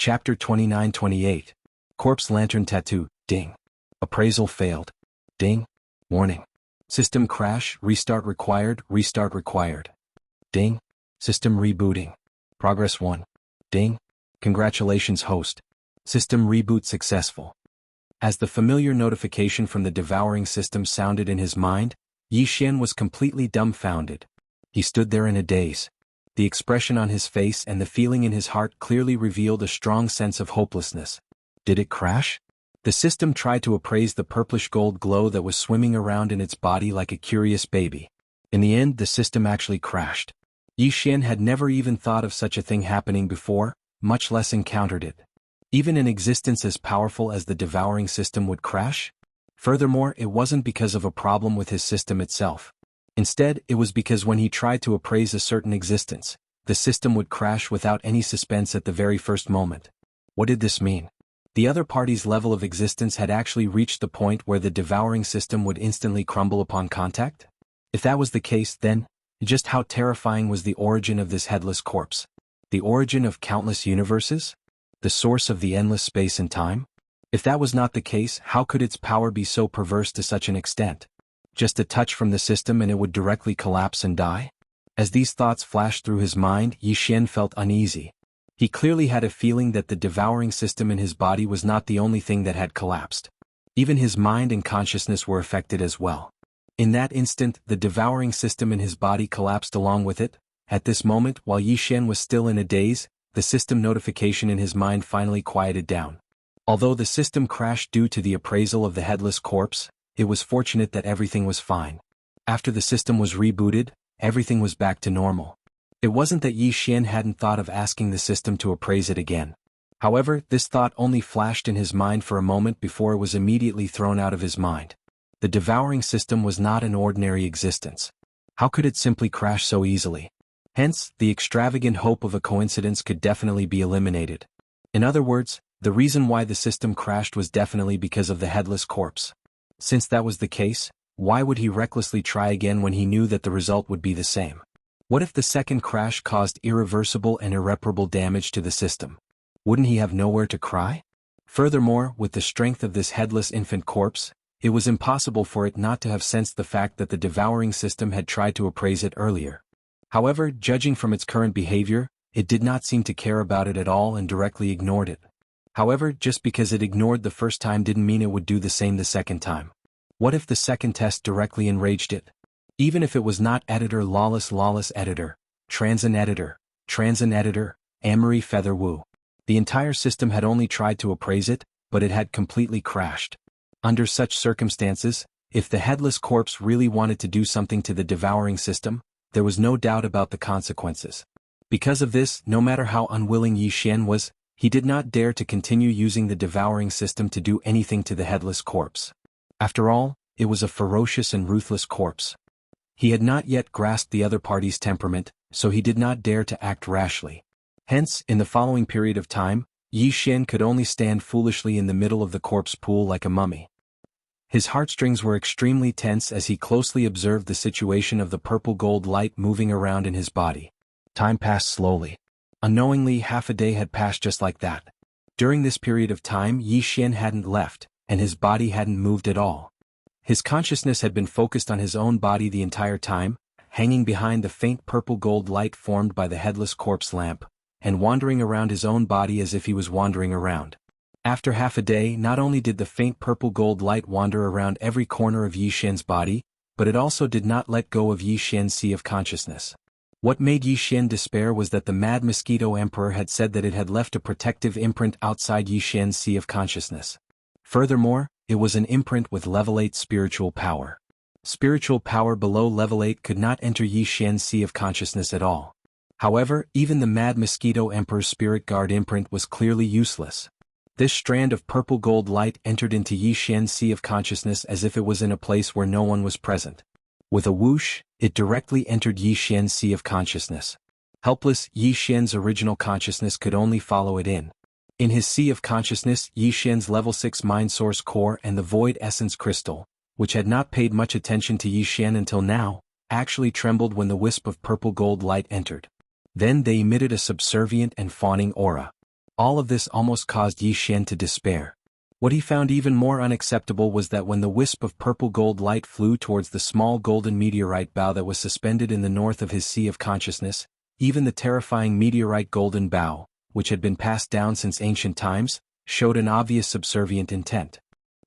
Chapter 29-28. Corpse Lantern Tattoo. Ding. Appraisal failed. Ding. Warning. System crash, restart required, restart required. Ding. System rebooting. Progress 1. Ding. Congratulations host. System reboot successful. As the familiar notification from the devouring system sounded in his mind, Yi Xian was completely dumbfounded. He stood there in a daze. The expression on his face and the feeling in his heart clearly revealed a strong sense of hopelessness. Did it crash? The system tried to appraise the purplish gold glow that was swimming around in its body like a curious baby. In the end, the system actually crashed. Yi Xian had never even thought of such a thing happening before, much less encountered it. Even an existence as powerful as the devouring system would crash? Furthermore, it wasn't because of a problem with his system itself. Instead, it was because when he tried to appraise a certain existence, the system would crash without any suspense at the very first moment. What did this mean? The other party's level of existence had actually reached the point where the devouring system would instantly crumble upon contact? If that was the case, then, just how terrifying was the origin of this headless corpse? The origin of countless universes? The source of the endless space and time? If that was not the case, how could its power be so perverse to such an extent? Just a touch from the system and it would directly collapse and die? As these thoughts flashed through his mind, Yi Xian felt uneasy. He clearly had a feeling that the devouring system in his body was not the only thing that had collapsed. Even his mind and consciousness were affected as well. In that instant, the devouring system in his body collapsed along with it. At this moment, while Yi Xian was still in a daze, the system notification in his mind finally quieted down. Although the system crashed due to the appraisal of the headless corpse, it was fortunate that everything was fine. After the system was rebooted, everything was back to normal. It wasn't that Yi Xian hadn't thought of asking the system to appraise it again. However, this thought only flashed in his mind for a moment before it was immediately thrown out of his mind. The devouring system was not an ordinary existence. How could it simply crash so easily? Hence, the extravagant hope of a coincidence could definitely be eliminated. In other words, the reason why the system crashed was definitely because of the headless corpse. Since that was the case, why would he recklessly try again when he knew that the result would be the same? What if the second crash caused irreversible and irreparable damage to the system? Wouldn't he have nowhere to cry? Furthermore, with the strength of this headless infant corpse, it was impossible for it not to have sensed the fact that the devouring system had tried to appraise it earlier. However, judging from its current behavior, it did not seem to care about it at all and directly ignored it. However, just because it ignored the first time didn't mean it would do the same the second time. What if the second test directly enraged it? Even if it was not editor lawless editor, transin editor, Amory Feather Wu. The entire system had only tried to appraise it, but it had completely crashed. Under such circumstances, if the headless corpse really wanted to do something to the devouring system, there was no doubt about the consequences. Because of this, no matter how unwilling Yi Xian was, he did not dare to continue using the devouring system to do anything to the headless corpse. After all, it was a ferocious and ruthless corpse. He had not yet grasped the other party's temperament, so he did not dare to act rashly. Hence, in the following period of time, Yi Xian could only stand foolishly in the middle of the corpse pool like a mummy. His heartstrings were extremely tense as he closely observed the situation of the purple gold light moving around in his body. Time passed slowly. Unknowingly, half a day had passed just like that. During this period of time, Yi Xian hadn't left, and his body hadn't moved at all. His consciousness had been focused on his own body the entire time, hanging behind the faint purple gold light formed by the headless corpse lamp, and wandering around his own body as if he was wandering around. After half a day, not only did the faint purple gold light wander around every corner of Yi Xian's body, but it also did not let go of Yi Xian's sea of consciousness. What made Yi Xian despair was that the Mad Mosquito Emperor had said that it had left a protective imprint outside Yi Xian's sea of consciousness. Furthermore, it was an imprint with level 8 spiritual power. Spiritual power below level 8 could not enter Yi Xian's sea of consciousness at all. However, even the Mad Mosquito Emperor's Spirit Guard imprint was clearly useless. This strand of purple gold light entered into Yi Xian's sea of consciousness as if it was in a place where no one was present. With a whoosh, it directly entered Yi Xian's sea of consciousness. Helpless, Yi Xian's original consciousness could only follow it in. In his sea of consciousness, Yi Xian's level 6 mind source core and the void essence crystal, which had not paid much attention to Yi Xian until now, actually trembled when the wisp of purple gold light entered. Then they emitted a subservient and fawning aura. All of this almost caused Yi Xian to despair. What he found even more unacceptable was that when the wisp of purple gold light flew towards the small golden meteorite bow that was suspended in the north of his sea of consciousness, even the terrifying meteorite golden bow, which had been passed down since ancient times, showed an obvious subservient intent.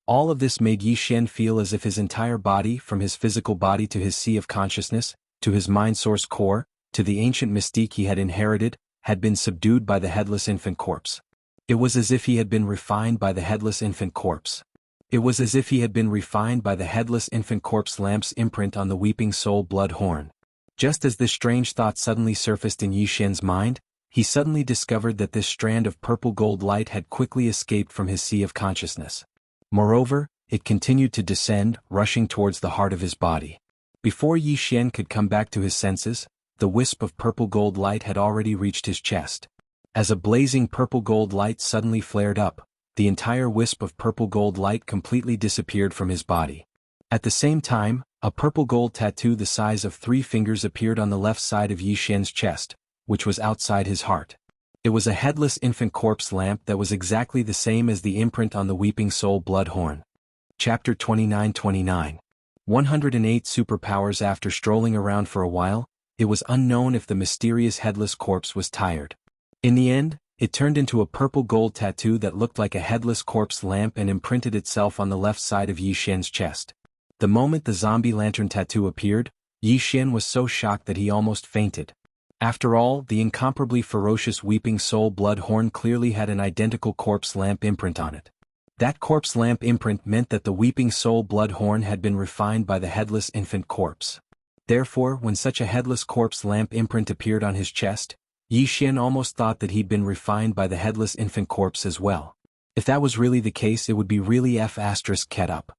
All of this made Yi Xian feel as if his entire body, from his physical body to his sea of consciousness, to his mind source core, to the ancient mystique he had inherited, had been subdued by the headless infant corpse. It was as if he had been refined by the headless infant corpse. It was as if he had been refined by the headless infant corpse lamp's imprint on the weeping soul blood horn. Just as this strange thought suddenly surfaced in Yi Xian's mind, he suddenly discovered that this strand of purple gold light had quickly escaped from his sea of consciousness. Moreover, it continued to descend, rushing towards the heart of his body. Before Yi Xian could come back to his senses, the wisp of purple gold light had already reached his chest. As a blazing purple gold light suddenly flared up, the entire wisp of purple gold light completely disappeared from his body. At the same time, a purple gold tattoo the size of 3 fingers appeared on the left side of Yi Xian's chest, which was outside his heart. It was a headless infant corpse lamp that was exactly the same as the imprint on the weeping soul blood horn. Chapter 29-29. 108 Superpowers. After strolling around for a while, it was unknown if the mysterious headless corpse was tired. In the end, it turned into a purple gold tattoo that looked like a headless corpse lamp and imprinted itself on the left side of Yi Xian's chest. The moment the zombie lantern tattoo appeared, Yi Xian was so shocked that he almost fainted. After all, the incomparably ferocious weeping soul blood horn clearly had an identical corpse lamp imprint on it. That corpse lamp imprint meant that the weeping soul blood horn had been refined by the headless infant corpse. Therefore, when such a headless corpse lamp imprint appeared on his chest, Yi Xian almost thought that he'd been refined by the headless infant corpse as well. If that was really the case, it would be really ket up.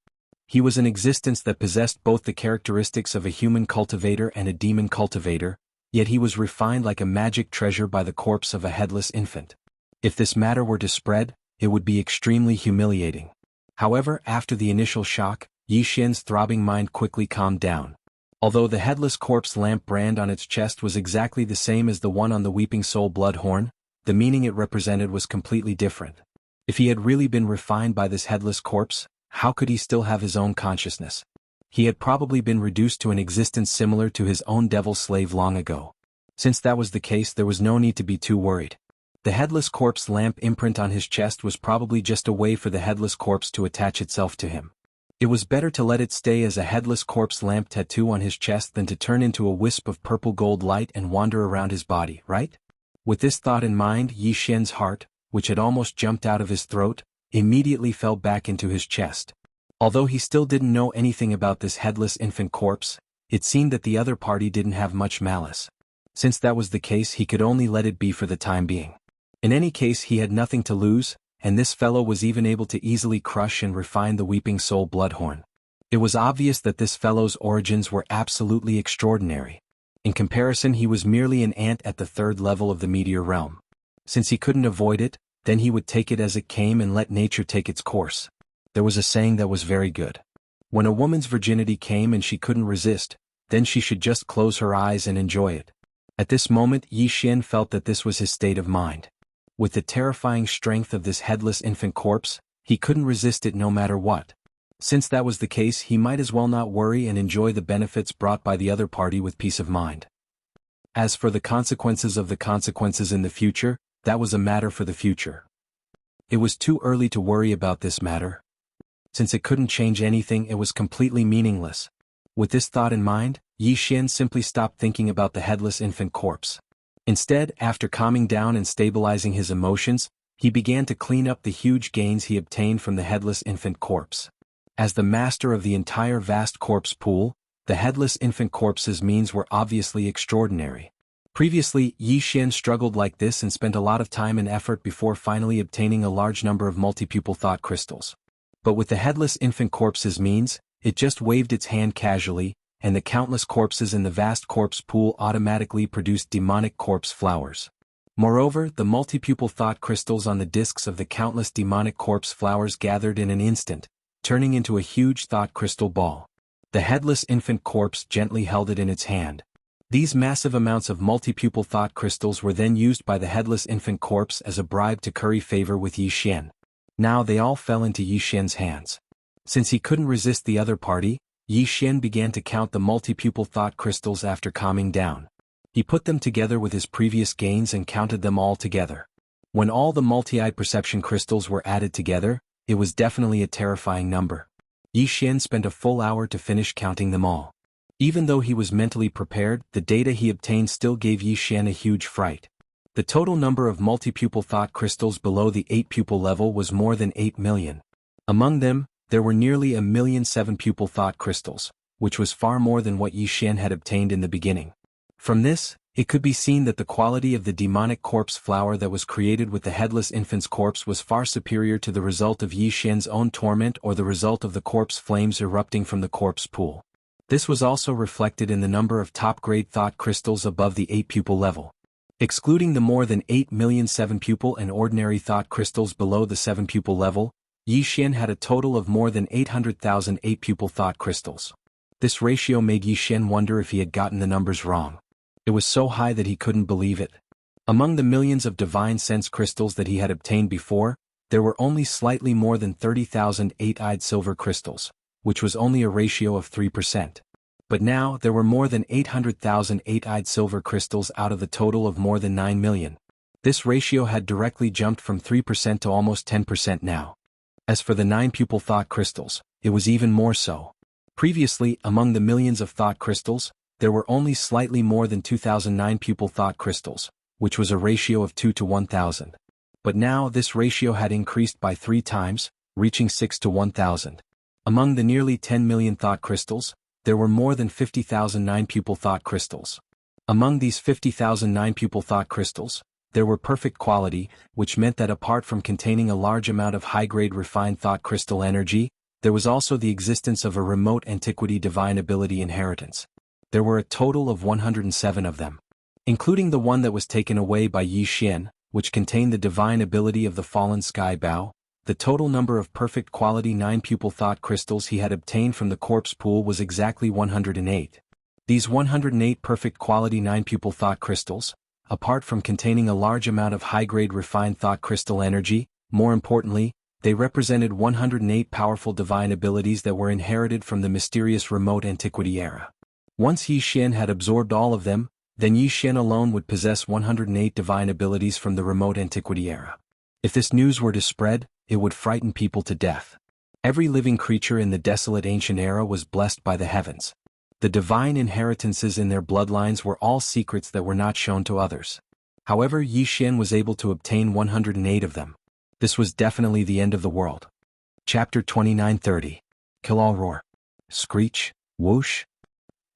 He was an existence that possessed both the characteristics of a human cultivator and a demon cultivator, yet he was refined like a magic treasure by the corpse of a headless infant. If this matter were to spread, it would be extremely humiliating. However, after the initial shock, Yi Xian's throbbing mind quickly calmed down. Although the headless corpse lamp brand on its chest was exactly the same as the one on the weeping soul blood horn, the meaning it represented was completely different. If he had really been refined by this headless corpse, how could he still have his own consciousness? He had probably been reduced to an existence similar to his own devil slave long ago. Since that was the case, there was no need to be too worried. The headless corpse lamp imprint on his chest was probably just a way for the headless corpse to attach itself to him. It was better to let it stay as a headless corpse lamp tattoo on his chest than to turn into a wisp of purple gold light and wander around his body, right? With this thought in mind, Yi Xian's heart, which had almost jumped out of his throat, immediately fell back into his chest. Although he still didn't know anything about this headless infant corpse, it seemed that the other party didn't have much malice. Since that was the case, he could only let it be for the time being. In any case, he had nothing to lose, and this fellow was even able to easily crush and refine the weeping soul bloodhorn. It was obvious that this fellow's origins were absolutely extraordinary. In comparison, he was merely an ant at the 3rd level of the meteor realm. Since he couldn't avoid it, then he would take it as it came and let nature take its course. There was a saying that was very good. When a woman's virginity came and she couldn't resist, then she should just close her eyes and enjoy it. At this moment, Yi Xian felt that this was his state of mind. With the terrifying strength of this headless infant corpse, he couldn't resist it no matter what. Since that was the case, he might as well not worry and enjoy the benefits brought by the other party with peace of mind. As for the consequences of the consequences in the future, that was a matter for the future. It was too early to worry about this matter. Since it couldn't change anything, it was completely meaningless. With this thought in mind, Yi Xian simply stopped thinking about the headless infant corpse. Instead, after calming down and stabilizing his emotions, he began to clean up the huge gains he obtained from the headless infant corpse. As the master of the entire vast corpse pool, the headless infant corpse's means were obviously extraordinary. Previously, Yi Xian struggled like this and spent a lot of time and effort before finally obtaining a large number of multi-pupil thought crystals. But with the headless infant corpse's means, it just waved its hand casually, and the countless corpses in the vast corpse pool automatically produced demonic corpse flowers. Moreover, the multi-pupil thought crystals on the discs of the countless demonic corpse flowers gathered in an instant, turning into a huge thought crystal ball. The headless infant corpse gently held it in its hand. These massive amounts of multi-pupil thought crystals were then used by the headless infant corpse as a bribe to curry favor with Yi Xian. Now they all fell into Yi Xian's hands. Since he couldn't resist the other party, Yi Xian began to count the multi-pupil thought crystals after calming down. He put them together with his previous gains and counted them all together. When all the multi-eye perception crystals were added together, it was definitely a terrifying number. Yi Xian spent a full hour to finish counting them all. Even though he was mentally prepared, the data he obtained still gave Yi Xian a huge fright. The total number of multi-pupil thought crystals below the 8-pupil level was more than 8 million. Among them, there were nearly 1,000,000 7-pupil thought crystals, which was far more than what Yi Xian had obtained in the beginning. From this, it could be seen that the quality of the demonic corpse flower that was created with the headless infant's corpse was far superior to the result of Yi Xian's own torment or the result of the corpse flames erupting from the corpse pool. This was also reflected in the number of top-grade thought crystals above the 8-pupil level. Excluding the more than 8 million 7-pupil and ordinary thought crystals below the 7-pupil level, Yi Xian had a total of more than 800,000 8-pupil thought crystals. This ratio made Yi Xian wonder if he had gotten the numbers wrong. It was so high that he couldn't believe it. Among the millions of divine sense crystals that he had obtained before, there were only slightly more than 30,000 8-eyed silver crystals, which was only a ratio of 3%. But now there were more than 800,000 8-eyed silver crystals out of the total of more than 9 million. This ratio had directly jumped from 3% to almost 10% now. As for the 9-pupil thought crystals, it was even more so. Previously, among the millions of thought crystals, there were only slightly more than 2,000 9-pupil thought crystals, which was a ratio of 2 to 1,000. But now this ratio had increased by 3 times, reaching 6 to 1,000. Among the nearly 10 million thought crystals, there were more than 50,000 9-pupil thought crystals. Among these 50,000 9-pupil thought crystals, there were perfect quality, which meant that apart from containing a large amount of high-grade refined thought crystal energy, there was also the existence of a remote antiquity divine ability inheritance. There were a total of 107 of them. Including the one that was taken away by Yi Xian, which contained the divine ability of the fallen sky bow, the total number of perfect quality 9-pupil thought crystals he had obtained from the corpse pool was exactly 108. These 108 perfect quality 9-pupil thought crystals, apart from containing a large amount of high-grade refined thought crystal energy, more importantly, they represented 108 powerful divine abilities that were inherited from the mysterious remote antiquity era. Once Yi Xian had absorbed all of them, then Yi Xian alone would possess 108 divine abilities from the remote antiquity era. If this news were to spread, it would frighten people to death. Every living creature in the desolate ancient era was blessed by the heavens. The divine inheritances in their bloodlines were all secrets that were not shown to others. However, Yi Xian was able to obtain 108 of them. This was definitely the end of the world. Chapter 29:30. Kill all roar. Screech, whoosh.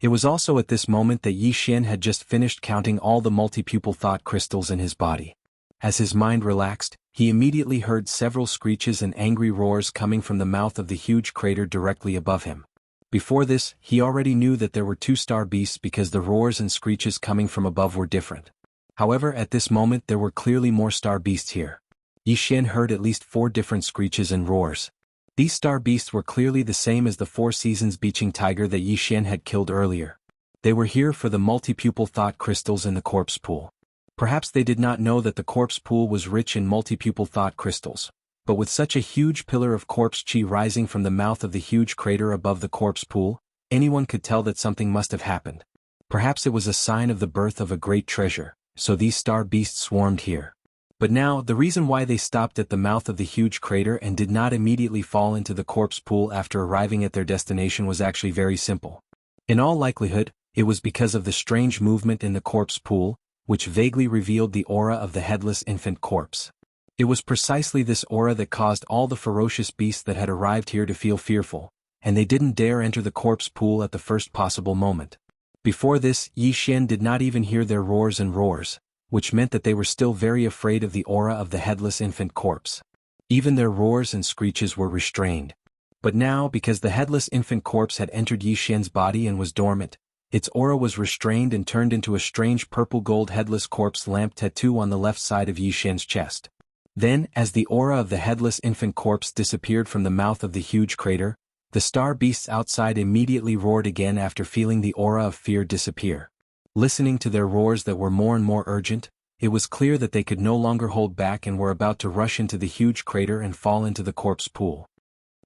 It was also at this moment that Yi Xian had just finished counting all the multi-pupil thought crystals in his body. As his mind relaxed, he immediately heard several screeches and angry roars coming from the mouth of the huge crater directly above him. Before this, he already knew that there were 2 star beasts because the roars and screeches coming from above were different. However, at this moment there were clearly more star beasts here. Yi Xian heard at least 4 different screeches and roars. These star beasts were clearly the same as the 4 seasons beaching tiger that Yi Xian had killed earlier. They were here for the multi-pupil thought crystals in the corpse pool. Perhaps they did not know that the corpse pool was rich in multi-pupil thought crystals, but with such a huge pillar of corpse chi rising from the mouth of the huge crater above the corpse pool, anyone could tell that something must have happened. Perhaps it was a sign of the birth of a great treasure, so these star beasts swarmed here. But now, the reason why they stopped at the mouth of the huge crater and did not immediately fall into the corpse pool after arriving at their destination was actually very simple. In all likelihood, it was because of the strange movement in the corpse pool, which vaguely revealed the aura of the headless infant corpse. It was precisely this aura that caused all the ferocious beasts that had arrived here to feel fearful, and they didn't dare enter the corpse pool at the first possible moment. Before this, Yi Xian did not even hear their roars and roars, which meant that they were still very afraid of the aura of the headless infant corpse. Even their roars and screeches were restrained. But now, because the headless infant corpse had entered Yi Xian's body and was dormant, its aura was restrained and turned into a strange purple-gold headless corpse lamp tattoo on the left side of Yi Xian's chest. Then, as the aura of the headless infant corpse disappeared from the mouth of the huge crater, the star beasts outside immediately roared again after feeling the aura of fear disappear. Listening to their roars that were more and more urgent, it was clear that they could no longer hold back and were about to rush into the huge crater and fall into the corpse pool.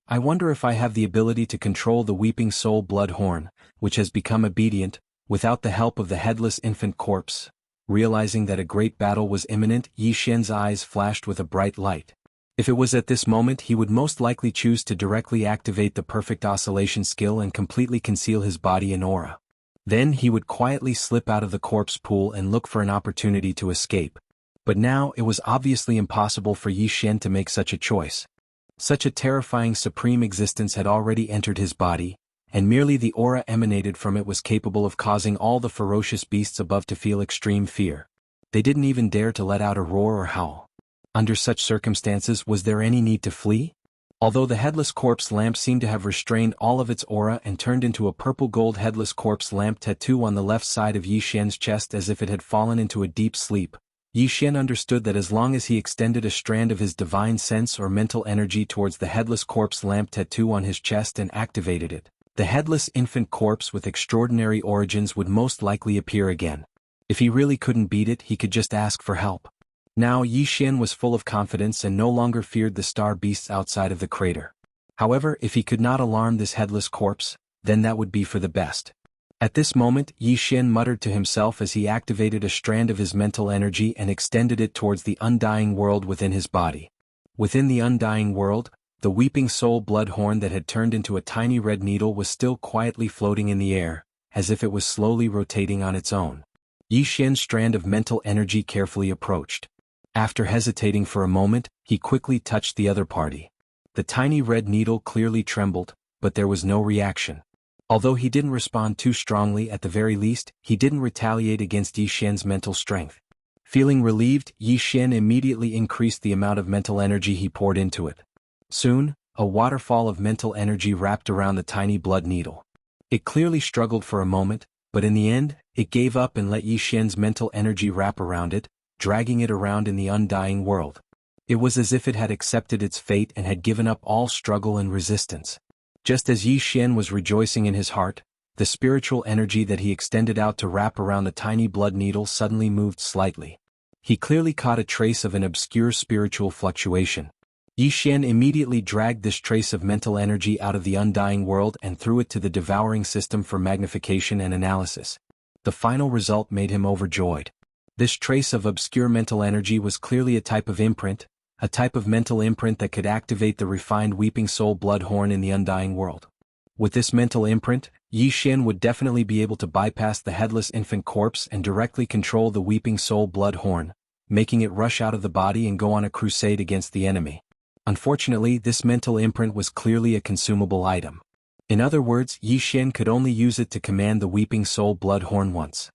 I wonder if I have the ability to control the weeping soul blood horn, which has become obedient, without the help of the headless infant corpse. Realizing that a great battle was imminent, Yi Xian's eyes flashed with a bright light. If it was at this moment, he would most likely choose to directly activate the perfect oscillation skill and completely conceal his body and aura. Then he would quietly slip out of the corpse pool and look for an opportunity to escape. But now it was obviously impossible for Yi Xian to make such a choice. Such a terrifying supreme existence had already entered his body, and merely the aura emanated from it was capable of causing all the ferocious beasts above to feel extreme fear. They didn't even dare to let out a roar or howl. Under such circumstances, was there any need to flee? Although the headless corpse lamp seemed to have restrained all of its aura and turned into a purple-gold headless corpse lamp tattoo on the left side of Yi Xian's chest as if it had fallen into a deep sleep, Yi Xian understood that as long as he extended a strand of his divine sense or mental energy towards the headless corpse lamp tattoo on his chest and activated it, the headless infant corpse with extraordinary origins would most likely appear again. If he really couldn't beat it, he could just ask for help. Now Yi Xian was full of confidence and no longer feared the star beasts outside of the crater. However, if he could not alarm this headless corpse, then that would be for the best. At this moment, Yi Xian muttered to himself as he activated a strand of his mental energy and extended it towards the undying world within his body. Within the undying world, the weeping soul blood horn that had turned into a tiny red needle was still quietly floating in the air, as if it was slowly rotating on its own. Yi Xian's strand of mental energy carefully approached. After hesitating for a moment, he quickly touched the other party. The tiny red needle clearly trembled, but there was no reaction. Although he didn't respond too strongly, at the very least, he didn't retaliate against Yi Xian's mental strength. Feeling relieved, Yi Xian immediately increased the amount of mental energy he poured into it. Soon, a waterfall of mental energy wrapped around the tiny blood needle. It clearly struggled for a moment, but in the end, it gave up and let Yi Xian's mental energy wrap around it, dragging it around in the undying world. It was as if it had accepted its fate and had given up all struggle and resistance. Just as Yi Xian was rejoicing in his heart, the spiritual energy that he extended out to wrap around the tiny blood needle suddenly moved slightly. He clearly caught a trace of an obscure spiritual fluctuation. Yi Xian immediately dragged this trace of mental energy out of the undying world and threw it to the devouring system for magnification and analysis. The final result made him overjoyed. This trace of obscure mental energy was clearly a type of imprint, a type of mental imprint that could activate the refined weeping soul blood horn in the undying world. With this mental imprint, Yi Xian would definitely be able to bypass the headless infant corpse and directly control the weeping soul blood horn, making it rush out of the body and go on a crusade against the enemy. Unfortunately, this mental imprint was clearly a consumable item. In other words, Yi Xian could only use it to command the weeping soul blood horn once.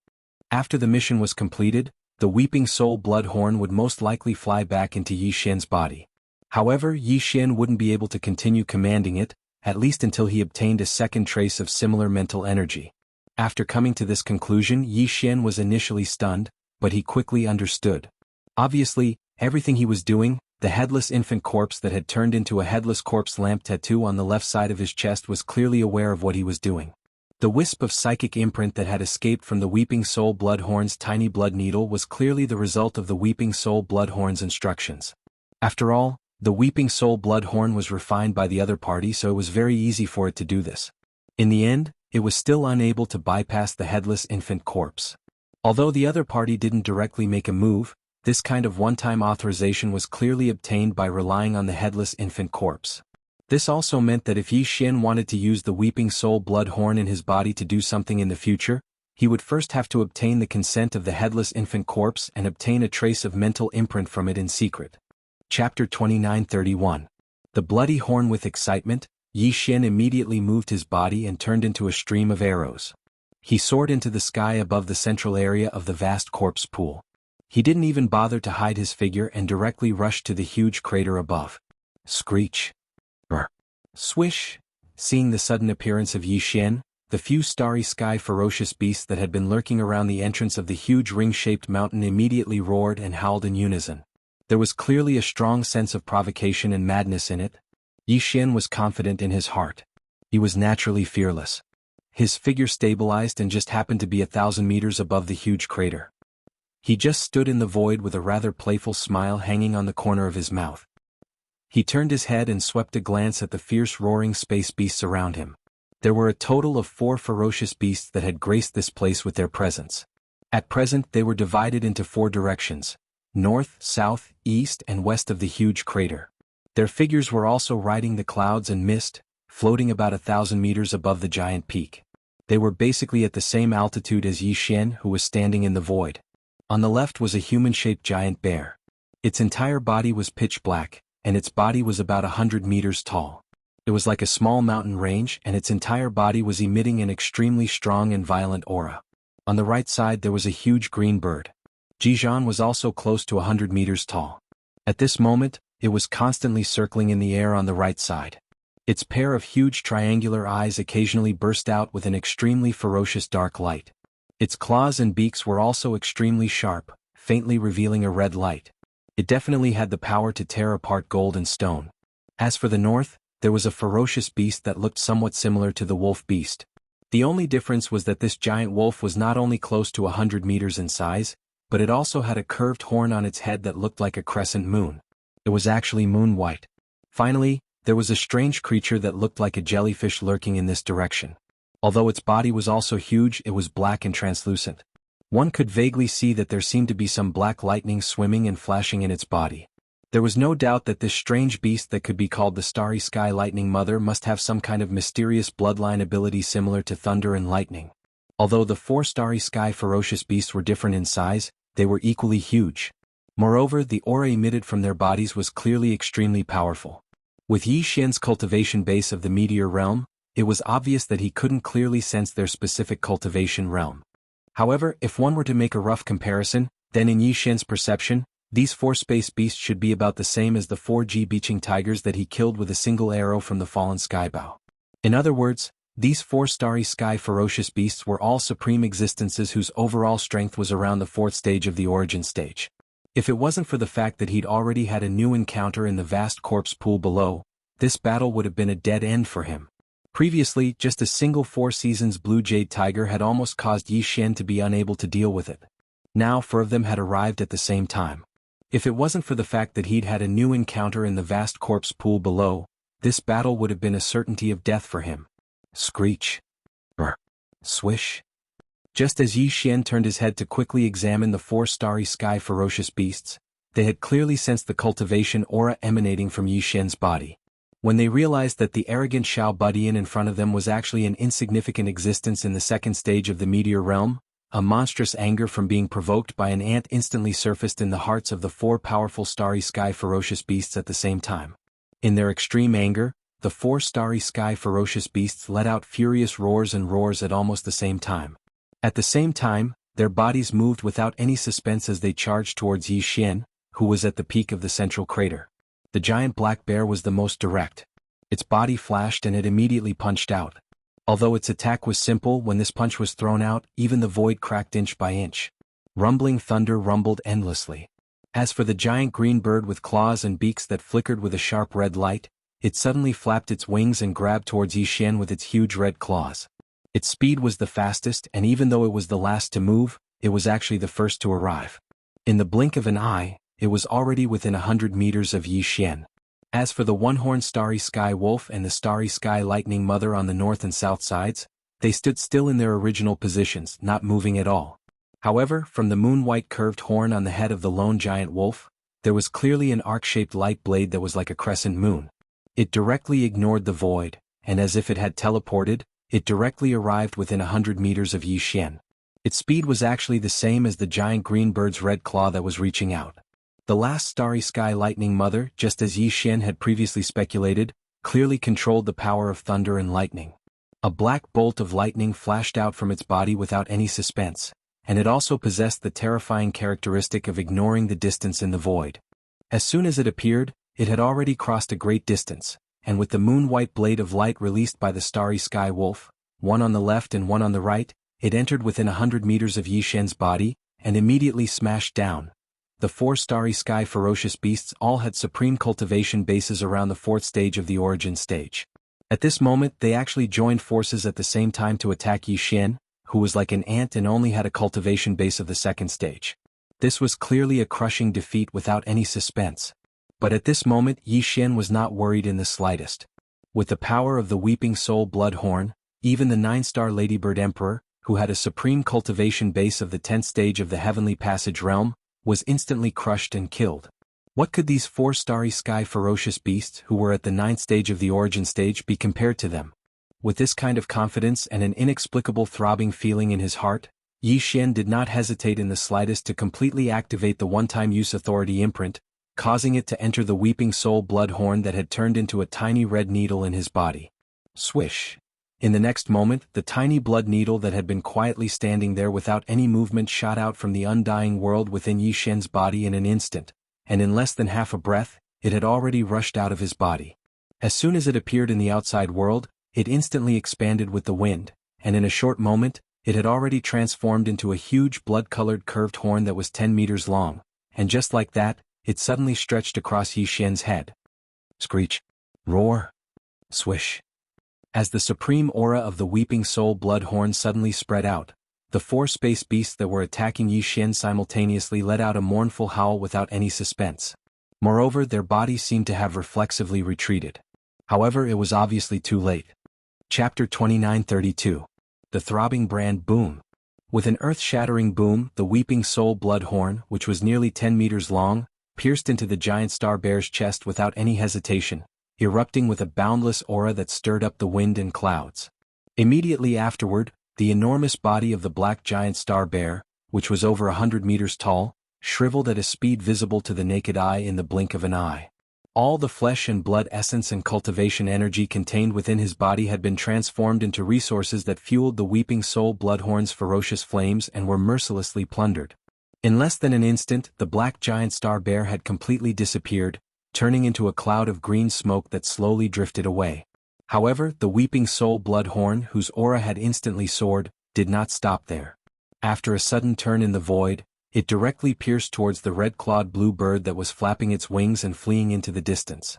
After the mission was completed, the weeping soul blood horn would most likely fly back into Yi Xian's body. However, Yi Xian wouldn't be able to continue commanding it, at least until he obtained a second trace of similar mental energy. After coming to this conclusion, Yi Xian was initially stunned, but he quickly understood. Obviously, everything he was doing, the headless infant corpse that had turned into a headless corpse lamp tattoo on the left side of his chest was clearly aware of what he was doing. The wisp of psychic imprint that had escaped from the weeping soul blood horn's tiny blood needle was clearly the result of the weeping soul blood horn's instructions. After all, the weeping soul blood horn was refined by the other party, so it was very easy for it to do this. In the end, it was still unable to bypass the headless infant corpse. Although the other party didn't directly make a move, this kind of one-time authorization was clearly obtained by relying on the headless infant corpse. This also meant that if Yi Xian wanted to use the weeping soul blood horn in his body to do something in the future, he would first have to obtain the consent of the headless infant corpse and obtain a trace of mental imprint from it in secret. Chapter 29:31. The bloody horn. With excitement, Yi Xian immediately moved his body and turned into a stream of arrows. He soared into the sky above the central area of the vast corpse pool. He didn't even bother to hide his figure and directly rushed to the huge crater above. Screech. Brr. Swish. Seeing the sudden appearance of Yi Xian, the few starry sky ferocious beasts that had been lurking around the entrance of the huge ring-shaped mountain immediately roared and howled in unison. There was clearly a strong sense of provocation and madness in it. Yi Xian was confident in his heart. He was naturally fearless. His figure stabilized and just happened to be 1,000 meters above the huge crater. He just stood in the void with a rather playful smile hanging on the corner of his mouth. He turned his head and swept a glance at the fierce roaring space beasts around him. There were a total of 4 ferocious beasts that had graced this place with their presence. At present they were divided into 4 directions: north, south, east, and west of the huge crater. Their figures were also riding the clouds and mist, floating about 1,000 meters above the giant peak. They were basically at the same altitude as Yi Xian, who was standing in the void. On the left was a human-shaped giant bear. Its entire body was pitch black, and its body was about 100 meters tall. It was like a small mountain range, and its entire body was emitting an extremely strong and violent aura. On the right side there was a huge green bird. Jianghu was also close to 100 meters tall. At this moment, it was constantly circling in the air on the right side. Its pair of huge triangular eyes occasionally burst out with an extremely ferocious dark light. Its claws and beaks were also extremely sharp, faintly revealing a red light. It definitely had the power to tear apart gold and stone. As for the north, there was a ferocious beast that looked somewhat similar to the wolf beast. The only difference was that this giant wolf was not only close to 100 meters in size, but it also had a curved horn on its head that looked like a crescent moon. It was actually moon white. Finally, there was a strange creature that looked like a jellyfish lurking in this direction. Although its body was also huge, it was black and translucent. One could vaguely see that there seemed to be some black lightning swimming and flashing in its body. There was no doubt that this strange beast that could be called the Starry Sky Lightning Mother must have some kind of mysterious bloodline ability similar to thunder and lightning. Although the 4 Starry Sky ferocious beasts were different in size, they were equally huge. Moreover, the aura emitted from their bodies was clearly extremely powerful. With Yi Xian's cultivation base of the meteor realm, it was obvious that he couldn't clearly sense their specific cultivation realm. However, if one were to make a rough comparison, then in Yi Xian's perception, these 4 space beasts should be about the same as the 4G beaching tigers that he killed with a single arrow from the fallen skybow. In other words, these 4 starry sky ferocious beasts were all supreme existences whose overall strength was around the 4th stage of the origin stage. If it wasn't for the fact that he'd already had a new encounter in the vast corpse pool below, this battle would have been a dead end for him. Previously, just a single 4 seasons blue jade tiger had almost caused Yi Xian to be unable to deal with it. Now 4 of them had arrived at the same time. If it wasn't for the fact that he'd had a new encounter in the vast corpse pool below, this battle would have been a certainty of death for him. Screech. Brr. Swish. Just as Yi Xian turned his head to quickly examine the 4 starry sky ferocious beasts, they had clearly sensed the cultivation aura emanating from Yi Xian's body. When they realized that the arrogant Xiao Budian in front of them was actually an insignificant existence in the 2nd stage of the meteor realm, a monstrous anger from being provoked by an ant instantly surfaced in the hearts of the 4 powerful starry sky ferocious beasts at the same time. In their extreme anger, the 4 starry sky ferocious beasts let out furious roars and roars at almost the same time. At the same time, their bodies moved without any suspense as they charged towards Yi Xian, who was at the peak of the central crater. The giant black bear was the most direct. Its body flashed and it immediately punched out. Although its attack was simple, when this punch was thrown out, even the void cracked inch by inch. Rumbling thunder rumbled endlessly. As for the giant green bird with claws and beaks that flickered with a sharp red light, it suddenly flapped its wings and grabbed towards Yi Xian with its huge red claws. Its speed was the fastest, and even though it was the last to move, it was actually the first to arrive. In the blink of an eye, it was already within 100 meters of Yi Xian. As for the one-horned starry sky wolf and the starry sky lightning mother on the north and south sides, they stood still in their original positions, not moving at all. However, from the moon-white curved horn on the head of the lone giant wolf, there was clearly an arc-shaped light blade that was like a crescent moon. It directly ignored the void, and as if it had teleported, it directly arrived within 100 meters of Yi Xian. Its speed was actually the same as the giant green bird's red claw that was reaching out. The last starry sky lightning mother, just as Yi Xian had previously speculated, clearly controlled the power of thunder and lightning. A black bolt of lightning flashed out from its body without any suspense, and it also possessed the terrifying characteristic of ignoring the distance in the void. As soon as it appeared, it had already crossed a great distance, and with the moon-white blade of light released by the starry sky wolf, one on the left and one on the right, it entered within 100 meters of Yi Xian's body, and immediately smashed down. The 4 starry sky ferocious beasts all had supreme cultivation bases around the 4th stage of the origin stage. At this moment they actually joined forces at the same time to attack Yi Xian, who was like an ant and only had a cultivation base of the second stage. This was clearly a crushing defeat without any suspense. But at this moment Yi Xian was not worried in the slightest. With the power of the Weeping Soul Bloodhorn, even the 9-star Ladybird Emperor, who had a supreme cultivation base of the 10th stage of the Heavenly Passage realm, was instantly crushed and killed. What could these 4-starry sky ferocious beasts who were at the 9th stage of the origin stage be compared to them? With this kind of confidence and an inexplicable throbbing feeling in his heart, Yi Xian did not hesitate in the slightest to completely activate the one-time use authority imprint, causing it to enter the Weeping Soul Bloodhorn that had turned into a tiny red needle in his body. Swish! In the next moment, the tiny blood needle that had been quietly standing there without any movement shot out from the undying world within Yi Xian's body in an instant, and in less than half a breath, it had already rushed out of his body. As soon as it appeared in the outside world, it instantly expanded with the wind, and in a short moment, it had already transformed into a huge blood-colored curved horn that was 10 meters long, and just like that, it suddenly stretched across Yi Xian's head. Screech! Roar! Swish! As the supreme aura of the Weeping Soul Bloodhorn suddenly spread out, the 4 space beasts that were attacking Yi Xian simultaneously let out a mournful howl without any suspense. Moreover, their bodies seemed to have reflexively retreated. However, it was obviously too late. Chapter 2932. The Throbbing Brand Boom. With an earth-shattering boom, the Weeping Soul Bloodhorn, which was nearly 10 meters long, pierced into the giant star bear's chest without any hesitation, erupting with a boundless aura that stirred up the wind and clouds. Immediately afterward, the enormous body of the black giant star bear, which was over 100 meters tall, shriveled at a speed visible to the naked eye in the blink of an eye. All the flesh and blood essence and cultivation energy contained within his body had been transformed into resources that fueled the Weeping Soul Bloodhorn's ferocious flames and were mercilessly plundered. In less than an instant, the black giant star bear had completely disappeared, turning into a cloud of green smoke that slowly drifted away. However, the Weeping Soul Bloodhorn, whose aura had instantly soared, did not stop there. After a sudden turn in the void, it directly pierced towards the red-clawed blue bird that was flapping its wings and fleeing into the distance.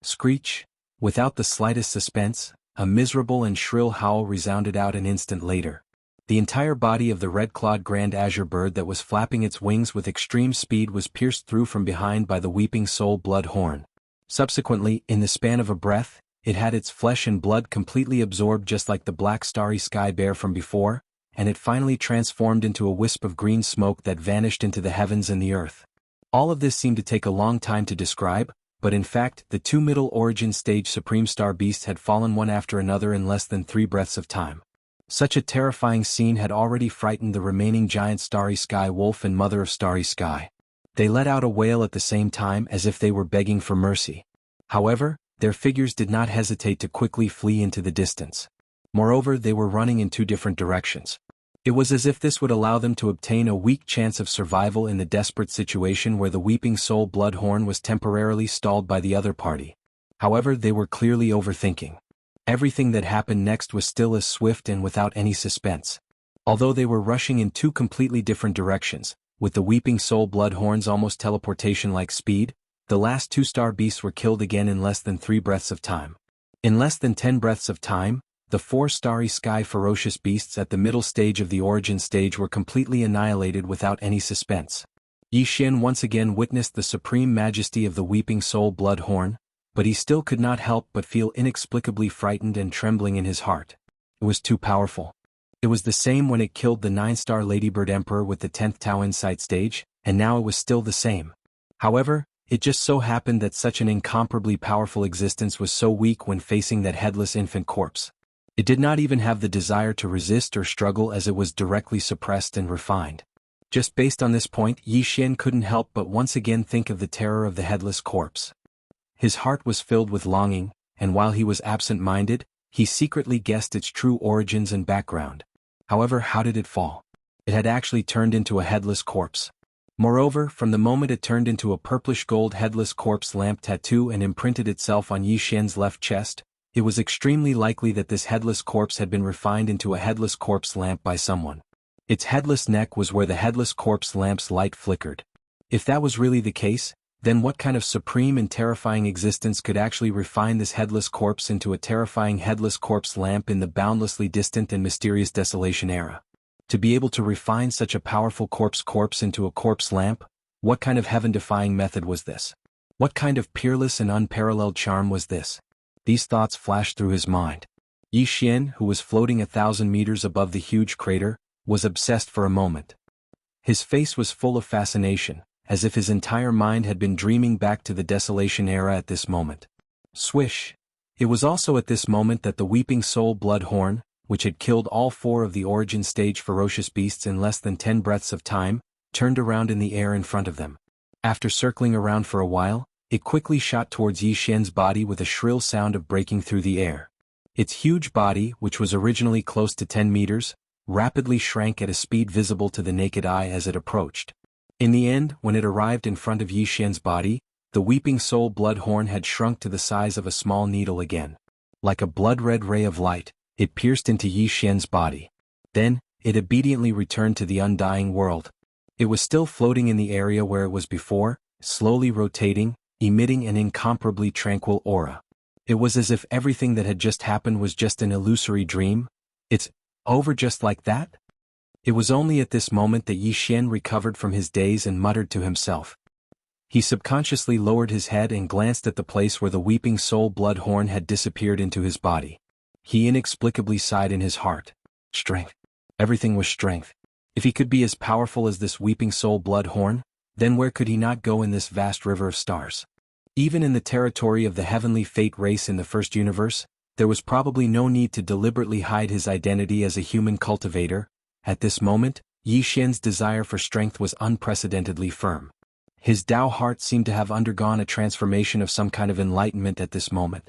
Screech! Without the slightest suspense, a miserable and shrill howl resounded out an instant later. The entire body of the red-clawed grand azure bird that was flapping its wings with extreme speed was pierced through from behind by the Weeping Soul Bloodhorn. Subsequently, in the span of a breath, it had its flesh and blood completely absorbed just like the black starry sky bear from before, and it finally transformed into a wisp of green smoke that vanished into the heavens and the earth. All of this seemed to take a long time to describe, but in fact, the 2 middle origin stage supreme star beasts had fallen one after another in less than 3 breaths of time. Such a terrifying scene had already frightened the remaining giant starry sky wolf and mother of starry sky. They let out a wail at the same time as if they were begging for mercy. However, their figures did not hesitate to quickly flee into the distance. Moreover, they were running in 2 different directions. It was as if this would allow them to obtain a weak chance of survival in the desperate situation where the Weeping Soul Bloodhorn was temporarily stalled by the other party. However, they were clearly overthinking. Everything that happened next was still as swift and without any suspense. Although they were rushing in 2 completely different directions, with the Weeping Soul Bloodhorn's almost teleportation-like speed, the last 2 star beasts were killed again in less than 3 breaths of time. In less than 10 breaths of time, the 4 starry sky ferocious beasts at the middle stage of the origin stage were completely annihilated without any suspense. Yi Xian once again witnessed the supreme majesty of the Weeping Soul Bloodhorn, but he still could not help but feel inexplicably frightened and trembling in his heart. It was too powerful. It was the same when it killed the 9-star Ladybird Emperor with the 10th Tao Insight stage, and now it was still the same. However, it just so happened that such an incomparably powerful existence was so weak when facing that headless infant corpse. It did not even have the desire to resist or struggle as it was directly suppressed and refined. Just based on this point, Yi Xian couldn't help but once again think of the terror of the headless corpse. His heart was filled with longing, and while he was absent-minded, he secretly guessed its true origins and background. However, how did it fall? It had actually turned into a headless corpse. Moreover, from the moment it turned into a purplish-gold headless corpse lamp tattoo and imprinted itself on Yi Xian's left chest, it was extremely likely that this headless corpse had been refined into a headless corpse lamp by someone. Its headless neck was where the headless corpse lamp's light flickered. If that was really the case, Then what kind of supreme and terrifying existence could actually refine this headless corpse into a terrifying headless corpse lamp in the boundlessly distant and mysterious desolation era? To be able to refine such a powerful corpse into a corpse lamp, what kind of heaven-defying method was this? What kind of peerless and unparalleled charm was this? These thoughts flashed through his mind. Yi Xian, who was floating 1,000 meters above the huge crater, was obsessed for a moment. His face was full of fascination, as if his entire mind had been dreaming back to the desolation era at this moment. Swish! It was also at this moment that the weeping soul bloodhorn, which had killed all 4 of the origin stage ferocious beasts in less than 10 breaths of time, turned around in the air in front of them. After circling around for a while, it quickly shot towards Yi Xian's body with a shrill sound of breaking through the air. Its huge body, which was originally close to 10 meters, rapidly shrank at a speed visible to the naked eye as it approached. In the end, when it arrived in front of Yi Xian's body, the weeping soul bloodhorn had shrunk to the size of a small needle again. Like a blood-red ray of light, it pierced into Yi Xian's body. Then, it obediently returned to the undying world. It was still floating in the area where it was before, slowly rotating, emitting an incomparably tranquil aura. It was as if everything that had just happened was just an illusory dream. It's over just like that? It was only at this moment that Yi Xian recovered from his daze and muttered to himself. He subconsciously lowered his head and glanced at the place where the weeping soul bloodhorn had disappeared into his body. He inexplicably sighed in his heart. Strength. Everything was strength. If he could be as powerful as this weeping soul bloodhorn, then where could he not go in this vast river of stars? Even in the territory of the heavenly fate race in the first universe, there was probably no need to deliberately hide his identity as a human cultivator. At this moment, Yi Xian's desire for strength was unprecedentedly firm. His Tao heart seemed to have undergone a transformation of some kind of enlightenment at this moment.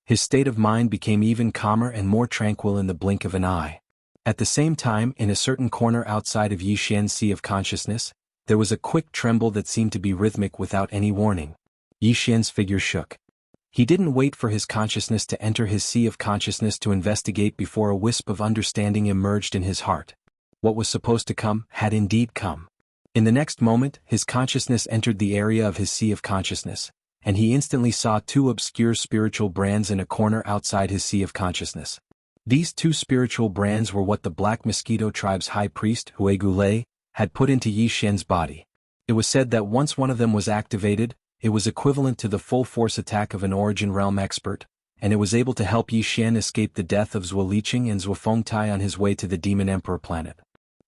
His state of mind became even calmer and more tranquil in the blink of an eye. At the same time, in a certain corner outside of Yi Xian's sea of consciousness, there was a quick tremble that seemed to be rhythmic without any warning. Yi Xian's figure shook. He didn't wait for his consciousness to enter his sea of consciousness to investigate before a wisp of understanding emerged in his heart. What was supposed to come had indeed come. In the next moment, his consciousness entered the area of his sea of consciousness, and he instantly saw 2 obscure spiritual brands in a corner outside his sea of consciousness. These 2 spiritual brands were what the Black Mosquito tribe's high priest, Huigulei, had put into Yi Xian's body. It was said that once one of them was activated, it was equivalent to the full force attack of an Origin Realm expert, and it was able to help Yi Xian escape the death of Zhuo Liqing and Zhuo Fengtai on his way to the Demon Emperor planet.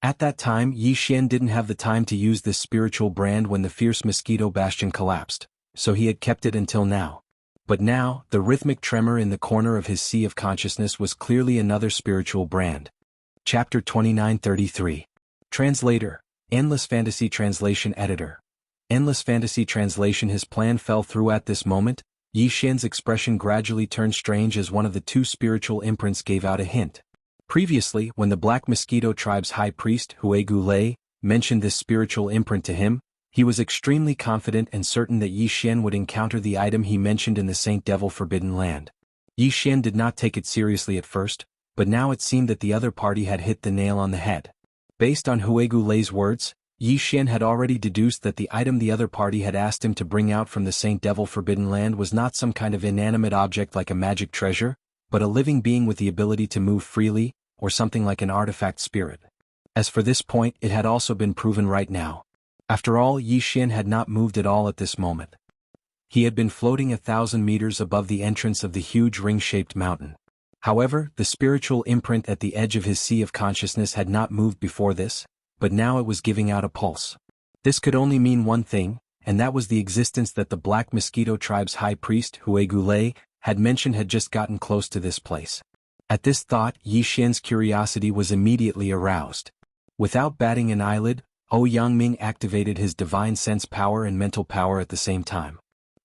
At that time, Yi Xian didn't have the time to use this spiritual brand when the fierce mosquito bastion collapsed, so he had kept it until now. But now, the rhythmic tremor in the corner of his sea of consciousness was clearly another spiritual brand. Chapter 2933. Translator, Endless Fantasy Translation Editor. Endless Fantasy Translation. His plan fell through at this moment. Yi Xian's expression gradually turned strange as one of the 2 spiritual imprints gave out a hint. Previously, when the Black Mosquito tribe's high priest, Huigulei, mentioned this spiritual imprint to him, he was extremely confident and certain that Yi Xian would encounter the item he mentioned in the Saint Devil Forbidden Land. Yi Xian did not take it seriously at first, but now it seemed that the other party had hit the nail on the head. Based on Huigulei's words, Yi Xian had already deduced that the item the other party had asked him to bring out from the Saint Devil Forbidden Land was not some kind of inanimate object like a magic treasure, but a living being with the ability to move freely, or something like an artifact spirit. As for this point, it had also been proven right now. After all, Yi Xian had not moved at all at this moment. He had been floating 1,000 meters above the entrance of the huge ring-shaped mountain. However, the spiritual imprint at the edge of his sea of consciousness had not moved before this, but now it was giving out a pulse. This could only mean one thing, and that was the existence that the Black Mosquito tribe's high priest, Huigulei, had mentioned had just gotten close to this place. At this thought, Yi Xian's curiosity was immediately aroused. Without batting an eyelid, Yangming activated his divine sense power and mental power at the same time.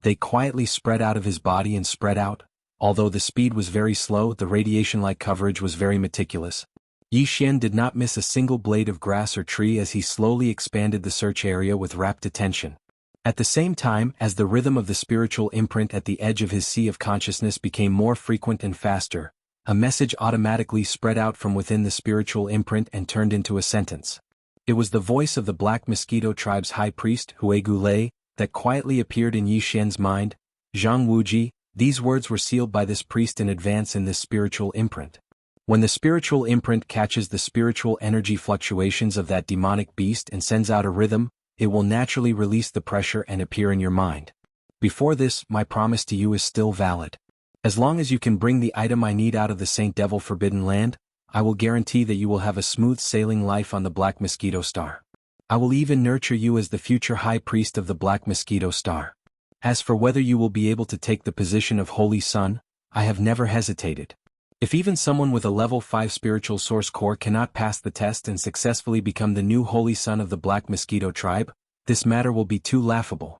They quietly spread out of his body and spread out. Although the speed was very slow, the radiation-like coverage was very meticulous. Yi Xian did not miss a single blade of grass or tree as he slowly expanded the search area with rapt attention. At the same time, as the rhythm of the spiritual imprint at the edge of his sea of consciousness became more frequent and faster, a message automatically spread out from within the spiritual imprint and turned into a sentence. It was the voice of the Black Mosquito tribe's high priest, Huigulei, that quietly appeared in Yi Xian's mind, Jianghu. These words were sealed by this priest in advance in this spiritual imprint. When the spiritual imprint catches the spiritual energy fluctuations of that demonic beast and sends out a rhythm, it will naturally release the pressure and appear in your mind. Before this, my promise to you is still valid. As long as you can bring the item I need out of the Saint Devil Forbidden Land, I will guarantee that you will have a smooth sailing life on the Black Mosquito Star. I will even nurture you as the future High Priest of the Black Mosquito Star. As for whether you will be able to take the position of Holy Son, I have never hesitated. If even someone with a level 5 spiritual source core cannot pass the test and successfully become the new Holy Son of the Black Mosquito tribe, this matter will be too laughable.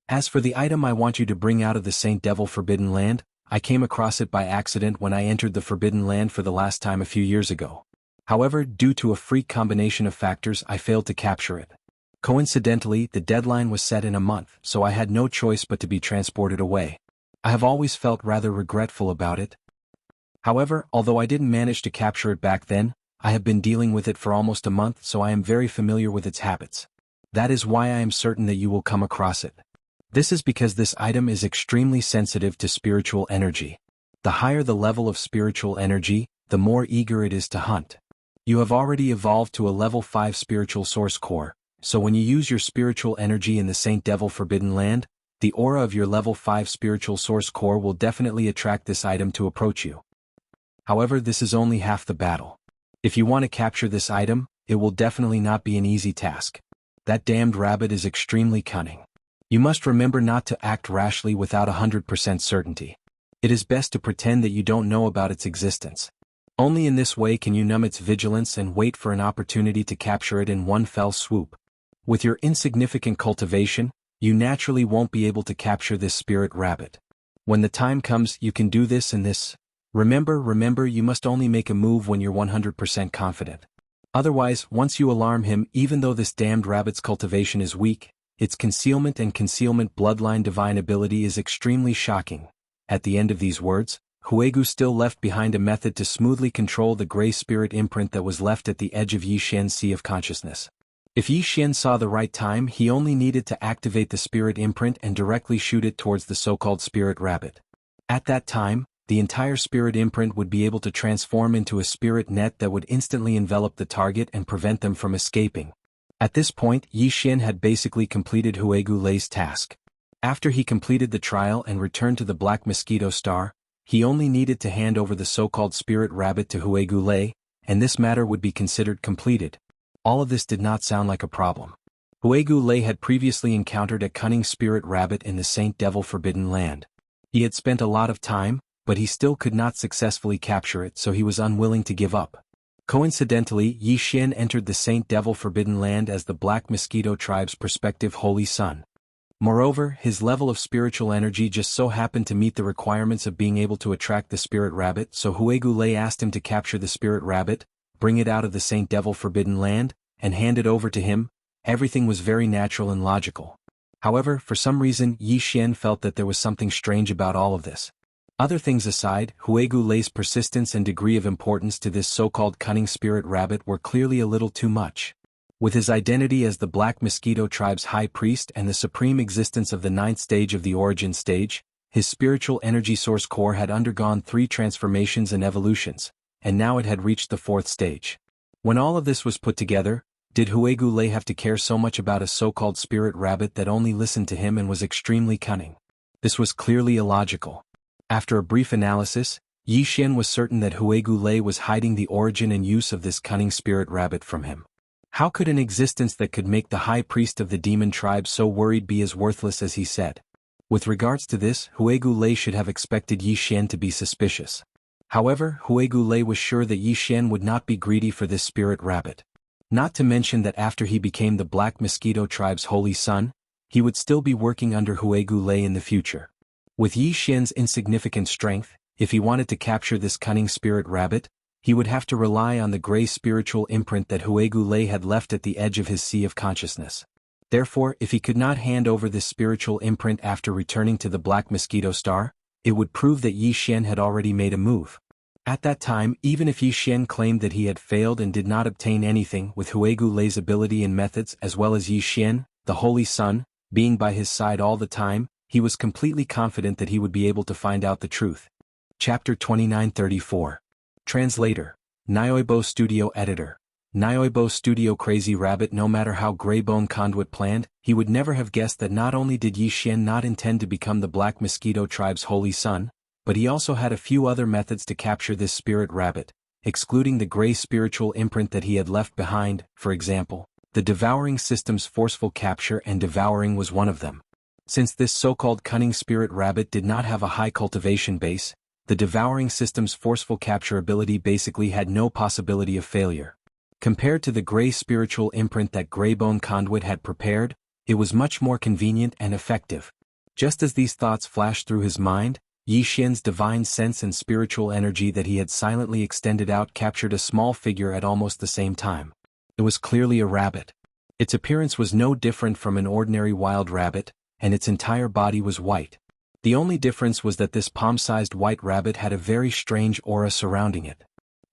As for the item I want you to bring out of the Saint Devil Forbidden Land, I came across it by accident when I entered the Forbidden Land for the last time a few years ago. However, due to a freak combination of factors, I failed to capture it. Coincidentally, the deadline was set in a month, so I had no choice but to be transported away. I have always felt rather regretful about it. However, although I didn't manage to capture it back then, I have been dealing with it for almost a month, so I am very familiar with its habits. That is why I am certain that you will come across it. This is because this item is extremely sensitive to spiritual energy. The higher the level of spiritual energy, the more eager it is to hunt. You have already evolved to a level 5 spiritual source core, so when you use your spiritual energy in the Saint Devil Forbidden Land, the aura of your level 5 spiritual source core will definitely attract this item to approach you. However, this is only half the battle. If you want to capture this item, it will definitely not be an easy task. That damned rabbit is extremely cunning. You must remember not to act rashly without 100% certainty. It is best to pretend that you don't know about its existence. Only in this way can you numb its vigilance and wait for an opportunity to capture it in one fell swoop. With your insignificant cultivation, you naturally won't be able to capture this spirit rabbit. When the time comes, you can do this and this. Remember, you must only make a move when you're 100% confident. Otherwise, once you alarm him, even though this damned rabbit's cultivation is weak, its concealment and concealment bloodline divine ability is extremely shocking. At the end of these words, Huegu still left behind a method to smoothly control the gray spirit imprint that was left at the edge of Yi Xian's Sea of Consciousness. If Yi Xian saw the right time, he only needed to activate the spirit imprint and directly shoot it towards the so-called spirit rabbit. At that time, the entire spirit imprint would be able to transform into a spirit net that would instantly envelop the target and prevent them from escaping. At this point, Yi Xian had basically completed Huegu Lei's task. After he completed the trial and returned to the Black Mosquito Star, he only needed to hand over the so-called spirit rabbit to Huegu Lei, and this matter would be considered completed. All of this did not sound like a problem. Huegu Lei had previously encountered a cunning spirit rabbit in the Saint Devil Forbidden Land. He had spent a lot of time, but he still could not successfully capture it, so he was unwilling to give up. Coincidentally, Yi Xian entered the Saint Devil Forbidden Land as the Black Mosquito tribe's prospective Holy Son. Moreover, his level of spiritual energy just so happened to meet the requirements of being able to attract the spirit rabbit, so Huegu Lei asked him to capture the spirit rabbit, bring it out of the Saint Devil Forbidden Land, and hand it over to him. Everything was very natural and logical. However, for some reason, Yi Xian felt that there was something strange about all of this. Other things aside, Huegu Lei's persistence and degree of importance to this so-called cunning spirit rabbit were clearly a little too much. With his identity as the Black Mosquito tribe's high priest and the supreme existence of the 9th stage of the origin stage, his spiritual energy source core had undergone 3 transformations and evolutions, and now it had reached the 4th stage. When all of this was put together, did Huegu Lei have to care so much about a so-called spirit rabbit that only listened to him and was extremely cunning? This was clearly illogical. After a brief analysis, Yi Xian was certain that Huegu Lei was hiding the origin and use of this cunning spirit rabbit from him. How could an existence that could make the high priest of the demon tribe so worried be as worthless as he said? With regards to this, Huegu Lei should have expected Yi Xian to be suspicious. However, Huegu Lei was sure that Yi Xian would not be greedy for this spirit rabbit. Not to mention that after he became the Black Mosquito tribe's Holy Son, he would still be working under Huegu Lei in the future. With Yi Xian's insignificant strength, if he wanted to capture this cunning spirit rabbit, he would have to rely on the gray spiritual imprint that Huegu Lei had left at the edge of his Sea of Consciousness. Therefore, if he could not hand over this spiritual imprint after returning to the Black Mosquito Star, it would prove that Yi Xian had already made a move. At that time, even if Yi Xian claimed that he had failed and did not obtain anything with Huegu Lei's ability and methods as well as Yi Xian, the Holy Son, Being by his side all the time, he was completely confident that he would be able to find out the truth. Chapter 2934. Translator. Nyoibo Studio Editor. Nyoibo Studio. Crazy Rabbit. No matter how Greybone Conduit planned, he would never have guessed that not only did Yi Xian not intend to become the Black Mosquito tribe's holy son, but he also had a few other methods to capture this spirit rabbit, excluding the gray spiritual imprint that he had left behind. For example, the devouring system's forceful capture and devouring was one of them. Since this so-called cunning spirit rabbit did not have a high cultivation base, the devouring system's forceful capture ability basically had no possibility of failure. Compared to the gray spiritual imprint that Greybone Conduit had prepared, it was much more convenient and effective. Just as these thoughts flashed through his mind, Yi Xian's divine sense and spiritual energy that he had silently extended out captured a small figure at almost the same time. It was clearly a rabbit. Its appearance was no different from an ordinary wild rabbit, and its entire body was white. The only difference was that this palm-sized white rabbit had a very strange aura surrounding it.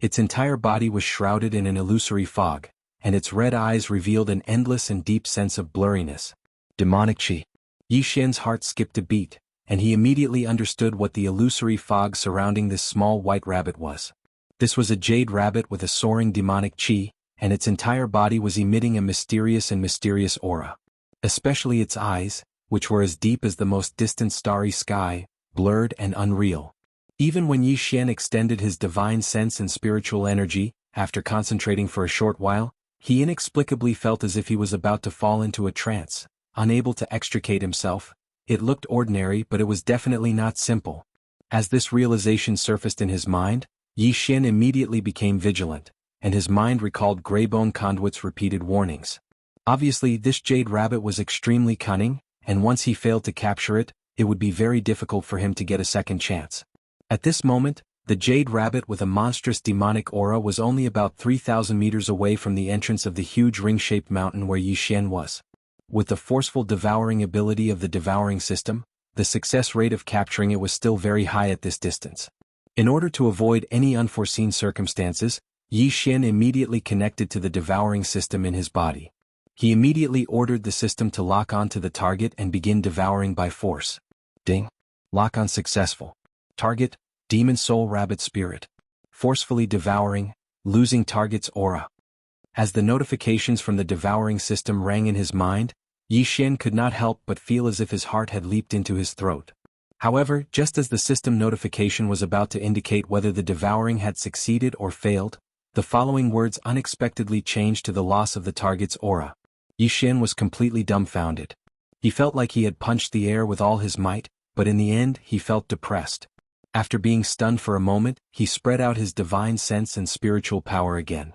Its entire body was shrouded in an illusory fog, and its red eyes revealed an endless and deep sense of blurriness. Demonic Qi. Yi Xian's heart skipped a beat, and he immediately understood what the illusory fog surrounding this small white rabbit was. This was a jade rabbit with a soaring demonic qi, and its entire body was emitting a mysterious aura. Especially its eyes, which were as deep as the most distant starry sky, blurred and unreal. Even when Yi Xian extended his divine sense and spiritual energy, after concentrating for a short while, he inexplicably felt as if he was about to fall into a trance, unable to extricate himself. It looked ordinary, but it was definitely not simple. As this realization surfaced in his mind, Yi Xian immediately became vigilant, and his mind recalled Greybone Conduit's repeated warnings. Obviously, this jade rabbit was extremely cunning, and once he failed to capture it, it would be very difficult for him to get a second chance. At this moment, the jade rabbit with a monstrous demonic aura was only about 3,000 meters away from the entrance of the huge ring-shaped mountain where Yi Xian was. With the forceful devouring ability of the devouring system, the success rate of capturing it was still very high at this distance. In order to avoid any unforeseen circumstances, Yi Xian immediately connected to the devouring system in his body. He immediately ordered the system to lock on to the target and begin devouring by force. Ding. Lock on successful. Target, Demon Soul Rabbit Spirit. Forcefully devouring, losing target's aura. As the notifications from the devouring system rang in his mind, Yi Xian could not help but feel as if his heart had leaped into his throat. However, just as the system notification was about to indicate whether the devouring had succeeded or failed, the following words unexpectedly changed to the loss of the target's aura. Yi Xian was completely dumbfounded. He felt like he had punched the air with all his might, but in the end he felt depressed. After being stunned for a moment, he spread out his divine sense and spiritual power again.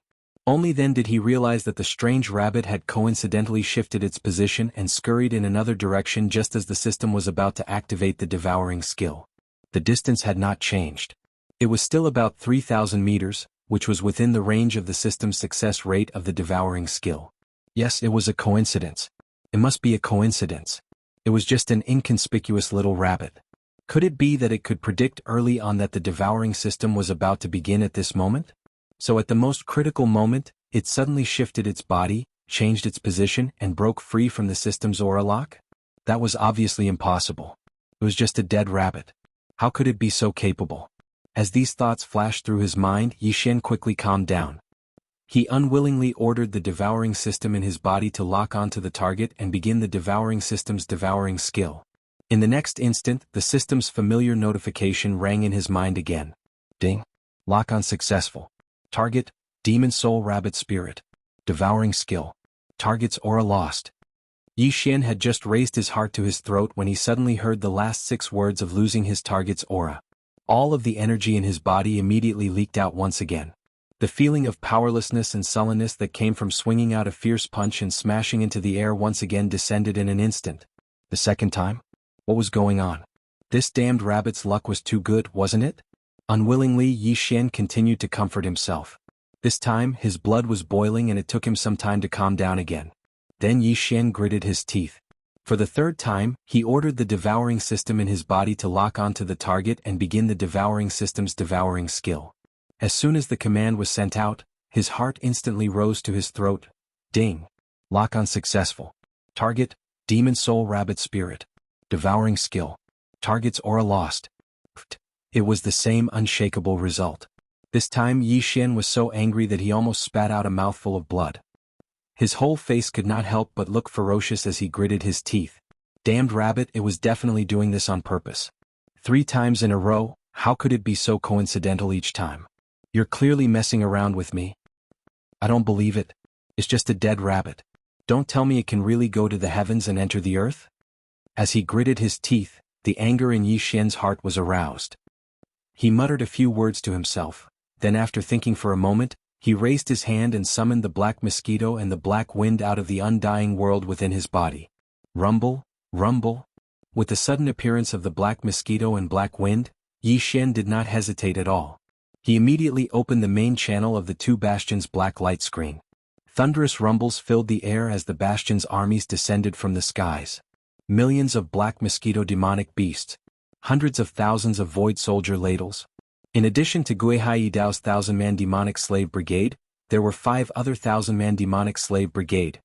Only then did he realize that the strange rabbit had coincidentally shifted its position and scurried in another direction just as the system was about to activate the devouring skill. The distance had not changed. It was still about 3,000 meters, which was within the range of the system's success rate of the devouring skill. Yes, it was a coincidence. It must be a coincidence. It was just an inconspicuous little rabbit. Could it be that it could predict early on that the devouring system was about to begin at this moment? So at the most critical moment, it suddenly shifted its body, changed its position, and broke free from the system's aura lock? That was obviously impossible. It was just a dead rabbit. How could it be so capable? As these thoughts flashed through his mind, Yi Xian quickly calmed down. He unwillingly ordered the devouring system in his body to lock onto the target and begin the devouring system's devouring skill. In the next instant, the system's familiar notification rang in his mind again. Ding. Lock on successful. Target, Demon Soul Rabbit Spirit. Devouring skill. Target's aura lost. Yi Xian had just raised his heart to his throat when he suddenly heard the last 6 words of losing his target's aura. All of the energy in his body immediately leaked out once again. The feeling of powerlessness and sullenness that came from swinging out a fierce punch and smashing into the air once again descended in an instant. The second time? What was going on? This damned rabbit's luck was too good, wasn't it? Unwillingly, Yi Xian continued to comfort himself. This time, his blood was boiling and it took him some time to calm down again. Then Yi Xian gritted his teeth. For the 3rd time, he ordered the devouring system in his body to lock onto the target and begin the devouring system's devouring skill. As soon as the command was sent out, his heart instantly rose to his throat. Ding. Lock on successful. Target, Demon Soul Rabbit Spirit. Devouring Skill. Target's aura lost. It was the same unshakable result. This time Yi Xian was so angry that he almost spat out a mouthful of blood. His whole face could not help but look ferocious as he gritted his teeth. Damned rabbit, it was definitely doing this on purpose. 3 times in a row, how could it be so coincidental each time? You're clearly messing around with me. I don't believe it. It's just a dead rabbit. Don't tell me it can really go to the heavens and enter the earth? As he gritted his teeth, the anger in Yi Xian's heart was aroused. He muttered a few words to himself, then after thinking for a moment, he raised his hand and summoned the black mosquito and the black wind out of the undying world within his body. Rumble, rumble. With the sudden appearance of the black mosquito and black wind, Yi Xian did not hesitate at all. He immediately opened the main channel of the 2 bastions' black light screen. Thunderous rumbles filled the air as the bastion's armies descended from the skies. Millions of black mosquito demonic beasts. Hundreds of thousands of void soldier ladles. In addition to Guihai Dao's 1,000-man demonic slave brigade, there were 5 other 1,000-man demonic slave brigade.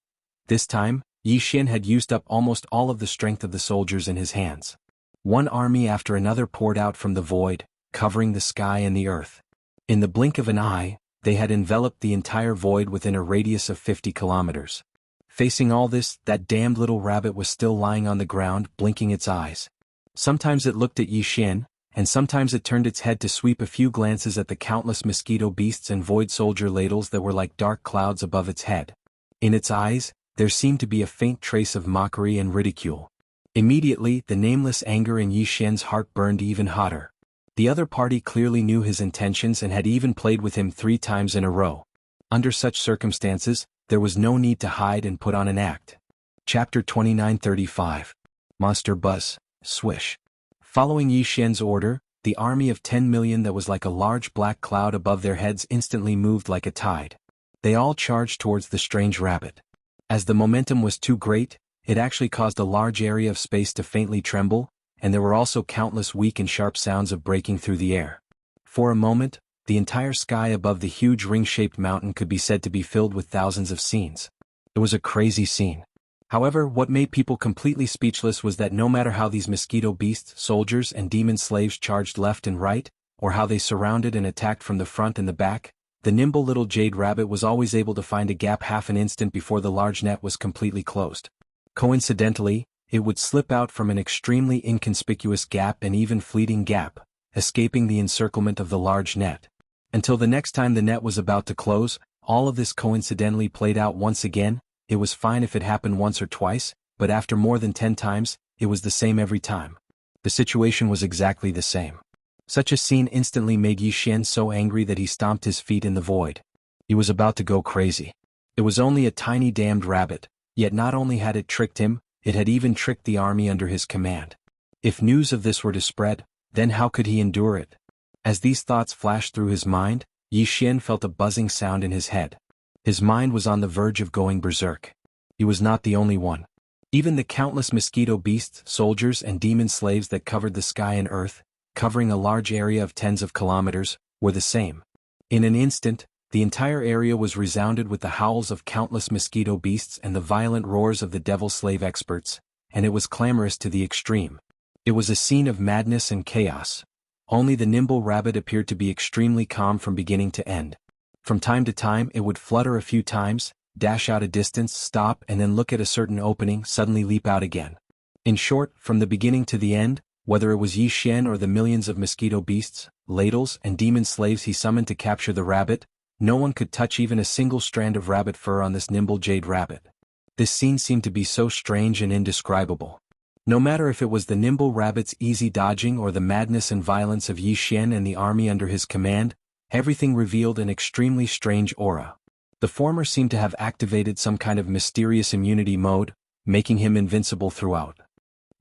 This time, Yi Xian had used up almost all of the strength of the soldiers in his hands. One army after another poured out from the void, covering the sky and the earth. In the blink of an eye, they had enveloped the entire void within a radius of 50 kilometers. Facing all this, that damned little rabbit was still lying on the ground, blinking its eyes. Sometimes it looked at Yi Xian, and sometimes it turned its head to sweep a few glances at the countless mosquito beasts and void soldier ladles that were like dark clouds above its head. In its eyes, there seemed to be a faint trace of mockery and ridicule. Immediately, the nameless anger in Yi Xian's heart burned even hotter. The other party clearly knew his intentions and had even played with him 3 times in a row. Under such circumstances, there was no need to hide and put on an act. Chapter 2935. Monster Buzz, Swish. Following Yi Xian's order, the army of 10 million that was like a large black cloud above their heads instantly moved like a tide. They all charged towards the strange rabbit. As the momentum was too great, it actually caused a large area of space to faintly tremble, and there were also countless weak and sharp sounds of breaking through the air. For a moment, the entire sky above the huge ring-shaped mountain could be said to be filled with thousands of scenes. It was a crazy scene. However, what made people completely speechless was that no matter how these mosquito beasts, soldiers, and demon slaves charged left and right, or how they surrounded and attacked from the front and the back, the nimble little jade rabbit was always able to find a gap half an instant before the large net was completely closed. Coincidentally, it would slip out from an extremely inconspicuous gap and even fleeting gap, escaping the encirclement of the large net. Until the next time the net was about to close, all of this coincidentally played out once again. It was fine if it happened once or twice, but after more than 10 times, it was the same every time. The situation was exactly the same. Such a scene instantly made Yi Xian so angry that he stomped his feet in the void. He was about to go crazy. It was only a tiny damned rabbit, yet not only had it tricked him, it had even tricked the army under his command. If news of this were to spread, then how could he endure it? As these thoughts flashed through his mind, Yi Xian felt a buzzing sound in his head. His mind was on the verge of going berserk. He was not the only one. Even the countless mosquito beasts, soldiers, and demon slaves that covered the sky and earth, covering a large area of tens of kilometers, were the same. In an instant, the entire area was resounded with the howls of countless mosquito beasts and the violent roars of the devil slave experts, and it was clamorous to the extreme. It was a scene of madness and chaos. Only the nimble rabbit appeared to be extremely calm from beginning to end. From time to time it would flutter a few times, dash out a distance, stop, and then look at a certain opening, suddenly leap out again. In short, from the beginning to the end, whether it was Yi Xian or the millions of mosquito beasts, ladles, and demon slaves he summoned to capture the rabbit, no one could touch even a single strand of rabbit fur on this nimble jade rabbit. This scene seemed to be so strange and indescribable. No matter if it was the nimble rabbit's easy dodging or the madness and violence of Yi Xian and the army under his command, everything revealed an extremely strange aura. The former seemed to have activated some kind of mysterious immunity mode, making him invincible throughout.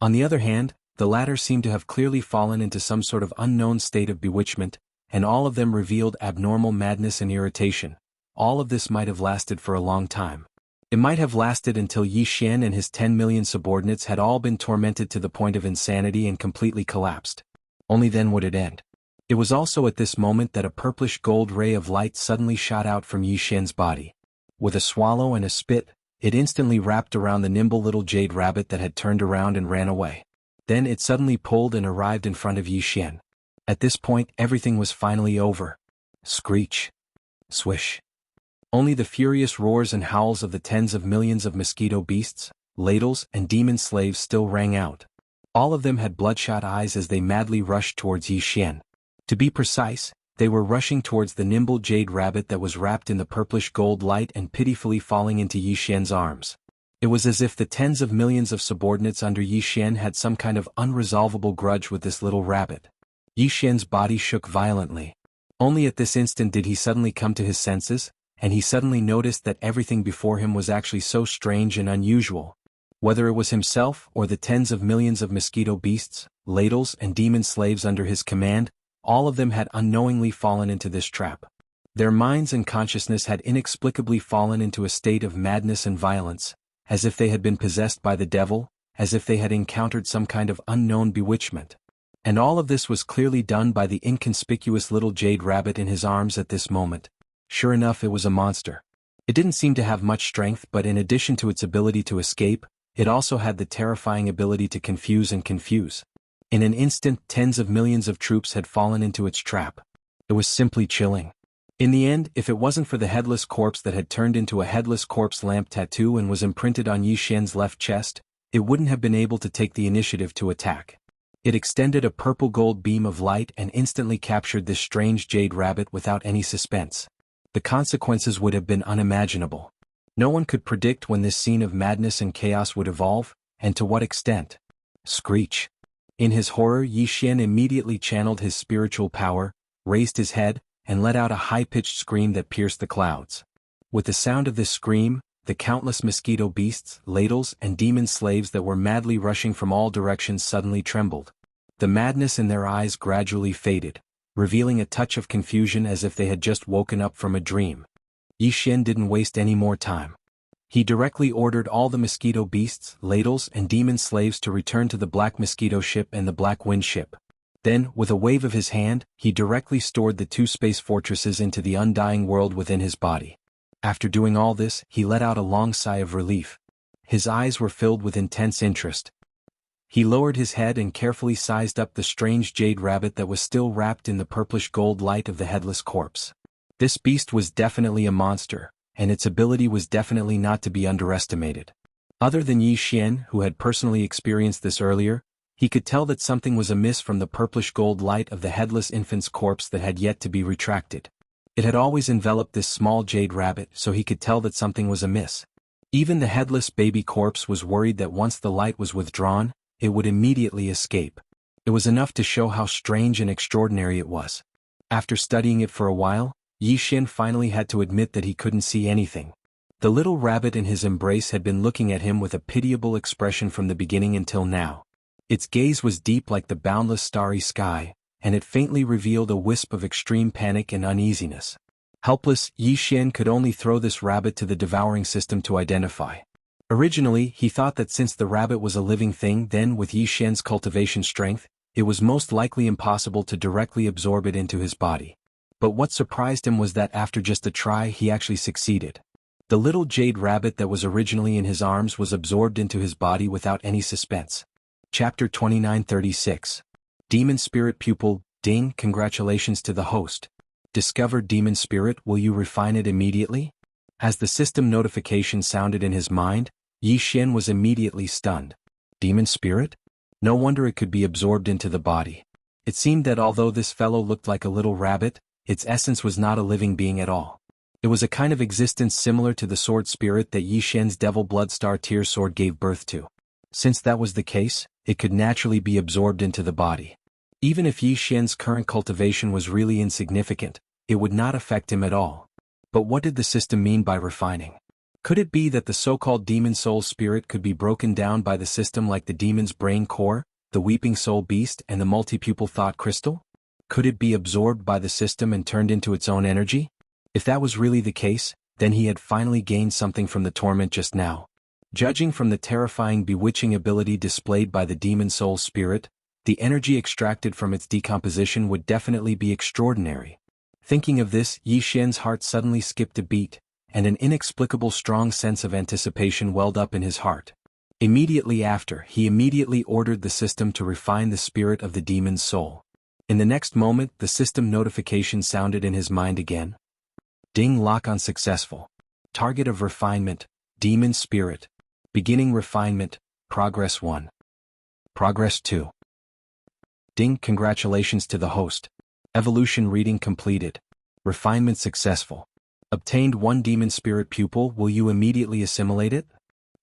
On the other hand, the latter seemed to have clearly fallen into some sort of unknown state of bewitchment, and all of them revealed abnormal madness and irritation. All of this might have lasted for a long time. It might have lasted until Yi Xian and his 10 million subordinates had all been tormented to the point of insanity and completely collapsed. Only then would it end. It was also at this moment that a purplish gold ray of light suddenly shot out from Yi Xian's body. With a swallow and a spit, It instantly wrapped around the nimble little jade rabbit that had turned around and ran away. Then it suddenly pulled and arrived in front of Yi Xian. At this point, everything was finally over. Screech. Swish. Only the furious roars and howls of the tens of millions of mosquito beasts, ladles, and demon slaves still rang out. All of them had bloodshot eyes as they madly rushed towards Yi Xian. To be precise, they were rushing towards the nimble jade rabbit that was wrapped in the purplish gold light and pitifully falling into Yi Xian's arms. It was as if the tens of millions of subordinates under Yi Xian had some kind of unresolvable grudge with this little rabbit. Yi Xian's body shook violently. Only at this instant did he suddenly come to his senses, and he suddenly noticed that everything before him was actually so strange and unusual. Whether it was himself or the tens of millions of mosquito beasts, ladles, and demon slaves under his command, all of them had unknowingly fallen into this trap. Their minds and consciousness had inexplicably fallen into a state of madness and violence, as if they had been possessed by the devil, as if they had encountered some kind of unknown bewitchment. And all of this was clearly done by the inconspicuous little jade rabbit in his arms at this moment. Sure enough, it was a monster. It didn't seem to have much strength, but in addition to its ability to escape, it also had the terrifying ability to confuse and confuse. In an instant, tens of millions of troops had fallen into its trap. It was simply chilling. In the end, if it wasn't for the headless corpse that had turned into a headless corpse lamp tattoo and was imprinted on Yi Xian's left chest, it wouldn't have been able to take the initiative to attack. It extended a purple gold beam of light and instantly captured this strange jade rabbit without any suspense. The consequences would have been unimaginable. No one could predict when this scene of madness and chaos would evolve, and to what extent. Screech. In his horror, Yi Xian immediately channeled his spiritual power, raised his head, and let out a high-pitched scream that pierced the clouds. With the sound of this scream, the countless mosquito beasts, ladles, and demon slaves that were madly rushing from all directions suddenly trembled. The madness in their eyes gradually faded, revealing a touch of confusion as if they had just woken up from a dream. Yi Xian didn't waste any more time. He directly ordered all the mosquito beasts, ladles, and demon slaves to return to the Black Mosquito ship and the Black Wind ship. Then, with a wave of his hand, he directly stored the two space fortresses into the undying world within his body. After doing all this, he let out a long sigh of relief. His eyes were filled with intense interest. He lowered his head and carefully sized up the strange jade rabbit that was still wrapped in the purplish gold light of the headless corpse. This beast was definitely a monster, and its ability was definitely not to be underestimated. Other than Yi Xian, who had personally experienced this earlier, he could tell that something was amiss from the purplish gold light of the headless infant's corpse that had yet to be retracted. It had always enveloped this small jade rabbit, so he could tell that something was amiss. Even the headless baby corpse was worried that once the light was withdrawn, it would immediately escape. It was enough to show how strange and extraordinary it was. After studying it for a while, Yi Xian finally had to admit that he couldn't see anything. The little rabbit in his embrace had been looking at him with a pitiable expression from the beginning until now. Its gaze was deep like the boundless starry sky, and it faintly revealed a wisp of extreme panic and uneasiness. Helpless, Yi Xian could only throw this rabbit to the devouring system to identify. Originally, he thought that since the rabbit was a living thing, then with Yi Xian's cultivation strength, it was most likely impossible to directly absorb it into his body. But what surprised him was that after just a try he actually succeeded. The little jade rabbit that was originally in his arms was absorbed into his body without any suspense. Chapter 2936. Demon Spirit Pupil, Ding, congratulations to the host. Discovered Demon Spirit, will you refine it immediately? As the system notification sounded in his mind, Yi Xian was immediately stunned. Demon Spirit? No wonder it could be absorbed into the body. It seemed that although this fellow looked like a little rabbit, its essence was not a living being at all. It was a kind of existence similar to the sword spirit that Yi Xian's Devil Bloodstar Tear Sword gave birth to. Since that was the case, it could naturally be absorbed into the body. Even if Yi Xian's current cultivation was really insignificant, it would not affect him at all. But what did the system mean by refining? Could it be that the so-called demon soul spirit could be broken down by the system like the demon's brain core, the weeping soul beast, and the multi-pupil thought crystal? Could it be absorbed by the system and turned into its own energy? If that was really the case, then he had finally gained something from the torment just now. Judging from the terrifying bewitching ability displayed by the demon soul spirit, the energy extracted from its decomposition would definitely be extraordinary. Thinking of this, Yi Xian's heart suddenly skipped a beat, and an inexplicable strong sense of anticipation welled up in his heart. Immediately after, he immediately ordered the system to refine the spirit of the demon's soul. In the next moment, the system notification sounded in his mind again. Ding, lock-on successful. Target of refinement, demon spirit. Beginning refinement, progress 1. Progress 2. Ding, congratulations to the host. Evolution reading completed. Refinement successful. Obtained 1 demon spirit pupil. Will you immediately assimilate it?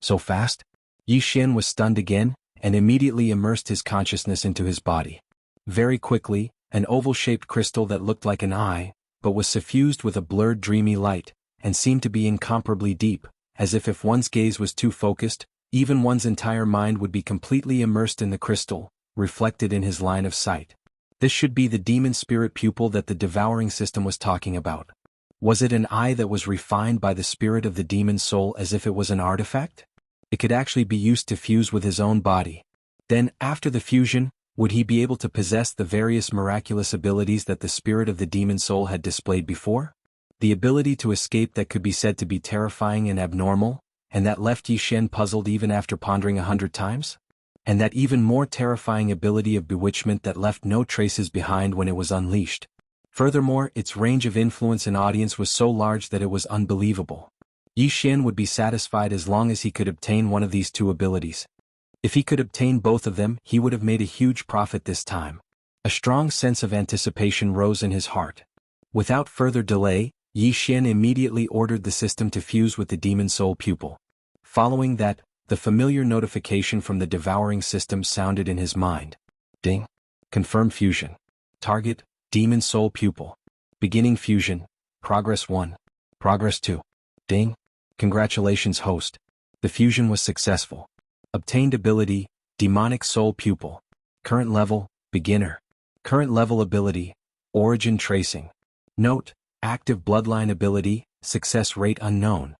So fast? Yi Xian was stunned again, and immediately immersed his consciousness into his body. Very quickly, an oval-shaped crystal that looked like an eye, but was suffused with a blurred dreamy light, and seemed to be incomparably deep, as if one's gaze was too focused, even one's entire mind would be completely immersed in the crystal, reflected in his line of sight. This should be the demon spirit pupil that the devouring system was talking about. Was it an eye that was refined by the spirit of the demon soul as if it was an artifact? It could actually be used to fuse with his own body. Then, after the fusion, would he be able to possess the various miraculous abilities that the spirit of the demon soul had displayed before? The ability to escape that could be said to be terrifying and abnormal, and that left Yi Xian puzzled even after pondering 100 times? And that even more terrifying ability of bewitchment that left no traces behind when it was unleashed. Furthermore, its range of influence and audience was so large that it was unbelievable. Yi Xian would be satisfied as long as he could obtain one of these 2 abilities. If he could obtain both of them, he would have made a huge profit this time. A strong sense of anticipation rose in his heart. Without further delay, Yi Xian immediately ordered the system to fuse with the demon soul pupil. Following that, the familiar notification from the devouring system sounded in his mind. Ding. Confirm fusion. Target, demon soul pupil. Beginning fusion. Progress 1. Progress 2. Ding. Congratulations, host. The fusion was successful. Obtained ability, demonic soul pupil. Current level, beginner. Current level ability, origin tracing. Note, active bloodline ability, success rate unknown.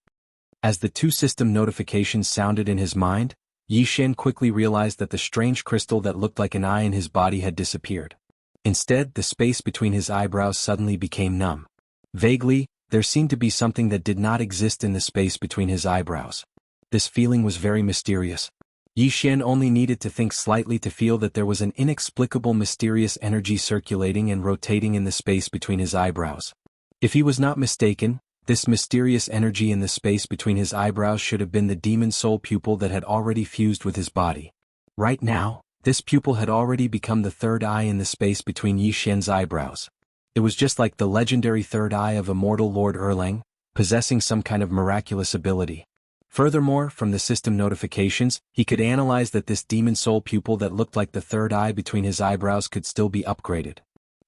As the 2 system notifications sounded in his mind, Yi Xian quickly realized that the strange crystal that looked like an eye in his body had disappeared. Instead, the space between his eyebrows suddenly became numb. Vaguely, there seemed to be something that did not exist in the space between his eyebrows. This feeling was very mysterious. Yi Xian only needed to think slightly to feel that there was an inexplicable mysterious energy circulating and rotating in the space between his eyebrows. If he was not mistaken, this mysterious energy in the space between his eyebrows should have been the demon soul pupil that had already fused with his body. Right now, this pupil had already become the 3rd eye in the space between Yi Xian's eyebrows. It was just like the legendary 3rd eye of immortal Lord Erlang, possessing some kind of miraculous ability. Furthermore, from the system notifications, he could analyze that this demon soul pupil that looked like the 3rd eye between his eyebrows could still be upgraded.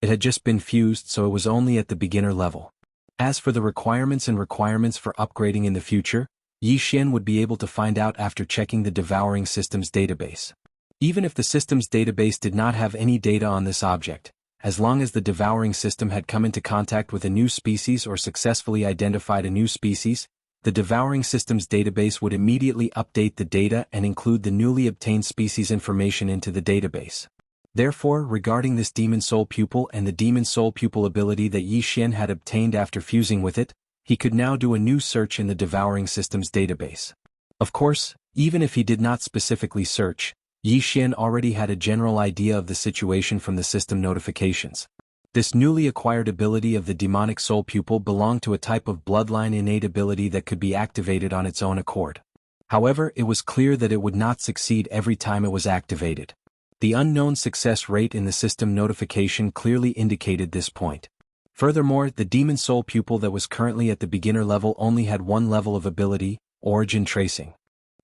It had just been fused, so it was only at the beginner level. As for the requirements for upgrading in the future, Yi Xian would be able to find out after checking the devouring system's database. Even if the system's database did not have any data on this object, as long as the devouring system had come into contact with a new species or successfully identified a new species, the devouring system's database would immediately update the data and include the newly obtained species information into the database. Therefore, regarding this demon soul pupil and the demon soul pupil ability that Yi Xian had obtained after fusing with it, he could now do a new search in the devouring system's database. Of course, even if he did not specifically search, Yi Xian already had a general idea of the situation from the system notifications. This newly acquired ability of the demonic soul pupil belonged to a type of bloodline innate ability that could be activated on its own accord. However, it was clear that it would not succeed every time it was activated. The unknown success rate in the system notification clearly indicated this point. Furthermore, the demon soul pupil that was currently at the beginner level only had 1 level of ability, origin tracing.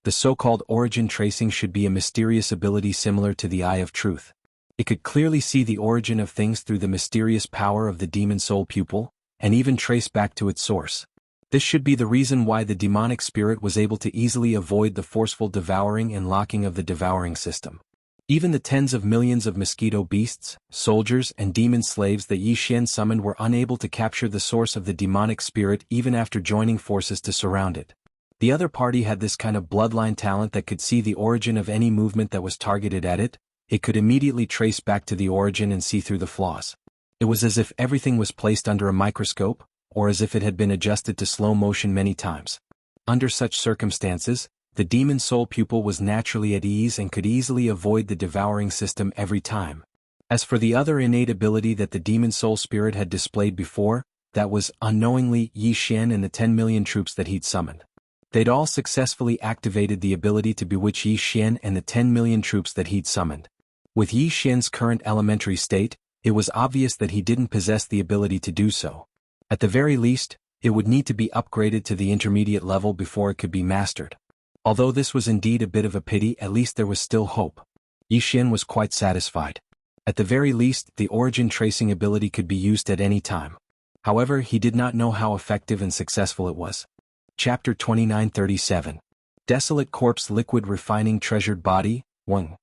The so-called origin tracing should be a mysterious ability similar to the Eye of Truth. It could clearly see the origin of things through the mysterious power of the demon soul pupil, and even trace back to its source. This should be the reason why the demonic spirit was able to easily avoid the forceful devouring and locking of the devouring system. Even the tens of millions of mosquito beasts, soldiers, and demon slaves that Yi Xian summoned were unable to capture the source of the demonic spirit even after joining forces to surround it. The other party had this kind of bloodline talent that could see the origin of any movement that was targeted at it. It could immediately trace back to the origin and see through the flaws. It was as if everything was placed under a microscope, or as if it had been adjusted to slow motion many times. Under such circumstances, the demon soul pupil was naturally at ease and could easily avoid the devouring system every time. As for the other innate ability that the demon soul spirit had displayed before, that was, unknowingly, Yi Xian and the 10 million troops that he'd summoned. They'd all successfully activated the ability to bewitch Yi Xian and the 10 million troops that he'd summoned. With Yi Xian's current elementary state, it was obvious that he didn't possess the ability to do so. At the very least, it would need to be upgraded to the intermediate level before it could be mastered. Although this was indeed a bit of a pity, at least there was still hope. Yi Xian was quite satisfied. At the very least, the origin tracing ability could be used at any time. However, he did not know how effective and successful it was. Chapter 2937. Desolate Corpse Liquid Refining Treasured Body, 1.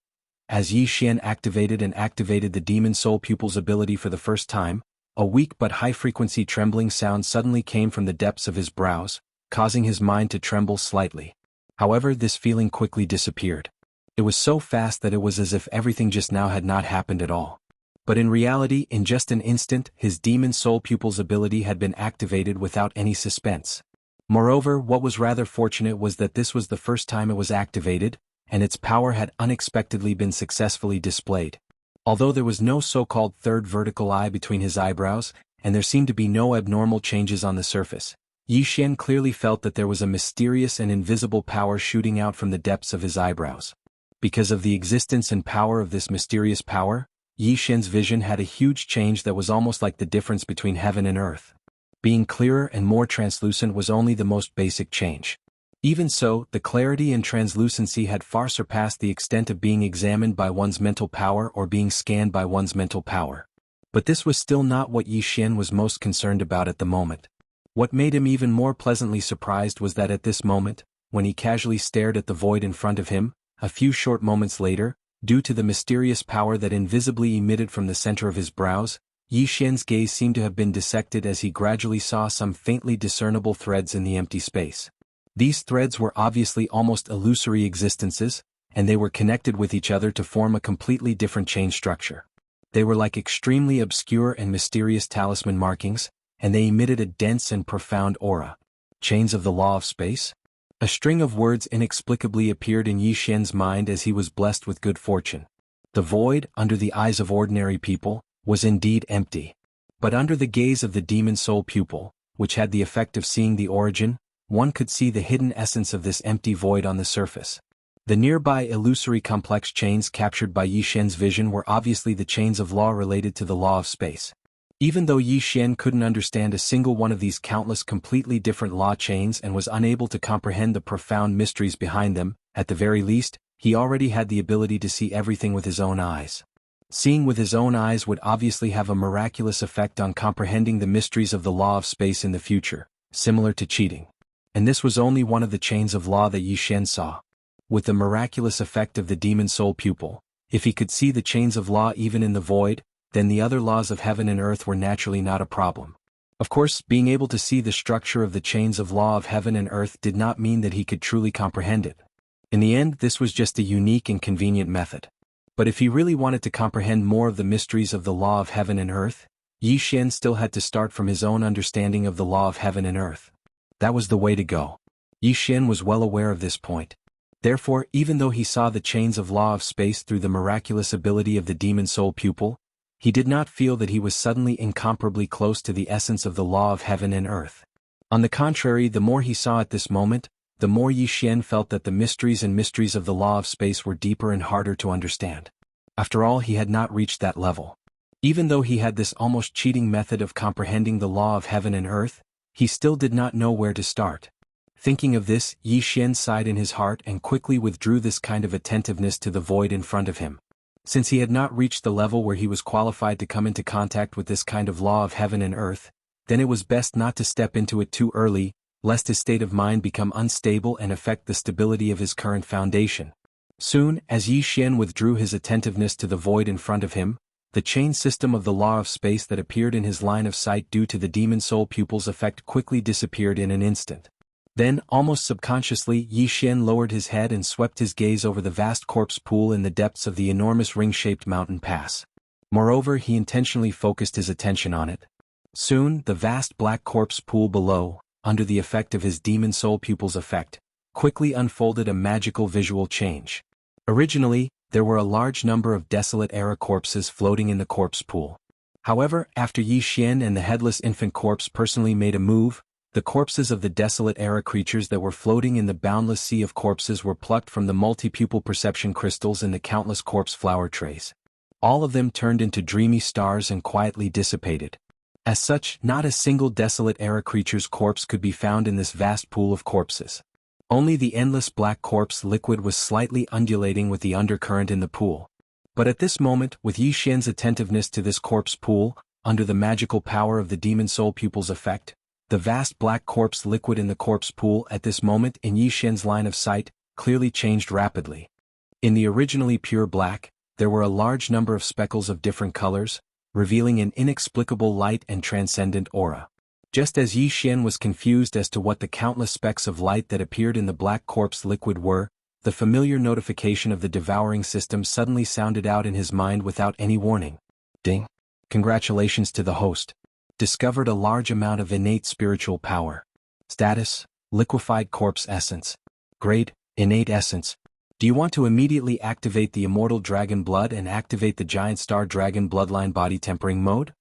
As Yi Xian activated the demon soul pupil's ability for the first time, a weak but high-frequency trembling sound suddenly came from the depths of his brows, causing his mind to tremble slightly. However, this feeling quickly disappeared. It was so fast that it was as if everything just now had not happened at all. But in reality, in just an instant, his demon soul pupil's ability had been activated without any suspense. Moreover, what was rather fortunate was that this was the first time it was activated, and its power had unexpectedly been successfully displayed. Although there was no so-called third vertical eye between his eyebrows, and there seemed to be no abnormal changes on the surface, Yi Xian clearly felt that there was a mysterious and invisible power shooting out from the depths of his eyebrows. Because of the existence and power of this mysterious power, Yi Xian's vision had a huge change that was almost like the difference between heaven and earth. Being clearer and more translucent was only the most basic change. Even so, the clarity and translucency had far surpassed the extent of being examined by one's mental power or being scanned by one's mental power. But this was still not what Yi Xian was most concerned about at the moment. What made him even more pleasantly surprised was that at this moment, when he casually stared at the void in front of him, a few short moments later, due to the mysterious power that invisibly emitted from the center of his brows, Yi Xian's gaze seemed to have been dissected as he gradually saw some faintly discernible threads in the empty space. These threads were obviously almost illusory existences, and they were connected with each other to form a completely different chain structure. They were like extremely obscure and mysterious talisman markings, and they emitted a dense and profound aura. Chains of the law of space? A string of words inexplicably appeared in Yi Xian's mind as he was blessed with good fortune. The void, under the eyes of ordinary people, was indeed empty. But under the gaze of the demon soul pupil, which had the effect of seeing the origin, one could see the hidden essence of this empty void on the surface. The nearby illusory complex chains captured by Yi Xian's vision were obviously the chains of law related to the law of space. Even though Yi Xian couldn't understand a single one of these countless completely different law chains and was unable to comprehend the profound mysteries behind them, at the very least, he already had the ability to see everything with his own eyes. Seeing with his own eyes would obviously have a miraculous effect on comprehending the mysteries of the law of space in the future, similar to cheating. And this was only one of the chains of law that Yi Xian saw. With the miraculous effect of the demon soul pupil, if he could see the chains of law even in the void, then the other laws of heaven and earth were naturally not a problem. Of course, being able to see the structure of the chains of law of heaven and earth did not mean that he could truly comprehend it. In the end, this was just a unique and convenient method. But if he really wanted to comprehend more of the mysteries of the law of heaven and earth, Yi Xian still had to start from his own understanding of the law of heaven and earth. That was the way to go. Yi Xian was well aware of this point. Therefore, even though he saw the chains of law of space through the miraculous ability of the demon soul pupil, he did not feel that he was suddenly incomparably close to the essence of the law of heaven and earth. On the contrary, the more he saw at this moment, the more Yi Xian felt that the mysteries of the law of space were deeper and harder to understand. After all, he had not reached that level. Even though he had this almost cheating method of comprehending the law of heaven and earth, he still did not know where to start. Thinking of this, Yi Xian sighed in his heart and quickly withdrew this kind of attentiveness to the void in front of him. Since he had not reached the level where he was qualified to come into contact with this kind of law of heaven and earth, then it was best not to step into it too early, lest his state of mind become unstable and affect the stability of his current foundation. Soon, as Yi Xian withdrew his attentiveness to the void in front of him, the chain system of the law of space that appeared in his line of sight due to the demon soul pupil's effect quickly disappeared in an instant. Then, almost subconsciously, Yi Xian lowered his head and swept his gaze over the vast corpse pool in the depths of the enormous ring-shaped mountain pass. Moreover, he intentionally focused his attention on it. Soon, the vast black corpse pool below, under the effect of his demon soul pupils effect, quickly unfolded a magical visual change. Originally, there were a large number of desolate-era corpses floating in the corpse pool. However, after Yi Xian and the headless infant corpse personally made a move, the corpses of the desolate-era creatures that were floating in the boundless sea of corpses were plucked from the multi-pupil perception crystals in the countless corpse flower trays. All of them turned into dreamy stars and quietly dissipated. As such, not a single desolate-era creature's corpse could be found in this vast pool of corpses. Only the endless black corpse liquid was slightly undulating with the undercurrent in the pool. But at this moment, with Yi Xian's attentiveness to this corpse pool, under the magical power of the demon soul pupils effect, the vast black corpse liquid in the corpse pool at this moment in Yi Xian's line of sight, clearly changed rapidly. In the originally pure black, there were a large number of speckles of different colors, revealing an inexplicable light and transcendent aura. Just as Yi Xian was confused as to what the countless specks of light that appeared in the black corpse liquid were, the familiar notification of the devouring system suddenly sounded out in his mind without any warning. Ding! Congratulations to the host. Discovered a large amount of innate spiritual power. Status: liquefied corpse essence. Grade: innate essence. Do you want to immediately activate the immortal dragon blood and activate the giant star dragon bloodline body tempering mode?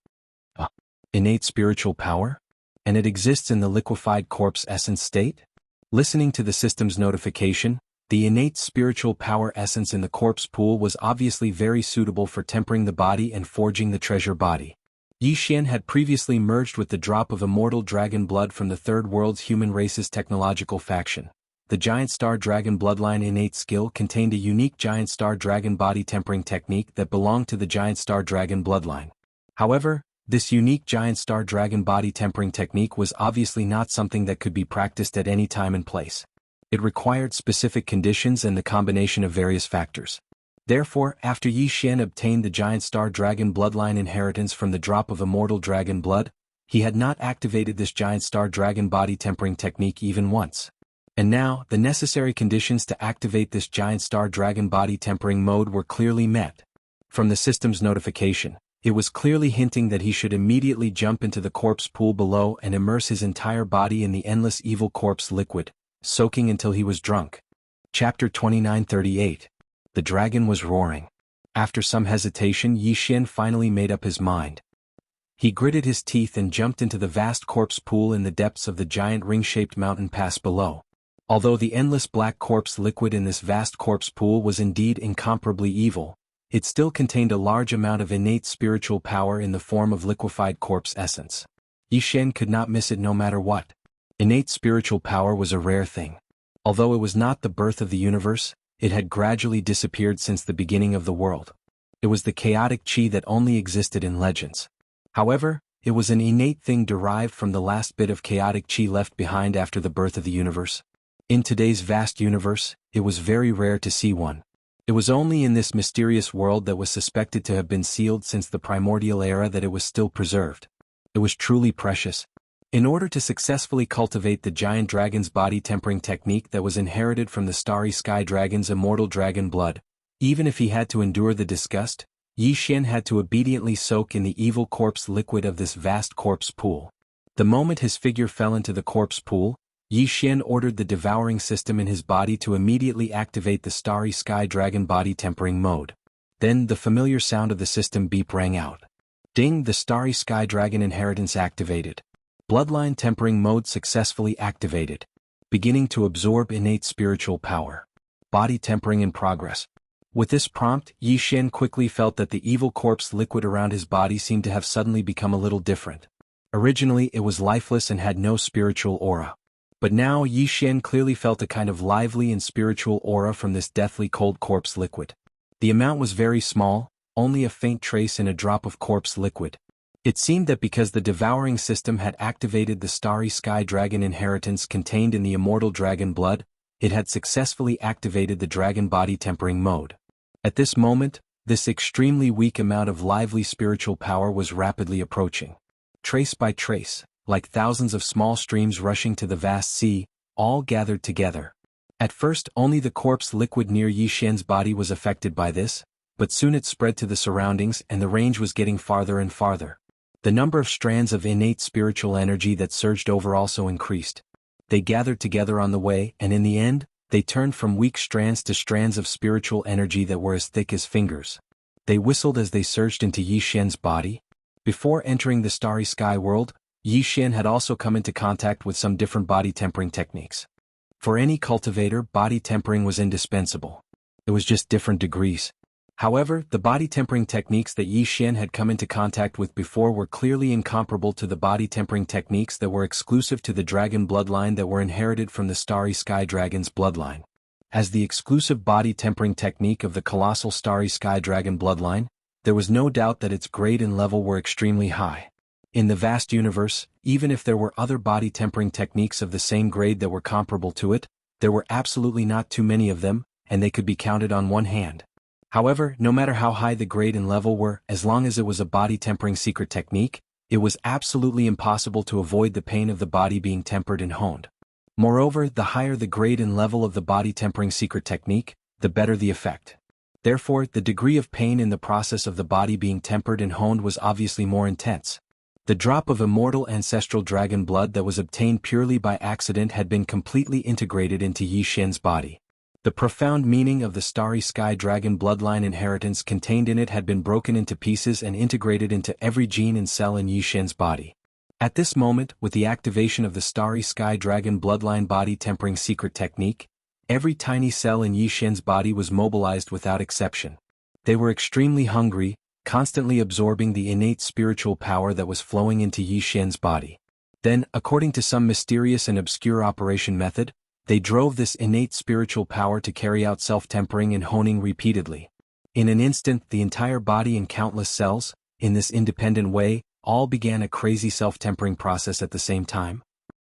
Innate spiritual power? And it exists in the liquefied corpse essence state? Listening to the system's notification, the innate spiritual power essence in the corpse pool was obviously very suitable for tempering the body and forging the treasure body. Yi Xian had previously merged with the drop of immortal dragon blood from the Third World's human race's technological faction. The giant star dragon bloodline innate skill contained a unique giant star dragon body tempering technique that belonged to the giant star dragon bloodline. However, this unique giant star dragon body tempering technique was obviously not something that could be practiced at any time and place. It required specific conditions and the combination of various factors. Therefore, after Yi Xian obtained the giant star dragon bloodline inheritance from the drop of immortal dragon blood, he had not activated this giant star dragon body tempering technique even once. And now, the necessary conditions to activate this giant star dragon body tempering mode were clearly met. From the system's notification, it was clearly hinting that he should immediately jump into the corpse pool below and immerse his entire body in the endless evil corpse liquid, soaking until he was drunk. Chapter 2938. The dragon was roaring. After some hesitation, Yi Xian finally made up his mind. He gritted his teeth and jumped into the vast corpse pool in the depths of the giant ring-shaped mountain pass below. Although the endless black corpse liquid in this vast corpse pool was indeed incomparably evil, it still contained a large amount of innate spiritual power in the form of liquefied corpse essence. Yi Xian could not miss it no matter what. Innate spiritual power was a rare thing. Although it was not the birth of the universe, it had gradually disappeared since the beginning of the world. It was the chaotic chi that only existed in legends. However, it was an innate thing derived from the last bit of chaotic chi left behind after the birth of the universe. In today's vast universe, it was very rare to see one. It was only in this mysterious world that was suspected to have been sealed since the primordial era that it was still preserved. It was truly precious. In order to successfully cultivate the giant dragon's body tempering technique that was inherited from the starry sky dragon's immortal dragon blood, even if he had to endure the disgust, Yi Xian had to obediently soak in the evil corpse liquid of this vast corpse pool. The moment his figure fell into the corpse pool, Yi Xian ordered the devouring system in his body to immediately activate the starry sky dragon body tempering mode. Then the familiar sound of the system beep rang out. Ding! The starry sky dragon inheritance activated. Bloodline tempering mode successfully activated. Beginning to absorb innate spiritual power. Body tempering in progress. With this prompt, Yi Xian quickly felt that the evil corpse liquid around his body seemed to have suddenly become a little different. Originally it was lifeless and had no spiritual aura. But now Yi Xian clearly felt a kind of lively and spiritual aura from this deathly cold corpse liquid. The amount was very small, only a faint trace in a drop of corpse liquid. It seemed that because the devouring system had activated the starry sky dragon inheritance contained in the immortal dragon blood, it had successfully activated the dragon body tempering mode. At this moment, this extremely weak amount of lively spiritual power was rapidly approaching. Trace by trace, like thousands of small streams rushing to the vast sea, all gathered together. At first only the corpse liquid near Yi Xian's body was affected by this, but soon it spread to the surroundings and the range was getting farther and farther. The number of strands of innate spiritual energy that surged over also increased. They gathered together on the way, and in the end, they turned from weak strands to strands of spiritual energy that were as thick as fingers. They whistled as they surged into Yi Xian's body. Before entering the starry sky world, Yi Xian had also come into contact with some different body tempering techniques. For any cultivator, body tempering was indispensable. It was just different degrees. However, the body tempering techniques that Yi Xian had come into contact with before were clearly incomparable to the body tempering techniques that were exclusive to the dragon bloodline that were inherited from the starry sky dragon's bloodline. As the exclusive body tempering technique of the colossal starry sky dragon bloodline, there was no doubt that its grade and level were extremely high. In the vast universe, even if there were other body tempering techniques of the same grade that were comparable to it, there were absolutely not too many of them, and they could be counted on one hand. However, no matter how high the grade and level were, as long as it was a body tempering secret technique, it was absolutely impossible to avoid the pain of the body being tempered and honed. Moreover, the higher the grade and level of the body tempering secret technique, the better the effect. Therefore, the degree of pain in the process of the body being tempered and honed was obviously more intense. The drop of immortal ancestral dragon blood that was obtained purely by accident had been completely integrated into Yi Xian's body. The profound meaning of the starry sky dragon bloodline inheritance contained in it had been broken into pieces and integrated into every gene and cell in Yi Xian's body. At this moment, with the activation of the starry sky dragon bloodline body tempering secret technique, every tiny cell in Yi Xian's body was mobilized without exception. They were extremely hungry, constantly absorbing the innate spiritual power that was flowing into Yi Xian's body. Then, according to some mysterious and obscure operation method, they drove this innate spiritual power to carry out self-tempering and honing repeatedly. In an instant, the entire body and countless cells, in this independent way, all began a crazy self-tempering process at the same time.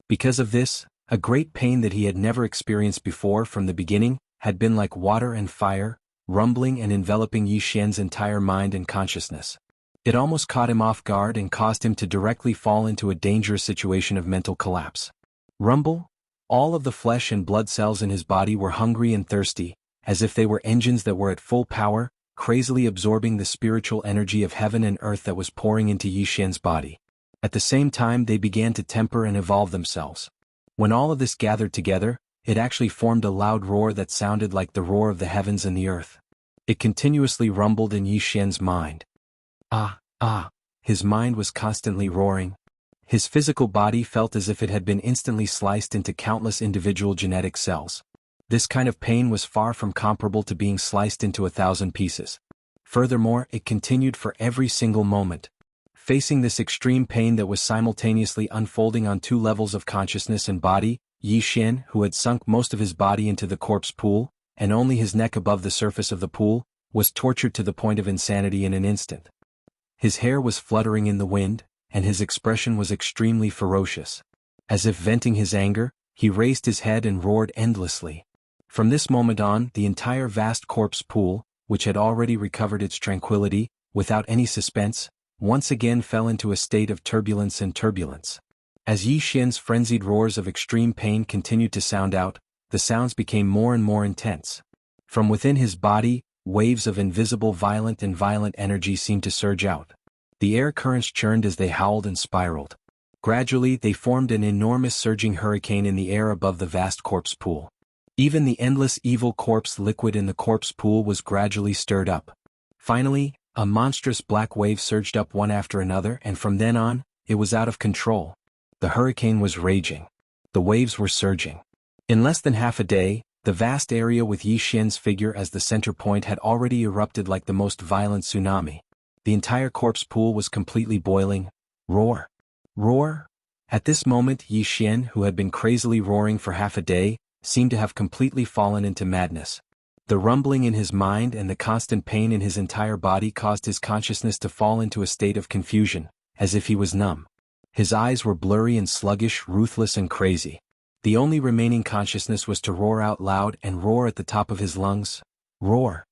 Because of this, a great pain that he had never experienced before from the beginning had been like water and fire, rumbling and enveloping Yi Xian's entire mind and consciousness. It almost caught him off guard and caused him to directly fall into a dangerous situation of mental collapse. Rumble? All of the flesh and blood cells in his body were hungry and thirsty, as if they were engines that were at full power, crazily absorbing the spiritual energy of heaven and earth that was pouring into Yi Xian's body. At the same time, they began to temper and evolve themselves. When all of this gathered together, it actually formed a loud roar that sounded like the roar of the heavens and the earth. It continuously rumbled in Yi Xian's mind. His mind was constantly roaring. His physical body felt as if it had been instantly sliced into countless individual genetic cells. This kind of pain was far from comparable to being sliced into 1,000 pieces. Furthermore, it continued for every single moment. Facing this extreme pain that was simultaneously unfolding on two levels of consciousness and body, Yi Xian, who had sunk most of his body into the corpse pool, and only his neck above the surface of the pool, was tortured to the point of insanity in an instant. His hair was fluttering in the wind, and his expression was extremely ferocious. As if venting his anger, he raised his head and roared endlessly. From this moment on, the entire vast corpse pool, which had already recovered its tranquility, without any suspense, once again fell into a state of turbulence and turbulence. As Yi Xian's frenzied roars of extreme pain continued to sound out, the sounds became more and more intense. From within his body, waves of invisible violent energy seemed to surge out. The air currents churned as they howled and spiraled. Gradually, they formed an enormous surging hurricane in the air above the vast corpse pool. Even the endless evil corpse liquid in the corpse pool was gradually stirred up. Finally, a monstrous black wave surged up one after another, and from then on, it was out of control. The hurricane was raging. The waves were surging. In less than half a day, the vast area with Yi Xian's figure as the center point had already erupted like the most violent tsunami. The entire corpse pool was completely boiling. Roar! Roar! At this moment, Yi Xian, who had been crazily roaring for half a day, seemed to have completely fallen into madness. The rumbling in his mind and the constant pain in his entire body caused his consciousness to fall into a state of confusion, as if he was numb. His eyes were blurry and sluggish, ruthless and crazy. The only remaining consciousness was to roar out loud and roar at the top of his lungs. Roar!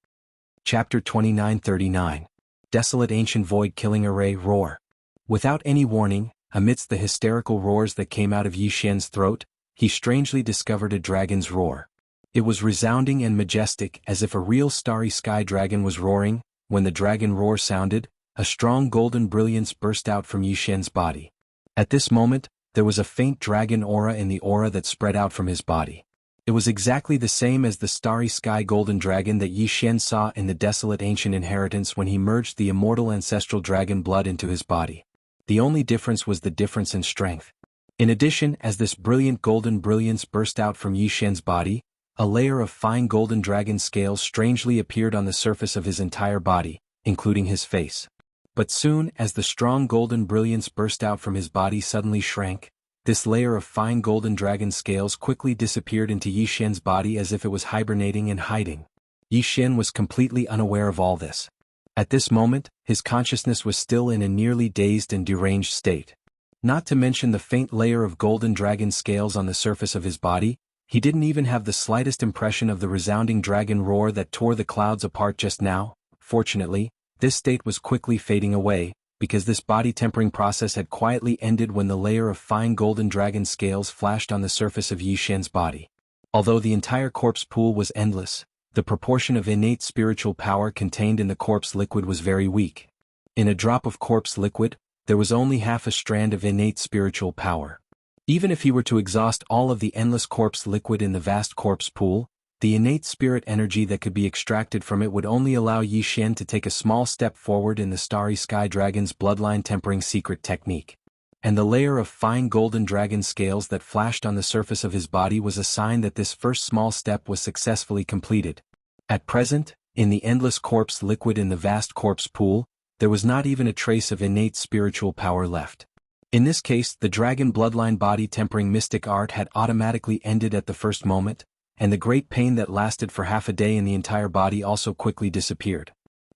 Chapter 2939. Desolate ancient void killing array roar. Without any warning, amidst the hysterical roars that came out of Yi Xian's throat, he strangely discovered a dragon's roar. It was resounding and majestic as if a real starry sky dragon was roaring. When the dragon roar sounded, a strong golden brilliance burst out from Yi Xian's body. At this moment, there was a faint dragon aura in the aura that spread out from his body. It was exactly the same as the starry sky golden dragon that Yi Xian saw in the desolate ancient inheritance when he merged the immortal ancestral dragon blood into his body. The only difference was the difference in strength. In addition, as this brilliant golden brilliance burst out from Yi Xian's body, a layer of fine golden dragon scales strangely appeared on the surface of his entire body, including his face. But soon, as the strong golden brilliance burst out from his body suddenly shrank, this layer of fine golden dragon scales quickly disappeared into Yi Xian's body as if it was hibernating and hiding. Yi Xian was completely unaware of all this. At this moment, his consciousness was still in a nearly dazed and deranged state. Not to mention the faint layer of golden dragon scales on the surface of his body, he didn't even have the slightest impression of the resounding dragon roar that tore the clouds apart just now. Fortunately, this state was quickly fading away, because this body tempering process had quietly ended when the layer of fine golden dragon scales flashed on the surface of Yi Xian's body. Although the entire corpse pool was endless, the proportion of innate spiritual power contained in the corpse liquid was very weak. In a drop of corpse liquid, there was only half a strand of innate spiritual power. Even if he were to exhaust all of the endless corpse liquid in the vast corpse pool, the innate spirit energy that could be extracted from it would only allow Yi Xian to take a small step forward in the starry sky dragon's bloodline tempering secret technique. And the layer of fine golden dragon scales that flashed on the surface of his body was a sign that this first small step was successfully completed. At present, in the endless corpse liquid in the vast corpse pool, there was not even a trace of innate spiritual power left. In this case, the dragon bloodline body tempering mystic art had automatically ended at the first moment, and the great pain that lasted for half a day in the entire body also quickly disappeared.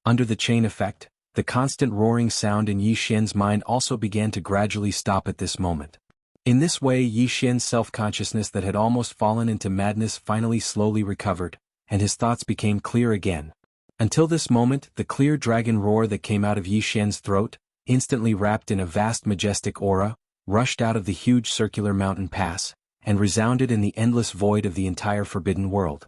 Under the chain effect, the constant roaring sound in Yi Xian's mind also began to gradually stop at this moment. In this way, Yi Xian's self-consciousness that had almost fallen into madness finally slowly recovered, and his thoughts became clear again. Until this moment, the clear dragon roar that came out of Yi Xian's throat, instantly wrapped in a vast majestic aura, rushed out of the huge circular mountain pass, and resounded in the endless void of the entire forbidden world.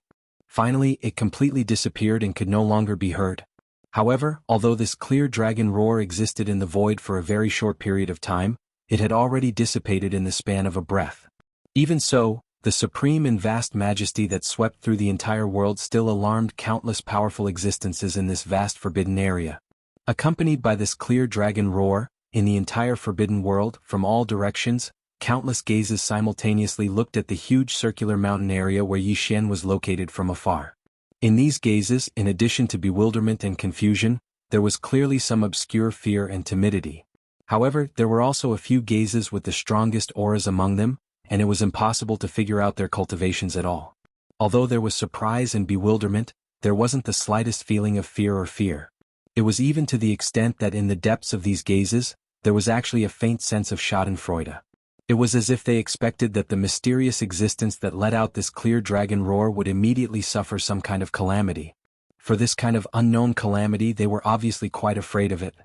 Finally, it completely disappeared and could no longer be heard. However, although this clear dragon roar existed in the void for a very short period of time, it had already dissipated in the span of a breath. Even so, the supreme and vast majesty that swept through the entire world still alarmed countless powerful existences in this vast forbidden area. Accompanied by this clear dragon roar, in the entire forbidden world, from all directions, countless gazes simultaneously looked at the huge circular mountain area where Yi Xian was located from afar. In these gazes, in addition to bewilderment and confusion, there was clearly some obscure fear and timidity. However, there were also a few gazes with the strongest auras among them, and it was impossible to figure out their cultivations at all. Although there was surprise and bewilderment, there wasn't the slightest feeling of fear. It was even to the extent that in the depths of these gazes, there was actually a faint sense of schadenfreude. It was as if they expected that the mysterious existence that let out this clear dragon roar would immediately suffer some kind of calamity. For this kind of unknown calamity they were obviously quite afraid of it.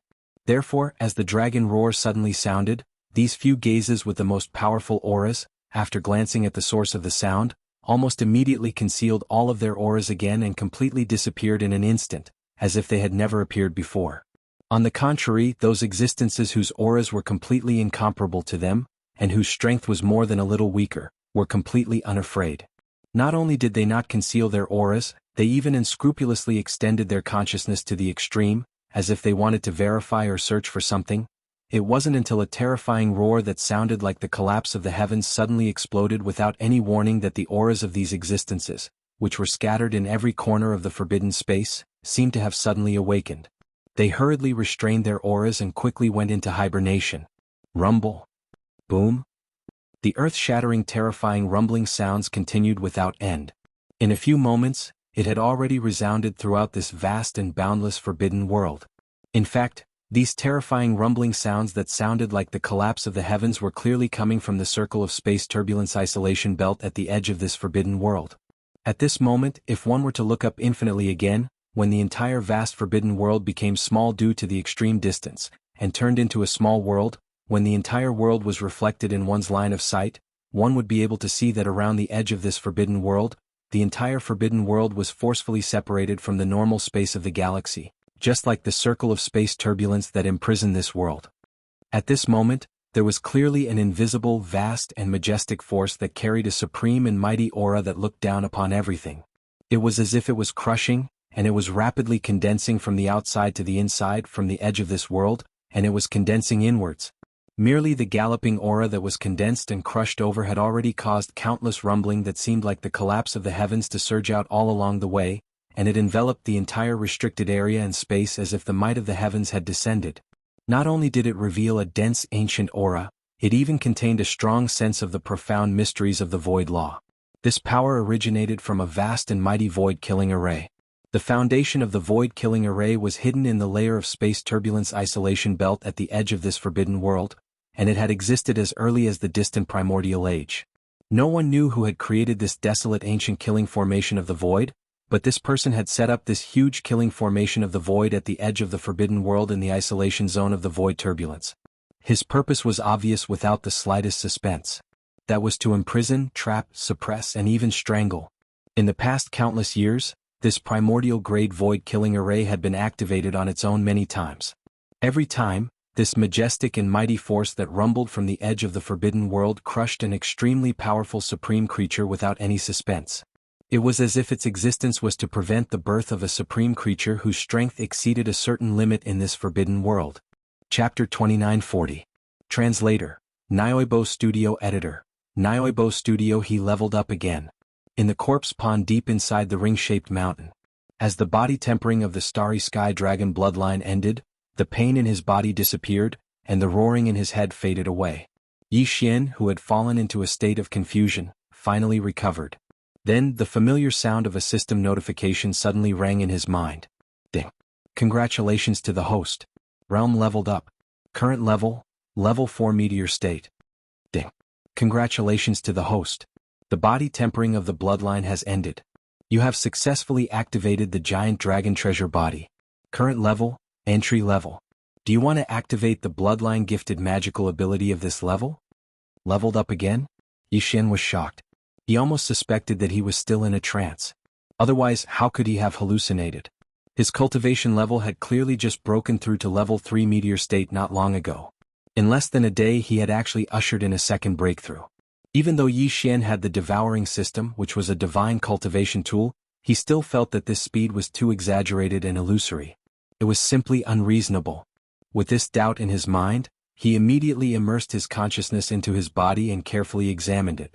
Therefore, as the dragon roar suddenly sounded, these few gazes with the most powerful auras, after glancing at the source of the sound, almost immediately concealed all of their auras again and completely disappeared in an instant, as if they had never appeared before. On the contrary, those existences whose auras were completely incomparable to them, and whose strength was more than a little weaker, were completely unafraid. Not only did they not conceal their auras, they even unscrupulously extended their consciousness to the extreme, as if they wanted to verify or search for something. It wasn't until a terrifying roar that sounded like the collapse of the heavens suddenly exploded without any warning that the auras of these existences, which were scattered in every corner of the forbidden space, seemed to have suddenly awakened. They hurriedly restrained their auras and quickly went into hibernation. Rumble. Boom. The earth-shattering terrifying rumbling sounds continued without end. In a few moments, it had already resounded throughout this vast and boundless forbidden world. In fact, these terrifying rumbling sounds that sounded like the collapse of the heavens were clearly coming from the circle of space turbulence isolation belt at the edge of this forbidden world. At this moment, if one were to look up infinitely again, when the entire vast forbidden world became small due to the extreme distance, and turned into a small world, when the entire world was reflected in one's line of sight, one would be able to see that around the edge of this forbidden world, the entire forbidden world was forcefully separated from the normal space of the galaxy, just like the circle of space turbulence that imprisoned this world. At this moment, there was clearly an invisible, vast and majestic force that carried a supreme and mighty aura that looked down upon everything. It was as if it was crushing, and it was rapidly condensing from the outside to the inside from the edge of this world, and it was condensing inwards. Merely the galloping aura that was condensed and crushed over had already caused countless rumbling that seemed like the collapse of the heavens to surge out all along the way, and it enveloped the entire restricted area and space as if the might of the heavens had descended. Not only did it reveal a dense ancient aura, it even contained a strong sense of the profound mysteries of the void law. This power originated from a vast and mighty void-killing array. The foundation of the void-killing array was hidden in the layer of space turbulence isolation belt at the edge of this forbidden world, and it had existed as early as the distant primordial age. No one knew who had created this desolate ancient killing formation of the void, but this person had set up this huge killing formation of the void at the edge of the forbidden world in the isolation zone of the void turbulence. His purpose was obvious without the slightest suspense. That was to imprison, trap, suppress and even strangle. In the past countless years, this primordial grade void killing array had been activated on its own many times. Every time, this majestic and mighty force that rumbled from the edge of the forbidden world crushed an extremely powerful supreme creature without any suspense. It was as if its existence was to prevent the birth of a supreme creature whose strength exceeded a certain limit in this forbidden world. Chapter 2940. Translator. Nyoibo Studio Editor. Nyoibo Studio. He leveled up again. In the corpse pond deep inside the ring-shaped mountain. As the body tempering of the starry sky dragon bloodline ended, the pain in his body disappeared, and the roaring in his head faded away. Yi Xian, who had fallen into a state of confusion, finally recovered. Then, the familiar sound of a system notification suddenly rang in his mind. Ding. Congratulations to the host. Realm leveled up. Current level, level 4 meteor state. Ding. Congratulations to the host. The body tempering of the bloodline has ended. You have successfully activated the giant dragon treasure body. Current level, entry level. Do you want to activate the bloodline gifted magical ability of this level? Leveled up again? Yi Xian was shocked. He almost suspected that he was still in a trance. Otherwise, how could he have hallucinated? His cultivation level had clearly just broken through to level 3 meteor state not long ago. In less than a day he had actually ushered in a second breakthrough. Even though Yi Xian had the devouring system, which was a divine cultivation tool, he still felt that this speed was too exaggerated and illusory. It was simply unreasonable. With this doubt in his mind, he immediately immersed his consciousness into his body and carefully examined it.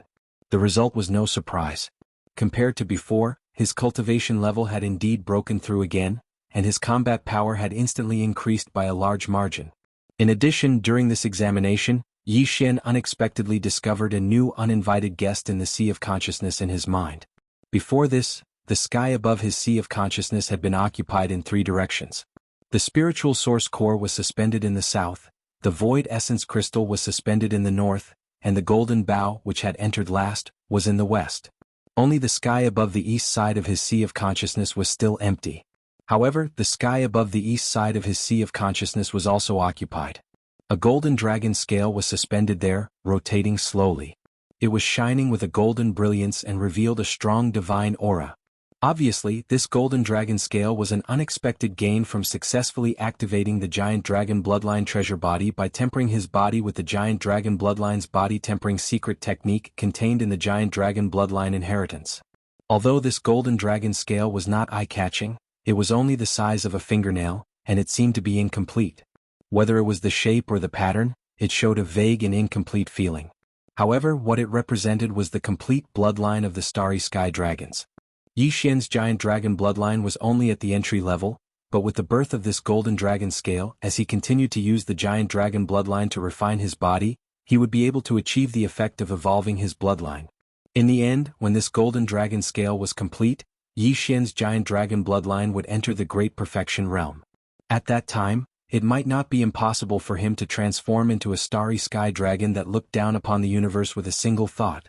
The result was no surprise. Compared to before, his cultivation level had indeed broken through again, and his combat power had instantly increased by a large margin. In addition, during this examination, Yi Xian unexpectedly discovered a new uninvited guest in the sea of consciousness in his mind. Before this, the sky above his sea of consciousness had been occupied in 3 directions. The spiritual source core was suspended in the south, the void essence crystal was suspended in the north, and the golden bow, which had entered last, was in the west. Only the sky above the east side of his sea of consciousness was still empty. However, the sky above the east side of his sea of consciousness was also occupied. A golden dragon scale was suspended there, rotating slowly. It was shining with a golden brilliance and revealed a strong divine aura. Obviously, this golden dragon scale was an unexpected gain from successfully activating the giant dragon bloodline treasure body by tempering his body with the giant dragon bloodline's body tempering secret technique contained in the giant dragon bloodline inheritance. Although this golden dragon scale was not eye-catching, it was only the size of a fingernail, and it seemed to be incomplete. Whether it was the shape or the pattern, it showed a vague and incomplete feeling. However, what it represented was the complete bloodline of the starry sky dragons. Yi Xian's giant dragon bloodline was only at the entry level, but with the birth of this golden dragon scale, as he continued to use the giant dragon bloodline to refine his body, he would be able to achieve the effect of evolving his bloodline. In the end, when this golden dragon scale was complete, Yi Xian's giant dragon bloodline would enter the great perfection realm. At that time, it might not be impossible for him to transform into a starry sky dragon that looked down upon the universe with a single thought.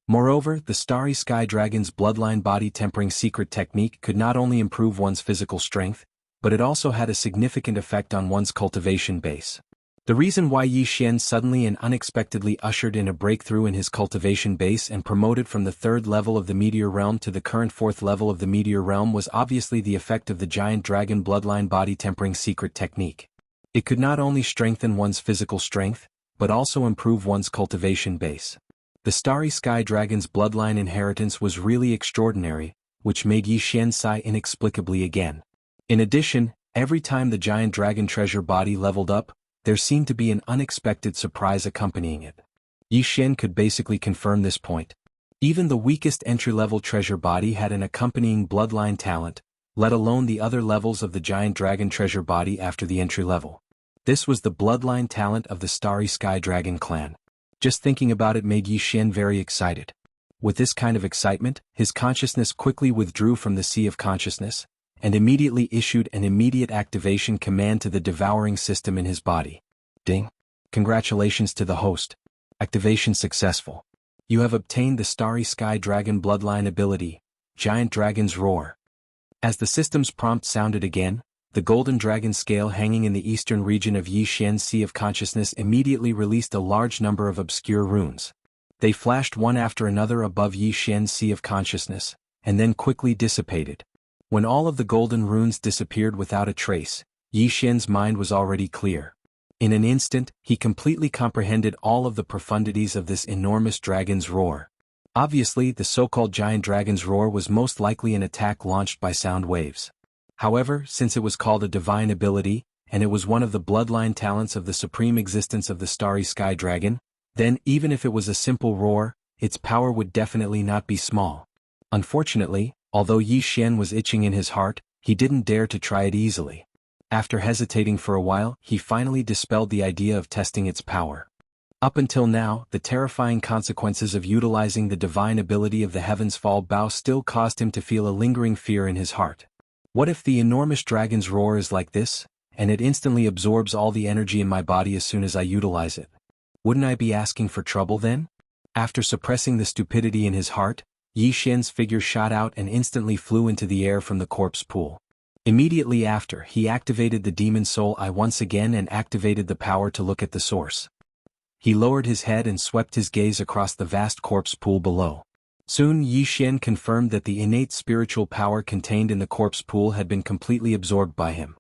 Moreover, the starry sky dragon's bloodline body tempering secret technique could not only improve one's physical strength, but it also had a significant effect on one's cultivation base. The reason why Yi Xian suddenly and unexpectedly ushered in a breakthrough in his cultivation base and promoted from the 3rd level of the meteor realm to the current 4th level of the meteor realm was obviously the effect of the giant dragon bloodline body tempering secret technique. It could not only strengthen one's physical strength, but also improve one's cultivation base. The starry sky dragon's bloodline inheritance was really extraordinary, which made Yi Xian sigh inexplicably again. In addition, every time the giant dragon treasure body leveled up, there seemed to be an unexpected surprise accompanying it. Yi Xian could basically confirm this point. Even the weakest entry-level treasure body had an accompanying bloodline talent, let alone the other levels of the giant dragon treasure body after the entry level. This was the bloodline talent of the Starry Sky Dragon clan. Just thinking about it made Yi Xian very excited. With this kind of excitement, his consciousness quickly withdrew from the sea of consciousness, and immediately issued an immediate activation command to the devouring system in his body. Ding! Congratulations to the host. Activation successful. You have obtained the Starry Sky Dragon bloodline ability, Giant Dragon's Roar. As the system's prompt sounded again, the golden dragon scale hanging in the eastern region of Yi Xian's Sea of Consciousness immediately released a large number of obscure runes. They flashed one after another above Yi Xian's Sea of Consciousness, and then quickly dissipated. When all of the golden runes disappeared without a trace, Yi Xian's mind was already clear. In an instant, he completely comprehended all of the profundities of this enormous dragon's roar. Obviously, the so-called giant dragon's roar was most likely an attack launched by sound waves. However, since it was called a divine ability, and it was one of the bloodline talents of the supreme existence of the Starry Sky Dragon, then even if it was a simple roar, its power would definitely not be small. Unfortunately, although Yi Xian was itching in his heart, he didn't dare to try it easily. After hesitating for a while, he finally dispelled the idea of testing its power. Up until now, the terrifying consequences of utilizing the divine ability of the Heavens Fall Bow still caused him to feel a lingering fear in his heart. What if the enormous dragon's roar is like this, and it instantly absorbs all the energy in my body as soon as I utilize it? Wouldn't I be asking for trouble then? After suppressing the stupidity in his heart, Yi Xian's figure shot out and instantly flew into the air from the corpse pool. Immediately after, he activated the demon soul eye once again and activated the power to look at the source. He lowered his head and swept his gaze across the vast corpse pool below. Soon Yi Xian confirmed that the innate spiritual power contained in the corpse pool had been completely absorbed by him.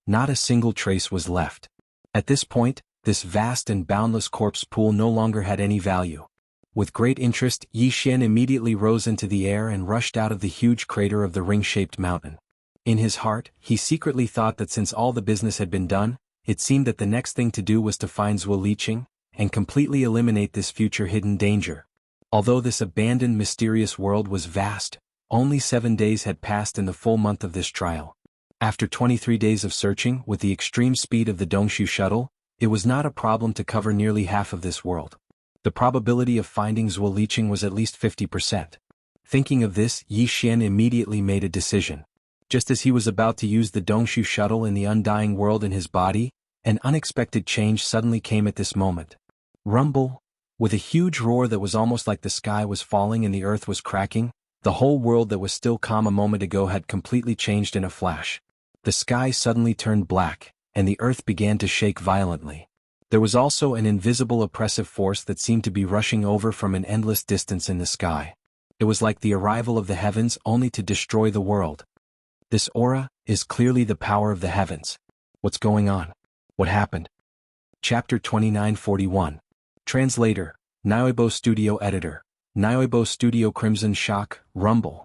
Not a single trace was left. At this point, this vast and boundless corpse pool no longer had any value. With great interest, Yi Xian immediately rose into the air and rushed out of the huge crater of the ring-shaped mountain. In his heart, he secretly thought that since all the business had been done, it seemed that the next thing to do was to find Zhuo Liqing, and completely eliminate this future hidden danger. Although this abandoned mysterious world was vast, only 7 days had passed in the full month of this trial. After 23 days of searching with the extreme speed of the Dongshu shuttle, it was not a problem to cover nearly half of this world. The probability of finding Zhuo Liqing was at least 50%. Thinking of this, Yi Xian immediately made a decision. Just as he was about to use the Dongshu shuttle in the undying world in his body, an unexpected change suddenly came at this moment. Rumble! With a huge roar that was almost like the sky was falling and the earth was cracking, the whole world that was still calm a moment ago had completely changed in a flash. The sky suddenly turned black, and the earth began to shake violently. There was also an invisible oppressive force that seemed to be rushing over from an endless distance in the sky. It was like the arrival of the heavens only to destroy the world. This aura is clearly the power of the heavens. What's going on? What happened? Chapter 2941. Translator, Niobo Studio Editor, Niobo Studio Crimson Shock, Rumble.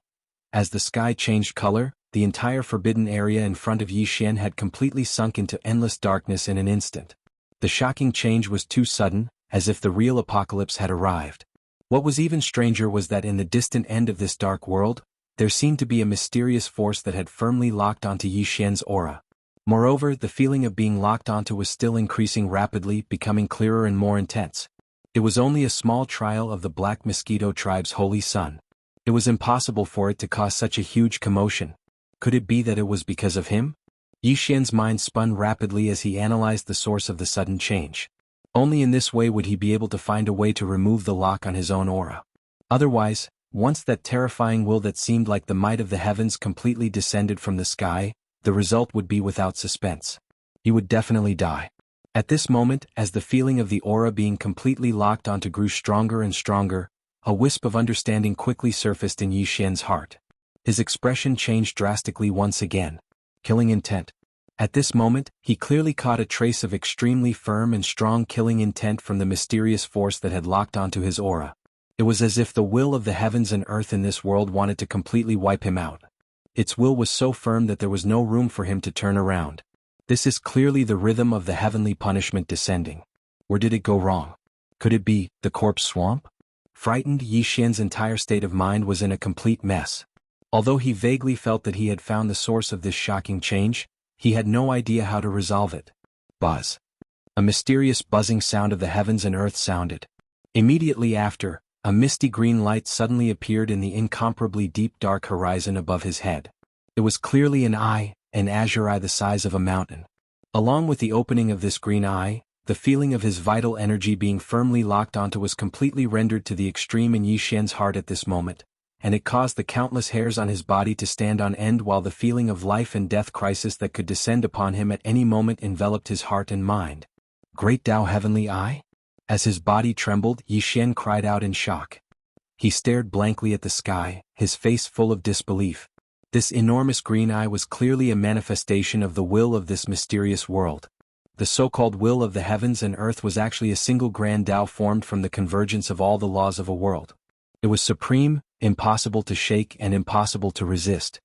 As the sky changed color, the entire forbidden area in front of Yi Xian had completely sunk into endless darkness in an instant. The shocking change was too sudden, as if the real apocalypse had arrived. What was even stranger was that in the distant end of this dark world, there seemed to be a mysterious force that had firmly locked onto Yi Xian's aura. Moreover, the feeling of being locked onto was still increasing rapidly, becoming clearer and more intense. It was only a small trial of the Black Mosquito tribe's holy sun. It was impossible for it to cause such a huge commotion. Could it be that it was because of him? Yi Xian's mind spun rapidly as he analyzed the source of the sudden change. Only in this way would he be able to find a way to remove the lock on his own aura. Otherwise, once that terrifying will that seemed like the might of the heavens completely descended from the sky, the result would be without suspense. He would definitely die. At this moment, as the feeling of the aura being completely locked onto grew stronger and stronger, a wisp of understanding quickly surfaced in Yi Xian's heart. His expression changed drastically once again. Killing intent. At this moment, he clearly caught a trace of extremely firm and strong killing intent from the mysterious force that had locked onto his aura. It was as if the will of the heavens and earth in this world wanted to completely wipe him out. Its will was so firm that there was no room for him to turn around. This is clearly the rhythm of the heavenly punishment descending. Where did it go wrong? Could it be the corpse swamp? Frightened, Yi Xian's entire state of mind was in a complete mess. Although he vaguely felt that he had found the source of this shocking change, he had no idea how to resolve it. Buzz. A mysterious buzzing sound of the heavens and earth sounded. Immediately after, a misty green light suddenly appeared in the incomparably deep dark horizon above his head. It was clearly an eye, an azure eye the size of a mountain. Along with the opening of this green eye, the feeling of his vital energy being firmly locked onto was completely rendered to the extreme in Yi Xian's heart at this moment, and it caused the countless hairs on his body to stand on end while the feeling of life and death crisis that could descend upon him at any moment enveloped his heart and mind. Great Tao Heavenly Eye? As his body trembled, Yi Xian cried out in shock. He stared blankly at the sky, his face full of disbelief. This enormous green eye was clearly a manifestation of the will of this mysterious world. The so-called will of the heavens and earth was actually a single grand Tao formed from the convergence of all the laws of a world. It was supreme, impossible to shake and impossible to resist.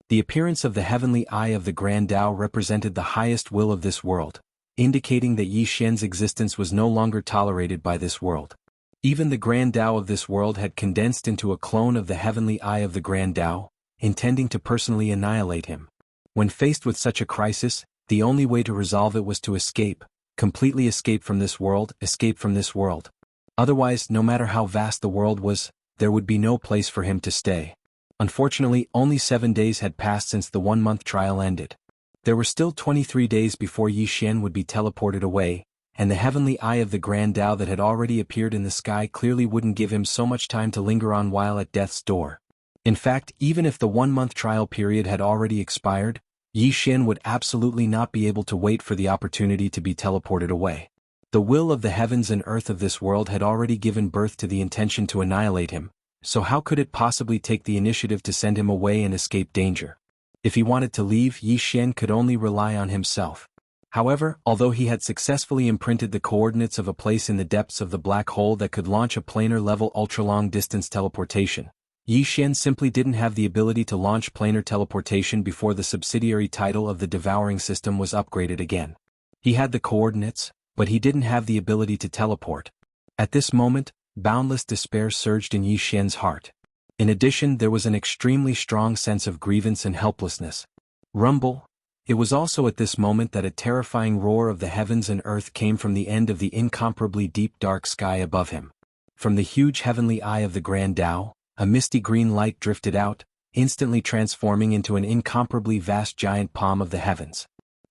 The appearance of the heavenly eye of the grand Tao represented the highest will of this world, indicating that Yi Xian's existence was no longer tolerated by this world. Even the grand Tao of this world had condensed into a clone of the heavenly eye of the grand Tao, intending to personally annihilate him. When faced with such a crisis, the only way to resolve it was to escape, completely escape from this world, escape from this world. Otherwise, no matter how vast the world was, there would be no place for him to stay. Unfortunately, only 7 days had passed since the 1-month trial ended. There were still 23 days before Yi Xian would be teleported away, and the heavenly eye of the grand Tao that had already appeared in the sky clearly wouldn't give him so much time to linger on while at death's door. In fact, even if the 1-month trial period had already expired, Yi Xian would absolutely not be able to wait for the opportunity to be teleported away. The will of the heavens and earth of this world had already given birth to the intention to annihilate him, so how could it possibly take the initiative to send him away and escape danger? If he wanted to leave, Yi Xian could only rely on himself. However, although he had successfully imprinted the coordinates of a place in the depths of the black hole that could launch a planar-level ultra-long-distance teleportation, Yi Xian simply didn't have the ability to launch planar teleportation before the subsidiary title of the devouring system was upgraded again. He had the coordinates, but he didn't have the ability to teleport. At this moment, boundless despair surged in Yi Xian's heart. In addition, there was an extremely strong sense of grievance and helplessness. Rumble. It was also at this moment that a terrifying roar of the heavens and earth came from the end of the incomparably deep dark sky above him. From the huge heavenly eye of the grand Tao, a misty green light drifted out, instantly transforming into an incomparably vast giant palm of the heavens.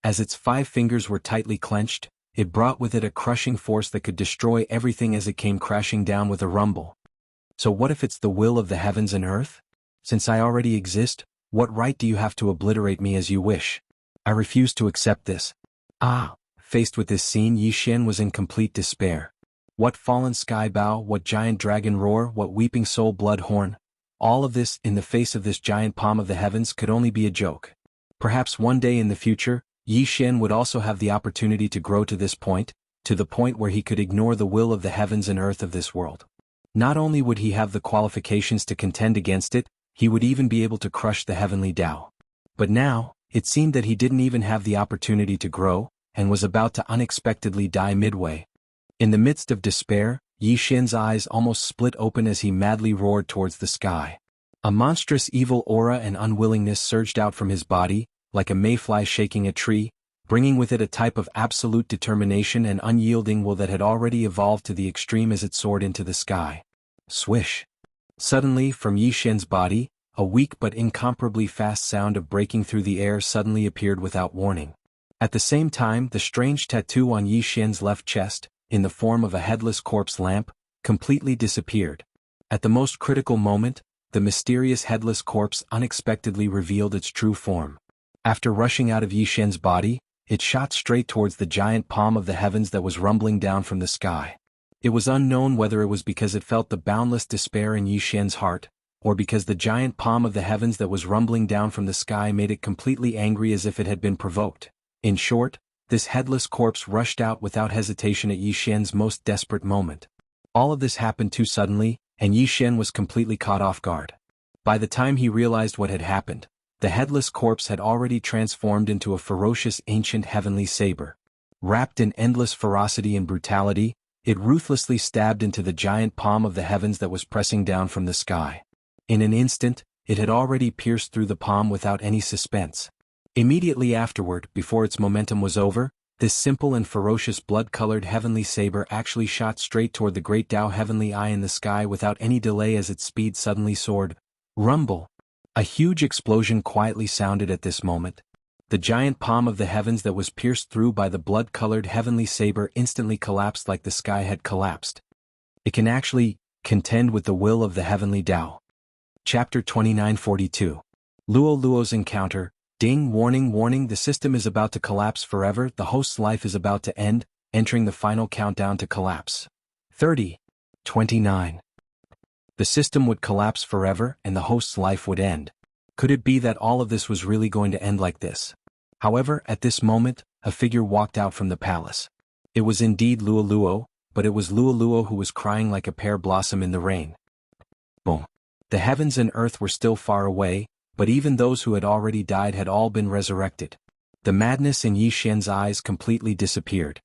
As its 5 fingers were tightly clenched, it brought with it a crushing force that could destroy everything as it came crashing down with a rumble. So what if it's the will of the heavens and earth? Since I already exist, what right do you have to obliterate me as you wish? I refuse to accept this. Faced with this scene, Yi Xian was in complete despair. What fallen sky bow, what giant dragon roar, what weeping soul blood horn. All of this, in the face of this giant palm of the heavens, could only be a joke. Perhaps one day in the future, Yi Xian would also have the opportunity to grow to this point, to the point where he could ignore the will of the heavens and earth of this world. Not only would he have the qualifications to contend against it, he would even be able to crush the heavenly Tao. But now, it seemed that he didn't even have the opportunity to grow, and was about to unexpectedly die midway. In the midst of despair, Yi Xian's eyes almost split open as he madly roared towards the sky. A monstrous evil aura and unwillingness surged out from his body, like a mayfly shaking a tree, bringing with it a type of absolute determination and unyielding will that had already evolved to the extreme as it soared into the sky. Swish! Suddenly, from Yi Xian's body, a weak but incomparably fast sound of breaking through the air suddenly appeared without warning. At the same time, the strange tattoo on Yi Xian's left chest, in the form of a headless corpse lamp, completely disappeared. At the most critical moment, the mysterious headless corpse unexpectedly revealed its true form. After rushing out of Yi Xian's body, it shot straight towards the giant palm of the heavens that was rumbling down from the sky. It was unknown whether it was because it felt the boundless despair in Yi Xian's heart, or because the giant palm of the heavens that was rumbling down from the sky made it completely angry as if it had been provoked. In short, this headless corpse rushed out without hesitation at Yi Xian's most desperate moment. All of this happened too suddenly, and Yi Xian was completely caught off guard. By the time he realized what had happened, the headless corpse had already transformed into a ferocious ancient heavenly saber. Wrapped in endless ferocity and brutality, it ruthlessly stabbed into the giant palm of the heavens that was pressing down from the sky. In an instant, it had already pierced through the palm without any suspense. Immediately afterward, before its momentum was over, this simple and ferocious blood-colored heavenly saber actually shot straight toward the great Tao heavenly eye in the sky without any delay as its speed suddenly soared. Rumble! A huge explosion quietly sounded at this moment. The giant palm of the heavens that was pierced through by the blood-colored heavenly saber instantly collapsed like the sky had collapsed. It can actually contend with the will of the heavenly Tao. Chapter 2942. Luo Luo's encounter. Ding! Warning! Warning! The system is about to collapse forever. The host's life is about to end, entering the final countdown to collapse. 30. 29. The system would collapse forever and the host's life would end. Could it be that all of this was really going to end like this? However, at this moment, a figure walked out from the palace. It was indeed Luo Luo, but it was Luo Luo who was crying like a pear blossom in the rain. Boom. The heavens and earth were still far away, but even those who had already died had all been resurrected. The madness in Yi Xian's eyes completely disappeared.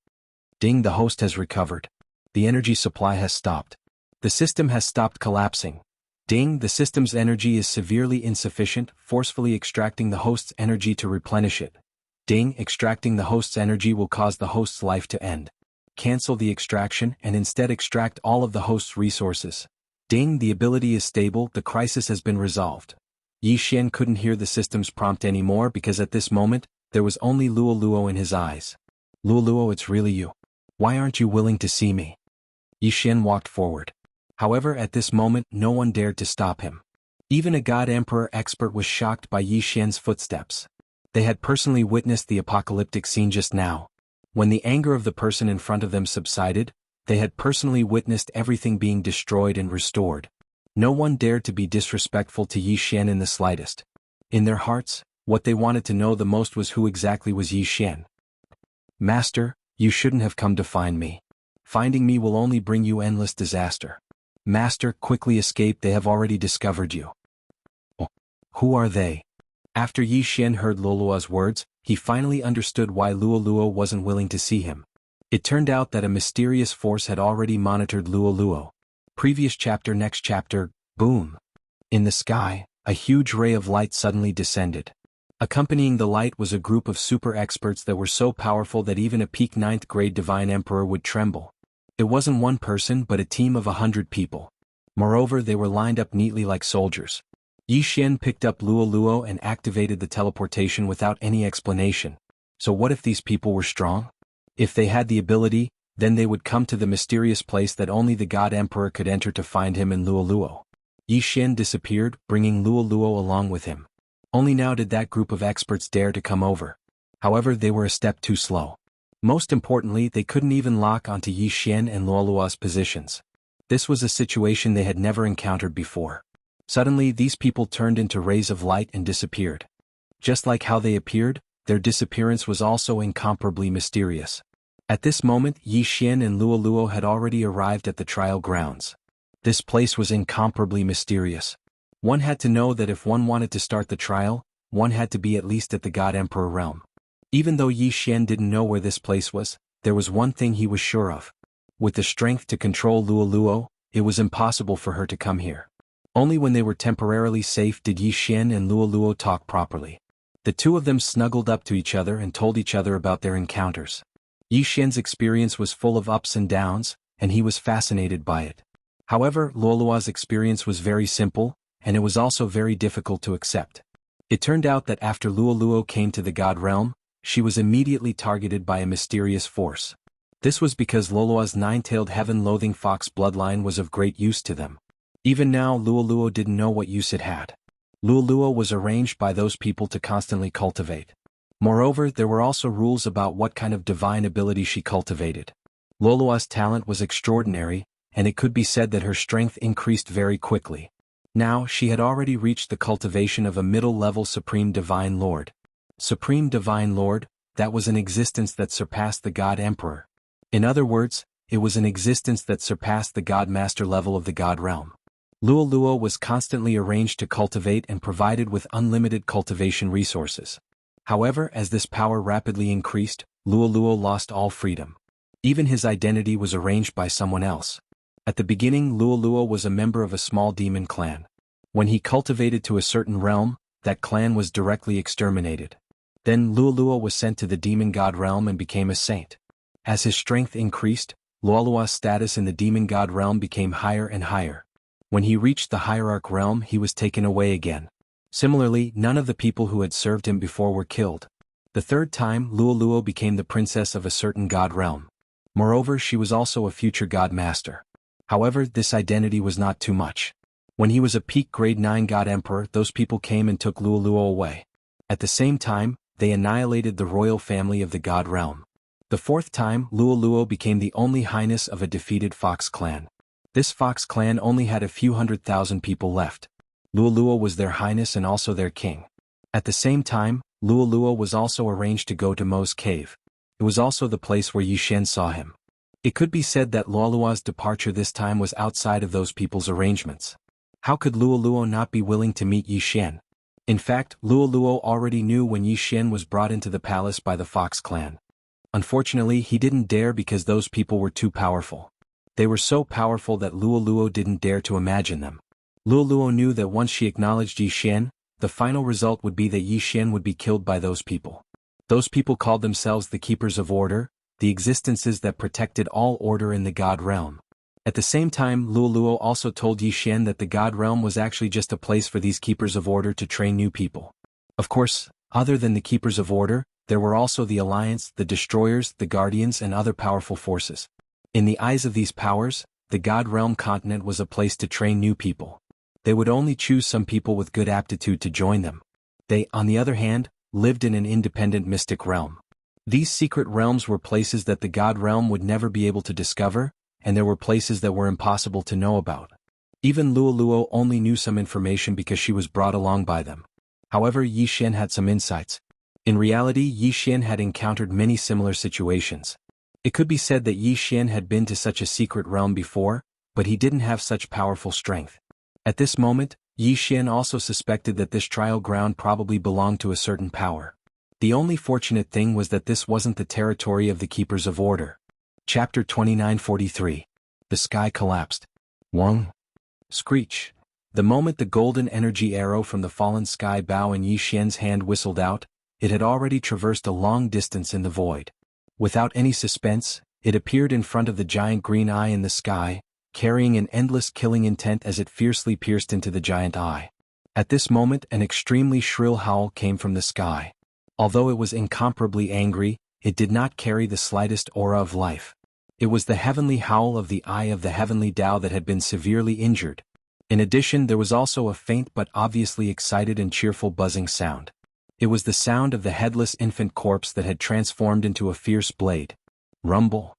Ding! The host has recovered. The energy supply has stopped. The system has stopped collapsing. Ding! The system's energy is severely insufficient, forcefully extracting the host's energy to replenish it. Ding! Extracting the host's energy will cause the host's life to end. Cancel the extraction and instead extract all of the host's resources. Ding! The ability is stable, the crisis has been resolved. Yi Xian couldn't hear the system's prompt anymore because at this moment, there was only Luo Luo in his eyes. Luo Luo, it's really you. Why aren't you willing to see me? Yi Xian walked forward. However, at this moment, no one dared to stop him. Even a God Emperor expert was shocked by Yi Xian's footsteps. They had personally witnessed the apocalyptic scene just now. When the anger of the person in front of them subsided, they had personally witnessed everything being destroyed and restored. No one dared to be disrespectful to Yi Xian in the slightest. In their hearts, what they wanted to know the most was who exactly was Yi Xian. Master, you shouldn't have come to find me. Finding me will only bring you endless disaster. Master, quickly escape, they have already discovered you. Oh, who are they? After Yi Xian heard Luo Luo's words, he finally understood why Luo Luo wasn't willing to see him. It turned out that a mysterious force had already monitored Luo Luo. Previous chapter. Next chapter. Boom. In the sky, a huge ray of light suddenly descended. Accompanying the light was a group of super experts that were so powerful that even a peak 9th grade divine emperor would tremble. It wasn't one person but a team of 100 people. Moreover, they were lined up neatly like soldiers. Yi Xian picked up Luo Luo and activated the teleportation without any explanation. So what if these people were strong? If they had the ability, then they would come to the mysterious place that only the God Emperor could enter to find him and Luo Luo. Yi Xian disappeared, bringing Luo Luo along with him. Only now did that group of experts dare to come over. However, they were a step too slow. Most importantly, they couldn't even lock onto Yi Xian and Luo Luo's positions. This was a situation they had never encountered before. Suddenly, these people turned into rays of light and disappeared. Just like how they appeared, their disappearance was also incomparably mysterious. At this moment, Yi Xian and Luo Luo had already arrived at the trial grounds. This place was incomparably mysterious. One had to know that if one wanted to start the trial, one had to be at least at the God Emperor realm. Even though Yi Xian didn't know where this place was, there was one thing he was sure of. With the strength to control Luo Luo, it was impossible for her to come here. Only when they were temporarily safe did Yi Xian and Luo Luo talk properly. The two of them snuggled up to each other and told each other about their encounters. Yi Xian's experience was full of ups and downs, and he was fascinated by it. However, Luo Luo's experience was very simple, and it was also very difficult to accept. It turned out that after Luo Luo came to the God realm, she was immediately targeted by a mysterious force. This was because Luo Luo's nine-tailed heaven-loathing fox bloodline was of great use to them. Even now, Luo Luo didn't know what use it had. Luo Luo was arranged by those people to constantly cultivate. Moreover, there were also rules about what kind of divine ability she cultivated. Luolua's talent was extraordinary, and it could be said that her strength increased very quickly. Now, she had already reached the cultivation of a middle-level Supreme Divine Lord. Supreme Divine Lord, that was an existence that surpassed the God Emperor. In other words, it was an existence that surpassed the God Master level of the God realm. Luolua was constantly arranged to cultivate and provided with unlimited cultivation resources. However, as this power rapidly increased, Luolua lost all freedom. Even his identity was arranged by someone else. At the beginning, Luolua was a member of a small demon clan. When he cultivated to a certain realm, that clan was directly exterminated. Then Luolua was sent to the demon god realm and became a saint. As his strength increased, Luolua's status in the demon god realm became higher and higher. When he reached the hierarch realm, he was taken away again. Similarly, none of the people who had served him before were killed. The third time, Luolua became the princess of a certain god realm. Moreover, she was also a future god master. However, this identity was not too much. When he was a peak grade 9 god emperor, those people came and took Luolua away. At the same time, they annihilated the royal family of the god realm. The fourth time, Luolua became the only highness of a defeated fox clan. This fox clan only had a few 100,000 people left. Luolua was their highness and also their king. At the same time, Luolua was also arranged to go to Mo's cave. It was also the place where Yi Xian saw him. It could be said that Luolua's departure this time was outside of those people's arrangements. How could Luolua not be willing to meet Yi Xian? In fact, Luolua already knew when Yi Xian was brought into the palace by the Fox clan. Unfortunately, he didn't dare because those people were too powerful. They were so powerful that Luolua didn't dare to imagine them. Luolua knew that once she acknowledged Yi Xian, the final result would be that Yi Xian would be killed by those people. Those people called themselves the Keepers of Order, the existences that protected all order in the God realm. At the same time, Luolua also told Yi Xian that the God realm was actually just a place for these Keepers of Order to train new people. Of course, other than the Keepers of Order, there were also the Alliance, the Destroyers, the Guardians and other powerful forces. In the eyes of these powers, the God realm continent was a place to train new people. They would only choose some people with good aptitude to join them. They, on the other hand, lived in an independent mystic realm. These secret realms were places that the God realm would never be able to discover, and there were places that were impossible to know about. Even Luolua only knew some information because she was brought along by them. However, Yi Xian had some insights. In reality, Yi Xian had encountered many similar situations. It could be said that Yi Xian had been to such a secret realm before, but he didn't have such powerful strength. At this moment, Yi Xian also suspected that this trial ground probably belonged to a certain power. The only fortunate thing was that this wasn't the territory of the Keepers of Order. Chapter 2943. The sky collapsed. Wong. Screech. The moment the golden energy arrow from the fallen sky bow in Yi Xian's hand whistled out, it had already traversed a long distance in the void. Without any suspense, it appeared in front of the giant green eye in the sky, carrying an endless killing intent as it fiercely pierced into the giant eye. At this moment, an extremely shrill howl came from the sky. Although it was incomparably angry, it did not carry the slightest aura of life. It was the heavenly howl of the eye of the heavenly Tao that had been severely injured. In addition, there was also a faint but obviously excited and cheerful buzzing sound. It was the sound of the headless infant corpse that had transformed into a fierce blade. Rumble.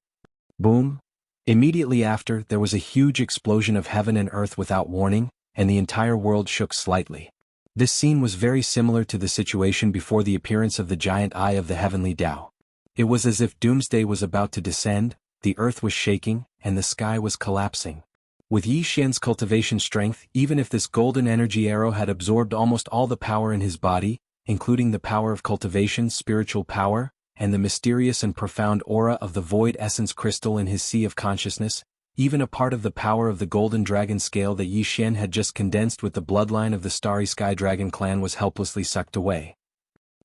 Boom. Immediately after, there was a huge explosion of heaven and earth without warning, and the entire world shook slightly. This scene was very similar to the situation before the appearance of the giant eye of the heavenly Tao. It was as if doomsday was about to descend, the earth was shaking, and the sky was collapsing. With Yi Xian's cultivation strength, even if this golden energy arrow had absorbed almost all the power in his body, including the power of cultivation, spiritual power, and the mysterious and profound aura of the void essence crystal in his sea of consciousness, even a part of the power of the golden dragon scale that Yi Xian had just condensed with the bloodline of the starry sky dragon clan was helplessly sucked away.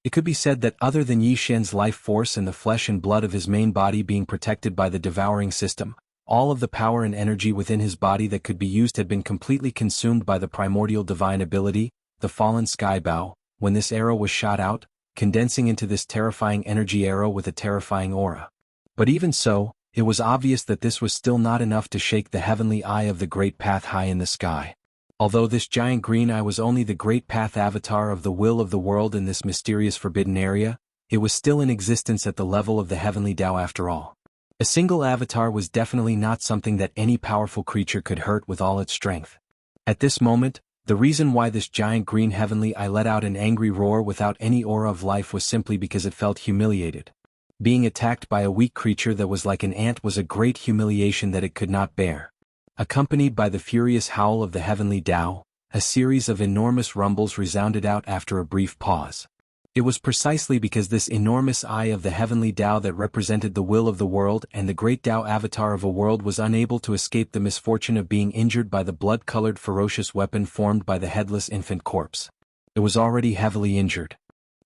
It could be said that other than Yi Xian's life force and the flesh and blood of his main body being protected by the devouring system, all of the power and energy within his body that could be used had been completely consumed by the primordial divine ability, the fallen sky bow, when this arrow was shot out, condensing into this terrifying energy arrow with a terrifying aura. But even so, it was obvious that this was still not enough to shake the heavenly eye of the great path high in the sky. Although this giant green eye was only the great path avatar of the will of the world in this mysterious forbidden area, it was still in existence at the level of the heavenly Tao after all. A single avatar was definitely not something that any powerful creature could hurt with all its strength. At this moment, the reason why this giant green heavenly eye let out an angry roar without any aura of life was simply because it felt humiliated. Being attacked by a weak creature that was like an ant was a great humiliation that it could not bear. Accompanied by the furious howl of the heavenly Tao, a series of enormous rumbles resounded out after a brief pause. It was precisely because this enormous eye of the heavenly Tao that represented the will of the world and the great Tao avatar of a world was unable to escape the misfortune of being injured by the blood-colored ferocious weapon formed by the headless infant corpse. It was already heavily injured.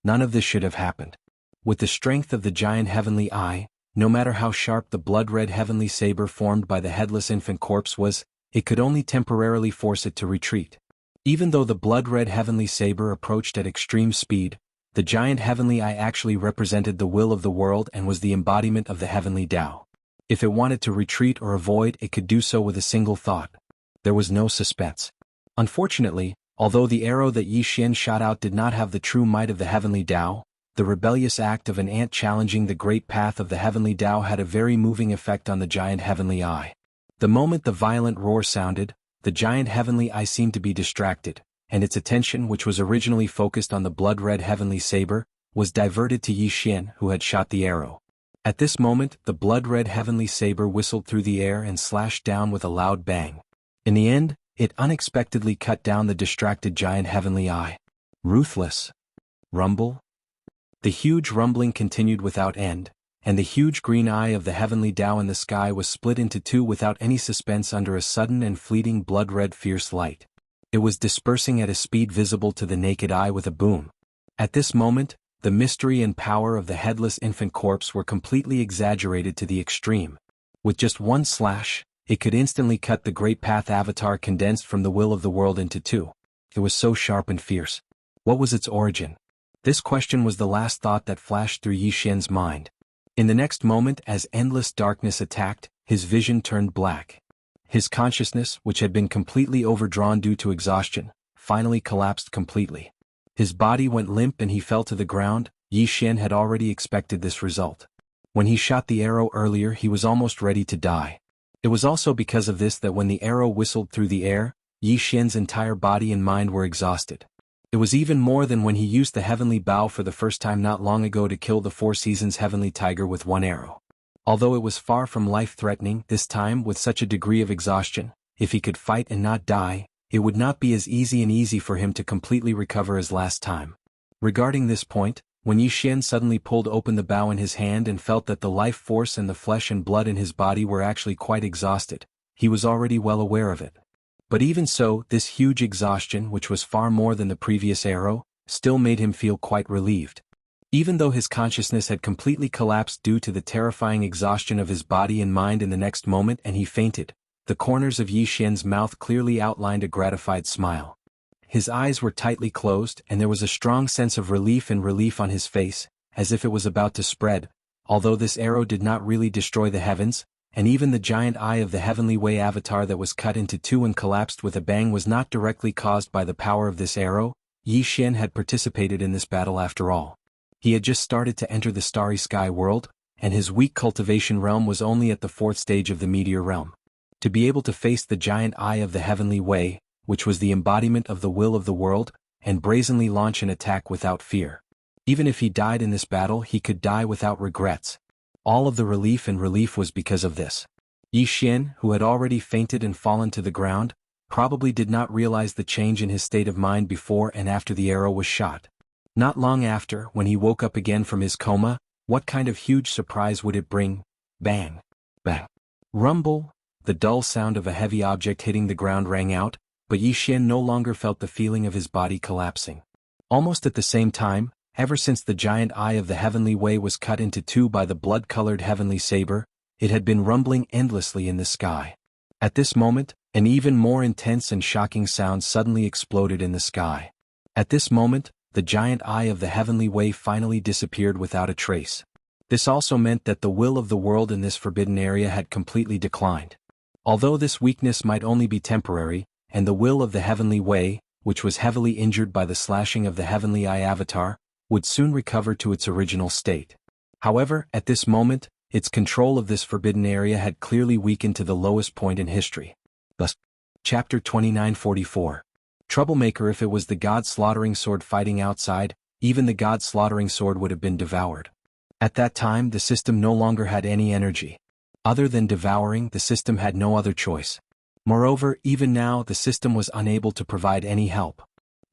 None of this should have happened. With the strength of the giant heavenly eye, no matter how sharp the blood-red heavenly saber formed by the headless infant corpse was, it could only temporarily force it to retreat. Even though the blood-red heavenly saber approached at extreme speed, the giant heavenly eye actually represented the will of the world and was the embodiment of the heavenly Tao. If it wanted to retreat or avoid, it could do so with a single thought. There was no suspense. Unfortunately, although the arrow that Yi Xian shot out did not have the true might of the heavenly Tao, the rebellious act of an ant challenging the great path of the heavenly Tao had a very moving effect on the giant heavenly eye. The moment the violent roar sounded, the giant heavenly eye seemed to be distracted, and its attention, which was originally focused on the blood-red heavenly saber, was diverted to Yi Xian, who had shot the arrow. At this moment, the blood-red heavenly saber whistled through the air and slashed down with a loud bang. In the end, it unexpectedly cut down the distracted giant heavenly eye. Ruthless. Rumble? The huge rumbling continued without end, and the huge green eye of the heavenly Tao in the sky was split into two without any suspense under a sudden and fleeting blood-red fierce light. It was dispersing at a speed visible to the naked eye with a boom. At this moment, the mystery and power of the headless infant corpse were completely exaggerated to the extreme. With just one slash, it could instantly cut the great path avatar condensed from the will of the world into two. It was so sharp and fierce. What was its origin? This question was the last thought that flashed through Yi Xian's mind. In the next moment, as endless darkness attacked, his vision turned black. His consciousness, which had been completely overdrawn due to exhaustion, finally collapsed completely. His body went limp and he fell to the ground. Yi Xian had already expected this result. When he shot the arrow earlier, he was almost ready to die. It was also because of this that when the arrow whistled through the air, Yi Xian's entire body and mind were exhausted. It was even more than when he used the heavenly bow for the first time not long ago to kill the Four Seasons heavenly tiger with one arrow. Although it was far from life-threatening this time with such a degree of exhaustion, if he could fight and not die, it would not be as easy for him to completely recover as last time. Regarding this point, when Yi Xian suddenly pulled open the bow in his hand and felt that the life force and the flesh and blood in his body were actually quite exhausted, he was already well aware of it. But even so, this huge exhaustion, which was far more than the previous arrow, still made him feel quite relieved. Even though his consciousness had completely collapsed due to the terrifying exhaustion of his body and mind in the next moment and he fainted, the corners of Yi Xian's mouth clearly outlined a gratified smile. His eyes were tightly closed and there was a strong sense of relief on his face, as if it was about to spread. Although this arrow did not really destroy the heavens, and even the giant eye of the heavenly way avatar that was cut into two and collapsed with a bang was not directly caused by the power of this arrow, Yi Xian had participated in this battle after all. He had just started to enter the starry sky world, and his weak cultivation realm was only at the fourth stage of the meteor realm. To be able to face the giant eye of the heavenly way, which was the embodiment of the will of the world, and brazenly launch an attack without fear. Even if he died in this battle, he could die without regrets. All of the relief was because of this. Yi Xian, who had already fainted and fallen to the ground, probably did not realize the change in his state of mind before and after the arrow was shot. Not long after, when he woke up again from his coma, what kind of huge surprise would it bring? Bang! Bang! Rumble! The dull sound of a heavy object hitting the ground rang out, but Yi Xian no longer felt the feeling of his body collapsing. Almost at the same time, ever since the giant eye of the heavenly way was cut into two by the blood-colored heavenly saber, it had been rumbling endlessly in the sky. At this moment, an even more intense and shocking sound suddenly exploded in the sky. At this moment, the giant eye of the heavenly way finally disappeared without a trace. This also meant that the will of the world in this forbidden area had completely declined. Although this weakness might only be temporary, and the will of the heavenly way, which was heavily injured by the slashing of the heavenly eye avatar, would soon recover to its original state. However, at this moment, its control of this forbidden area had clearly weakened to the lowest point in history. Thus, Chapter 2944. Troublemaker. If it was the God-slaughtering sword fighting outside, even the God-slaughtering sword would have been devoured. At that time, the system no longer had any energy. Other than devouring, the system had no other choice. Moreover, even now, the system was unable to provide any help.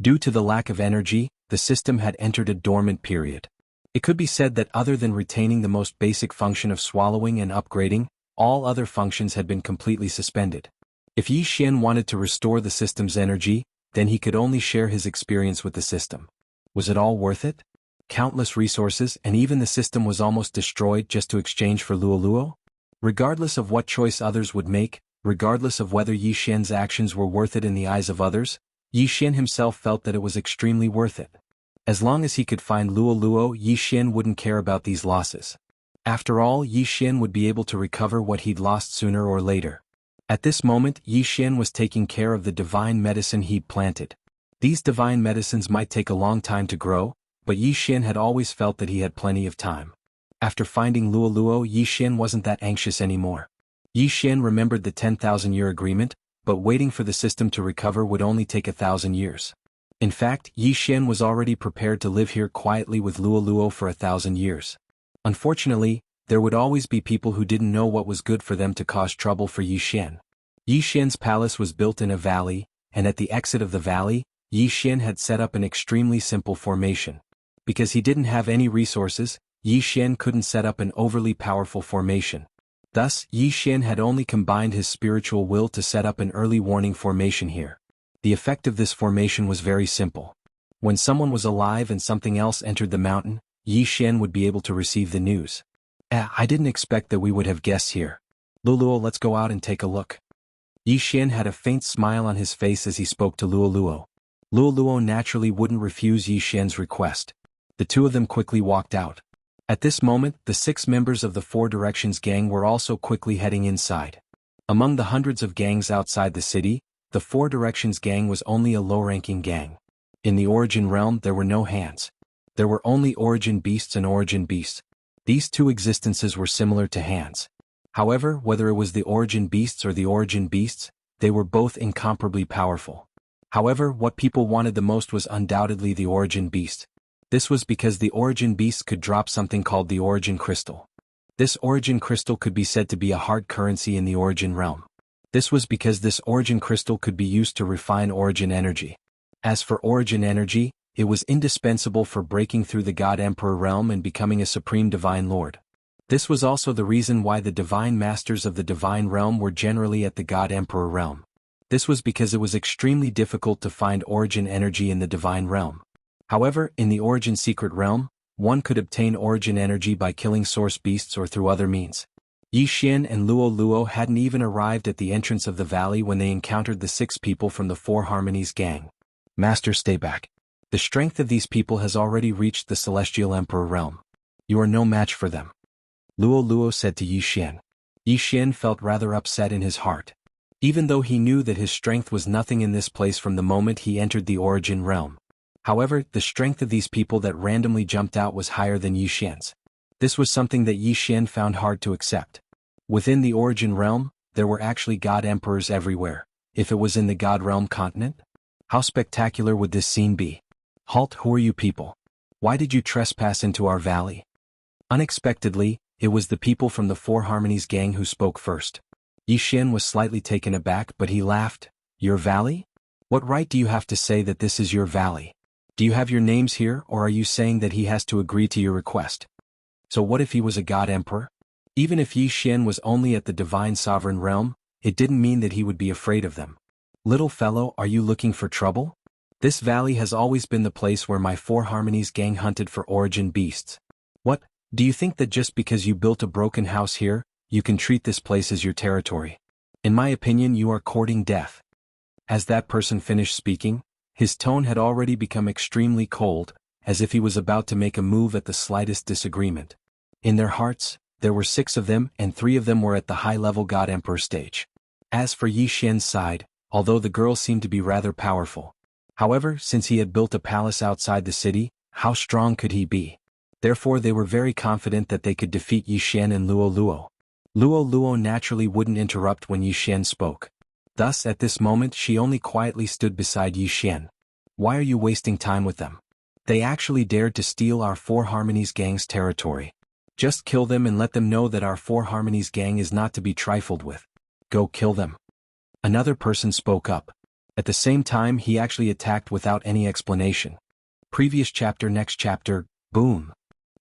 Due to the lack of energy, the system had entered a dormant period. It could be said that other than retaining the most basic function of swallowing and upgrading, all other functions had been completely suspended. If Yi Xian wanted to restore the system's energy, then he could only share his experience with the system. Was it all worth it? Countless resources, and even the system was almost destroyed just to exchange for Luoluo? Regardless of what choice others would make, regardless of whether Yi Xian's actions were worth it in the eyes of others, Yi Xian himself felt that it was extremely worth it. As long as he could find Luoluo, Yi Xian wouldn't care about these losses. After all, Yi Xian would be able to recover what he'd lost sooner or later. At this moment, Yi Xian was taking care of the divine medicine he'd planted. These divine medicines might take a long time to grow, but Yi Xian had always felt that he had plenty of time. After finding Luoluo, Yi Xian wasn't that anxious anymore. Yi Xian remembered the 10,000-year agreement, but waiting for the system to recover would only take 1,000 years. In fact, Yi Xian was already prepared to live here quietly with Luoluo for 1,000 years. Unfortunately, there would always be people who didn't know what was good for them to cause trouble for Yi Xian. Yi Xian's palace was built in a valley, and at the exit of the valley, Yi Xian had set up an extremely simple formation. Because he didn't have any resources, Yi Xian couldn't set up an overly powerful formation. Thus, Yi Xian had only combined his spiritual will to set up an early warning formation here. The effect of this formation was very simple. When someone was alive and something else entered the mountain, Yi Xian would be able to receive the news. I didn't expect that we would have guests here. Luoluo, let's go out and take a look. Yi Xian had a faint smile on his face as he spoke to Luoluo. Luoluo naturally wouldn't refuse Yi Xian's request. The two of them quickly walked out. At this moment, the 6 members of the Four Directions gang were also quickly heading inside. Among the hundreds of gangs outside the city, the Four Directions gang was only a low-ranking gang. In the Origin realm, there were no hands. There were only Origin beasts and Origin beasts. These two existences were similar to hands. However, whether it was the Origin beasts or the Origin beasts, they were both incomparably powerful. However, what people wanted the most was undoubtedly the Origin beast. This was because the Origin beasts could drop something called the Origin crystal. This Origin crystal could be said to be a hard currency in the Origin realm. This was because this Origin crystal could be used to refine Origin energy. As for Origin energy, it was indispensable for breaking through the God Emperor realm and becoming a supreme divine lord. This was also the reason why the divine masters of the divine realm were generally at the God Emperor realm. This was because it was extremely difficult to find Origin energy in the divine realm. However, in the Origin secret realm, one could obtain Origin energy by killing source beasts or through other means. Yi Xian and Luoluo hadn't even arrived at the entrance of the valley when they encountered the 6 people from the Four Harmonies gang. Master, stay back. The strength of these people has already reached the Celestial Emperor realm. You are no match for them. Luoluo said to Yi Xian. Yi Xian felt rather upset in his heart. Even though he knew that his strength was nothing in this place from the moment he entered the Origin realm. However, the strength of these people that randomly jumped out was higher than Yi Xian's. This was something that Yi Xian found hard to accept. Within the Origin realm, there were actually God Emperors everywhere. If it was in the God Realm continent? How spectacular would this scene be? Halt, who are you people? Why did you trespass into our valley? Unexpectedly, it was the people from the Four Harmonies gang who spoke first. Yi Xian was slightly taken aback, but he laughed. Your valley? What right do you have to say that this is your valley? Do you have your names here, or are you saying that he has to agree to your request? So what if he was a God Emperor? Even if Yi Xian was only at the Divine Sovereign realm, it didn't mean that he would be afraid of them. Little fellow, are you looking for trouble? This valley has always been the place where my Four Harmonies gang hunted for Origin beasts. What, do you think that just because you built a broken house here, you can treat this place as your territory? In my opinion, you are courting death. As that person finished speaking, his tone had already become extremely cold, as if he was about to make a move at the slightest disagreement. In their hearts, there were 6 of them, and 3 of them were at the high-level God Emperor stage. As for Yi Xian's side, although the girl seemed to be rather powerful. However, since he had built a palace outside the city, How strong could he be? Therefore they were very confident that they could defeat Yi Xian and Luo Luo. Luo Luo naturally wouldn't interrupt when Yi Xian spoke. Thus at this moment she only quietly stood beside Yi Xian. Why are you wasting time with them? They actually dared to steal our Four Harmonies gang's territory. Just kill them and let them know that our Four Harmonies gang is not to be trifled with. Go kill them. Another person spoke up. At the same time he actually attacked without any explanation. Previous chapter, next chapter, boom.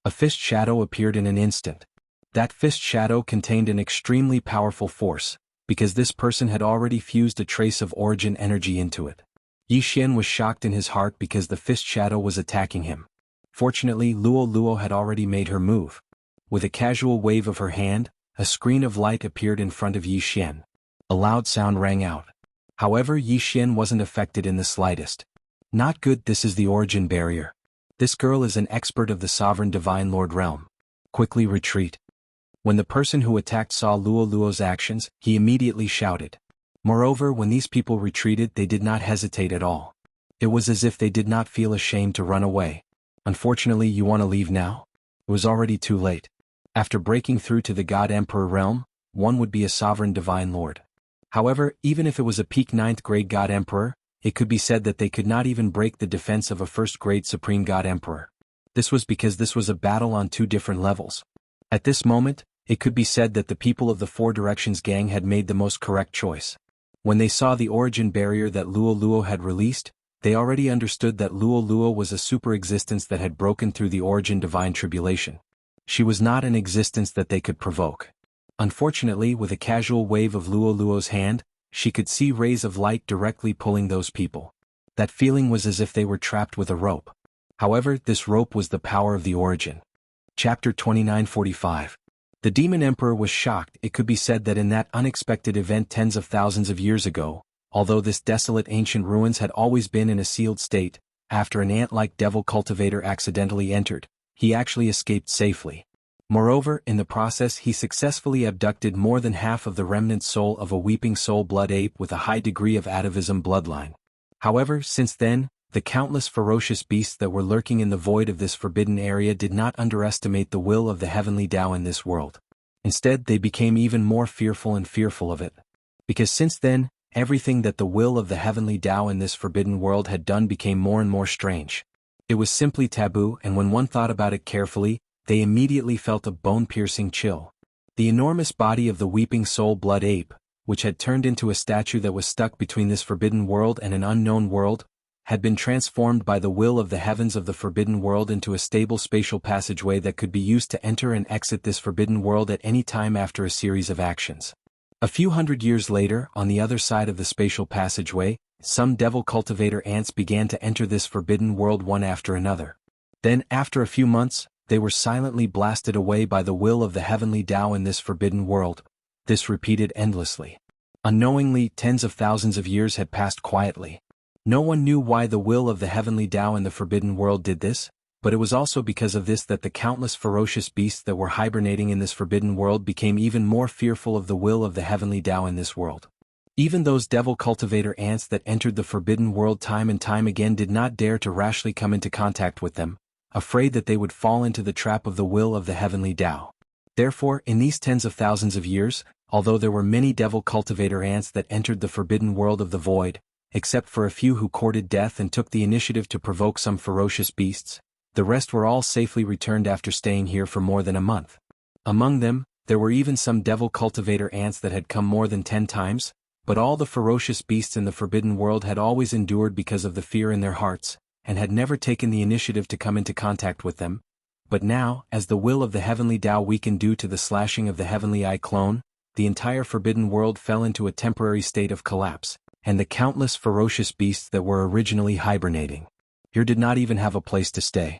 A fist shadow appeared in an instant. That fist shadow contained an extremely powerful force, because this person had already fused a trace of origin energy into it. Yi Xian was shocked in his heart because the fist shadow was attacking him. Fortunately Luo Luo had already made her move. With a casual wave of her hand, a screen of light appeared in front of Yi Xian. A loud sound rang out. However, Yi Xian wasn't affected in the slightest. Not good, this is the origin barrier. This girl is an expert of the Sovereign Divine Lord realm. Quickly retreat. When the person who attacked saw Luo Luo's actions, he immediately shouted. Moreover, when these people retreated they did not hesitate at all. It was as if they did not feel ashamed to run away. Unfortunately, you want to leave now? It was already too late. After breaking through to the God Emperor realm, one would be a Sovereign Divine Lord. However, even if it was a peak 9th grade God Emperor, it could be said that they could not even break the defense of a 1st grade Supreme God Emperor. This was because this was a battle on 2 different levels. At this moment, it could be said that the people of the Four Directions gang had made the most correct choice. When they saw the origin barrier that Luo Luo had released, they already understood that Luo Luo was a super existence that had broken through the origin divine tribulation. She was not an existence that they could provoke. Unfortunately, with a casual wave of Luo Luo's hand, she could see rays of light directly pulling those people. That feeling was as if they were trapped with a rope. However, this rope was the power of the origin. Chapter 2945. The Demon Emperor was shocked. It could be said that in that unexpected event tens of thousands of years ago, although this desolate ancient ruins had always been in a sealed state, after an ant-like devil cultivator accidentally entered, he actually escaped safely. Moreover, in the process he successfully abducted more than half of the remnant soul of a weeping soul blood ape with a high degree of atavism bloodline. However, since then, the countless ferocious beasts that were lurking in the void of this forbidden area did not underestimate the will of the heavenly Tao in this world. Instead, they became even more fearful and fearful of it. Because since then, everything that the will of the heavenly Tao in this forbidden world had done became more and more strange. It was simply taboo, and when one thought about it carefully, they immediately felt a bone-piercing chill. The enormous body of the weeping soul blood ape, which had turned into a statue that was stuck between this forbidden world and an unknown world, had been transformed by the will of the heavens of the forbidden world into a stable spatial passageway that could be used to enter and exit this forbidden world at any time after a series of actions. A few hundred years later, on the other side of the spatial passageway, some devil cultivator ants began to enter this forbidden world one after another. Then, after a few months, they were silently blasted away by the will of the heavenly Tao in this forbidden world. This repeated endlessly. Unknowingly, tens of thousands of years had passed quietly. No one knew why the will of the heavenly Tao in the forbidden world did this, but it was also because of this that the countless ferocious beasts that were hibernating in this forbidden world became even more fearful of the will of the heavenly Tao in this world. Even those devil cultivator ants that entered the forbidden world time and time again did not dare to rashly come into contact with them, afraid that they would fall into the trap of the will of the heavenly Tao. Therefore, in these tens of thousands of years, although there were many devil cultivator ants that entered the forbidden world of the void, except for a few who courted death and took the initiative to provoke some ferocious beasts, the rest were all safely returned after staying here for more than a month. Among them, there were even some devil cultivator ants that had come more than 10 times, but all the ferocious beasts in the forbidden world had always endured because of the fear in their hearts, and had never taken the initiative to come into contact with them. But now, as the will of the heavenly Tao weakened due to the slashing of the heavenly eye clone, the entire forbidden world fell into a temporary state of collapse, and the countless ferocious beasts that were originally hibernating here did not even have a place to stay.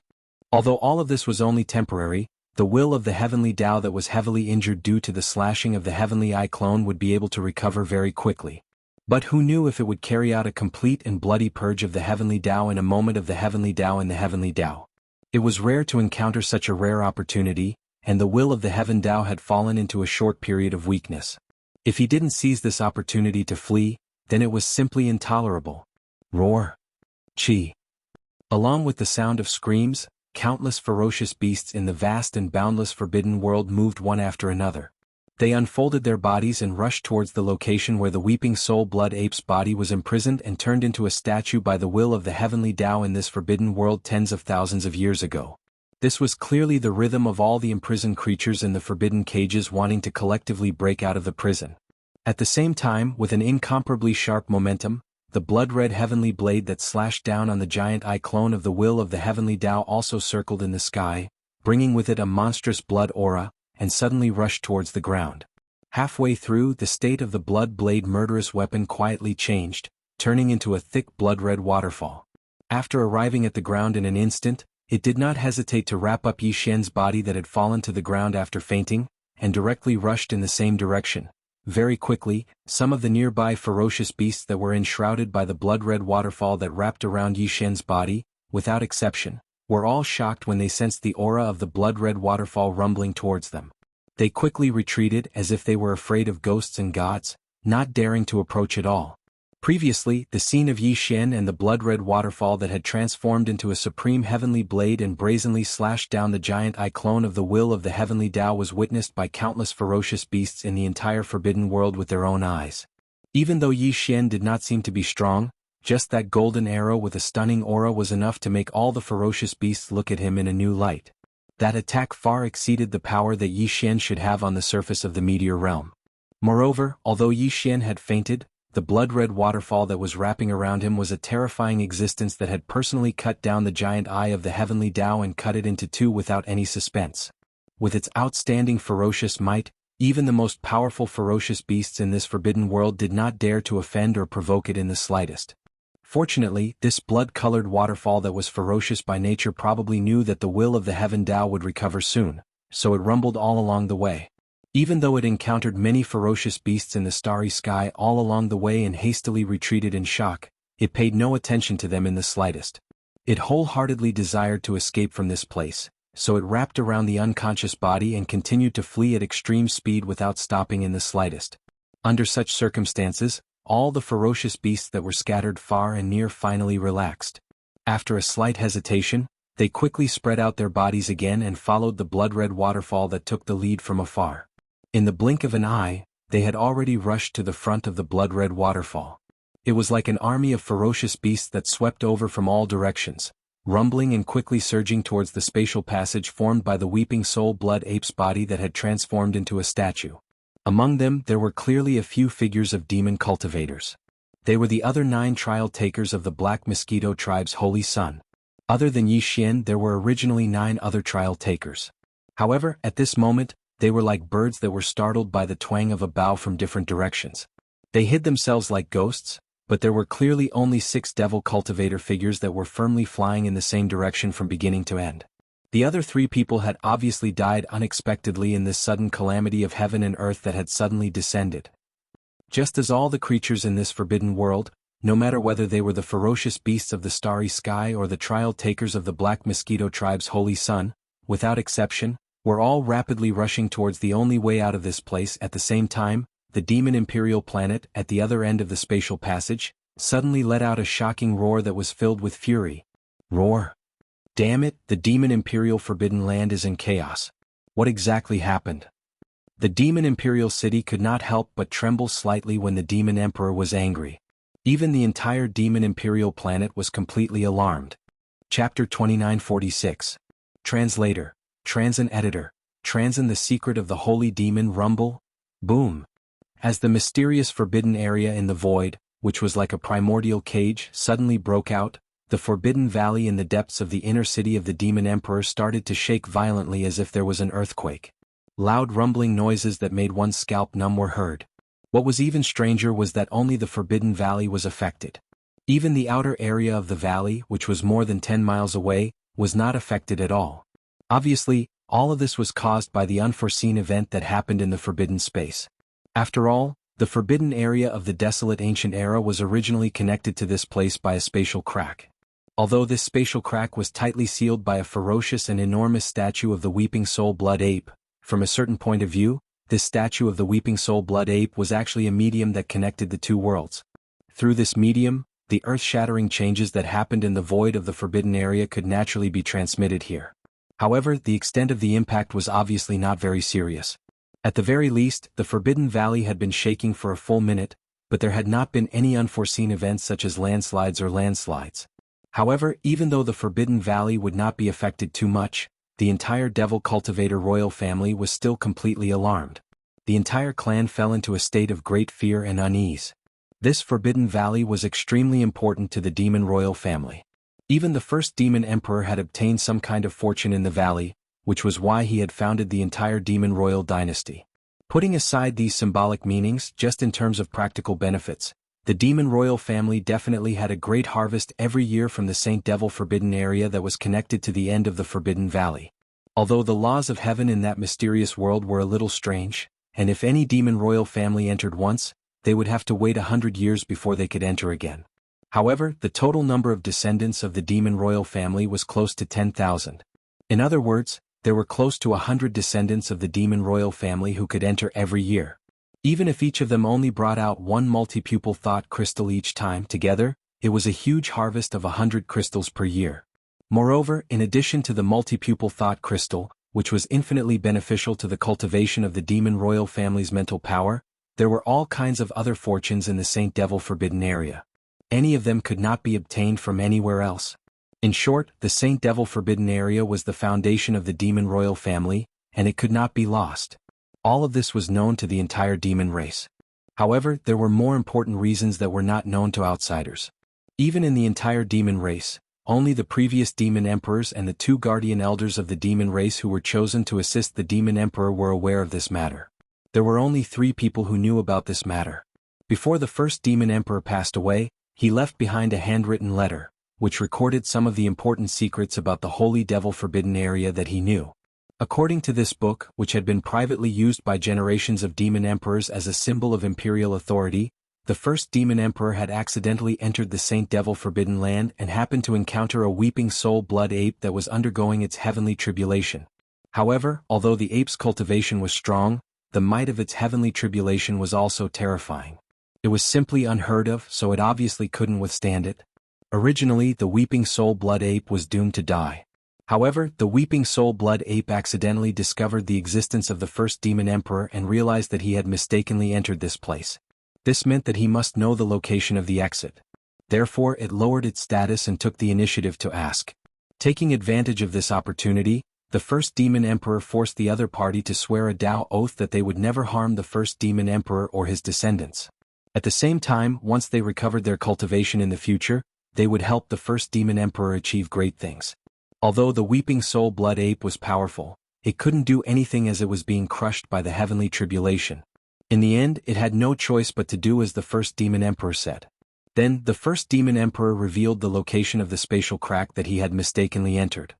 Although all of this was only temporary, the will of the heavenly Tao that was heavily injured due to the slashing of the heavenly eye clone would be able to recover very quickly. But who knew if it would carry out a complete and bloody purge of the heavenly Tao in a moment of the heavenly Tao in the heavenly Tao? It was rare to encounter such a rare opportunity, and the will of the heaven Tao had fallen into a short period of weakness. If he didn't seize this opportunity to flee, then it was simply intolerable. Roar. Chi. Along with the sound of screams, countless ferocious beasts in the vast and boundless forbidden world moved one after another. They unfolded their bodies and rushed towards the location where the weeping soul blood ape's body was imprisoned and turned into a statue by the will of the heavenly Tao in this forbidden world tens of thousands of years ago. This was clearly the rhythm of all the imprisoned creatures in the forbidden cages wanting to collectively break out of the prison. At the same time, with an incomparably sharp momentum, the blood-red heavenly blade that slashed down on the giant eye clone of the will of the heavenly Tao also circled in the sky, bringing with it a monstrous blood aura, and suddenly rushed towards the ground. Halfway through, the state of the blood blade murderous weapon quietly changed, turning into a thick blood-red waterfall. After arriving at the ground in an instant, it did not hesitate to wrap up Yi Xian's body that had fallen to the ground after fainting, and directly rushed in the same direction. Very quickly, some of the nearby ferocious beasts that were enshrouded by the blood-red waterfall that wrapped around Yi Xian's body, without exception, were all shocked when they sensed the aura of the blood-red waterfall rumbling towards them. They quickly retreated as if they were afraid of ghosts and gods, not daring to approach at all. Previously, the scene of Yi Xian and the blood-red waterfall that had transformed into a supreme heavenly blade and brazenly slashed down the giant eye clone of the will of the heavenly Tao was witnessed by countless ferocious beasts in the entire forbidden world with their own eyes. Even though Yi Xian did not seem to be strong, just that golden arrow with a stunning aura was enough to make all the ferocious beasts look at him in a new light. That attack far exceeded the power that Yi Xian should have on the surface of the meteor realm. Moreover, although Yi Xian had fainted, the blood-red waterfall that was wrapping around him was a terrifying existence that had personally cut down the giant eye of the heavenly Tao and cut it into two without any suspense. With its outstanding ferocious might, even the most powerful ferocious beasts in this forbidden world did not dare to offend or provoke it in the slightest. Fortunately, this blood-colored waterfall that was ferocious by nature probably knew that the will of the heaven Tao would recover soon, so it rumbled all along the way. Even though it encountered many ferocious beasts in the starry sky all along the way and hastily retreated in shock, it paid no attention to them in the slightest. It wholeheartedly desired to escape from this place, so it wrapped around the unconscious body and continued to flee at extreme speed without stopping in the slightest. Under such circumstances, all the ferocious beasts that were scattered far and near finally relaxed. After a slight hesitation, they quickly spread out their bodies again and followed the blood-red waterfall that took the lead from afar. In the blink of an eye, they had already rushed to the front of the blood-red waterfall. It was like an army of ferocious beasts that swept over from all directions, rumbling and quickly surging towards the spatial passage formed by the weeping soul blood ape's body that had transformed into a statue. Among them there were clearly a few figures of demon cultivators. They were the other 9 trial takers of the Black Mosquito tribe's holy sun. Other than Yi Xian, there were originally 9 other trial takers. However, at this moment, they were like birds that were startled by the twang of a bow from different directions. They hid themselves like ghosts, but there were clearly only 6 devil cultivator figures that were firmly flying in the same direction from beginning to end. The other 3 people had obviously died unexpectedly in this sudden calamity of heaven and earth that had suddenly descended. Just as all the creatures in this forbidden world, no matter whether they were the ferocious beasts of the starry sky or the trial takers of the Black Mosquito tribe's holy sun, without exception, were all rapidly rushing towards the only way out of this place at the same time, the demon imperial planet at the other end of the spatial passage, suddenly let out a shocking roar that was filled with fury. Roar! Damn it, the demon imperial forbidden land is in chaos. What exactly happened? The demon imperial city could not help but tremble slightly when the demon emperor was angry. Even the entire demon imperial planet was completely alarmed. Chapter 2946. Translator, Transin Editor, Transin the secret of the holy demon rumble? Boom! As the mysterious forbidden area in the void, which was like a primordial cage, suddenly broke out, the forbidden valley in the depths of the inner city of the demon emperor started to shake violently as if there was an earthquake. Loud rumbling noises that made one's scalp numb were heard. What was even stranger was that only the forbidden valley was affected. Even the outer area of the valley, which was more than 10 miles away, was not affected at all. Obviously, all of this was caused by the unforeseen event that happened in the forbidden space. After all, the forbidden area of the desolate ancient era was originally connected to this place by a spatial crack. Although this spatial crack was tightly sealed by a ferocious and enormous statue of the weeping soul blood ape, from a certain point of view, this statue of the weeping soul blood ape was actually a medium that connected the two worlds. Through this medium, the earth-shattering changes that happened in the void of the forbidden area could naturally be transmitted here. However, the extent of the impact was obviously not very serious. At the very least, the Forbidden Valley had been shaking for a full minute, but there had not been any unforeseen events such as landslides. However, even though the Forbidden Valley would not be affected too much, the entire Devil Cultivator royal family was still completely alarmed. The entire clan fell into a state of great fear and unease. This Forbidden Valley was extremely important to the demon royal family. Even the first demon emperor had obtained some kind of fortune in the valley, which was why he had founded the entire demon royal dynasty. Putting aside these symbolic meanings just in terms of practical benefits, the demon royal family definitely had a great harvest every year from the Saint Devil Forbidden area that was connected to the end of the Forbidden Valley. Although the laws of heaven in that mysterious world were a little strange, and if any demon royal family entered once, they would have to wait 100 years before they could enter again. However, the total number of descendants of the demon royal family was close to 10,000. In other words, there were close to 100 descendants of the demon royal family who could enter every year. Even if each of them only brought out one multi-pupil thought crystal each time together, it was a huge harvest of 100 crystals per year. Moreover, in addition to the multi-pupil thought crystal, which was infinitely beneficial to the cultivation of the demon royal family's mental power, there were all kinds of other fortunes in the Saint Devil Forbidden area. Any of them could not be obtained from anywhere else. In short, the Saint Devil Forbidden area was the foundation of the demon royal family, and it could not be lost. All of this was known to the entire demon race. However, there were more important reasons that were not known to outsiders. Even in the entire demon race, only the previous demon emperors and the 2 guardian elders of the demon race who were chosen to assist the demon emperor were aware of this matter. There were only 3 people who knew about this matter. Before the first demon emperor passed away, he left behind a handwritten letter, which recorded some of the important secrets about the Holy Devil Forbidden area that he knew. According to this book, which had been privately used by generations of demon emperors as a symbol of imperial authority, the first demon emperor had accidentally entered the Saint Devil Forbidden Land and happened to encounter a weeping soul blood ape that was undergoing its heavenly tribulation. However, although the ape's cultivation was strong, the might of its heavenly tribulation was also terrifying. It was simply unheard of, so it obviously couldn't withstand it. Originally, the Weeping Soul Blood Ape was doomed to die. However, the Weeping Soul Blood Ape accidentally discovered the existence of the first demon emperor and realized that he had mistakenly entered this place. This meant that he must know the location of the exit. Therefore, it lowered its status and took the initiative to ask. Taking advantage of this opportunity, the first demon emperor forced the other party to swear a Tao oath that they would never harm the first demon emperor or his descendants. At the same time, once they recovered their cultivation in the future, they would help the first demon emperor achieve great things. Although the Weeping Soul Blood Ape was powerful, it couldn't do anything as it was being crushed by the heavenly tribulation. In the end, it had no choice but to do as the first demon emperor said. Then, the first demon emperor revealed the location of the spatial crack that he had mistakenly entered.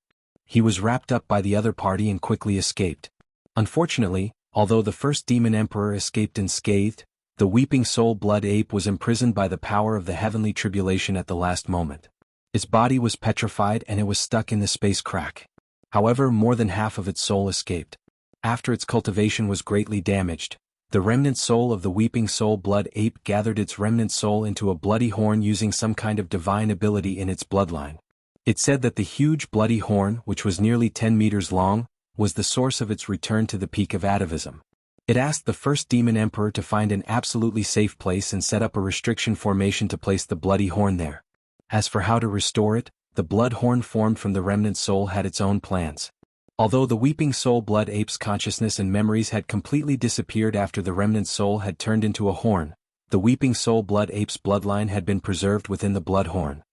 He was wrapped up by the other party and quickly escaped. Unfortunately, although the first demon emperor escaped unscathed, the Weeping Soul Blood Ape was imprisoned by the power of the heavenly tribulation at the last moment. Its body was petrified and it was stuck in the space crack. However, more than half of its soul escaped. After its cultivation was greatly damaged, the remnant soul of the Weeping Soul Blood Ape gathered its remnant soul into a bloody horn using some kind of divine ability in its bloodline. It said that the huge bloody horn, which was nearly 10 meters long, was the source of its return to the peak of atavism. It asked the first demon emperor to find an absolutely safe place and set up a restriction formation to place the bloody horn there. As for how to restore it, the blood horn formed from the remnant soul had its own plans. Although the Weeping Soul Blood Ape's consciousness and memories had completely disappeared after the remnant soul had turned into a horn, the Weeping Soul Blood Ape's bloodline had been preserved within the blood horn.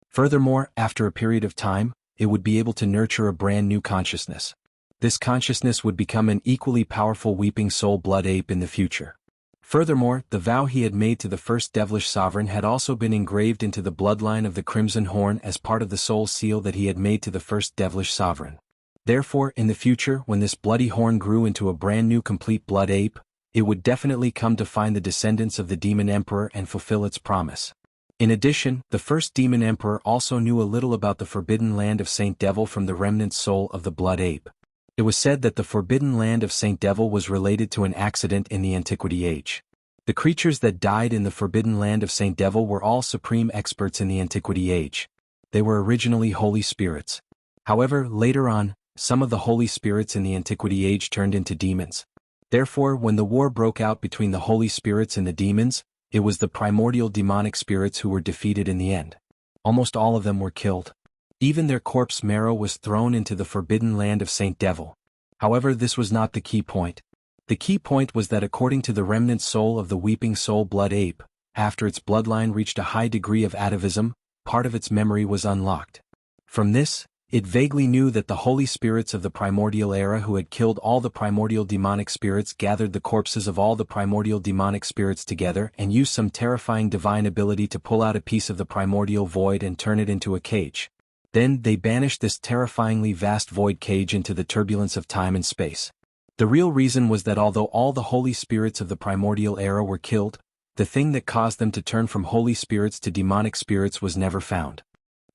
Furthermore, after a period of time, it would be able to nurture a brand new consciousness. This consciousness would become an equally powerful Weeping Soul Blood Ape in the future. Furthermore, the vow he had made to the first devilish sovereign had also been engraved into the bloodline of the Crimson Horn as part of the soul seal that he had made to the first devilish sovereign. Therefore, in the future, when this bloody horn grew into a brand new complete blood ape, it would definitely come to find the descendants of the demon emperor and fulfill its promise. In addition, the first demon emperor also knew a little about the forbidden land of Saint Devil from the remnant soul of the blood ape. It was said that the forbidden land of Saint Devil was related to an accident in the Antiquity Age. The creatures that died in the forbidden land of Saint Devil were all supreme experts in the Antiquity Age. They were originally holy spirits. However, later on, some of the holy spirits in the Antiquity Age turned into demons. Therefore, when the war broke out between the holy spirits and the demons, it was the primordial demonic spirits who were defeated in the end. Almost all of them were killed. Even their corpse marrow was thrown into the forbidden land of Saint Devil. However, this was not the key point. The key point was that according to the remnant soul of the weeping soul blood ape, after its bloodline reached a high degree of atavism, part of its memory was unlocked. From this, it vaguely knew that the holy spirits of the primordial era who had killed all the primordial demonic spirits gathered the corpses of all the primordial demonic spirits together and used some terrifying divine ability to pull out a piece of the primordial void and turn it into a cage. Then they banished this terrifyingly vast void cage into the turbulence of time and space. The real reason was that although all the holy spirits of the primordial era were killed, the thing that caused them to turn from holy spirits to demonic spirits was never found.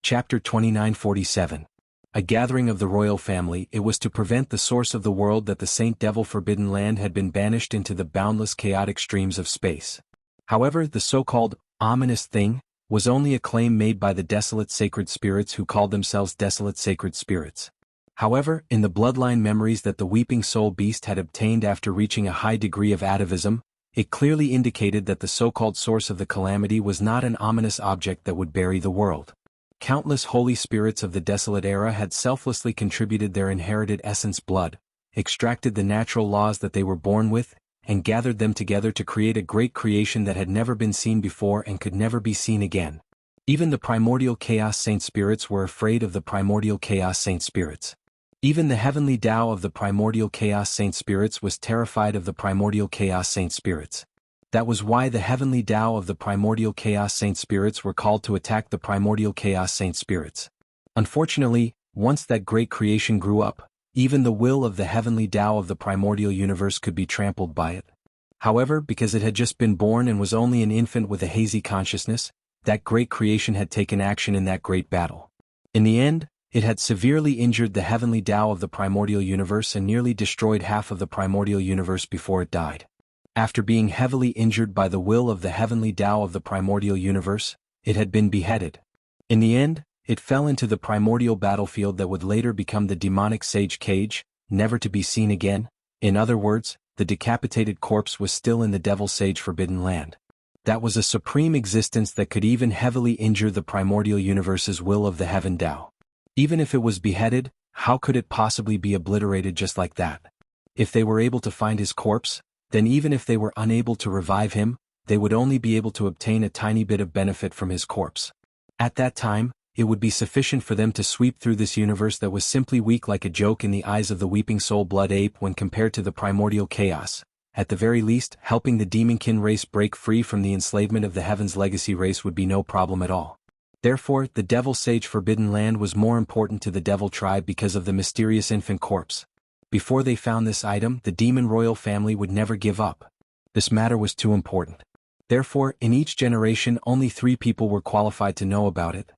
Chapter 2947. A gathering of the royal family. It was to prevent the source of the world that the Saint Devil forbidden land had been banished into the boundless chaotic streams of space. However, the so-called ominous thing was only a claim made by the desolate sacred spirits who called themselves desolate sacred spirits. However, in the bloodline memories that the weeping soul beast had obtained after reaching a high degree of atavism, it clearly indicated that the so-called source of the calamity was not an ominous object that would bury the world. Countless holy spirits of the desolate era had selflessly contributed their inherited essence blood, extracted the natural laws that they were born with, and gathered them together to create a great creation that had never been seen before and could never be seen again. Even the primordial chaos saint spirits were afraid of the primordial chaos saint spirits. Even the heavenly Tao of the primordial chaos saint spirits was terrified of the primordial chaos saint spirits. That was why the heavenly Tao of the primordial chaos saint spirits were called to attack the primordial chaos saint spirits. Unfortunately, once that great creation grew up, even the will of the heavenly Tao of the primordial universe could be trampled by it. However, because it had just been born and was only an infant with a hazy consciousness, that great creation had taken action in that great battle. In the end, it had severely injured the heavenly Tao of the primordial universe and nearly destroyed half of the primordial universe before it died. After being heavily injured by the will of the heavenly Tao of the primordial universe, it had been beheaded. In the end, it fell into the primordial battlefield that would later become the demonic sage cage, never to be seen again. In other words, the decapitated corpse was still in the devil sage forbidden land. That was a supreme existence that could even heavily injure the primordial universe's will of the heaven Tao. Even if it was beheaded, how could it possibly be obliterated just like that? If they were able to find his corpse, then even if they were unable to revive him, they would only be able to obtain a tiny bit of benefit from his corpse. At that time, it would be sufficient for them to sweep through this universe that was simply weak like a joke in the eyes of the weeping soul blood ape when compared to the primordial chaos. At the very least, helping the demonkin race break free from the enslavement of the heavens legacy race would be no problem at all. Therefore, the devil sage forbidden land was more important to the devil tribe because of the mysterious infant corpse. Before they found this item, the demon royal family would never give up. This matter was too important. Therefore, in each generation only 3 people were qualified to know about it.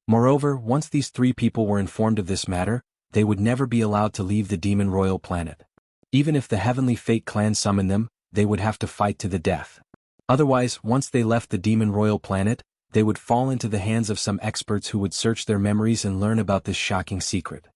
Moreover, once these 3 people were informed of this matter, they would never be allowed to leave the demon royal planet. Even if the heavenly fate clan summoned them, they would have to fight to the death. Otherwise, once they left the demon royal planet, they would fall into the hands of some experts who would search their memories and learn about this shocking secret.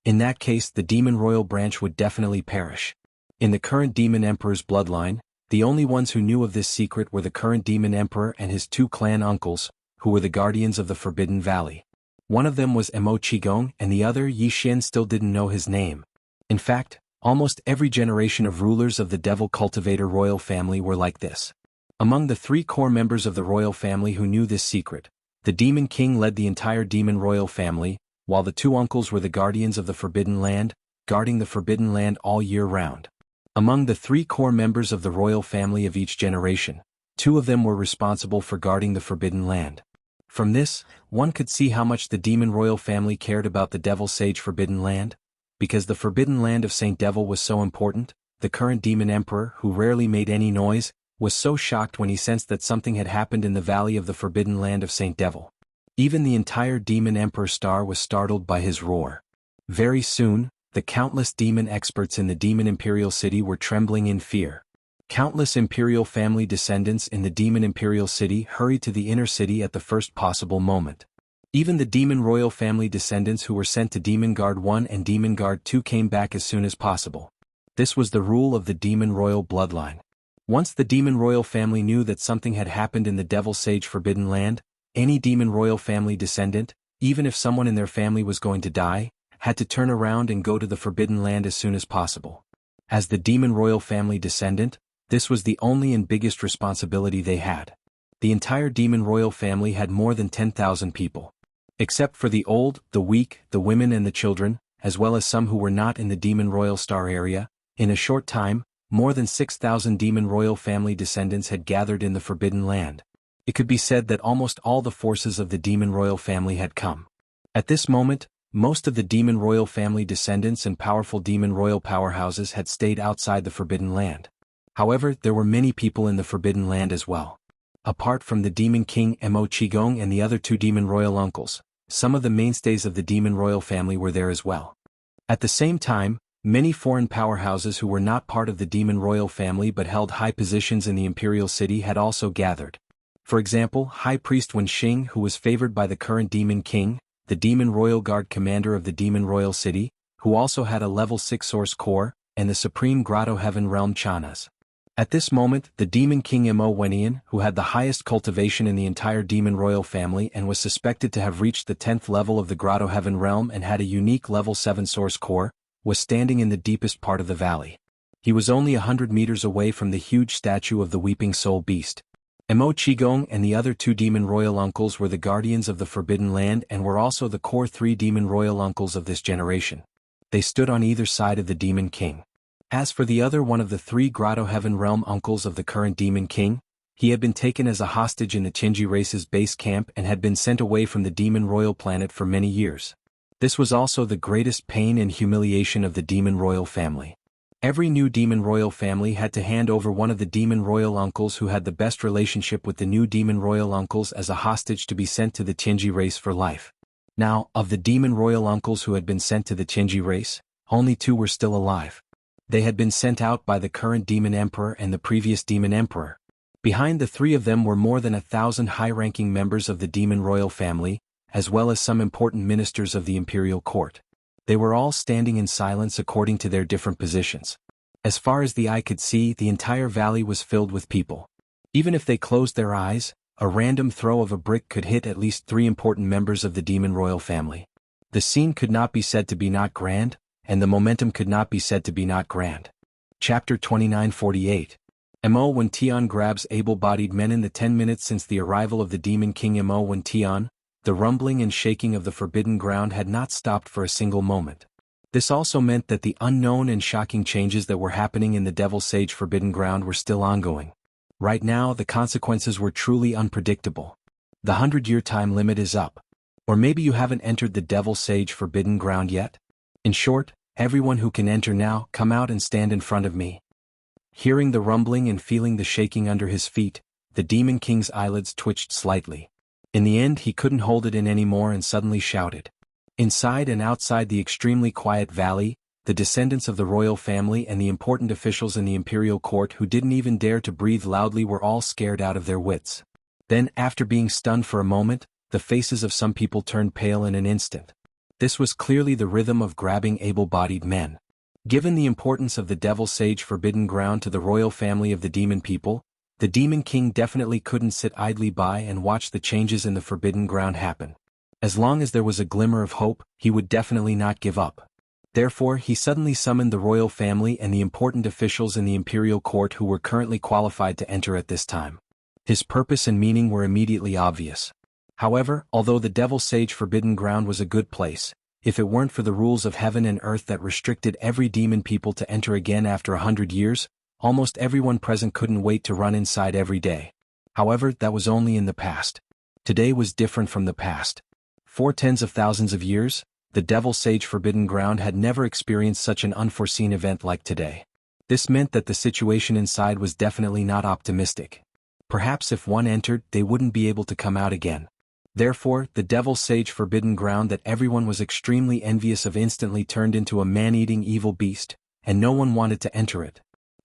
In that case, the demon royal branch would definitely perish. In the current demon emperor's bloodline, the only ones who knew of this secret were the current demon emperor and his 2 clan uncles, who were the guardians of the Forbidden Valley. One of them was Mo Qigong and the other Yi Xin still didn't know his name. In fact, almost every generation of rulers of the devil cultivator royal family were like this. Among the 3 core members of the royal family who knew this secret, the demon king led the entire demon royal family, while the 2 uncles were the guardians of the Forbidden Land, guarding the Forbidden Land all year round. Among the 3 core members of the royal family of each generation, 2 of them were responsible for guarding the Forbidden Land. From this, one could see how much the demon royal family cared about the devil sage Forbidden Land. Because the Forbidden Land of Saint Devil was so important, the current demon emperor, who rarely made any noise, was so shocked when he sensed that something had happened in the valley of the Forbidden Land of Saint Devil. Even the entire demon emperor star was startled by his roar. Very soon, the countless demon experts in the demon imperial city were trembling in fear. Countless imperial family descendants in the demon imperial city hurried to the inner city at the first possible moment. Even the demon royal family descendants who were sent to Demon Guard 1 and Demon Guard 2 came back as soon as possible. This was the rule of the demon royal bloodline. Once the demon royal family knew that something had happened in the Devil Sage Forbidden Land, any demon royal family descendant, even if someone in their family was going to die, had to turn around and go to the Forbidden Land as soon as possible. As the demon royal family descendant, this was the only and biggest responsibility they had. The entire demon royal family had more than 10,000 people. Except for the old, the weak, the women and the children, as well as some who were not in the demon royal star area, in a short time, more than 6,000 demon royal family descendants had gathered in the Forbidden Land. It could be said that almost all the forces of the demon royal family had come. At this moment, most of the demon royal family descendants and powerful demon royal powerhouses had stayed outside the Forbidden Land. However, there were many people in the Forbidden Land as well. Apart from the Demon King Mo Qigong and the other two demon royal uncles, some of the mainstays of the demon royal family were there as well. At the same time, many foreign powerhouses who were not part of the demon royal family but held high positions in the imperial city had also gathered. For example, High Priest Wen Xing, who was favored by the current Demon King, the Demon Royal Guard commander of the Demon Royal City, who also had a level 6 source core, and the Supreme Grotto Heaven Realm Chanas. At this moment, the Demon King Mo Wenian, who had the highest cultivation in the entire Demon Royal family and was suspected to have reached the 10th level of the Grotto Heaven Realm and had a unique level 7 source core, was standing in the deepest part of the valley. He was only 100 meters away from the huge statue of the Weeping Soul Beast. Mo Qigong and the other two Demon Royal uncles were the guardians of the Forbidden Land and were also the core 3 Demon Royal uncles of this generation. They stood on either side of the Demon King. As for the other one of the 3 Grotto Heaven Realm uncles of the current Demon King, he had been taken as a hostage in the Qinji race's base camp and had been sent away from the Demon Royal planet for many years. This was also the greatest pain and humiliation of the Demon Royal family. Every new Demon Royal family had to hand over one of the Demon Royal uncles who had the best relationship with the new Demon Royal uncles as a hostage to be sent to the Qinji race for life. Now, of the Demon Royal uncles who had been sent to the Qinji race, only 2 were still alive. They had been sent out by the current Demon Emperor and the previous Demon Emperor. Behind the 3 of them were more than 1,000 high-ranking members of the Demon Royal family, as well as some important ministers of the imperial court. They were all standing in silence according to their different positions. As far as the eye could see, the entire valley was filled with people. Even if they closed their eyes, a random throw of a brick could hit at least 3 important members of the Demon Royal family. The scene could not be said to be not grand, and the momentum could not be said to be not grand. Chapter 2948. Mo Wentian grabs able-bodied men. In the 10 minutes since the arrival of the Demon King Mo Wentian, the rumbling and shaking of the forbidden ground had not stopped for a single moment. This also meant that the unknown and shocking changes that were happening in the Devil Sage Forbidden Ground were still ongoing. Right now, the consequences were truly unpredictable. The 100-year time limit is up. Or maybe you haven't entered the Devil Sage Forbidden Ground yet? In short, everyone who can enter now, come out and stand in front of me. Hearing the rumbling and feeling the shaking under his feet, the Demon King's eyelids twitched slightly. In the end, he couldn't hold it in anymore and suddenly shouted. Inside and outside the extremely quiet valley, the descendants of the royal family and the important officials in the imperial court who didn't even dare to breathe loudly were all scared out of their wits. Then, after being stunned for a moment, the faces of some people turned pale in an instant. This was clearly the rhythm of grabbing able-bodied men. Given the importance of the Devil Sage Forbidden Ground to the royal family of the Demon people, the Demon King definitely couldn't sit idly by and watch the changes in the Forbidden Ground happen. As long as there was a glimmer of hope, he would definitely not give up. Therefore, he suddenly summoned the royal family and the important officials in the imperial court who were currently qualified to enter at this time. His purpose and meaning were immediately obvious. However, although the Devil Sage Forbidden Ground was a good place, if it weren't for the rules of heaven and earth that restricted every demon people to enter again after 100 years, almost everyone present couldn't wait to run inside every day. However, that was only in the past. Today was different from the past. For tens of thousands of years, the Devil Sage Forbidden Ground had never experienced such an unforeseen event like today. This meant that the situation inside was definitely not optimistic. Perhaps if one entered, they wouldn't be able to come out again. Therefore, the Devil Sage Forbidden Ground that everyone was extremely envious of instantly turned into a man-eating evil beast, and no one wanted to enter it.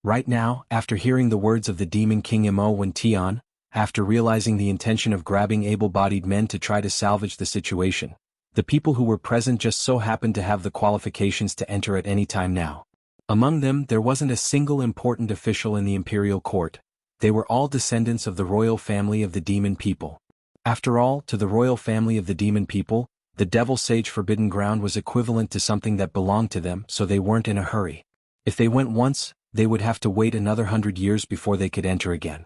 Right now, after hearing the words of the Demon King Wen Tian, after realizing the intention of grabbing able-bodied men to try to salvage the situation, the people who were present just so happened to have the qualifications to enter at any time now. Among them, there wasn't a single important official in the imperial court. They were all descendants of the royal family of the demon people. After all, to the royal family of the demon people, the Devil Sage Forbidden Ground was equivalent to something that belonged to them, so they weren't in a hurry. If they went once, they would have to wait another 100 years before they could enter again.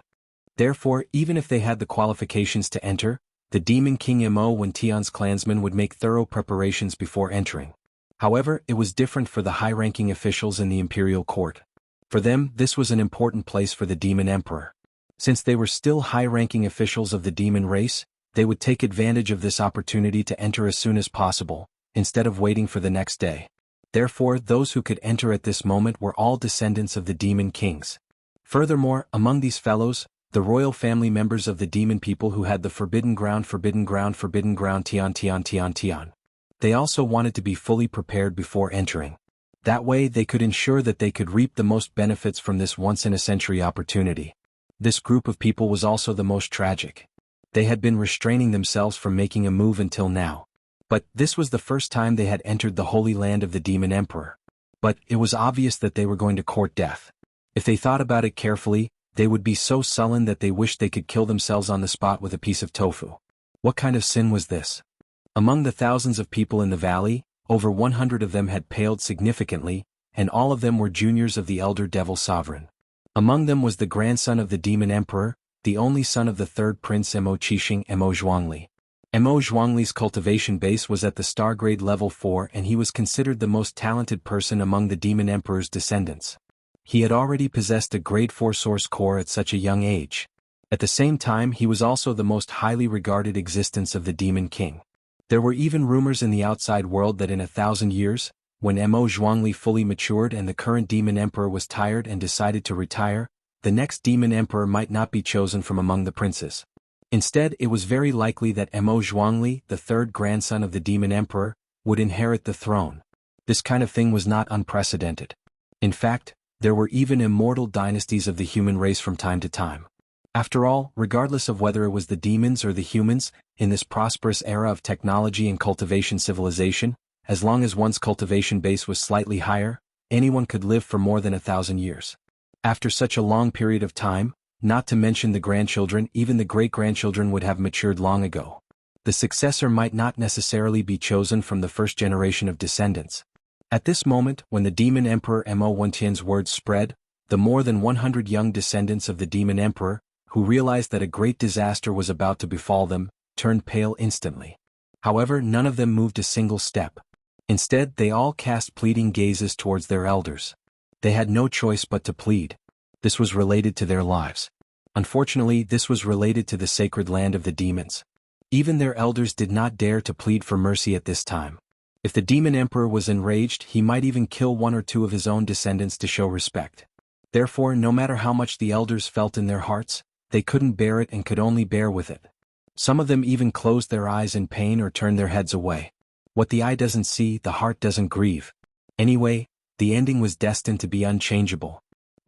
Therefore, even if they had the qualifications to enter, the Demon King Wen Tian's clansmen would make thorough preparations before entering. However, it was different for the high-ranking officials in the imperial court. For them, this was an important place for the Demon Emperor. Since they were still high-ranking officials of the demon race, they would take advantage of this opportunity to enter as soon as possible, instead of waiting for the next day. Therefore, those who could enter at this moment were all descendants of the demon kings. Furthermore, among these fellows, the royal family members of the demon people who had the Forbidden Ground Tian. They also wanted to be fully prepared before entering. That way they could ensure that they could reap the most benefits from this once-in-a-century opportunity. This group of people was also the most tragic. They had been restraining themselves from making a move until now. But this was the first time they had entered the Holy Land of the Demon Emperor. But it was obvious that they were going to court death. If they thought about it carefully, they would be so sullen that they wished they could kill themselves on the spot with a piece of tofu. What kind of sin was this? Among the thousands of people in the valley, over 100 of them had paled significantly, and all of them were juniors of the elder devil sovereign. Among them was the grandson of the demon emperor, the only son of the third prince Mo Zhuangli. Mo Zhuangli's cultivation base was at the star grade level 4 and he was considered the most talented person among the demon emperor's descendants. He had already possessed a grade 4 source core at such a young age. At the same time, he was also the most highly regarded existence of the demon king. There were even rumors in the outside world that in 1,000 years, when Mo Zhuangli fully matured and the current demon emperor was tired and decided to retire, the next demon emperor might not be chosen from among the princes. Instead, it was very likely that Mo Zhuangli, the third grandson of the demon emperor, would inherit the throne. This kind of thing was not unprecedented. In fact, there were even immortal dynasties of the human race from time to time. After all, regardless of whether it was the demons or the humans, in this prosperous era of technology and cultivation civilization, as long as one's cultivation base was slightly higher, anyone could live for more than 1,000 years. After such a long period of time, not to mention the grandchildren, even the great-grandchildren would have matured long ago. The successor might not necessarily be chosen from the first generation of descendants. At this moment, when the demon emperor Wen Tian's words spread, the more than 100 young descendants of the demon emperor, who realized that a great disaster was about to befall them, turned pale instantly. However, none of them moved a single step. Instead, they all cast pleading gazes towards their elders. They had no choice but to plead. This was related to their lives. Unfortunately, this was related to the sacred land of the demons. Even their elders did not dare to plead for mercy at this time. If the demon emperor was enraged, he might even kill one or two of his own descendants to show respect. Therefore, no matter how much the elders felt in their hearts, they couldn't bear it and could only bear with it. Some of them even closed their eyes in pain or turned their heads away. What the eye doesn't see, the heart doesn't grieve. Anyway, the ending was destined to be unchangeable.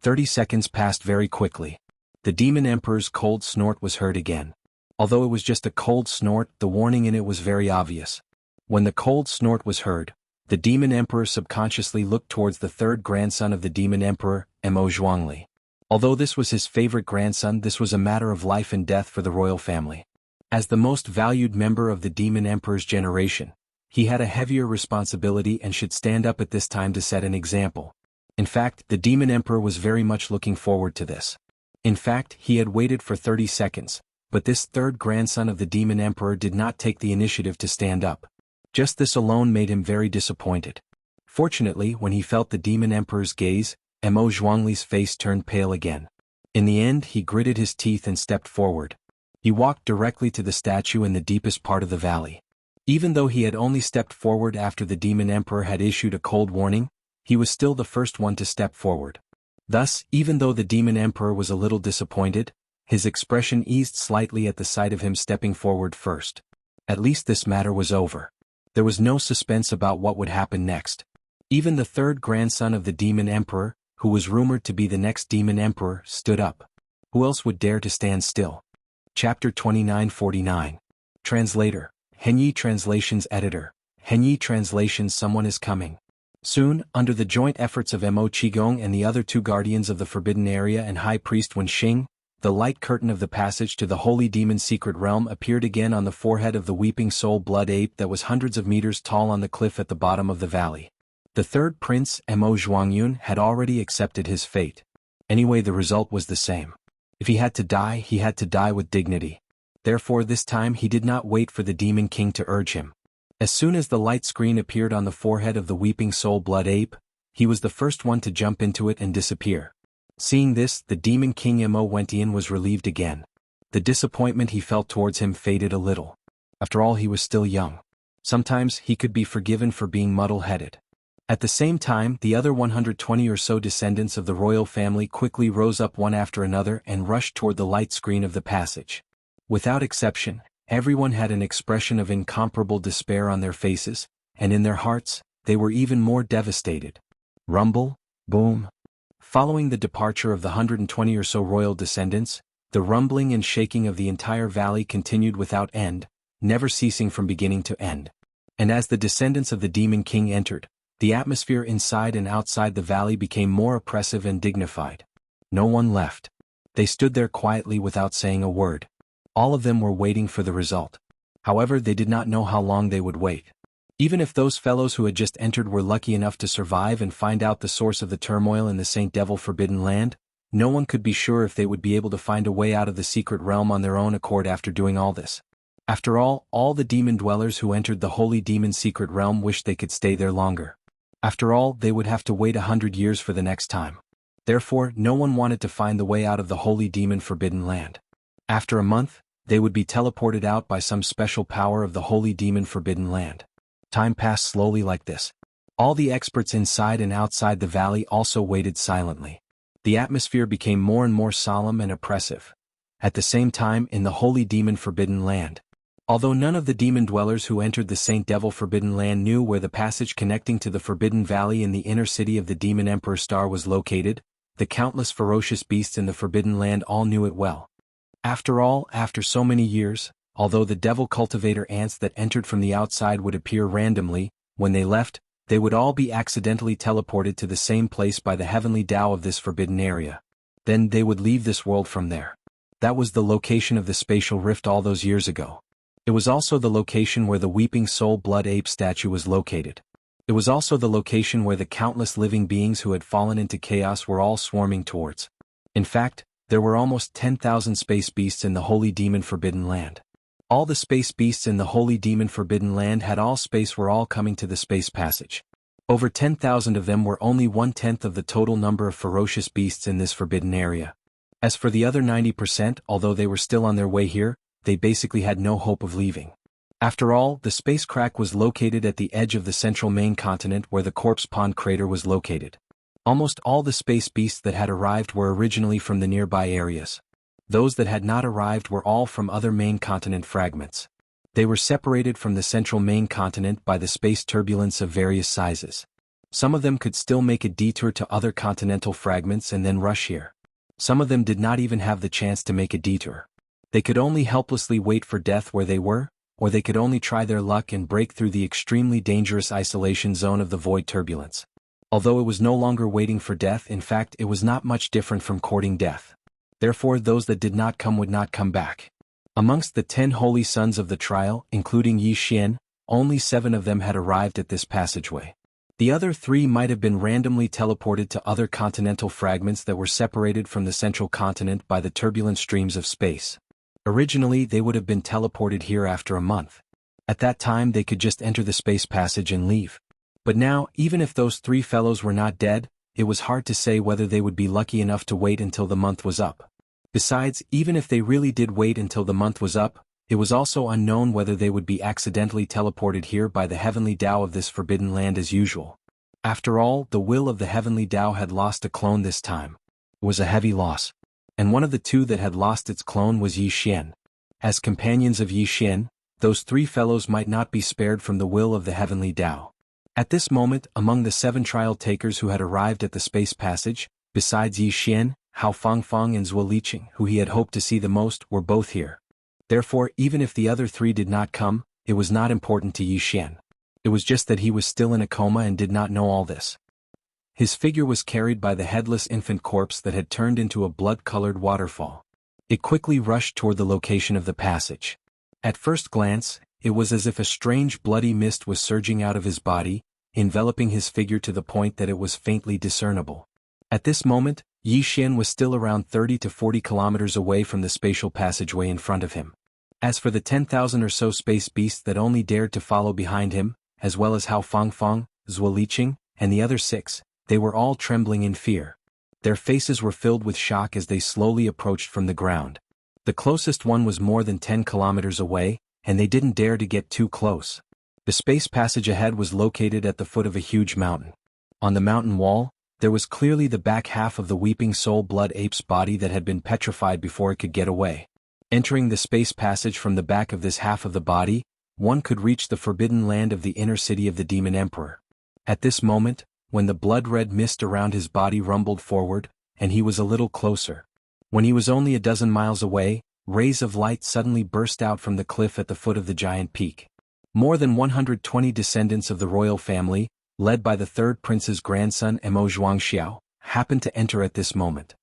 30 seconds passed very quickly. The demon emperor's cold snort was heard again. Although it was just a cold snort, the warning in it was very obvious. When the cold snort was heard, the demon emperor subconsciously looked towards the third grandson of the demon emperor, Mo Zhuangli. Although this was his favorite grandson, this was a matter of life and death for the royal family. As the most valued member of the demon emperor's generation, he had a heavier responsibility and should stand up at this time to set an example. In fact, the demon emperor was very much looking forward to this. In fact, he had waited for 30 seconds, but this third grandson of the demon emperor did not take the initiative to stand up. Just this alone made him very disappointed. Fortunately, when he felt the demon emperor's gaze, Mo Zhuangli's face turned pale again. In the end, he gritted his teeth and stepped forward. He walked directly to the statue in the deepest part of the valley. Even though he had only stepped forward after the demon emperor had issued a cold warning, he was still the first one to step forward. Thus, even though the demon emperor was a little disappointed, his expression eased slightly at the sight of him stepping forward first. At least this matter was over. There was no suspense about what would happen next. Even the third grandson of the demon emperor, who was rumored to be the next demon emperor, stood up. Who else would dare to stand still? Chapter 2949. Translator. Henyi Translations Editor. Henyi Translations. Someone is coming. Soon, under the joint efforts of Mo Qigong and the other two guardians of the Forbidden Area and High Priest Wenxing, the light curtain of the passage to the Holy Demon's secret realm appeared again on the forehead of the weeping soul blood ape that was hundreds of meters tall on the cliff at the bottom of the valley. The third prince, Mo Zhuangyun, had already accepted his fate. Anyway, the result was the same. If he had to die, he had to die with dignity. Therefore this time he did not wait for the Demon King to urge him. As soon as the light screen appeared on the forehead of the weeping soul blood ape, he was the first one to jump into it and disappear. Seeing this, the Demon King Mo Wentian was relieved again. The disappointment he felt towards him faded a little. After all, he was still young. Sometimes he could be forgiven for being muddle-headed. At the same time, the other 120 or so descendants of the royal family quickly rose up one after another and rushed toward the light screen of the passage. Without exception, everyone had an expression of incomparable despair on their faces, and in their hearts, they were even more devastated. Rumble, boom. Following the departure of the 120 or so royal descendants, the rumbling and shaking of the entire valley continued without end, never ceasing from beginning to end. And as the descendants of the Demon King entered, the atmosphere inside and outside the valley became more oppressive and dignified. No one left. They stood there quietly without saying a word. All of them were waiting for the result. However, they did not know how long they would wait. Even if those fellows who had just entered were lucky enough to survive and find out the source of the turmoil in the Saint Devil Forbidden Land, no one could be sure if they would be able to find a way out of the secret realm on their own accord after doing all this. After all the demon dwellers who entered the Holy Demon's secret realm wished they could stay there longer. After all, they would have to wait 100 years for the next time. Therefore, no one wanted to find the way out of the Holy Demon Forbidden Land. After a month, they would be teleported out by some special power of the Holy Demon Forbidden Land. Time passed slowly like this. All the experts inside and outside the valley also waited silently. The atmosphere became more and more solemn and oppressive. At the same time, in the Holy Demon Forbidden Land, although none of the demon dwellers who entered the Saint Devil Forbidden Land knew where the passage connecting to the Forbidden Valley in the inner city of the Demon Emperor Star was located, the countless ferocious beasts in the Forbidden Land all knew it well. After all, after so many years, although the devil cultivator ants that entered from the outside would appear randomly, when they left, they would all be accidentally teleported to the same place by the heavenly Tao of this forbidden area. Then they would leave this world from there. That was the location of the spatial rift all those years ago. It was also the location where the weeping soul blood ape statue was located. It was also the location where the countless living beings who had fallen into chaos were all swarming towards. In fact, there were almost 10,000 space beasts in the Holy Demon Forbidden Land. All the space beasts in the Holy Demon Forbidden Land had all space were all coming to the space passage. Over 10,000 of them were only 1/10 of the total number of ferocious beasts in this forbidden area. As for the other 90%, although they were still on their way here, they basically had no hope of leaving. After all, the space crack was located at the edge of the central main continent where the Corpse Pond crater was located. Almost all the space beasts that had arrived were originally from the nearby areas. Those that had not arrived were all from other main continent fragments. They were separated from the central main continent by the space turbulence of various sizes. Some of them could still make a detour to other continental fragments and then rush here. Some of them did not even have the chance to make a detour. They could only helplessly wait for death where they were, or they could only try their luck and break through the extremely dangerous isolation zone of the void turbulence. Although it was no longer waiting for death, in fact it was not much different from courting death. Therefore those that did not come would not come back. Amongst the 10 holy sons of the trial, including Yi Xian, only 7 of them had arrived at this passageway. The other 3 might have been randomly teleported to other continental fragments that were separated from the central continent by the turbulent streams of space. Originally they would have been teleported here after a month. At that time they could just enter the space passage and leave. But now, even if those 3 fellows were not dead, it was hard to say whether they would be lucky enough to wait until the month was up. Besides, even if they really did wait until the month was up, it was also unknown whether they would be accidentally teleported here by the heavenly Tao of this forbidden land as usual. After all, the will of the heavenly Tao had lost a clone this time. It was a heavy loss. And one of the 2 that had lost its clone was Yi Xian. As companions of Yi Xian, those 3 fellows might not be spared from the will of the heavenly Tao. At this moment, among the 7 trial takers who had arrived at the space passage, besides Yi Xian, Hao Fangfang and Zhuo Liqing, who he had hoped to see the most, were both here. Therefore, even if the other 3 did not come, it was not important to Yi Xian. It was just that he was still in a coma and did not know all this. His figure was carried by the headless infant corpse that had turned into a blood-colored waterfall. It quickly rushed toward the location of the passage. At first glance, it was as if a strange bloody mist was surging out of his body, enveloping his figure to the point that it was faintly discernible. At this moment, Yi Xian was still around 30 to 40 kilometers away from the spatial passageway in front of him. As for the 10,000 or so space beasts that only dared to follow behind him, as well as Hao Fangfang, Zhuo Liqing, and the other 6, they were all trembling in fear. Their faces were filled with shock as they slowly approached from the ground. The closest one was more than 10 kilometers away, and they didn't dare to get too close. The space passage ahead was located at the foot of a huge mountain. On the mountain wall, there was clearly the back half of the weeping soul blood ape's body that had been petrified before it could get away. Entering the space passage from the back of this half of the body, one could reach the forbidden land of the inner city of the Demon Emperor. At this moment, when the blood-red mist around his body rumbled forward, and he was a little closer. When he was only a dozen miles away, rays of light suddenly burst out from the cliff at the foot of the giant peak. More than 120 descendants of the royal family, led by the 3rd prince's grandson Mo Zhuangxiao, happened to enter at this moment.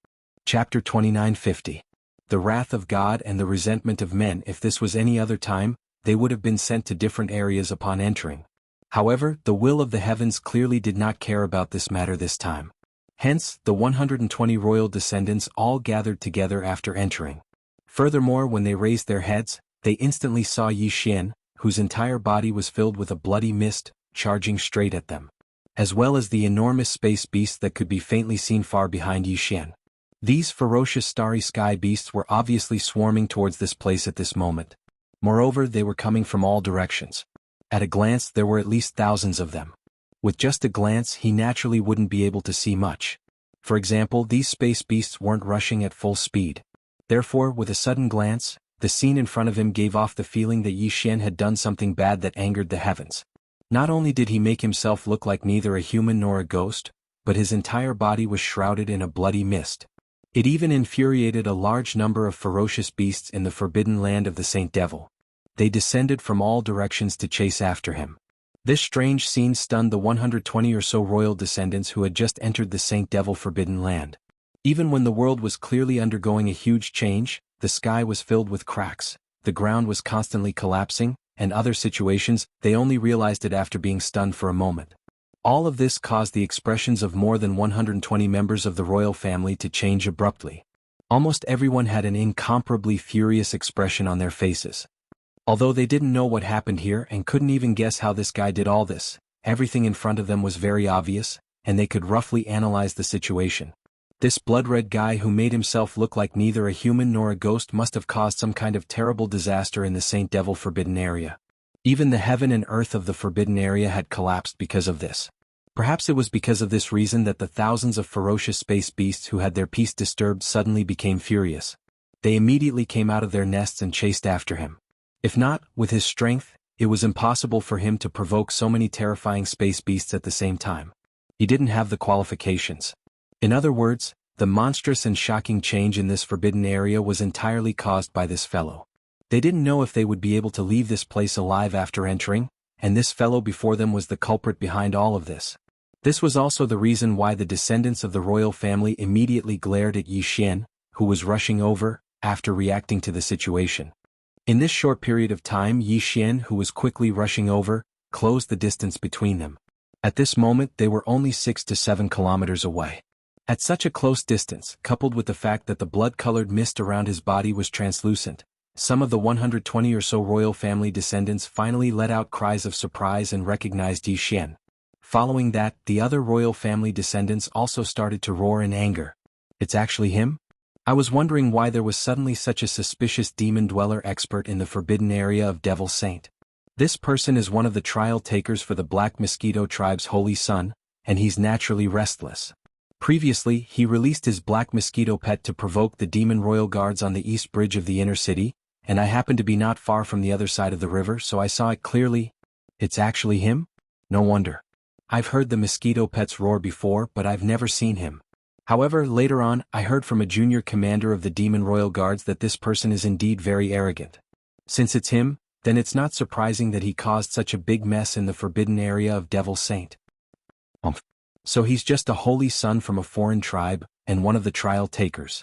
Chapter 2950. The wrath of God and the resentment of men. If this was any other time, they would have been sent to different areas upon entering. However, the will of the heavens clearly did not care about this matter this time. Hence, the 120 royal descendants all gathered together after entering. Furthermore, when they raised their heads, they instantly saw Yi Xian, whose entire body was filled with a bloody mist, charging straight at them, as well as the enormous space beasts that could be faintly seen far behind Yi Xian. These ferocious starry sky beasts were obviously swarming towards this place at this moment. Moreover, they were coming from all directions. At a glance, there were at least thousands of them. With just a glance, he naturally wouldn't be able to see much. For example, these space beasts weren't rushing at full speed. Therefore, with a sudden glance, the scene in front of him gave off the feeling that Yi Xian had done something bad that angered the heavens. Not only did he make himself look like neither a human nor a ghost, but his entire body was shrouded in a bloody mist. It even infuriated a large number of ferocious beasts in the forbidden land of the Saint Devil. They descended from all directions to chase after him. This strange scene stunned the 120 or so royal descendants who had just entered the Saint Devil forbidden land. Even when the world was clearly undergoing a huge change, the sky was filled with cracks, the ground was constantly collapsing, and other situations, they only realized it after being stunned for a moment. All of this caused the expressions of more than 120 members of the royal family to change abruptly. Almost everyone had an incomparably furious expression on their faces. Although they didn't know what happened here and couldn't even guess how this guy did all this, everything in front of them was very obvious, and they could roughly analyze the situation. This blood-red guy who made himself look like neither a human nor a ghost must have caused some kind of terrible disaster in the Saint Devil forbidden area. Even the heaven and earth of the forbidden area had collapsed because of this. Perhaps it was because of this reason that the thousands of ferocious space beasts who had their peace disturbed suddenly became furious. They immediately came out of their nests and chased after him. If not, with his strength, it was impossible for him to provoke so many terrifying space beasts at the same time. He didn't have the qualifications. In other words, the monstrous and shocking change in this forbidden area was entirely caused by this fellow. They didn't know if they would be able to leave this place alive after entering, and this fellow before them was the culprit behind all of this. This was also the reason why the descendants of the royal family immediately glared at Yi Xian, who was rushing over, after reacting to the situation. In this short period of time, Yi Xian, who was quickly rushing over, closed the distance between them. At this moment, they were only 6 to 7 kilometers away. At such a close distance, coupled with the fact that the blood-colored mist around his body was translucent, some of the 120 or so royal family descendants finally let out cries of surprise and recognized Yi Xian. Following that, the other royal family descendants also started to roar in anger. It's actually him? I was wondering why there was suddenly such a suspicious demon dweller expert in the forbidden area of Devil Saint. This person is one of the trial takers for the Black Mosquito tribe's holy son, and he's naturally restless. Previously, he released his Black Mosquito pet to provoke the demon royal guards on the east bridge of the inner city, and I happened to be not far from the other side of the river, so I saw it clearly. It's actually him? No wonder. I've heard the mosquito pets roar before, but I've never seen him. However, later on, I heard from a junior commander of the Demon Royal Guards that this person is indeed very arrogant. Since it's him, then it's not surprising that he caused such a big mess in the forbidden area of Devil Saint. So he's just a holy son from a foreign tribe, and one of the trial takers.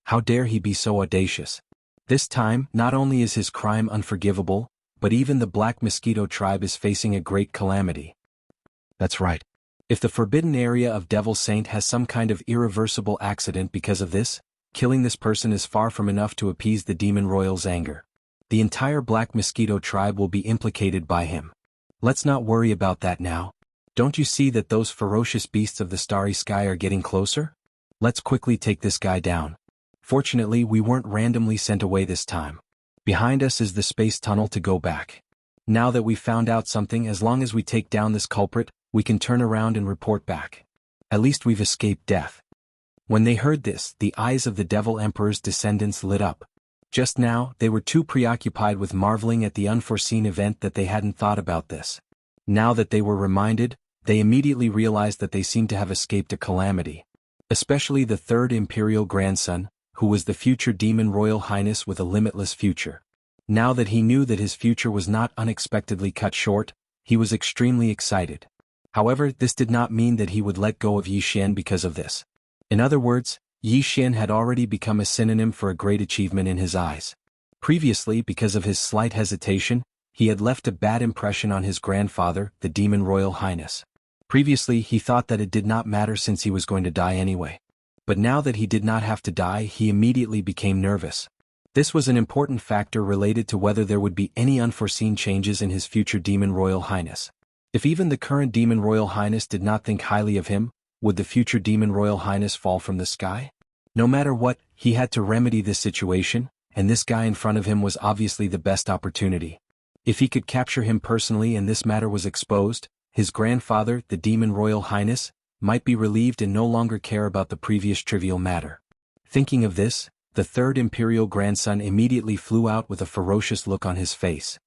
How dare he be so audacious? This time, not only is his crime unforgivable, but even the Black Mosquito tribe is facing a great calamity. That's right. If the forbidden area of Devil Saint has some kind of irreversible accident because of this, killing this person is far from enough to appease the Demon Royal's anger. The entire Black Mosquito tribe will be implicated by him. Let's not worry about that now. Don't you see that those ferocious beasts of the starry sky are getting closer? Let's quickly take this guy down. Fortunately, we weren't randomly sent away this time. Behind us is the space tunnel to go back. Now that we've found out something, as long as we take down this culprit, we can turn around and report back. At least we've escaped death. When they heard this, the eyes of the Devil Emperor's descendants lit up. Just now, they were too preoccupied with marveling at the unforeseen event that they hadn't thought about this. Now that they were reminded, they immediately realized that they seemed to have escaped a calamity. Especially the third imperial grandson, who was the future Demon Royal Highness with a limitless future. Now that he knew that his future was not unexpectedly cut short, he was extremely excited. However, this did not mean that he would let go of Yi Xian because of this. In other words, Yi Xian had already become a synonym for a great achievement in his eyes. Previously, because of his slight hesitation, he had left a bad impression on his grandfather, the Demon Royal Highness. Previously, he thought that it did not matter since he was going to die anyway. But now that he did not have to die, he immediately became nervous. This was an important factor related to whether there would be any unforeseen changes in his future Demon Royal Highness. If even the current Demon Royal Highness did not think highly of him, would the future Demon Royal Highness fall from the sky? No matter what, he had to remedy this situation, and this guy in front of him was obviously the best opportunity. If he could capture him personally and this matter was exposed, his grandfather, the Demon Royal Highness, might be relieved and no longer care about the previous trivial matter. Thinking of this, the third imperial grandson immediately flew out with a ferocious look on his face.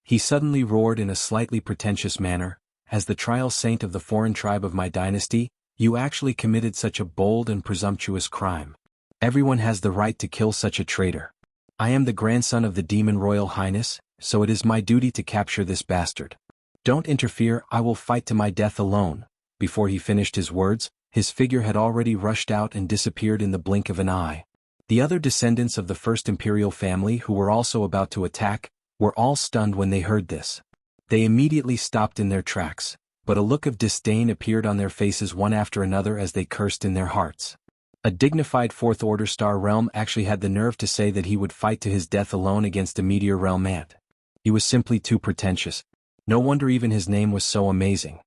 He suddenly roared in a slightly pretentious manner, "As the trial saint of the foreign tribe of my dynasty, you actually committed such a bold and presumptuous crime. Everyone has the right to kill such a traitor. I am the grandson of the Demon Royal Highness, so it is my duty to capture this bastard. Don't interfere, I will fight to my death alone." Before he finished his words, his figure had already rushed out and disappeared in the blink of an eye. The other descendants of the first imperial family who were also about to attack, were all stunned when they heard this. They immediately stopped in their tracks, but a look of disdain appeared on their faces one after another as they cursed in their hearts. A dignified Fourth Order Star Realm actually had the nerve to say that he would fight to his death alone against a Meteor Realm ant. He was simply too pretentious. No wonder even his name was so amazing.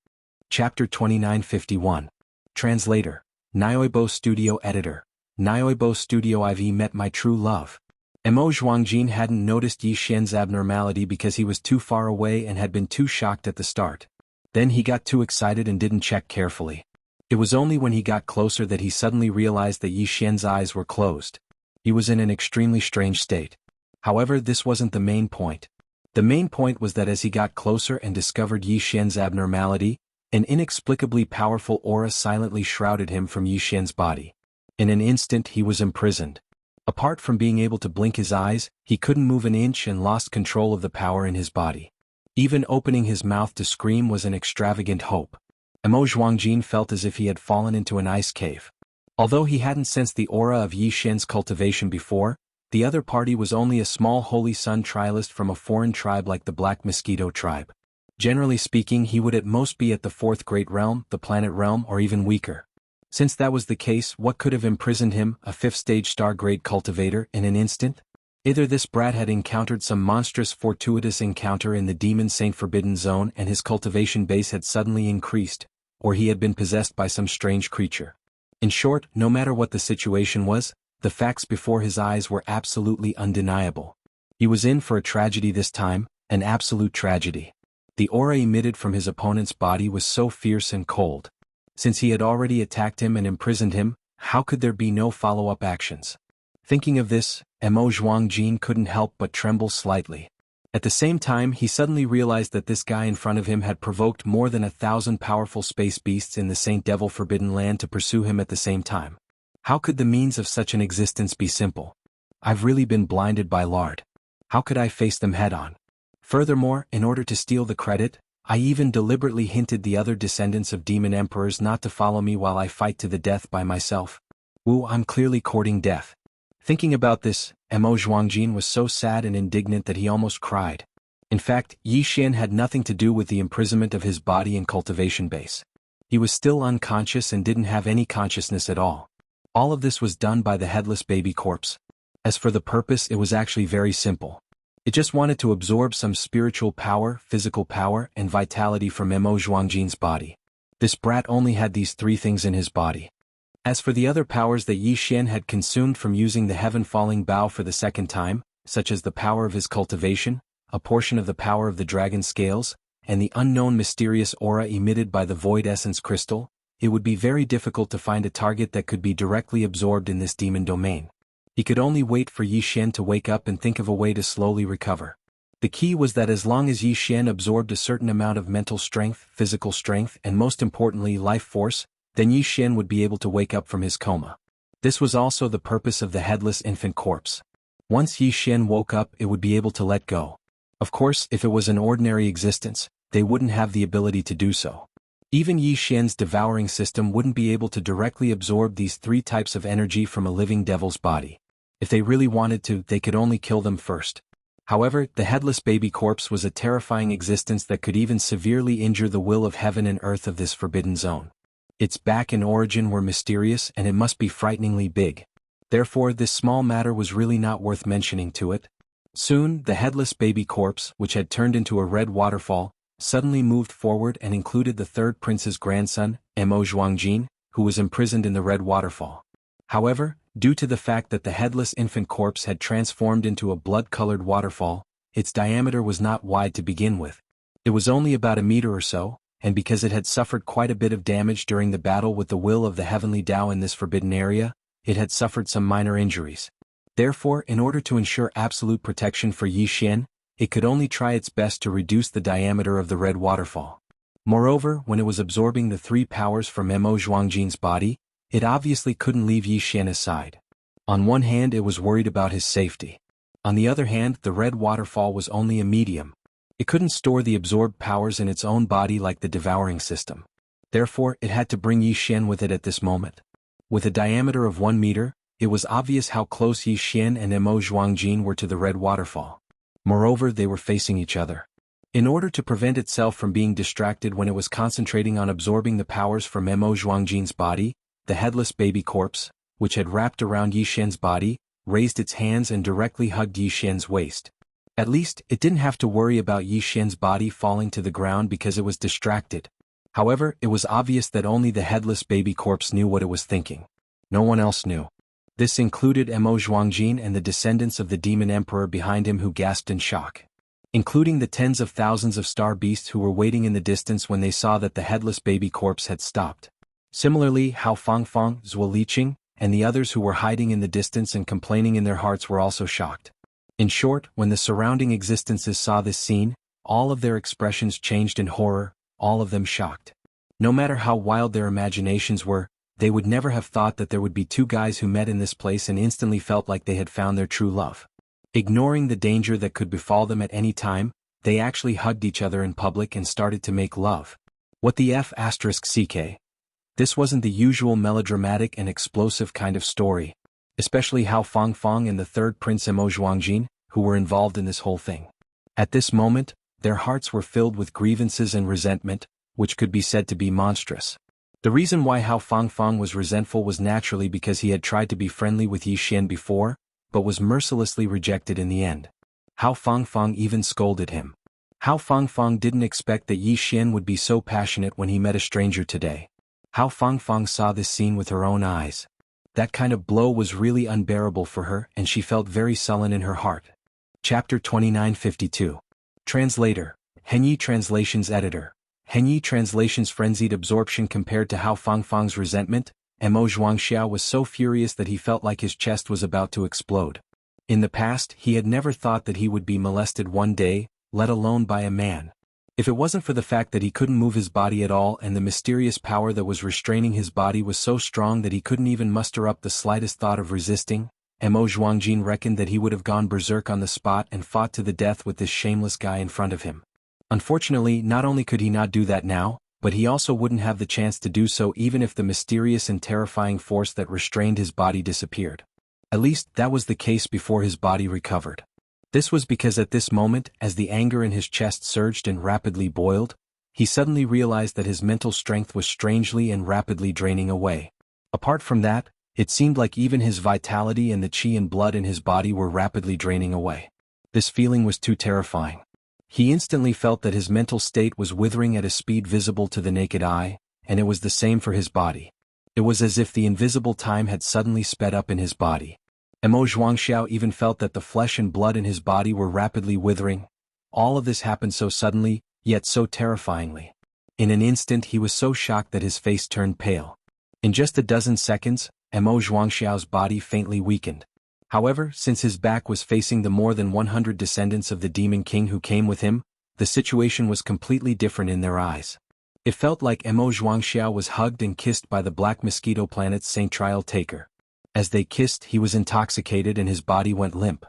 Chapter 2951. Translator. Nyoibo Studio Editor. Nyoibo Studio. I've met my true love. Mo Zhuangjin hadn't noticed Yi Xian's abnormality because he was too far away and had been too shocked at the start. Then he got too excited and didn't check carefully. It was only when he got closer that he suddenly realized that Yi Xian's eyes were closed. He was in an extremely strange state. However, this wasn't the main point. The main point was that as he got closer and discovered Yi Xian's abnormality, an inexplicably powerful aura silently shrouded him from Yi Xian's body. In an instant he was imprisoned. Apart from being able to blink his eyes, he couldn't move an inch and lost control of the power in his body. Even opening his mouth to scream was an extravagant hope. Mo Zhuangjin felt as if he had fallen into an ice cave. Although he hadn't sensed the aura of Yi Xian's cultivation before, the other party was only a small Holy Sun trialist from a foreign tribe like the Black Mosquito tribe. Generally speaking, he would at most be at the fourth great realm, the planet realm, or even weaker. Since that was the case, what could have imprisoned him, a fifth-stage star-grade cultivator, in an instant? Either this brat had encountered some monstrous fortuitous encounter in the Demon Saint Forbidden Zone and his cultivation base had suddenly increased, or he had been possessed by some strange creature. In short, no matter what the situation was, the facts before his eyes were absolutely undeniable. He was in for a tragedy this time, an absolute tragedy. The aura emitted from his opponent's body was so fierce and cold. Since he had already attacked him and imprisoned him, how could there be no follow-up actions? Thinking of this, Mo Zhuangjin couldn't help but tremble slightly. At the same time, he suddenly realized that this guy in front of him had provoked more than 1,000 powerful space beasts in the Saint Devil Forbidden Land to pursue him at the same time. How could the means of such an existence be simple? I've really been blinded by lard. How could I face them head-on? Furthermore, in order to steal the credit, I even deliberately hinted the other descendants of demon emperors not to follow me while I fight to the death by myself. I'm clearly courting death. Thinking about this, Mo Zhuangjin was so sad and indignant that he almost cried. In fact, Yi Xian had nothing to do with the imprisonment of his body in cultivation base. He was still unconscious and didn't have any consciousness at all. All of this was done by the headless baby corpse. As for the purpose, it was actually very simple. It just wanted to absorb some spiritual power, physical power, and vitality from Mo Zhuangjin's body. This brat only had these three things in his body. As for the other powers that Yi Xian had consumed from using the heaven-falling bow for the second time, such as the power of his cultivation, a portion of the power of the dragon scales, and the unknown mysterious aura emitted by the void essence crystal, it would be very difficult to find a target that could be directly absorbed in this demon domain. He could only wait for Yi Xian to wake up and think of a way to slowly recover. The key was that as long as Yi Xian absorbed a certain amount of mental strength, physical strength, and most importantly life force, then Yi Xian would be able to wake up from his coma. This was also the purpose of the headless infant corpse. Once Yi Xian woke up, it would be able to let go. Of course, if it was an ordinary existence, they wouldn't have the ability to do so. Even Yi Xian's devouring system wouldn't be able to directly absorb these three types of energy from a living devil's body. If they really wanted to, they could only kill them first. However, the headless baby corpse was a terrifying existence that could even severely injure the will of heaven and earth of this forbidden zone. Its back and origin were mysterious and it must be frighteningly big. Therefore, this small matter was really not worth mentioning to it. Soon, the headless baby corpse, which had turned into a red waterfall, suddenly moved forward and included the third prince's grandson, Mo Zhuangjin, who was imprisoned in the red waterfall. However, due to the fact that the headless infant corpse had transformed into a blood-colored waterfall, its diameter was not wide to begin with. It was only about a meter or so, and because it had suffered quite a bit of damage during the battle with the will of the heavenly Tao in this forbidden area, it had suffered some minor injuries. Therefore, in order to ensure absolute protection for Yi Xian, it could only try its best to reduce the diameter of the red waterfall. Moreover, when it was absorbing the three powers from Mo Zhuangjin's body, it obviously couldn't leave Yi Xian aside. On one hand, it was worried about his safety. On the other hand, the red waterfall was only a medium. It couldn't store the absorbed powers in its own body like the devouring system. Therefore, it had to bring Yi Xian with it at this moment. With a diameter of 1 meter, it was obvious how close Yi Xian and Mo Zhuangjin were to the red waterfall. Moreover, they were facing each other. In order to prevent itself from being distracted when it was concentrating on absorbing the powers from Mo Zhuangjin's body, the headless baby corpse, which had wrapped around Yi Xian's body, raised its hands and directly hugged Yi Xian's waist. At least, it didn't have to worry about Yi Xian's body falling to the ground because it was distracted. However, it was obvious that only the headless baby corpse knew what it was thinking. No one else knew. This included Mo Zhuangjin and the descendants of the demon emperor behind him who gasped in shock. Including the tens of thousands of star beasts who were waiting in the distance when they saw that the headless baby corpse had stopped. Similarly, Hao Fangfang, Zhuo Liqing, and the others who were hiding in the distance and complaining in their hearts were also shocked. In short, when the surrounding existences saw this scene, all of their expressions changed in horror, all of them shocked. No matter how wild their imaginations were, they would never have thought that there would be two guys who met in this place and instantly felt like they had found their true love. Ignoring the danger that could befall them at any time, they actually hugged each other in public and started to make love. What the F***ck? This wasn't the usual melodramatic and explosive kind of story, especially Hao Fangfang and the third prince Mo Zhuangjin, who were involved in this whole thing. At this moment, their hearts were filled with grievances and resentment, which could be said to be monstrous. The reason why Hao Fangfang was resentful was naturally because he had tried to be friendly with Yi Xian before, but was mercilessly rejected in the end. Hao Fangfang even scolded him. Hao Fangfang didn't expect that Yi Xian would be so passionate when he met a stranger today. Hao Fangfang saw this scene with her own eyes. That kind of blow was really unbearable for her and she felt very sullen in her heart. Chapter 2952. Translator. Henyi Translations Editor. Henyi Translations Frenzied absorption compared to Hao Fangfang's resentment, Mo Zhuangxia was so furious that he felt like his chest was about to explode. In the past, he had never thought that he would be molested one day, let alone by a man. If it wasn't for the fact that he couldn't move his body at all and the mysterious power that was restraining his body was so strong that he couldn't even muster up the slightest thought of resisting, Mo Zhuangjin reckoned that he would have gone berserk on the spot and fought to the death with this shameless guy in front of him. Unfortunately, not only could he not do that now, but he also wouldn't have the chance to do so even if the mysterious and terrifying force that restrained his body disappeared. At least, that was the case before his body recovered. This was because at this moment, as the anger in his chest surged and rapidly boiled, he suddenly realized that his mental strength was strangely and rapidly draining away. Apart from that, it seemed like even his vitality and the qi and blood in his body were rapidly draining away. This feeling was too terrifying. He instantly felt that his mental state was withering at a speed visible to the naked eye, and it was the same for his body. It was as if the invisible time had suddenly sped up in his body. Mo Zhuangxiao even felt that the flesh and blood in his body were rapidly withering. All of this happened so suddenly, yet so terrifyingly. In an instant he was so shocked that his face turned pale. In just a dozen seconds, Mo Zhuangxiao's body faintly weakened. However, since his back was facing the more than 100 descendants of the Demon King who came with him, the situation was completely different in their eyes. It felt like Mo Zhuangxiao was hugged and kissed by the Black Mosquito Planet's Saint Trial Taker. As they kissed, he was intoxicated and his body went limp.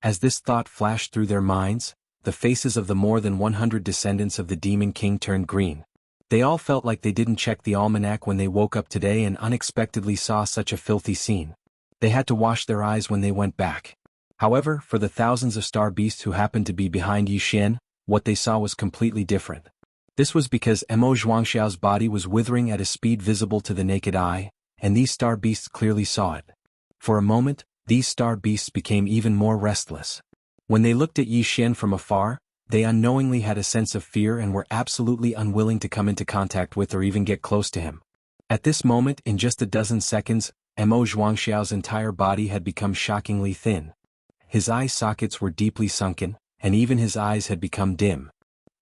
As this thought flashed through their minds, the faces of the more than 100 descendants of the Demon King turned green. They all felt like they didn't check the almanac when they woke up today and unexpectedly saw such a filthy scene. They had to wash their eyes when they went back. However, for the thousands of star beasts who happened to be behind Yi Xian, what they saw was completely different. This was because Mo Zhuangxiao's body was withering at a speed visible to the naked eye, and these star beasts clearly saw it. For a moment, these star beasts became even more restless. When they looked at Yi Xian from afar, they unknowingly had a sense of fear and were absolutely unwilling to come into contact with or even get close to him. At this moment, in just a dozen seconds, Mo Zhuangxiao's entire body had become shockingly thin. His eye sockets were deeply sunken, and even his eyes had become dim.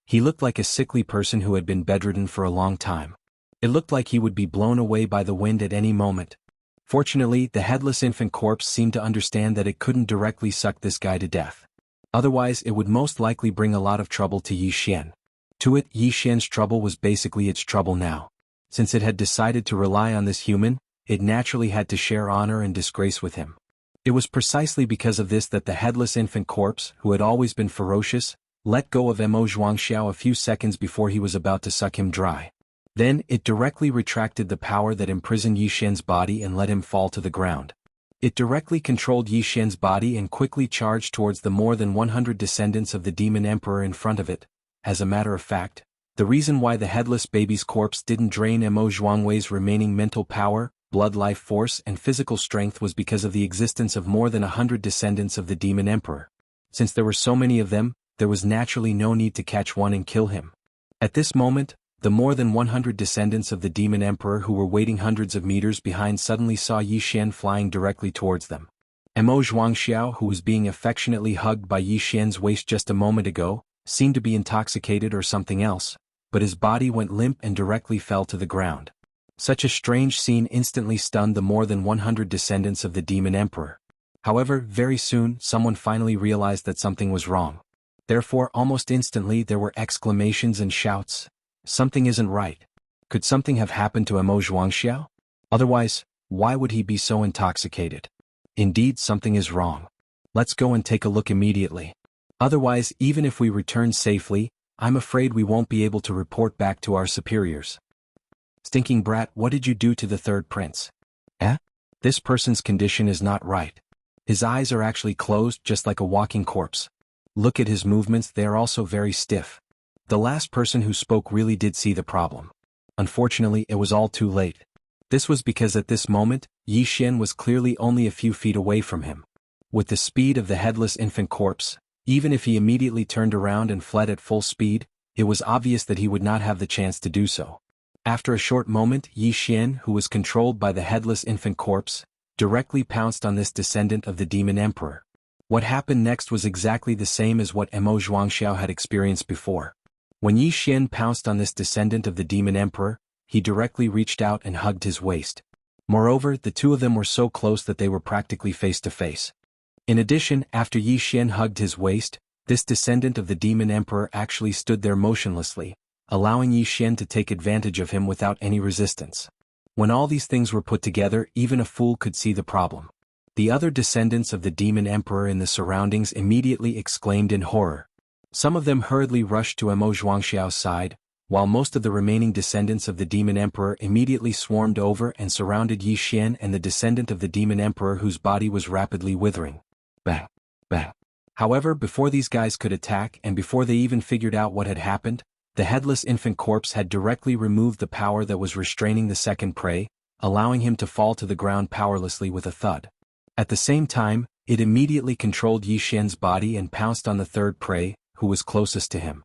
He looked like a sickly person who had been bedridden for a long time. It looked like he would be blown away by the wind at any moment. Fortunately, the headless infant corpse seemed to understand that it couldn't directly suck this guy to death. Otherwise, it would most likely bring a lot of trouble to Yi Xian. To it, Yi Xian's trouble was basically its trouble now. Since it had decided to rely on this human, it naturally had to share honor and disgrace with him. It was precisely because of this that the headless infant corpse, who had always been ferocious, let go of Mo Zhuangxiao a few seconds before he was about to suck him dry. Then, it directly retracted the power that imprisoned Yi Xian's body and let him fall to the ground. It directly controlled Yi Xian's body and quickly charged towards the more than 100 descendants of the Demon Emperor in front of it. As a matter of fact, the reason why the headless baby's corpse didn't drain Mo Zhuangwei's remaining mental power, blood life force and physical strength was because of the existence of more than 100 descendants of the Demon Emperor. Since there were so many of them, there was naturally no need to catch one and kill him. At this moment, the more than 100 descendants of the Demon Emperor who were waiting hundreds of meters behind suddenly saw Yi Xian flying directly towards them. Mo Zhuangxiao, who was being affectionately hugged by Yi Xian's waist just a moment ago, seemed to be intoxicated or something else, but his body went limp and directly fell to the ground. Such a strange scene instantly stunned the more than 100 descendants of the Demon Emperor. However, very soon, someone finally realized that something was wrong. Therefore, almost instantly there were exclamations and shouts. Something isn't right. Could something have happened to Mo Zhuangxiao? Otherwise, why would he be so intoxicated? Indeed, something is wrong. Let's go and take a look immediately. Otherwise, even if we return safely, I'm afraid we won't be able to report back to our superiors. Stinking brat, what did you do to the third prince? This person's condition is not right. His eyes are actually closed just like a walking corpse. Look at his movements, they are also very stiff. The last person who spoke really did see the problem. Unfortunately, it was all too late. This was because at this moment, Yi Xian was clearly only a few feet away from him. With the speed of the headless infant corpse, even if he immediately turned around and fled at full speed, it was obvious that he would not have the chance to do so. After a short moment, Yi Xian, who was controlled by the headless infant corpse, directly pounced on this descendant of the Demon Emperor. What happened next was exactly the same as what Mo Zhuangxiao had experienced before. When Yi Xian pounced on this descendant of the Demon Emperor, he directly reached out and hugged his waist. Moreover, the two of them were so close that they were practically face to face. In addition, after Yi Xian hugged his waist, this descendant of the demon emperor actually stood there motionlessly, allowing Yi Xian to take advantage of him without any resistance. When all these things were put together, even a fool could see the problem. The other descendants of the demon emperor in the surroundings immediately exclaimed in horror. Some of them hurriedly rushed to Mo Zhuangxiao's side, while most of the remaining descendants of the demon emperor immediately swarmed over and surrounded Yi Xian and the descendant of the demon emperor whose body was rapidly withering. Bang! Bang! However, before these guys could attack and before they even figured out what had happened, the headless infant corpse had directly removed the power that was restraining the second prey, allowing him to fall to the ground powerlessly with a thud. At the same time, it immediately controlled Yi Xian's body and pounced on the third prey, who was closest to him.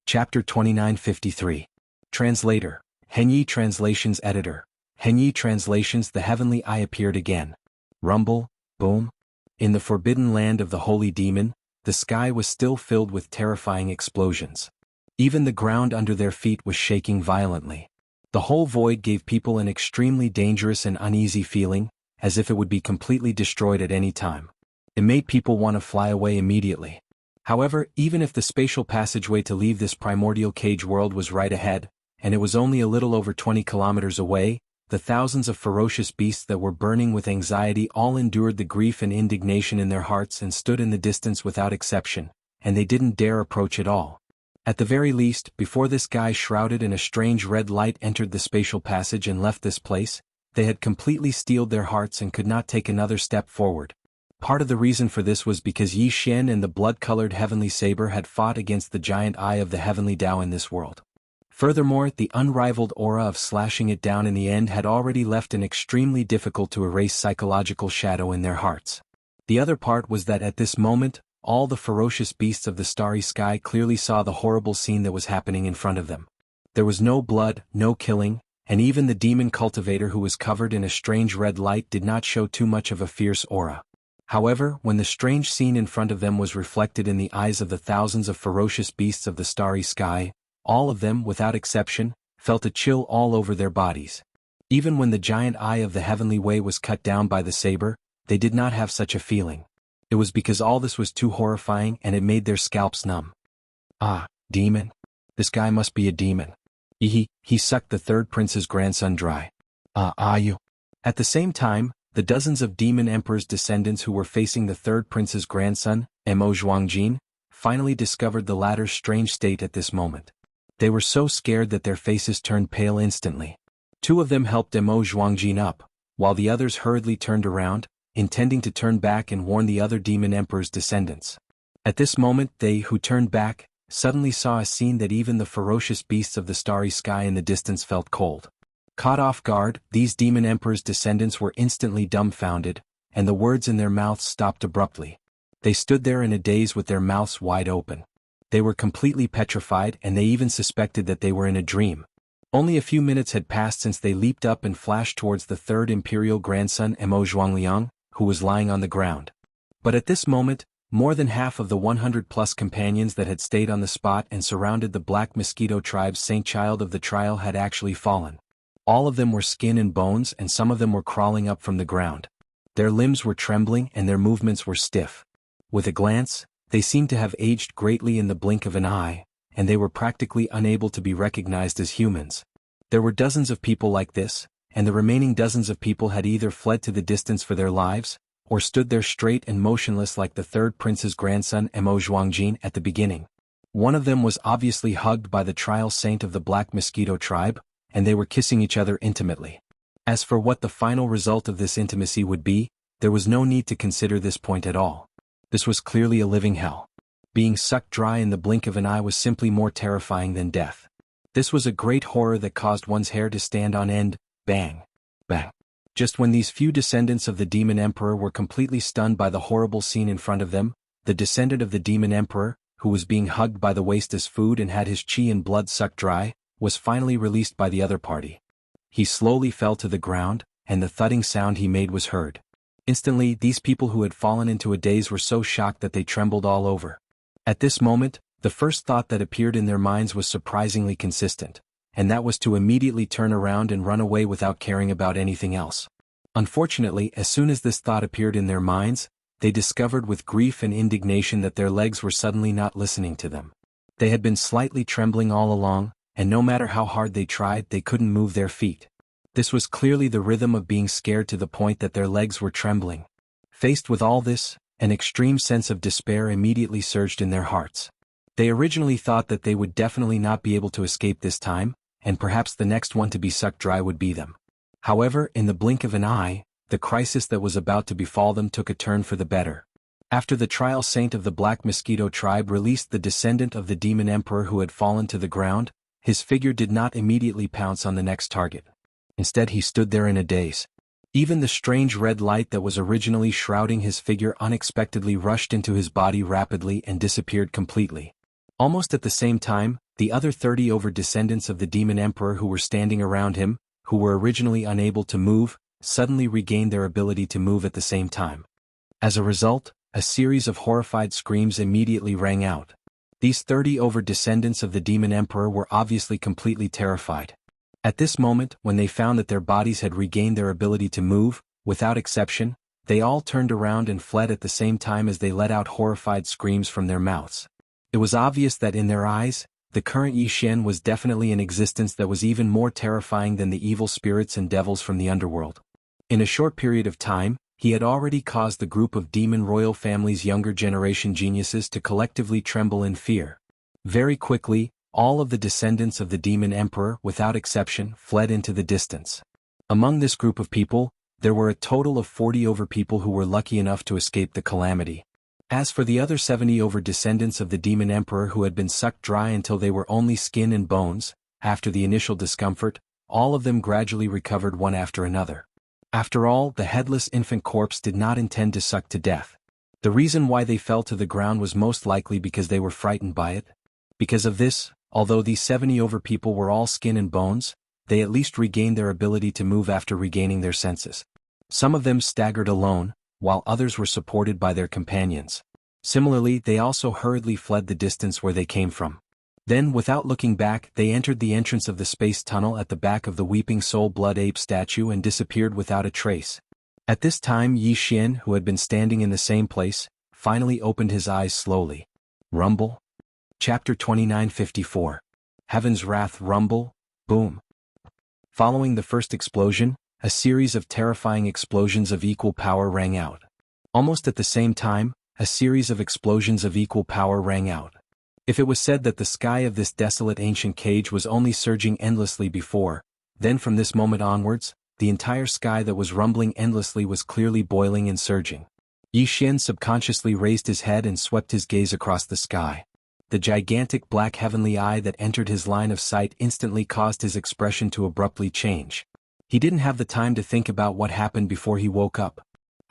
Chapter 2953. Translator. Henyi Translations Editor. Henyi Translations. The heavenly eye appeared again. Rumble, boom. In the forbidden land of the holy demon, the sky was still filled with terrifying explosions. Even the ground under their feet was shaking violently. The whole void gave people an extremely dangerous and uneasy feeling, as if it would be completely destroyed at any time. It made people want to fly away immediately. However, even if the spatial passageway to leave this primordial cage world was right ahead, and it was only a little over 20 kilometers away, the thousands of ferocious beasts that were burning with anxiety all endured the grief and indignation in their hearts and stood in the distance without exception, and they didn't dare approach at all. At the very least, before this guy shrouded in a strange red light entered the spatial passage and left this place, they had completely steeled their hearts and could not take another step forward. Part of the reason for this was because Yi Xian and the blood-colored heavenly saber had fought against the giant eye of the heavenly Tao in this world. Furthermore, the unrivaled aura of slashing it down in the end had already left an extremely difficult to erase psychological shadow in their hearts. The other part was that at this moment, all the ferocious beasts of the starry sky clearly saw the horrible scene that was happening in front of them. There was no blood, no killing, and even the demon cultivator who was covered in a strange red light did not show too much of a fierce aura. However, when the strange scene in front of them was reflected in the eyes of the thousands of ferocious beasts of the starry sky, all of them, without exception, felt a chill all over their bodies. Even when the giant eye of the heavenly way was cut down by the saber, they did not have such a feeling. It was because all this was too horrifying and it made their scalps numb. Ah, demon. This guy must be a demon. He sucked the third prince's grandson dry. You. At the same time, the dozens of demon emperor's descendants who were facing the third prince's grandson, Mo Zhuangjin, finally discovered the latter's strange state at this moment. They were so scared that their faces turned pale instantly. Two of them helped Mo Zhuangjin up, while the others hurriedly turned around, intending to turn back and warn the other demon emperor's descendants. At this moment they who turned back, suddenly saw a scene that even the ferocious beasts of the starry sky in the distance felt cold. Caught off guard, these demon emperor's descendants were instantly dumbfounded, and the words in their mouths stopped abruptly. They stood there in a daze with their mouths wide open. They were completely petrified and they even suspected that they were in a dream. Only a few minutes had passed since they leaped up and flashed towards the third imperial grandson Mo Zhuangliang, who was lying on the ground. But at this moment, more than half of the 100-plus companions that had stayed on the spot and surrounded the Black Mosquito tribe's Saint Child of the Trial had actually fallen. All of them were skin and bones and some of them were crawling up from the ground. Their limbs were trembling and their movements were stiff. With a glance, they seemed to have aged greatly in the blink of an eye, and they were practically unable to be recognized as humans. There were dozens of people like this, and the remaining dozens of people had either fled to the distance for their lives, or stood there straight and motionless like the third prince's grandson Mo Zhuangjin at the beginning. One of them was obviously hugged by the trial saint of the Black Mosquito tribe, and they were kissing each other intimately. As for what the final result of this intimacy would be, there was no need to consider this point at all. This was clearly a living hell. Being sucked dry in the blink of an eye was simply more terrifying than death. This was a great horror that caused one's hair to stand on end. Bang! Bang! Just when these few descendants of the demon emperor were completely stunned by the horrible scene in front of them, the descendant of the demon emperor, who was being hugged by the waist as food and had his chi and blood sucked dry, was finally released by the other party. He slowly fell to the ground, and the thudding sound he made was heard. Instantly, these people who had fallen into a daze were so shocked that they trembled all over. At this moment, the first thought that appeared in their minds was surprisingly consistent, and that was to immediately turn around and run away without caring about anything else. Unfortunately, as soon as this thought appeared in their minds, they discovered with grief and indignation that their legs were suddenly not listening to them. They had been slightly trembling all along, and no matter how hard they tried, they couldn't move their feet. This was clearly the rhythm of being scared to the point that their legs were trembling. Faced with all this, an extreme sense of despair immediately surged in their hearts. They originally thought that they would definitely not be able to escape this time, and perhaps the next one to be sucked dry would be them. However, in the blink of an eye, the crisis that was about to befall them took a turn for the better. After the trial saint of the Black Mosquito tribe released the descendant of the demon emperor who had fallen to the ground, his figure did not immediately pounce on the next target. Instead, he stood there in a daze. Even the strange red light that was originally shrouding his figure unexpectedly rushed into his body rapidly and disappeared completely. Almost at the same time, the other 30 over descendants of the demon emperor who were standing around him, who were originally unable to move, suddenly regained their ability to move at the same time. As a result, a series of horrified screams immediately rang out. These 30 over descendants of the demon emperor were obviously completely terrified. At this moment, when they found that their bodies had regained their ability to move, without exception, they all turned around and fled at the same time as they let out horrified screams from their mouths. It was obvious that in their eyes, the current Yi Xian was definitely an existence that was even more terrifying than the evil spirits and devils from the underworld. In a short period of time, he had already caused the group of demon royal family's younger generation geniuses to collectively tremble in fear. Very quickly, all of the descendants of the demon emperor, without exception, fled into the distance. Among this group of people, there were a total of 40 over people who were lucky enough to escape the calamity. As for the other 70 over descendants of the demon emperor who had been sucked dry until they were only skin and bones, after the initial discomfort, all of them gradually recovered one after another. After all, the headless infant corpse did not intend to suck to death. The reason why they fell to the ground was most likely because they were frightened by it. Because of this, although these 70 over people were all skin and bones, they at least regained their ability to move after regaining their senses. Some of them staggered alone, while others were supported by their companions. Similarly, they also hurriedly fled the distance where they came from. Then, without looking back, they entered the entrance of the space tunnel at the back of the Weeping Soul Blood Ape statue and disappeared without a trace. At this time, Yi Xian, who had been standing in the same place, finally opened his eyes slowly. Rumble? Chapter 2954. Heaven's Wrath. Rumble, boom. Following the first explosion, a series of terrifying explosions of equal power rang out. Almost at the same time, a series of explosions of equal power rang out. If it was said that the sky of this desolate ancient cage was only surging endlessly before, then from this moment onwards, the entire sky that was rumbling endlessly was clearly boiling and surging. Yi Xian subconsciously raised his head and swept his gaze across the sky. The gigantic black heavenly eye that entered his line of sight instantly caused his expression to abruptly change. He didn't have the time to think about what happened before he woke up.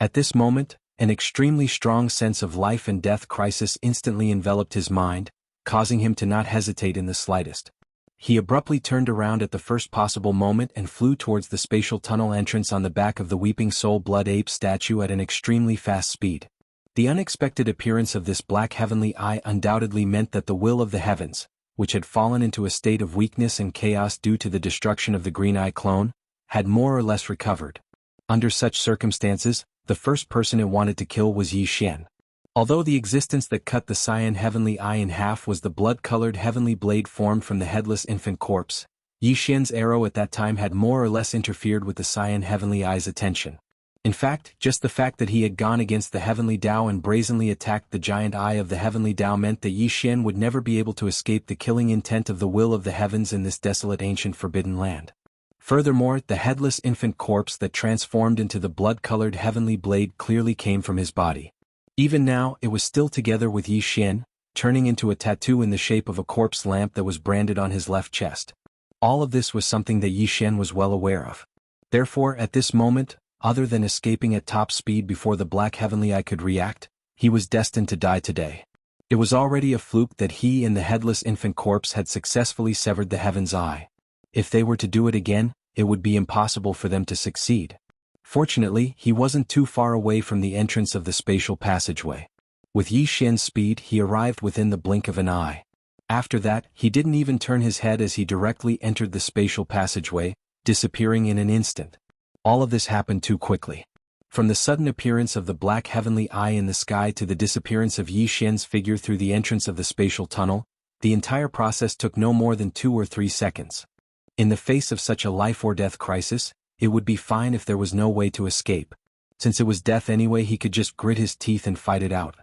At this moment, an extremely strong sense of life and death crisis instantly enveloped his mind, causing him to not hesitate in the slightest. He abruptly turned around at the first possible moment and flew towards the spatial tunnel entrance on the back of the Weeping Soul Blood Ape statue at an extremely fast speed. The unexpected appearance of this black heavenly eye undoubtedly meant that the will of the heavens, which had fallen into a state of weakness and chaos due to the destruction of the Green Eye clone, had more or less recovered. Under such circumstances, the first person it wanted to kill was Yi Xian. Although the existence that cut the cyan heavenly eye in half was the blood-colored heavenly blade formed from the headless infant corpse, Yi Xian's arrow at that time had more or less interfered with the cyan heavenly eye's attention. In fact, just the fact that he had gone against the heavenly Tao and brazenly attacked the giant eye of the heavenly Tao meant that Yi Xian would never be able to escape the killing intent of the will of the heavens in this desolate ancient forbidden land. Furthermore, the headless infant corpse that transformed into the blood-colored heavenly blade clearly came from his body. Even now, it was still together with Yi Xian, turning into a tattoo in the shape of a corpse lamp that was branded on his left chest. All of this was something that Yi Xian was well aware of. Therefore, at this moment, other than escaping at top speed before the black heavenly eye could react, he was destined to die today. It was already a fluke that he and the headless infant corpse had successfully severed the heaven's eye. If they were to do it again, it would be impossible for them to succeed. Fortunately, he wasn't too far away from the entrance of the spatial passageway. With Yi Xian's speed, he arrived within the blink of an eye. After that, he didn't even turn his head as he directly entered the spatial passageway, disappearing in an instant. All of this happened too quickly. From the sudden appearance of the black heavenly eye in the sky to the disappearance of Yi Xian's figure through the entrance of the spatial tunnel, the entire process took no more than 2 or 3 seconds. In the face of such a life-or-death crisis, it would be fine if there was no way to escape. Since it was death anyway, he could just grit his teeth and fight it out.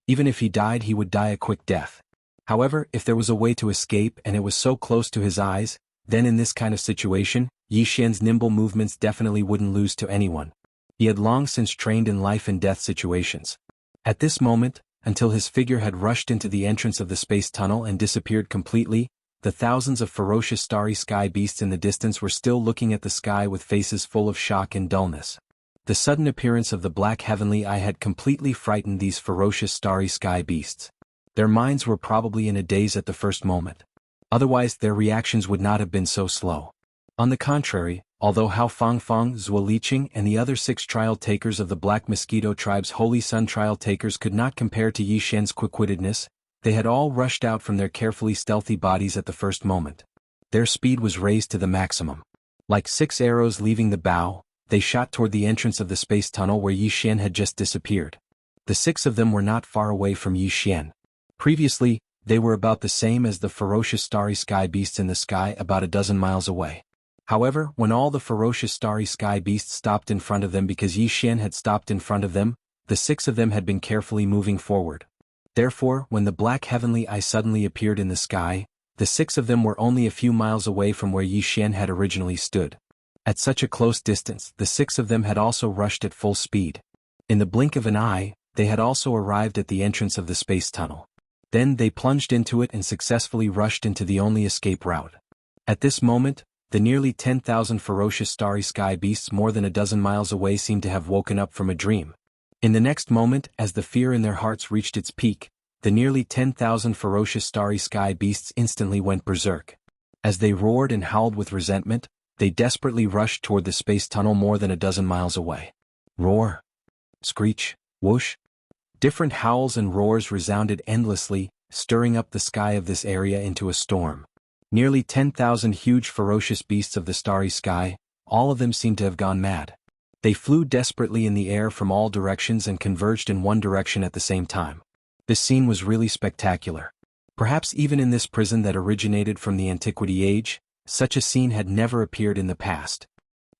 Even if he died, he would die a quick death. However, if there was a way to escape and it was so close to his eyes, then in this kind of situation, Yi Xian's nimble movements definitely wouldn't lose to anyone. He had long since trained in life and death situations. At this moment, until his figure had rushed into the entrance of the space tunnel and disappeared completely, the thousands of ferocious starry sky beasts in the distance were still looking at the sky with faces full of shock and dullness. The sudden appearance of the black heavenly eye had completely frightened these ferocious starry sky beasts. Their minds were probably in a daze at the first moment. Otherwise, their reactions would not have been so slow. On the contrary, although Hao Fangfang, Zhuo Liqing and the other 6 trial takers of the Black Mosquito Tribe's Holy Sun trial takers could not compare to Yi Xian's quick-wittedness, they had all rushed out from their carefully stealthy bodies at the first moment. Their speed was raised to the maximum. Like 6 arrows leaving the bow, they shot toward the entrance of the space tunnel where Yi Xian had just disappeared. The 6 of them were not far away from Yi Xian. Previously, they were about the same as the ferocious starry sky beasts in the sky, about a dozen miles away. However, when all the ferocious starry sky beasts stopped in front of them because Yi Xian had stopped in front of them, the 6 of them had been carefully moving forward. Therefore, when the black heavenly eye suddenly appeared in the sky, the 6 of them were only a few miles away from where Yi Xian had originally stood. At such a close distance, the 6 of them had also rushed at full speed. In the blink of an eye, they had also arrived at the entrance of the space tunnel. Then they plunged into it and successfully rushed into the only escape route. At this moment, the nearly 10,000 ferocious starry sky beasts more than a dozen miles away seemed to have woken up from a dream. In the next moment, as the fear in their hearts reached its peak, the nearly 10,000 ferocious starry sky beasts instantly went berserk. As they roared and howled with resentment, they desperately rushed toward the space tunnel more than a dozen miles away. Roar! Screech! Whoosh! Different howls and roars resounded endlessly, stirring up the sky of this area into a storm. Nearly 10,000 huge ferocious beasts of the starry sky, all of them seemed to have gone mad. They flew desperately in the air from all directions and converged in one direction at the same time. This scene was really spectacular. Perhaps even in this prison that originated from the Antiquity Age, such a scene had never appeared in the past.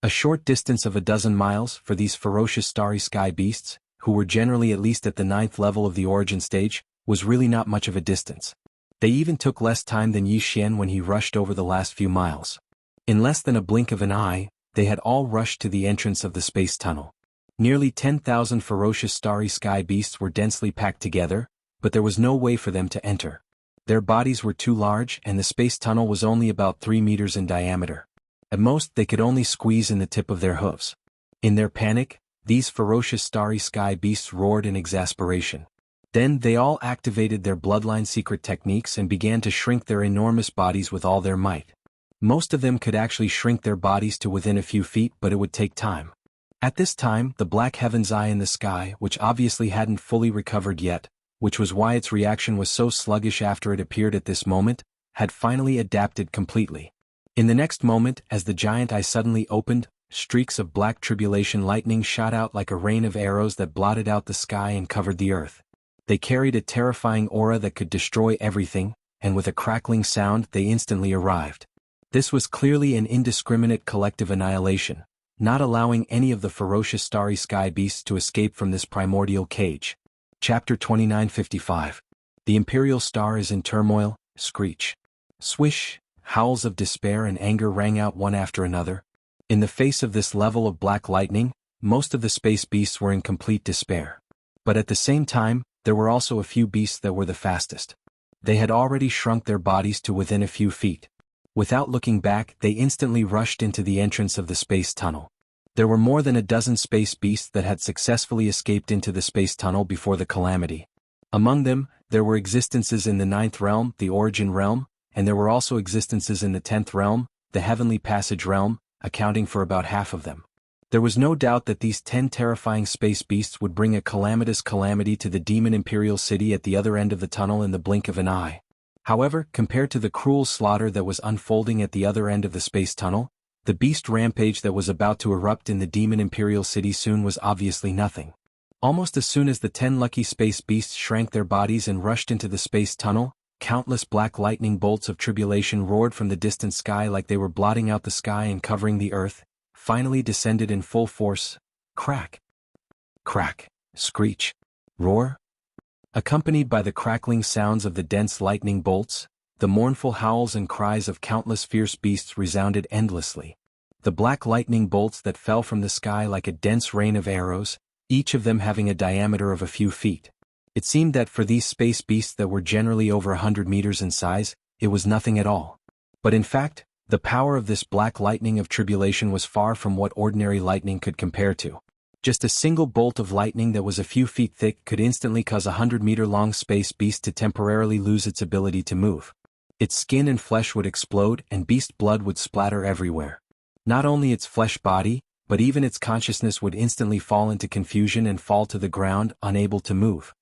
A short distance of a dozen miles for these ferocious starry sky beasts, who were generally at least at the 9th level of the origin stage, was really not much of a distance. They even took less time than Yi Xian when he rushed over the last few miles. In less than a blink of an eye, they had all rushed to the entrance of the space tunnel. Nearly 10,000 ferocious starry sky beasts were densely packed together, but there was no way for them to enter. Their bodies were too large and the space tunnel was only about 3 meters in diameter. At most, they could only squeeze in the tip of their hooves. In their panic, these ferocious starry sky beasts roared in exasperation. Then they all activated their bloodline secret techniques and began to shrink their enormous bodies with all their might. Most of them could actually shrink their bodies to within a few feet, but it would take time. At this time, the black heaven's eye in the sky, which obviously hadn't fully recovered yet, which was why its reaction was so sluggish after it appeared at this moment, had finally adapted completely. In the next moment, as the giant eye suddenly opened, streaks of black tribulation lightning shot out like a rain of arrows that blotted out the sky and covered the earth. They carried a terrifying aura that could destroy everything, and with a crackling sound they instantly arrived. This was clearly an indiscriminate collective annihilation, not allowing any of the ferocious starry sky beasts to escape from this primordial cage. Chapter 2955. The Imperial Star is in turmoil. Screech. Swish! Howls of despair and anger rang out one after another. In the face of this level of black lightning, most of the space beasts were in complete despair. But at the same time, there were also a few beasts that were the fastest. They had already shrunk their bodies to within a few feet. Without looking back, they instantly rushed into the entrance of the space tunnel. There were more than a dozen space beasts that had successfully escaped into the space tunnel before the calamity. Among them, there were existences in the 9th realm, the Origin realm, and there were also existences in the 10th realm, the Heavenly Passage realm, accounting for about half of them. There was no doubt that these 10 terrifying space beasts would bring a calamitous calamity to the demon imperial city at the other end of the tunnel in the blink of an eye. However, compared to the cruel slaughter that was unfolding at the other end of the space tunnel, The beast rampage that was about to erupt in the demon imperial city soon was obviously nothing. Almost as soon as the 10 lucky space beasts shrank their bodies and rushed into the space tunnel, countless black lightning bolts of tribulation roared from the distant sky like they were blotting out the sky and covering the earth, finally descended in full force. Crack. Crack. Screech. Roar. Accompanied by the crackling sounds of the dense lightning bolts, the mournful howls and cries of countless fierce beasts resounded endlessly. The black lightning bolts that fell from the sky like a dense rain of arrows, each of them having a diameter of a few feet. It seemed that for these space beasts that were generally over 100 meters in size, it was nothing at all. But in fact, the power of this black lightning of tribulation was far from what ordinary lightning could compare to. Just a single bolt of lightning that was a few feet thick could instantly cause a 100-meter-long space beast to temporarily lose its ability to move. Its skin and flesh would explode and beast blood would splatter everywhere. Not only its flesh body, but even its consciousness would instantly fall into confusion and fall to the ground, unable to move.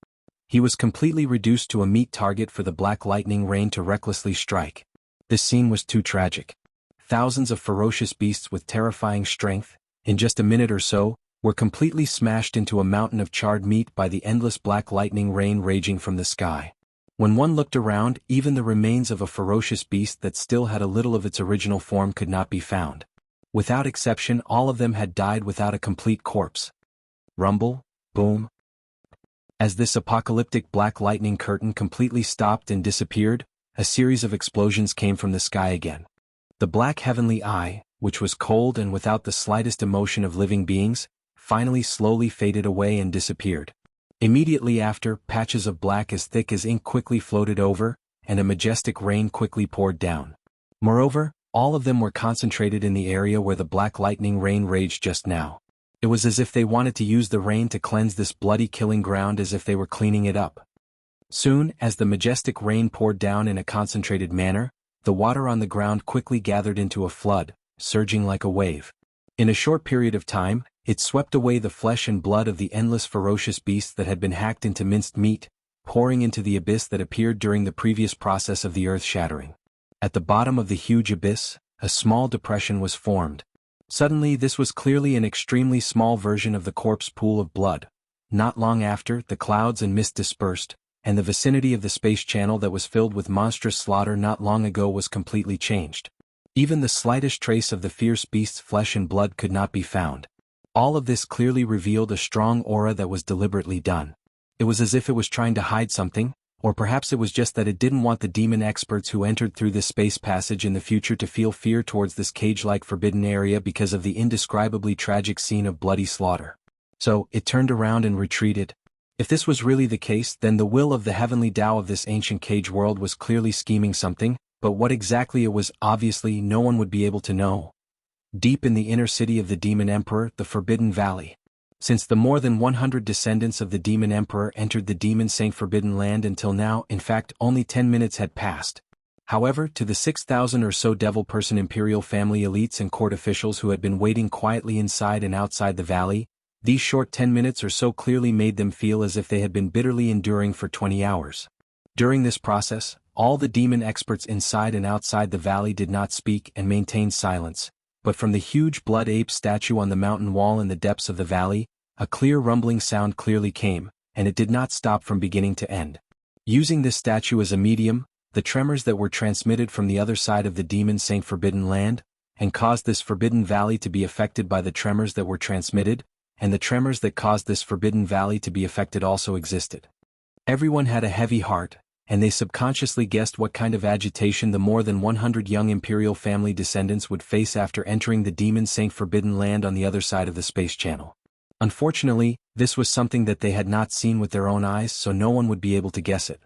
He was completely reduced to a meat target for the black lightning rain to recklessly strike. This scene was too tragic. Thousands of ferocious beasts with terrifying strength, in just a minute or so, were completely smashed into a mountain of charred meat by the endless black lightning rain raging from the sky. When one looked around, even the remains of a ferocious beast that still had a little of its original form could not be found. Without exception, all of them had died without a complete corpse. Rumble, boom. As this apocalyptic black lightning curtain completely stopped and disappeared, a series of explosions came from the sky again. The black heavenly eye, which was cold and without the slightest emotion of living beings, finally slowly faded away and disappeared. Immediately after, patches of black as thick as ink quickly floated over, and a majestic rain quickly poured down. Moreover, all of them were concentrated in the area where the black lightning rain raged just now. It was as if they wanted to use the rain to cleanse this bloody killing ground, as if they were cleaning it up. Soon, as the majestic rain poured down in a concentrated manner, the water on the ground quickly gathered into a flood, surging like a wave. In a short period of time, it swept away the flesh and blood of the endless ferocious beasts that had been hacked into minced meat, pouring into the abyss that appeared during the previous process of the earth shattering. At the bottom of the huge abyss, a small depression was formed. Suddenly, this was clearly an extremely small version of the corpse pool of blood. Not long after, the clouds and mist dispersed, and the vicinity of the space channel that was filled with monstrous slaughter not long ago was completely changed. Even the slightest trace of the fierce beast's flesh and blood could not be found. All of this clearly revealed a strong aura that was deliberately done. It was as if it was trying to hide something, or perhaps it was just that it didn't want the demon experts who entered through this space passage in the future to feel fear towards this cage-like forbidden area because of the indescribably tragic scene of bloody slaughter. So, it turned around and retreated. If this was really the case, then the will of the heavenly Tao of this ancient cage world was clearly scheming something, but what exactly it was, obviously no one would be able to know. Deep in the inner city of the Demon Emperor, the Forbidden Valley. Since the more than 100 descendants of the Demon Emperor entered the Demon Saint Forbidden Land until now, in fact, only 10 minutes had passed. However, to the 6,000 or so devil-person imperial family elites and court officials who had been waiting quietly inside and outside the valley, these short 10 minutes or so clearly made them feel as if they had been bitterly enduring for 20 hours. During this process, all the demon experts inside and outside the valley did not speak and maintained silence. But from the huge blood ape statue on the mountain wall in the depths of the valley, a clear rumbling sound clearly came, and it did not stop from beginning to end. Using this statue as a medium, the tremors that were transmitted from the other side of the Demon Saint Forbidden Land, and caused this forbidden valley to be affected by the tremors that were transmitted, and the tremors that caused this forbidden valley to be affected also existed. Everyone had a heavy heart, and they subconsciously guessed what kind of agitation the more than 100 young imperial family descendants would face after entering the Demon Saint Forbidden Land on the other side of the space channel. Unfortunately, this was something that they had not seen with their own eyes, so no one would be able to guess it.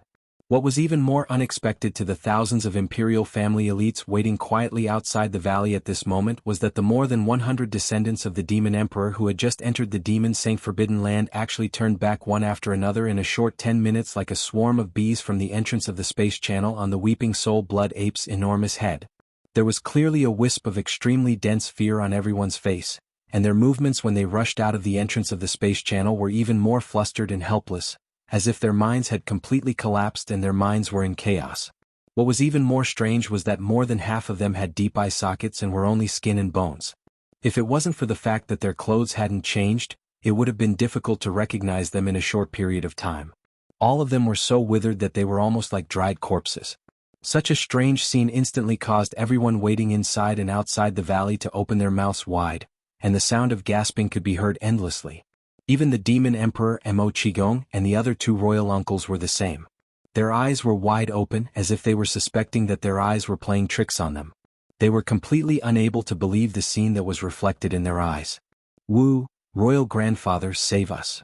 What was even more unexpected to the thousands of imperial family elites waiting quietly outside the valley at this moment was that the more than 100 descendants of the Demon Emperor who had just entered the Demon Saint Forbidden Land actually turned back one after another in a short 10 minutes like a swarm of bees from the entrance of the space channel on the Weeping Soul Blood Ape's enormous head. There was clearly a wisp of extremely dense fear on everyone's face, and their movements when they rushed out of the entrance of the space channel were even more flustered and helpless, as if their minds had completely collapsed and their minds were in chaos. What was even more strange was that more than half of them had deep eye sockets and were only skin and bones. If it wasn't for the fact that their clothes hadn't changed, it would have been difficult to recognize them in a short period of time. All of them were so withered that they were almost like dried corpses. Such a strange scene instantly caused everyone waiting inside and outside the valley to open their mouths wide, and the sound of gasping could be heard endlessly. Even the demon emperor Mo Qigong and the other two royal uncles were the same. Their eyes were wide open as if they were suspecting that their eyes were playing tricks on them. They were completely unable to believe the scene that was reflected in their eyes. Wu, royal grandfather, save us.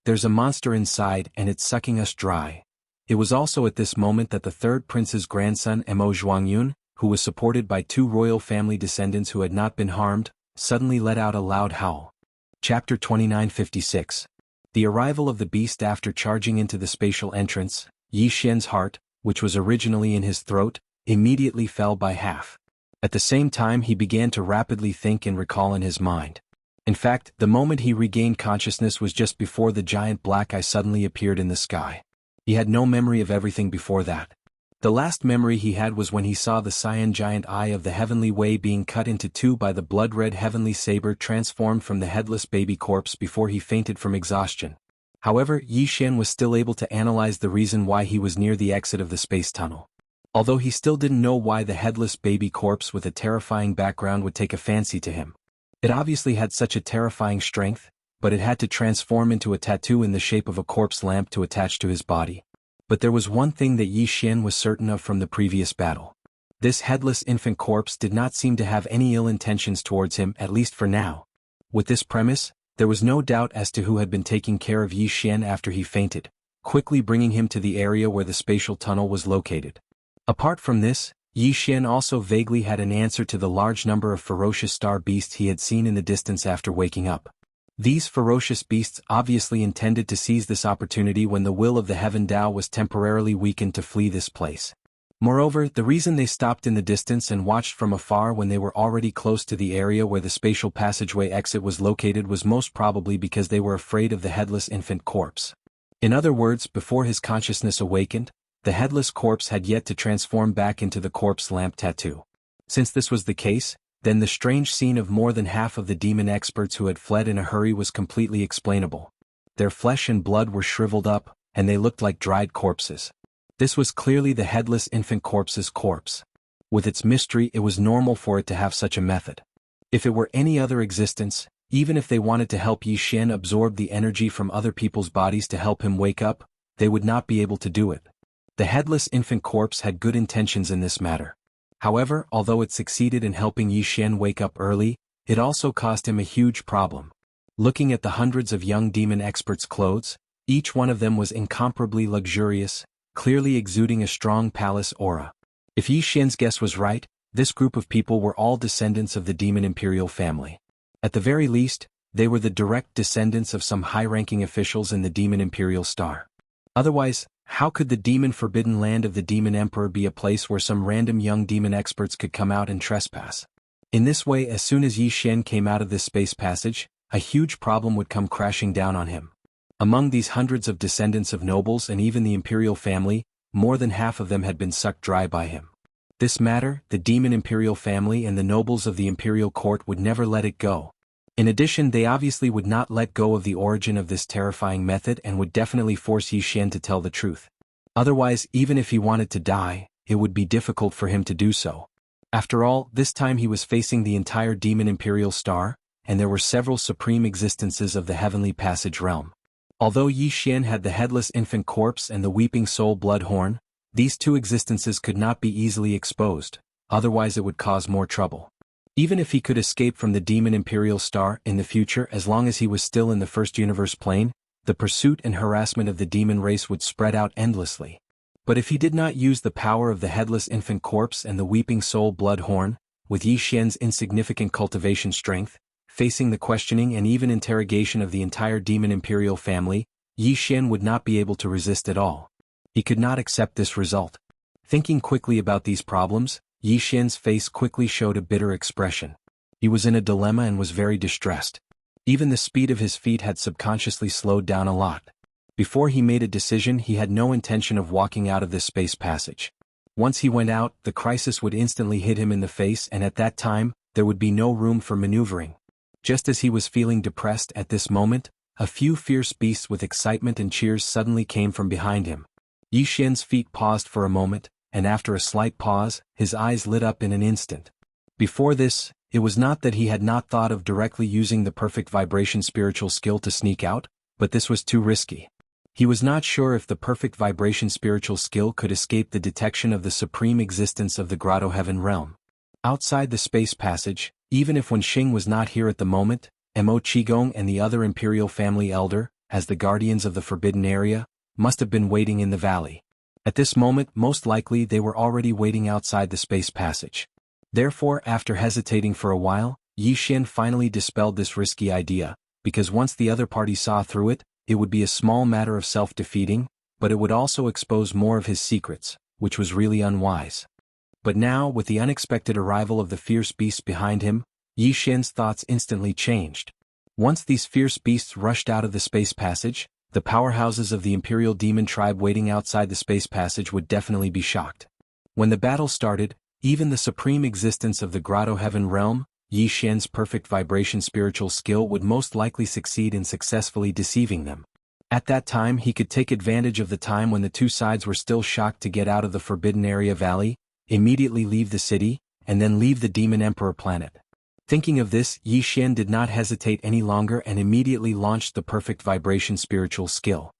There's a monster inside and it's sucking us dry. It was also at this moment that the third prince's grandson Mo Zhuangyun, who was supported by two royal family descendants who had not been harmed, suddenly let out a loud howl. Chapter 2956. The arrival of the beast. After charging into the spatial entrance, Yi Xian's heart, which was originally in his throat, immediately fell by half. At the same time he began to rapidly think and recall in his mind. In fact, the moment he regained consciousness was just before the giant black eye suddenly appeared in the sky. He had no memory of everything before that. The last memory he had was when he saw the cyan giant eye of the heavenly way being cut into two by the blood-red heavenly saber transformed from the headless baby corpse before he fainted from exhaustion. However, Yi Xian was still able to analyze the reason why he was near the exit of the space tunnel. Although he still didn't know why the headless baby corpse with a terrifying background would take a fancy to him. It obviously had such a terrifying strength, but it had to transform into a tattoo in the shape of a corpse lamp to attach to his body. But there was one thing that Yi Xian was certain of from the previous battle. This headless infant corpse did not seem to have any ill intentions towards him, at least for now. With this premise, there was no doubt as to who had been taking care of Yi Xian after he fainted, quickly bringing him to the area where the spatial tunnel was located. Apart from this, Yi Xian also vaguely had an answer to the large number of ferocious star beasts he had seen in the distance after waking up. These ferocious beasts obviously intended to seize this opportunity when the will of the Heaven Tao was temporarily weakened to flee this place. Moreover, the reason they stopped in the distance and watched from afar when they were already close to the area where the spatial passageway exit was located was most probably because they were afraid of the headless infant corpse. In other words, before his consciousness awakened, the headless corpse had yet to transform back into the corpse lamp tattoo. Since this was the case, then the strange scene of more than half of the demon experts who had fled in a hurry was completely explainable. Their flesh and blood were shriveled up, and they looked like dried corpses. This was clearly the headless infant corpse's corpse. With its mystery, it was normal for it to have such a method. If it were any other existence, even if they wanted to help Yi Xian absorb the energy from other people's bodies to help him wake up, they would not be able to do it. The headless infant corpse had good intentions in this matter. However, although it succeeded in helping Yi Xian wake up early, it also caused him a huge problem. Looking at the hundreds of young demon experts' clothes, each one of them was incomparably luxurious, clearly exuding a strong palace aura. If Yi Xian's guess was right, this group of people were all descendants of the demon imperial family. At the very least, they were the direct descendants of some high-ranking officials in the demon imperial star. Otherwise, how could the demon forbidden land of the demon emperor be a place where some random young demon experts could come out and trespass? In this way, as soon as Yi Xian came out of this space passage, a huge problem would come crashing down on him. Among these hundreds of descendants of nobles and even the imperial family, more than half of them had been sucked dry by him. This matter, the demon imperial family and the nobles of the imperial court would never let it go. In addition, they obviously would not let go of the origin of this terrifying method and would definitely force Yi Xian to tell the truth. Otherwise, even if he wanted to die, it would be difficult for him to do so. After all, this time he was facing the entire demon imperial star, and there were several supreme existences of the heavenly passage realm. Although Yi Xian had the headless infant corpse and the weeping soul blood horn, these two existences could not be easily exposed, otherwise it would cause more trouble. Even if he could escape from the demon imperial star in the future, as long as he was still in the first universe plane, the pursuit and harassment of the demon race would spread out endlessly. But if he did not use the power of the headless infant corpse and the weeping soul blood horn, with Yi Xian's insignificant cultivation strength, facing the questioning and even interrogation of the entire demon imperial family, Yi Xian would not be able to resist at all. He could not accept this result. Thinking quickly about these problems, Yi Xian's face quickly showed a bitter expression. He was in a dilemma and was very distressed. Even the speed of his feet had subconsciously slowed down a lot. Before he made a decision, he had no intention of walking out of this space passage. Once he went out, the crisis would instantly hit him in the face, and at that time, there would be no room for maneuvering. Just as he was feeling depressed at this moment, a few fierce beasts with excitement and cheers suddenly came from behind him. Yi Xian's feet paused for a moment, and after a slight pause, his eyes lit up in an instant. Before this, it was not that he had not thought of directly using the perfect vibration spiritual skill to sneak out, but this was too risky. He was not sure if the perfect vibration spiritual skill could escape the detection of the supreme existence of the Grotto Heaven realm. Outside the space passage, even if Wen Xing was not here at the moment, Mo Qigong and the other imperial family elder, as the guardians of the forbidden area, must have been waiting in the valley. At this moment, most likely they were already waiting outside the space passage. Therefore, after hesitating for a while, Yi Xian finally dispelled this risky idea, because once the other party saw through it, it would be a small matter of self-defeating, but it would also expose more of his secrets, which was really unwise. But now, with the unexpected arrival of the fierce beasts behind him, Yi Xian's thoughts instantly changed. Once these fierce beasts rushed out of the space passage, the powerhouses of the Imperial Demon tribe waiting outside the space passage would definitely be shocked. When the battle started, even the supreme existence of the Grotto Heaven realm, Yi Xian's perfect vibration spiritual skill would most likely succeed in successfully deceiving them. At that time he could take advantage of the time when the two sides were still shocked to get out of the Forbidden Area Valley, immediately leave the city, and then leave the Demon Emperor planet. Thinking of this, Yi Xian did not hesitate any longer and immediately launched the perfect vibration spiritual skill.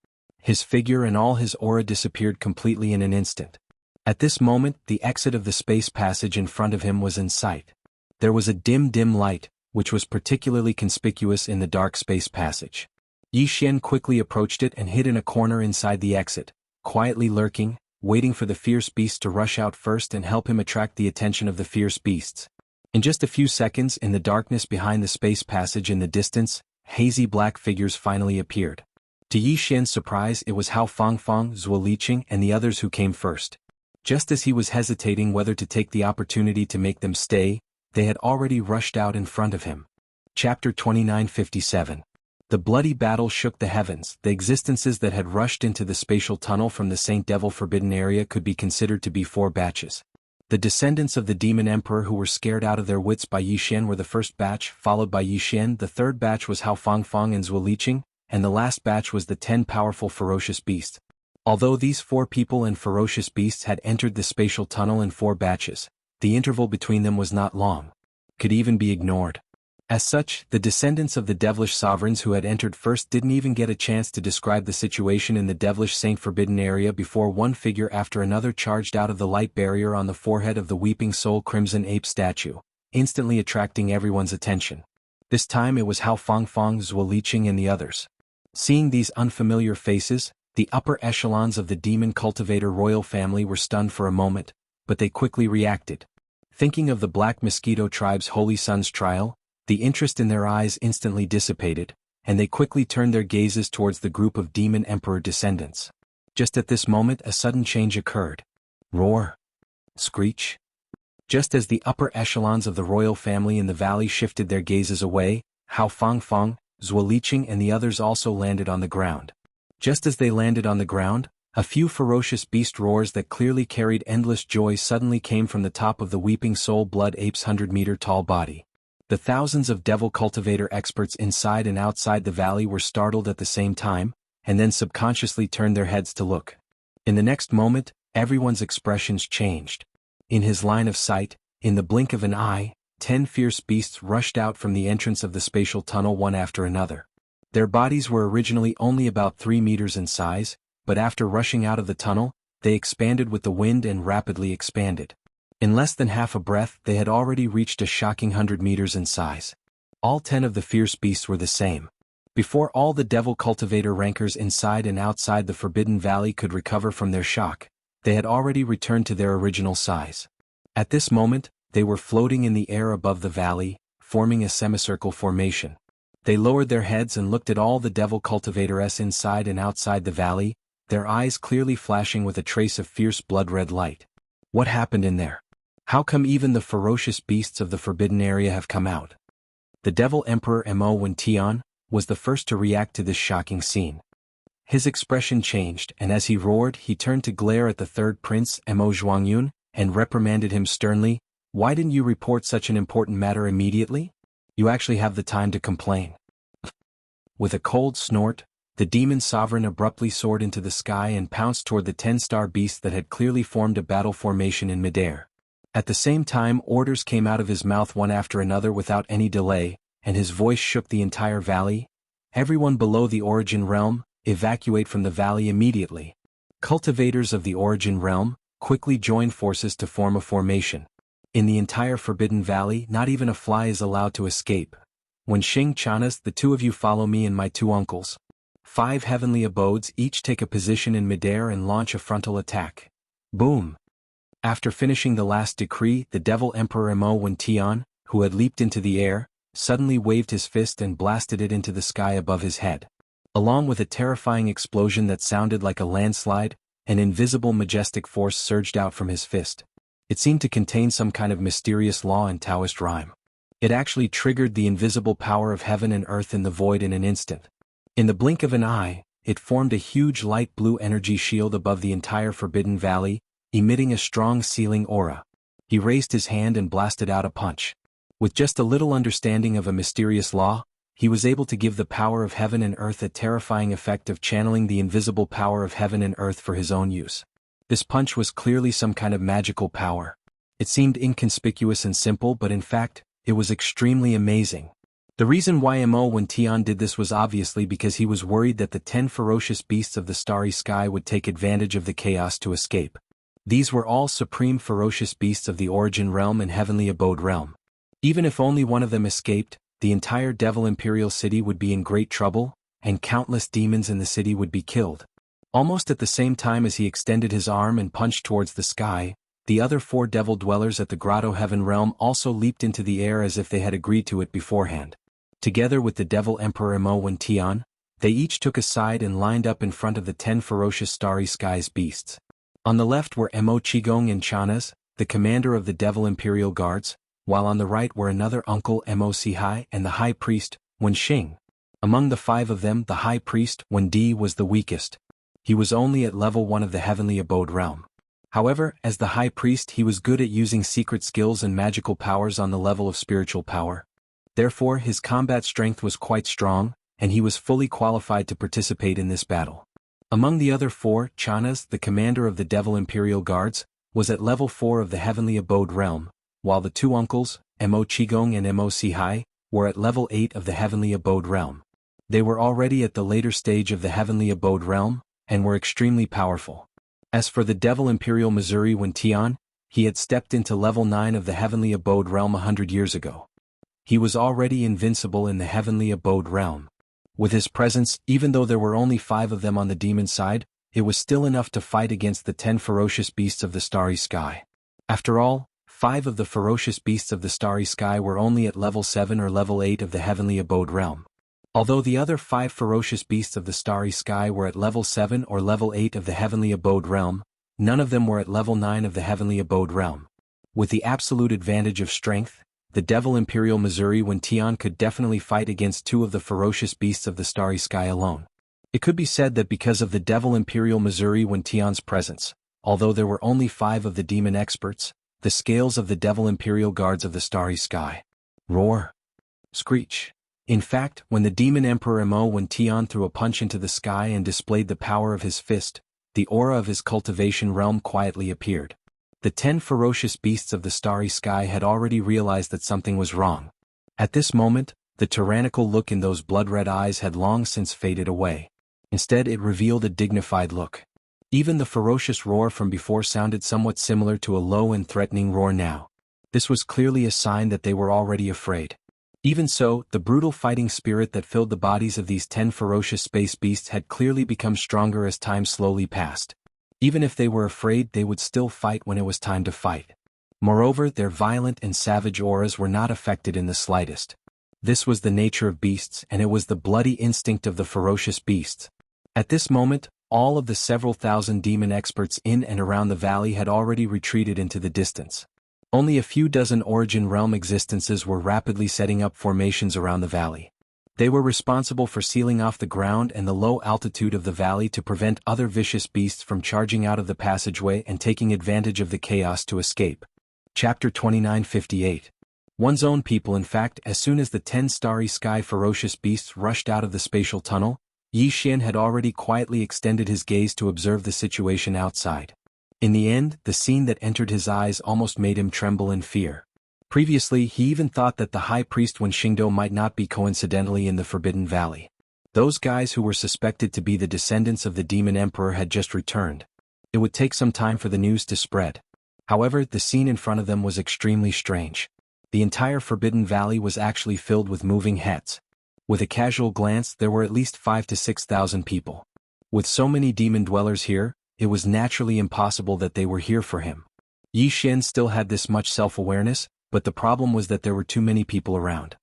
His figure and all his aura disappeared completely in an instant. At this moment, the exit of the space passage in front of him was in sight. There was a dim light, which was particularly conspicuous in the dark space passage. Yi Xian quickly approached it and hid in a corner inside the exit, quietly lurking, waiting for the fierce beast to rush out first and help him attract the attention of the fierce beasts. In just a few seconds, in the darkness behind the space passage in the distance, hazy black figures finally appeared. To Yi Xian's surprise, it was Hao Fangfang, Zuo Liqing, and the others who came first. Just as he was hesitating whether to take the opportunity to make them stay, they had already rushed out in front of him. Chapter 2957. The bloody battle shook the heavens. The existences that had rushed into the spatial tunnel from the Saint Devil Forbidden Area could be considered to be 4 batches. The descendants of the Demon Emperor who were scared out of their wits by Yi Xian were the first batch, followed by Yi Xian. The third batch was Hao Fangfang and Zuo Liqing, and the last batch was the 10 powerful ferocious beasts. Although these 4 people and ferocious beasts had entered the spatial tunnel in 4 batches, the interval between them was not long. Could even be ignored. As such, the descendants of the devilish sovereigns who had entered first didn't even get a chance to describe the situation in the devilish Saint Forbidden Area before one figure after another charged out of the light barrier on the forehead of the Weeping Soul Crimson Ape statue, instantly attracting everyone's attention. This time it was Hao Fangfang, Zuo Liqing and the others. Seeing these unfamiliar faces, the upper echelons of the Demon Cultivator royal family were stunned for a moment, but they quickly reacted. Thinking of the Black Mosquito tribe's Holy Son's trial, the interest in their eyes instantly dissipated, and they quickly turned their gazes towards the group of Demon Emperor descendants. Just at this moment a sudden change occurred. Roar. Screech. Just as the upper echelons of the royal family in the valley shifted their gazes away, Hao Fangfang, Zuo Liqing and the others also landed on the ground. Just as they landed on the ground, a few ferocious beast roars that clearly carried endless joy suddenly came from the top of the Weeping Soul Blood Ape's 100-meter-tall body. The thousands of Devil Cultivator experts inside and outside the valley were startled at the same time, and then subconsciously turned their heads to look. In the next moment, everyone's expressions changed. In his line of sight, in the blink of an eye, 10 fierce beasts rushed out from the entrance of the spatial tunnel one after another. Their bodies were originally only about 3 meters in size, but after rushing out of the tunnel, they expanded with the wind and rapidly expanded. In less than half a breath they had already reached a shocking 100 meters in size. All 10 of the fierce beasts were the same. Before all the Devil Cultivator rankers inside and outside the Forbidden Valley could recover from their shock, they had already returned to their original size. At this moment, they were floating in the air above the valley, forming a semicircle formation. They lowered their heads and looked at all the Devil Cultivators inside and outside the valley, their eyes clearly flashing with a trace of fierce blood-red light. What happened in there? How come even the ferocious beasts of the Forbidden Area have come out? The Devil Emperor Mo Wen Tian was the first to react to this shocking scene. His expression changed, and as he roared, he turned to glare at the third prince, Mo Zhuangyun, and reprimanded him sternly. Why didn't you report such an important matter immediately? You actually have the time to complain. With a cold snort, the demon sovereign abruptly soared into the sky and pounced toward the 10-star beast that had clearly formed a battle formation in midair. At the same time, orders came out of his mouth one after another without any delay, and his voice shook the entire valley. Everyone below the Origin Realm, evacuate from the valley immediately. Cultivators of the Origin Realm, quickly join forces to form a formation. In the entire Forbidden Valley, not even a fly is allowed to escape. When Xing Chanas, the two of you follow me and my two uncles. 5 heavenly abodes each take a position in midair and launch a frontal attack. Boom! After finishing the last decree, the Devil Emperor Mo Wentian, who had leaped into the air, suddenly waved his fist and blasted it into the sky above his head. Along with a terrifying explosion that sounded like a landslide, an invisible majestic force surged out from his fist. It seemed to contain some kind of mysterious law in Taoist rhyme. It actually triggered the invisible power of heaven and earth in the void in an instant. In the blink of an eye, it formed a huge light blue energy shield above the entire Forbidden Valley, emitting a strong sealing aura. He raised his hand and blasted out a punch. With just a little understanding of a mysterious law, he was able to give the power of heaven and earth a terrifying effect of channeling the invisible power of heaven and earth for his own use. This punch was clearly some kind of magical power. It seemed inconspicuous and simple, but in fact, it was extremely amazing. The reason why Mo Wentian did this was obviously because he was worried that the 10 ferocious beasts of the starry sky would take advantage of the chaos to escape. These were all supreme ferocious beasts of the Origin Realm and Heavenly Abode Realm. Even if only one of them escaped, the entire Devil Imperial City would be in great trouble, and countless demons in the city would be killed. Almost at the same time as he extended his arm and punched towards the sky, the other 4 devil dwellers at the Grotto Heaven Realm also leaped into the air as if they had agreed to it beforehand. Together with the Devil Emperor Mo Wentian, they each took a side and lined up in front of the 10 ferocious starry skies beasts. On the left were Mo Qigong and Chanas, the commander of the Devil Imperial Guards, while on the right were another uncle Mo Sihai and the High Priest, Wen Xing. Among the 5 of them, the High Priest, Wen Di, was the weakest. He was only at level 1 of the Heavenly Abode Realm. However, as the High Priest, he was good at using secret skills and magical powers on the level of spiritual power. Therefore, his combat strength was quite strong, and he was fully qualified to participate in this battle. Among the other 4, Chanas, the commander of the Devil Imperial Guards, was at level 4 of the Heavenly Abode Realm, while the 2 uncles, Mo Qigong and Mo Sihai, were at level 8 of the Heavenly Abode Realm. They were already at the later stage of the Heavenly Abode Realm, and were extremely powerful. As for the Devil Imperial Missouri Wentian, he had stepped into level 9 of the Heavenly Abode Realm 100 years ago. He was already invincible in the Heavenly Abode Realm. With his presence, even though there were only 5 of them on the demon side, it was still enough to fight against the 10 ferocious beasts of the starry sky. After all, 5 of the ferocious beasts of the starry sky were only at level 7 or level 8 of the Heavenly Abode Realm. Although the other 5 ferocious beasts of the starry sky were at level 7 or level 8 of the Heavenly Abode Realm, none of them were at level 9 of the Heavenly Abode Realm. With the absolute advantage of strength, the Devil Imperial Missouri Wentian could definitely fight against 2 of the ferocious beasts of the starry sky alone. It could be said that because of the Devil Imperial Missouri Wentian's presence, although there were only 5 of the demon experts, the scales of the Devil Imperial Guards of the starry sky. Roar. Screech. In fact, when the Demon Emperor Mo Wentian threw a punch into the sky and displayed the power of his fist, the aura of his cultivation realm quietly appeared. The 10 ferocious beasts of the starry sky had already realized that something was wrong. At this moment, the tyrannical look in those blood-red eyes had long since faded away. Instead, it revealed a dignified look. Even the ferocious roar from before sounded somewhat similar to a low and threatening roar now. This was clearly a sign that they were already afraid. Even so, the brutal fighting spirit that filled the bodies of these 10 ferocious space beasts had clearly become stronger as time slowly passed. Even if they were afraid, they would still fight when it was time to fight. Moreover, their violent and savage auras were not affected in the slightest. This was the nature of beasts, and it was the bloody instinct of the ferocious beasts. At this moment, all of the several thousand demon experts in and around the valley had already retreated into the distance. Only a few dozen Origin Realm existences were rapidly setting up formations around the valley. They were responsible for sealing off the ground and the low altitude of the valley to prevent other vicious beasts from charging out of the passageway and taking advantage of the chaos to escape. Chapter 2958. One's own people. In fact, as soon as the 10 starry sky ferocious beasts rushed out of the spatial tunnel, Yi Xian had already quietly extended his gaze to observe the situation outside. In the end, the scene that entered his eyes almost made him tremble in fear. Previously, he even thought that the high priest Wen Xingdou might not be coincidentally in the Forbidden Valley. Those guys who were suspected to be the descendants of the Demon Emperor had just returned. It would take some time for the news to spread. However, the scene in front of them was extremely strange. The entire Forbidden Valley was actually filled with moving heads. With a casual glance, there were at least 5,000 to 6,000 people. With so many demon dwellers here, it was naturally impossible that they were here for him. Yi Xian still had this much self-awareness, but the problem was that there were too many people around.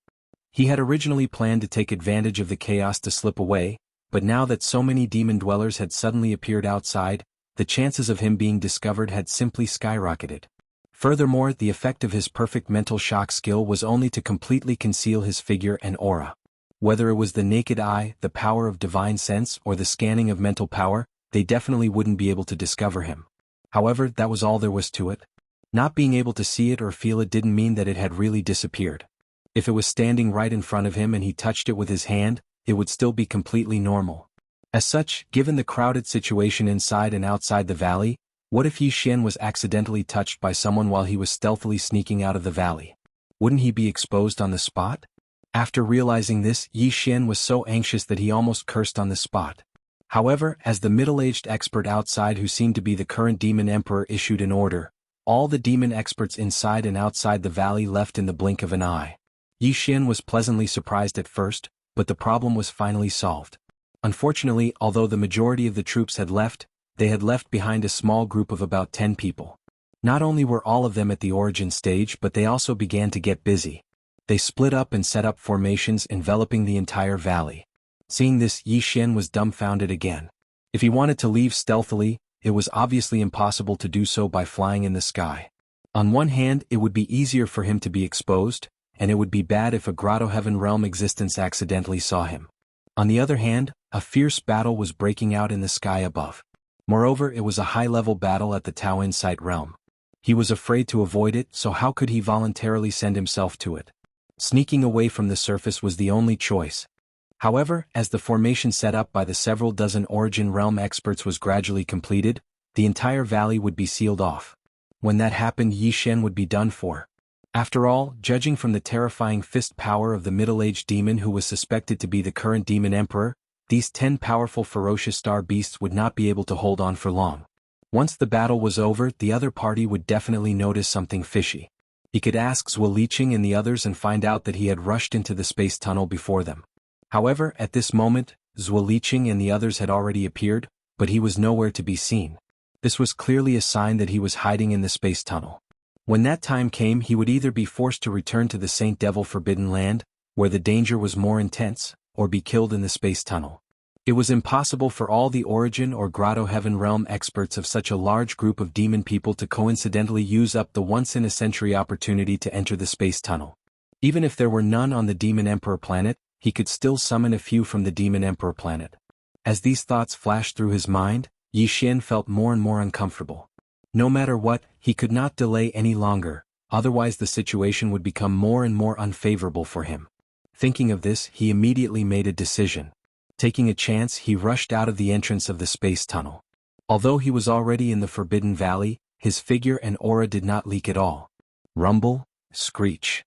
He had originally planned to take advantage of the chaos to slip away, but now that so many demon dwellers had suddenly appeared outside, the chances of him being discovered had simply skyrocketed. Furthermore, the effect of his perfect mental shock skill was only to completely conceal his figure and aura. Whether it was the naked eye, the power of divine sense, or the scanning of mental power, they definitely wouldn't be able to discover him. However, that was all there was to it. Not being able to see it or feel it didn't mean that it had really disappeared. If it was standing right in front of him and he touched it with his hand, it would still be completely normal. As such, given the crowded situation inside and outside the valley, what if Yi Xian was accidentally touched by someone while he was stealthily sneaking out of the valley? Wouldn't he be exposed on the spot? After realizing this, Yi Xian was so anxious that he almost cursed on the spot. However, as the middle-aged expert outside who seemed to be the current demon emperor issued an order, all the demon experts inside and outside the valley left in the blink of an eye. Yi Xian was pleasantly surprised at first, but the problem was finally solved. Unfortunately, although the majority of the troops had left, they had left behind a small group of about 10 people. Not only were all of them at the origin stage, but they also began to get busy. They split up and set up formations enveloping the entire valley. Seeing this, Yi Xian was dumbfounded again. If he wanted to leave stealthily, it was obviously impossible to do so by flying in the sky. On one hand, it would be easier for him to be exposed, and it would be bad if a Grotto Heaven realm existence accidentally saw him. On the other hand, a fierce battle was breaking out in the sky above. Moreover, it was a high-level battle at the Tao Insight realm. He was afraid to avoid it, so how could he voluntarily send himself to it? Sneaking away from the surface was the only choice. However, as the formation set up by the several dozen Origin Realm experts was gradually completed, the entire valley would be sealed off. When that happened, Yi Xian would be done for. After all, judging from the terrifying fist power of the middle-aged demon who was suspected to be the current demon emperor, these 10 powerful ferocious star beasts would not be able to hold on for long. Once the battle was over, the other party would definitely notice something fishy. He could ask Zhuo Liqing and the others and find out that he had rushed into the space tunnel before them. However, at this moment, Zhuo Liqing and the others had already appeared, but he was nowhere to be seen. This was clearly a sign that he was hiding in the space tunnel. When that time came, he would either be forced to return to the Saint Devil Forbidden Land, where the danger was more intense, or be killed in the space tunnel. It was impossible for all the Origin or Grotto Heaven realm experts of such a large group of demon people to coincidentally use up the once-in-a-century opportunity to enter the space tunnel. Even if there were none on the Demon Emperor planet, he could still summon a few from the Demon Emperor planet. As these thoughts flashed through his mind, Yi Xian felt more and more uncomfortable. No matter what, he could not delay any longer, otherwise the situation would become more and more unfavorable for him. Thinking of this, he immediately made a decision. Taking a chance, he rushed out of the entrance of the space tunnel. Although he was already in the Forbidden Valley, his figure and aura did not leak at all. Rumble, screech,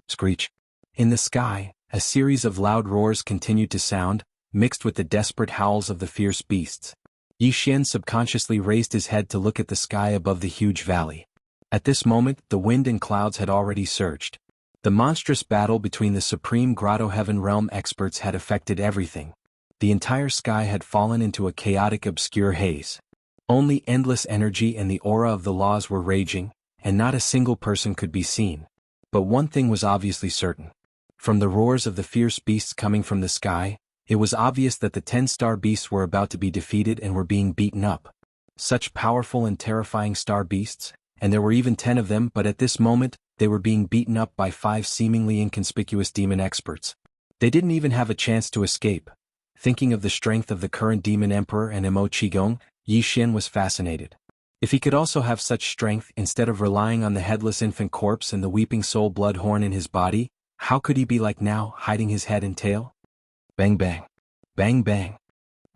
screech. In the sky, a series of loud roars continued to sound, mixed with the desperate howls of the fierce beasts. Yi Xian subconsciously raised his head to look at the sky above the huge valley. At this moment, the wind and clouds had already surged. The monstrous battle between the Supreme Grotto Heaven Realm experts had affected everything. The entire sky had fallen into a chaotic obscure haze. Only endless energy and the aura of the laws were raging, and not a single person could be seen. But one thing was obviously certain. From the roars of the fierce beasts coming from the sky, it was obvious that the 10 star beasts were about to be defeated and were being beaten up. Such powerful and terrifying star beasts, and there were even 10 of them, but at this moment, they were being beaten up by 5 seemingly inconspicuous demon experts. They didn't even have a chance to escape. Thinking of the strength of the current Demon Emperor and Emo Qigong, Yi Xian was fascinated. If he could also have such strength instead of relying on the headless infant corpse and the weeping soul bloodhorn in his body, how could he be like now, hiding his head and tail? Bang bang. Bang bang.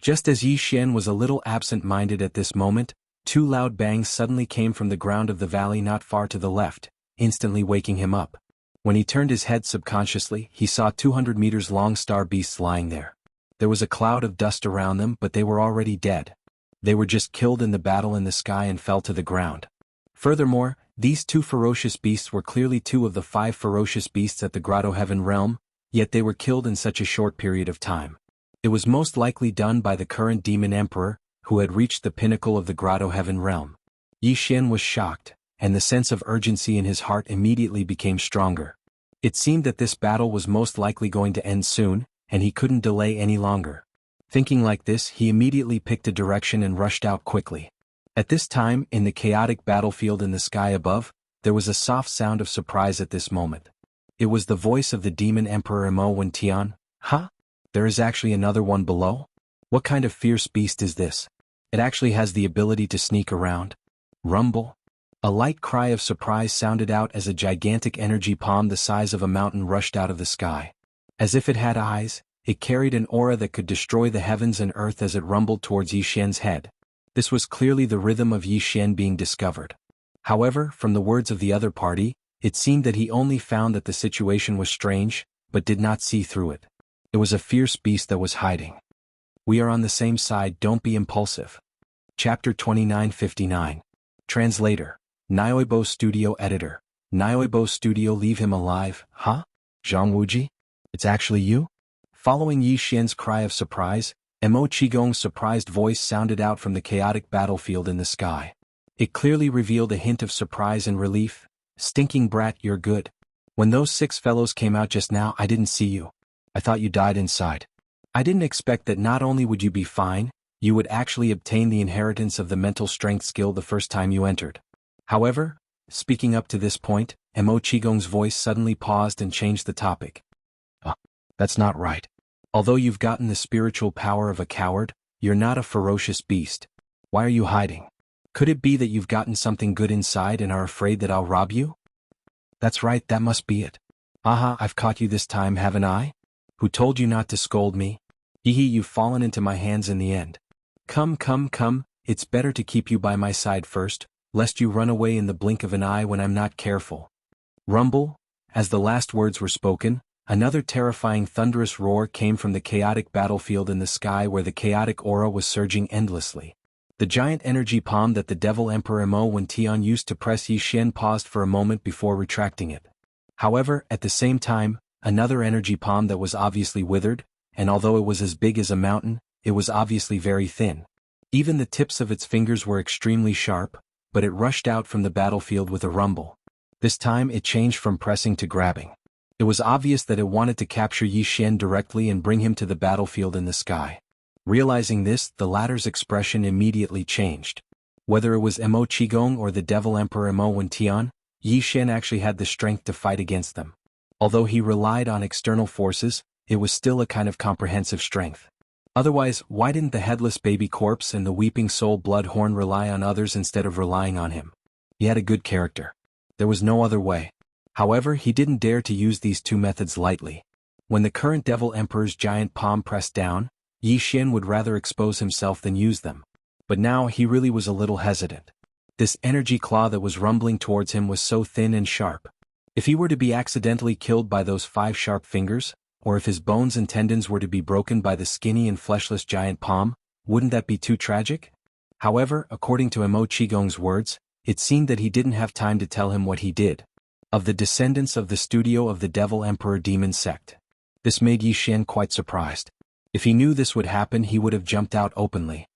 Just as Yi Xian was a little absent-minded at this moment, 2 loud bangs suddenly came from the ground of the valley not far to the left, instantly waking him up. When he turned his head subconsciously, he saw 200 meters long star beasts lying there. There was a cloud of dust around them, but they were already dead. They were just killed in the battle in the sky and fell to the ground. Furthermore, these 2 ferocious beasts were clearly 2 of the 5 ferocious beasts at the Grotto Heaven realm, yet they were killed in such a short period of time. It was most likely done by the current Demon Emperor, who had reached the pinnacle of the Grotto Heaven realm. Yi Xian was shocked, and the sense of urgency in his heart immediately became stronger. It seemed that this battle was most likely going to end soon, and he couldn't delay any longer. Thinking like this, he immediately picked a direction and rushed out quickly. At this time, in the chaotic battlefield in the sky above, there was a soft sound of surprise at this moment. It was the voice of the Demon Emperor Imo Wen-Tian. Huh? There is actually another one below? What kind of fierce beast is this? It actually has the ability to sneak around. Rumble. A light cry of surprise sounded out as a gigantic energy palm the size of a mountain rushed out of the sky. As if it had eyes, it carried an aura that could destroy the heavens and earth as it rumbled towards Yi Xian's head. This was clearly the rhythm of Yi Xian being discovered. However, from the words of the other party, it seemed that he only found that the situation was strange, but did not see through it. It was a fierce beast that was hiding. We are on the same side, don't be impulsive. Chapter 2959. Translator. Nioibo Studio Editor. Nioibo Studio, leave him alive, huh? Jianghu? It's actually you? Following Yi Xian's cry of surprise, Emo Qigong's surprised voice sounded out from the chaotic battlefield in the sky. It clearly revealed a hint of surprise and relief. Stinking brat, you're good. When those 6 fellows came out just now, I didn't see you. I thought you died inside. I didn't expect that not only would you be fine, you would actually obtain the inheritance of the mental strength skill the first time you entered. However, speaking up to this point, Emo Qigong's voice suddenly paused and changed the topic. That's not right. Although you've gotten the spiritual power of a coward, you're not a ferocious beast. Why are you hiding? Could it be that you've gotten something good inside and are afraid that I'll rob you? That's right, that must be it. Aha, I've caught you this time, haven't I? Who told you not to scold me? Hehe, you've fallen into my hands in the end. Come, it's better to keep you by my side first, lest you run away in the blink of an eye when I'm not careful. Rumble. As the last words were spoken, another terrifying thunderous roar came from the chaotic battlefield in the sky where the chaotic aura was surging endlessly. The giant energy palm that the Devil Emperor Imo Wen-Tian used to press Yi Xian paused for a moment before retracting it. However, at the same time, another energy palm that was obviously withered, and although it was as big as a mountain, it was obviously very thin. Even the tips of its fingers were extremely sharp, but it rushed out from the battlefield with a rumble. This time it changed from pressing to grabbing. It was obvious that it wanted to capture Yi Xian directly and bring him to the battlefield in the sky. Realizing this, the latter's expression immediately changed. Whether it was Emo Qigong or the Devil Emperor Imo Wen-Tian, Yi Xian actually had the strength to fight against them. Although he relied on external forces, it was still a kind of comprehensive strength. Otherwise, why didn't the headless baby corpse and the weeping soul bloodhorn rely on others instead of relying on him? He had a good character. There was no other way. However, he didn't dare to use these 2 methods lightly. When the current Devil Emperor's giant palm pressed down, Yi Xian would rather expose himself than use them. But now he really was a little hesitant. This energy claw that was rumbling towards him was so thin and sharp. If he were to be accidentally killed by those 5 sharp fingers, or if his bones and tendons were to be broken by the skinny and fleshless giant palm, wouldn't that be too tragic? However, according to Emo Qigong's words, it seemed that he didn't have time to tell him what he did. Of the descendants of the studio of the Devil Emperor Demon Sect. This made Yi Xian quite surprised. If he knew this would happen, he would have jumped out openly.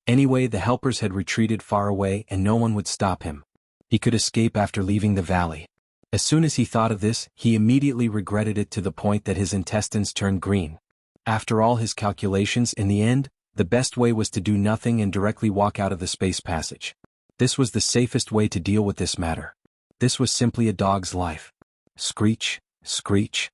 Anyway, the helpers had retreated far away and no one would stop him. He could escape after leaving the valley. As soon as he thought of this, he immediately regretted it to the point that his intestines turned green. After all his calculations, in the end, the best way was to do nothing and directly walk out of the space passage. This was the safest way to deal with this matter. This was simply a dog's life. Screech, screech.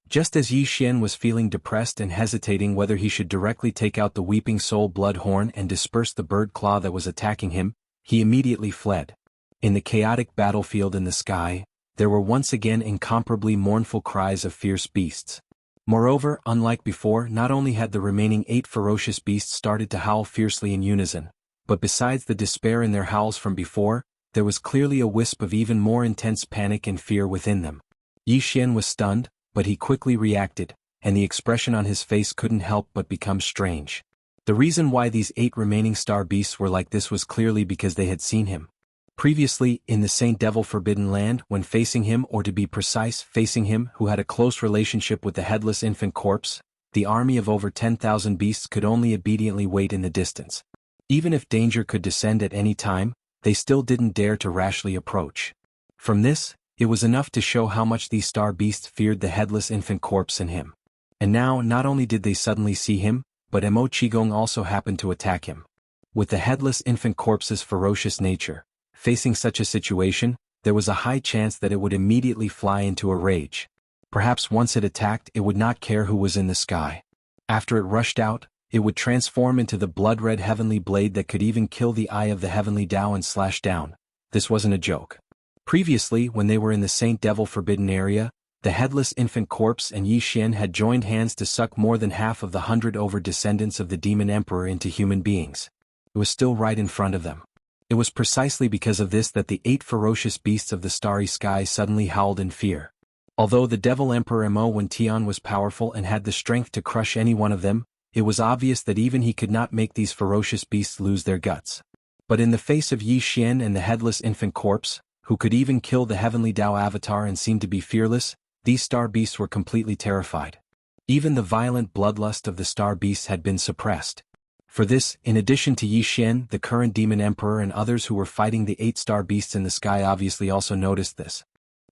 Just as Yi Xian was feeling depressed and hesitating whether he should directly take out the Weeping Soul blood horn and disperse the bird claw that was attacking him, he immediately fled. In the chaotic battlefield in the sky, there were once again incomparably mournful cries of fierce beasts. Moreover, unlike before, not only had the remaining 8 ferocious beasts started to howl fiercely in unison, but besides the despair in their howls from before, there was clearly a wisp of even more intense panic and fear within them. Yi Xian was stunned, but he quickly reacted, and the expression on his face couldn't help but become strange. The reason why these 8 remaining star beasts were like this was clearly because they had seen him previously in the Saint Devil Forbidden Land, when facing him, or to be precise, facing him who had a close relationship with the headless infant corpse. The army of over 10,000 beasts could only obediently wait in the distance. Even if danger could descend at any time, they still didn't dare to rashly approach. From this, it was enough to show how much these star beasts feared the headless infant corpse and him. And now not only did they suddenly see him, but Mo Qigong also happened to attack him. With the headless infant corpse's ferocious nature, facing such a situation, there was a high chance that it would immediately fly into a rage. Perhaps once it attacked, it would not care who was in the sky. After it rushed out, it would transform into the blood-red heavenly blade that could even kill the eye of the heavenly Tao and slash down. This wasn't a joke. Previously, when they were in the Saint Devil Forbidden area, the headless infant corpse and Yi Xian had joined hands to suck more than half of the 100 over descendants of the Demon Emperor into human beings. It was still right in front of them. It was precisely because of this that the 8 ferocious beasts of the starry sky suddenly howled in fear. Although the Devil Emperor Mo Tian was powerful and had the strength to crush any one of them, it was obvious that even he could not make these ferocious beasts lose their guts. But in the face of Yi Xian and the headless infant corpse, who could even kill the heavenly Tao avatar and seemed to be fearless, these star beasts were completely terrified. Even the violent bloodlust of the star beasts had been suppressed. For this, in addition to Yi Xian, the current Demon Emperor and others who were fighting the 8 star beasts in the sky obviously also noticed this.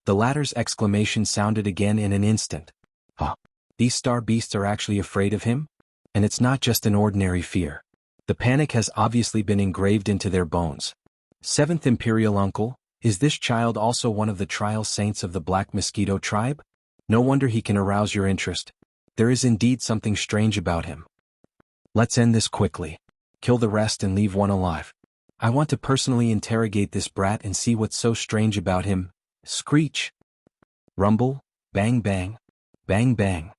The latter's exclamation sounded again in an instant. "Huh? These star beasts are actually afraid of him? And it's not just an ordinary fear. The panic has obviously been engraved into their bones. 7th Imperial Uncle, is this child also one of the trial saints of the Black Mosquito tribe? No wonder he can arouse your interest. There is indeed something strange about him. Let's end this quickly. Kill the rest and leave one alive. I want to personally interrogate this brat and see what's so strange about him." Screech. Rumble, bang bang, bang bang.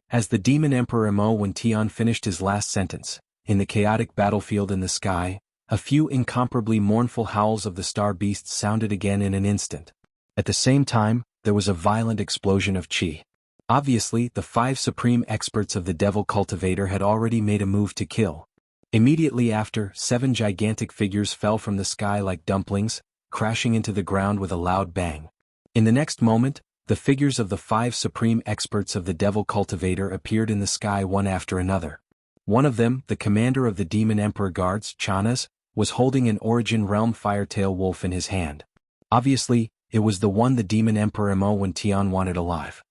As the Demon Emperor Mo Tian finished his last sentence, in the chaotic battlefield in the sky, a few incomparably mournful howls of the star beasts sounded again in an instant. At the same time, there was a violent explosion of qi. Obviously, the 5 supreme experts of the Devil Cultivator had already made a move to kill. Immediately after, 7 gigantic figures fell from the sky like dumplings, crashing into the ground with a loud bang. In the next moment, the figures of the 5 supreme experts of the Devil Cultivator appeared in the sky one after another. One of them, the commander of the Demon Emperor Guards, Chanas, was holding an Origin Realm Firetail Wolf in his hand. Obviously, it was the one the Demon Emperor Mo Tian wanted alive.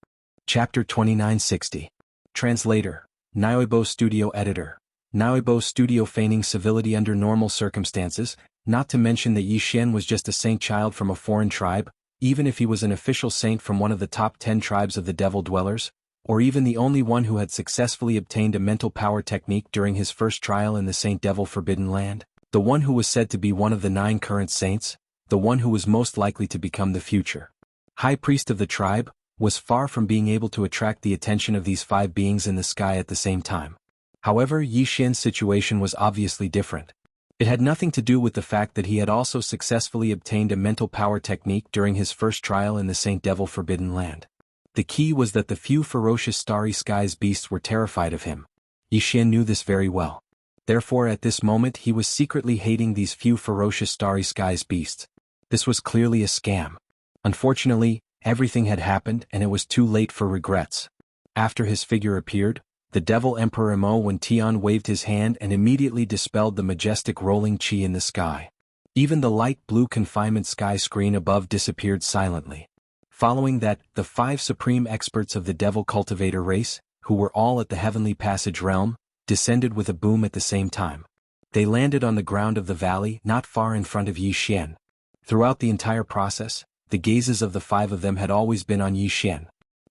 Chapter 2960. Translator. Naoibo Studio Editor. Naoibo Studio feigning civility under normal circumstances, not to mention that Yi Xian was just a saint child from a foreign tribe, even if he was an official saint from one of the top 10 tribes of the Devil Dwellers, or even the only one who had successfully obtained a mental power technique during his first trial in the Saint Devil Forbidden Land, the one who was said to be one of the 9 current saints, the one who was most likely to become the future High Priest of the tribe, was far from being able to attract the attention of these 5 beings in the sky at the same time. However, Yi Xian's situation was obviously different. It had nothing to do with the fact that he had also successfully obtained a mental power technique during his first trial in the Saint Devil Forbidden Land. The key was that the few ferocious starry skies beasts were terrified of him. Yi Xian knew this very well. Therefore at this moment he was secretly hating these few ferocious starry skies beasts. This was clearly a scam. Unfortunately, everything had happened and it was too late for regrets. After his figure appeared, the Devil Emperor Mo Tian waved his hand and immediately dispelled the majestic rolling qi in the sky. Even the light blue confinement sky screen above disappeared silently. Following that, the 5 supreme experts of the Devil Cultivator race, who were all at the Heavenly Passage realm, descended with a boom at the same time. They landed on the ground of the valley not far in front of Yi Xian. Throughout the entire process, the gazes of the 5 of them had always been on Yi Xian.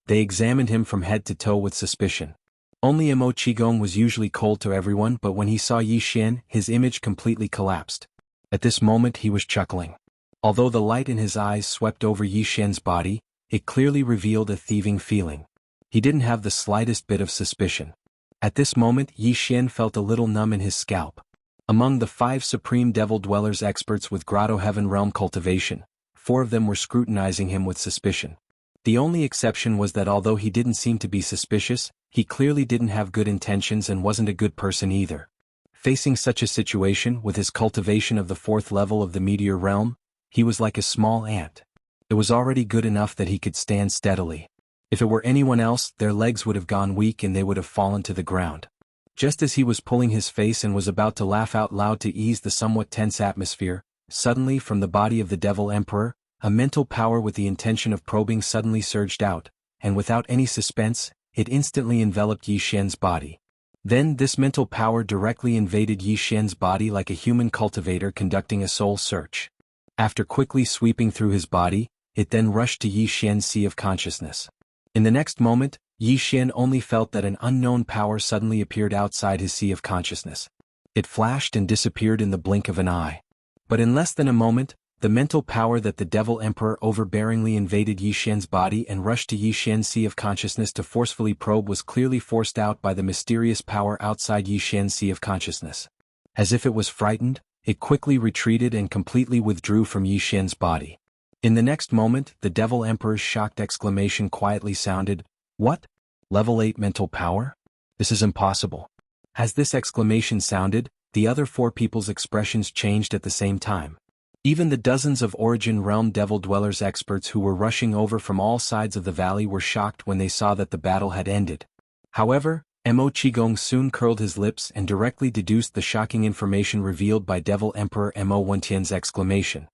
They examined him from head to toe with suspicion. Only Mo Qigong was usually cold to everyone, but when he saw Yi Xian, his image completely collapsed. At this moment he was chuckling. Although the light in his eyes swept over Yi Xian's body, it clearly revealed a thieving feeling. He didn't have the slightest bit of suspicion. At this moment Yi Xian felt a little numb in his scalp. Among the 5 Supreme Devil Dwellers experts with Grotto Heaven Realm cultivation, 4 of them were scrutinizing him with suspicion. The only exception was that although he didn't seem to be suspicious, he clearly didn't have good intentions and wasn't a good person either. Facing such a situation with his cultivation of the 4th level of the Meteor Realm, he was like a small ant. It was already good enough that he could stand steadily. If it were anyone else, their legs would have gone weak and they would have fallen to the ground. Just as he was pulling his face and was about to laugh out loud to ease the somewhat tense atmosphere, suddenly from the body of the Devil Emperor, a mental power with the intention of probing suddenly surged out, and without any suspense, it instantly enveloped Yi Xian's body. Then this mental power directly invaded Yi Xian's body like a human cultivator conducting a soul search. After quickly sweeping through his body, it then rushed to Yi Xian's sea of consciousness. In the next moment, Yi Xian only felt that an unknown power suddenly appeared outside his sea of consciousness. It flashed and disappeared in the blink of an eye. But in less than a moment, the mental power that the Devil Emperor overbearingly invaded Yi Xian's body and rushed to Yi Xian's sea of consciousness to forcefully probe was clearly forced out by the mysterious power outside Yi Xian's sea of consciousness. As if it was frightened, it quickly retreated and completely withdrew from Yi Xian's body. In the next moment, the Devil Emperor's shocked exclamation quietly sounded, "What? Level 8 mental power? This is impossible." As this exclamation sounded, the other 4 people's expressions changed at the same time. Even the dozens of Origin Realm Devil Dwellers experts who were rushing over from all sides of the valley were shocked when they saw that the battle had ended. However, Mo Qigong soon curled his lips and directly deduced the shocking information revealed by Devil Emperor Mo Wentian's exclamation.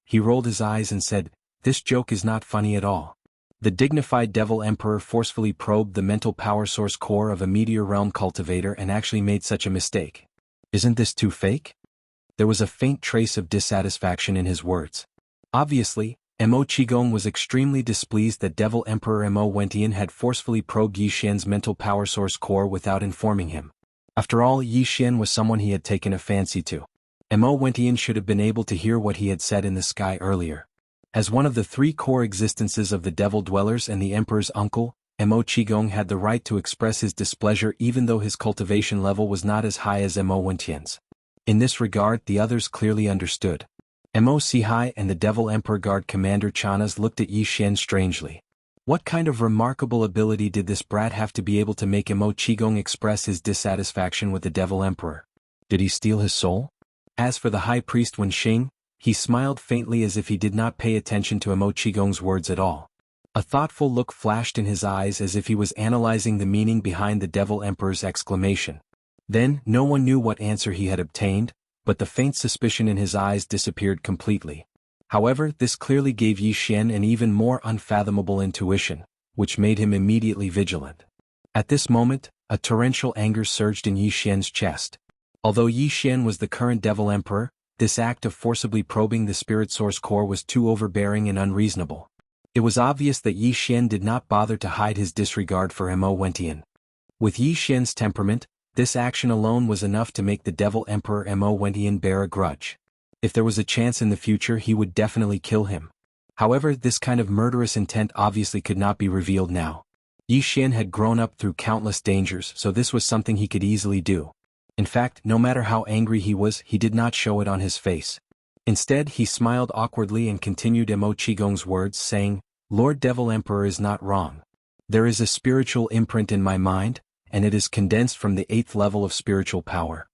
He rolled his eyes and said, "This joke is not funny at all." The dignified Devil Emperor forcefully probed the mental power source core of a Meteor Realm cultivator and actually made such a mistake. Isn't this too fake? There was a faint trace of dissatisfaction in his words. Obviously, Mo Qigong was extremely displeased that Devil Emperor Mo Wentian had forcefully probed Yi Xian's mental power source core without informing him. After all, Yi Xian was someone he had taken a fancy to. Mo Wentian should have been able to hear what he had said in the sky earlier. As one of the 3 core existences of the Devil Dwellers and the Emperor's uncle, Mo Qigong had the right to express his displeasure even though his cultivation level was not as high as Mo Wentian's. In this regard, the others clearly understood. Mo Sihai and the Devil Emperor Guard Commander Chanas looked at Yi Xian strangely. What kind of remarkable ability did this brat have to be able to make Mo Qigong express his dissatisfaction with the Devil Emperor? Did he steal his soul? As for the High Priest Wenxing, he smiled faintly as if he did not pay attention to Mo Qigong's words at all. A thoughtful look flashed in his eyes as if he was analyzing the meaning behind the Devil Emperor's exclamation. Then, no one knew what answer he had obtained, but the faint suspicion in his eyes disappeared completely. However, this clearly gave Yi Xian an even more unfathomable intuition, which made him immediately vigilant. At this moment, a torrential anger surged in Yi Xian's chest. Although Yi Xian was the current Devil Emperor, this act of forcibly probing the spirit source core was too overbearing and unreasonable. It was obvious that Yi Xian did not bother to hide his disregard for Mo Wentian. With Yi Xian's temperament, this action alone was enough to make the Devil Emperor Mo Wentian bear a grudge. If there was a chance in the future, he would definitely kill him. However, this kind of murderous intent obviously could not be revealed now. Yi Xian had grown up through countless dangers, so this was something he could easily do. In fact, no matter how angry he was, he did not show it on his face. Instead, he smiled awkwardly and continued Mo Qigong's words, saying, "Lord Devil Emperor is not wrong. There is a spiritual imprint in my mind, and it is condensed from the 8th level of spiritual power."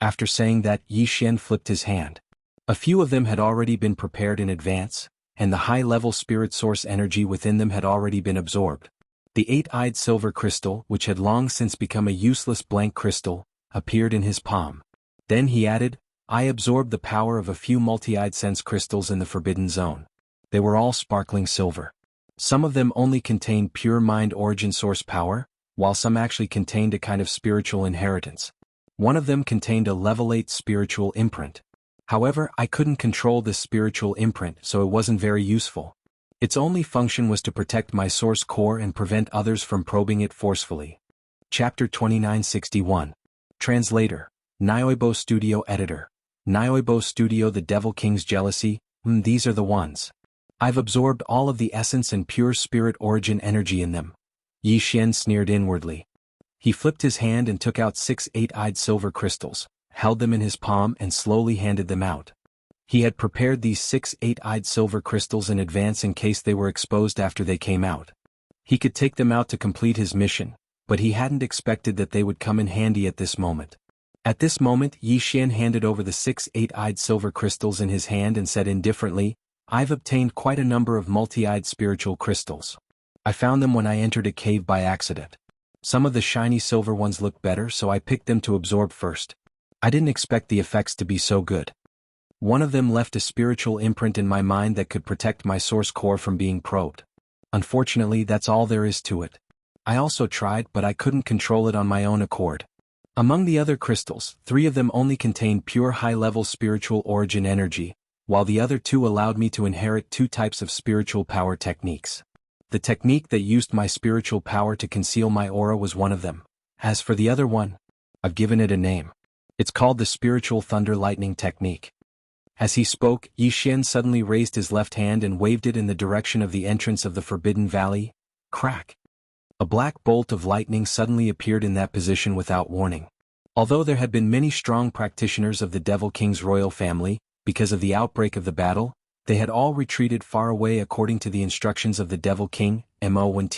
After saying that, Yi Xian flipped his hand. A few of them had already been prepared in advance, and the high-level spirit source energy within them had already been absorbed. The 8-eyed silver crystal, which had long since become a useless blank crystal, appeared in his palm. Then he added, "I absorbed the power of a few multi-eyed sense crystals in the Forbidden Zone. They were all sparkling silver. Some of them only contained pure mind origin source power, while some actually contained a kind of spiritual inheritance. One of them contained a level 8 spiritual imprint. However, I couldn't control this spiritual imprint, so it wasn't very useful. Its only function was to protect my source core and prevent others from probing it forcefully. Chapter 2961. Translator. Nioibo Studio Editor. Nioibo Studio. The Devil King's jealousy, these are the ones. I've absorbed all of the essence and pure spirit origin energy in them. Yi Xian sneered inwardly. He flipped his hand and took out 6 eight-eyed silver crystals, held them in his palm and slowly handed them out. He had prepared these 6 eight-eyed silver crystals in advance in case they were exposed after they came out. He could take them out to complete his mission, but he hadn't expected that they would come in handy at this moment. At this moment, Yi Xian handed over the 6 eight-eyed silver crystals in his hand and said indifferently, I've obtained quite a number of multi-eyed spiritual crystals. I found them when I entered a cave by accident. Some of the shiny silver ones looked better, so I picked them to absorb first. I didn't expect the effects to be so good. One of them left a spiritual imprint in my mind that could protect my source core from being probed. Unfortunately, that's all there is to it. I also tried, but I couldn't control it on my own accord. Among the other crystals, 3 of them only contained pure high-level spiritual origin energy, while the other 2 allowed me to inherit 2 types of spiritual power techniques. The technique that used my spiritual power to conceal my aura was one of them. As for the other one, I've given it a name. It's called the Spiritual Thunder Lightning Technique. As he spoke, Yi Xian suddenly raised his left hand and waved it in the direction of the entrance of the Forbidden Valley. Crack! A black bolt of lightning suddenly appeared in that position without warning. Although there had been many strong practitioners of the Devil King's royal family, because of the outbreak of the battle, they had all retreated far away according to the instructions of the Devil King, Mo.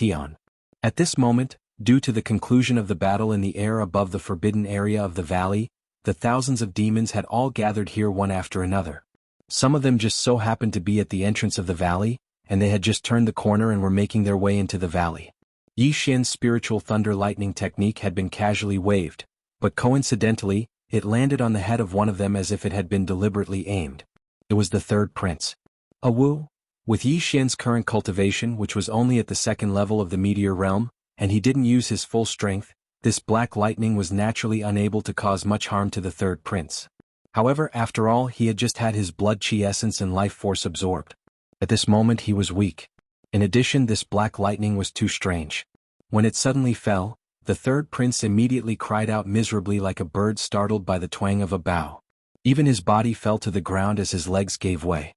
At this moment, due to the conclusion of the battle in the air above the forbidden area of the valley, the thousands of demons had all gathered here one after another. Some of them just so happened to be at the entrance of the valley, and they had just turned the corner and were making their way into the valley. Yi Xian's spiritual thunder lightning technique had been casually waved, but coincidentally, it landed on the head of one of them as if it had been deliberately aimed. It was the third prince. Wu. With Yi Xian's current cultivation, which was only at the 2nd level of the meteor realm, and he didn't use his full strength, this black lightning was naturally unable to cause much harm to the third prince. However, after all, he had just had his blood chi essence and life force absorbed. At this moment he was weak. In addition, this black lightning was too strange. When it suddenly fell, the third prince immediately cried out miserably like a bird startled by the twang of a bow. Even his body fell to the ground as his legs gave way.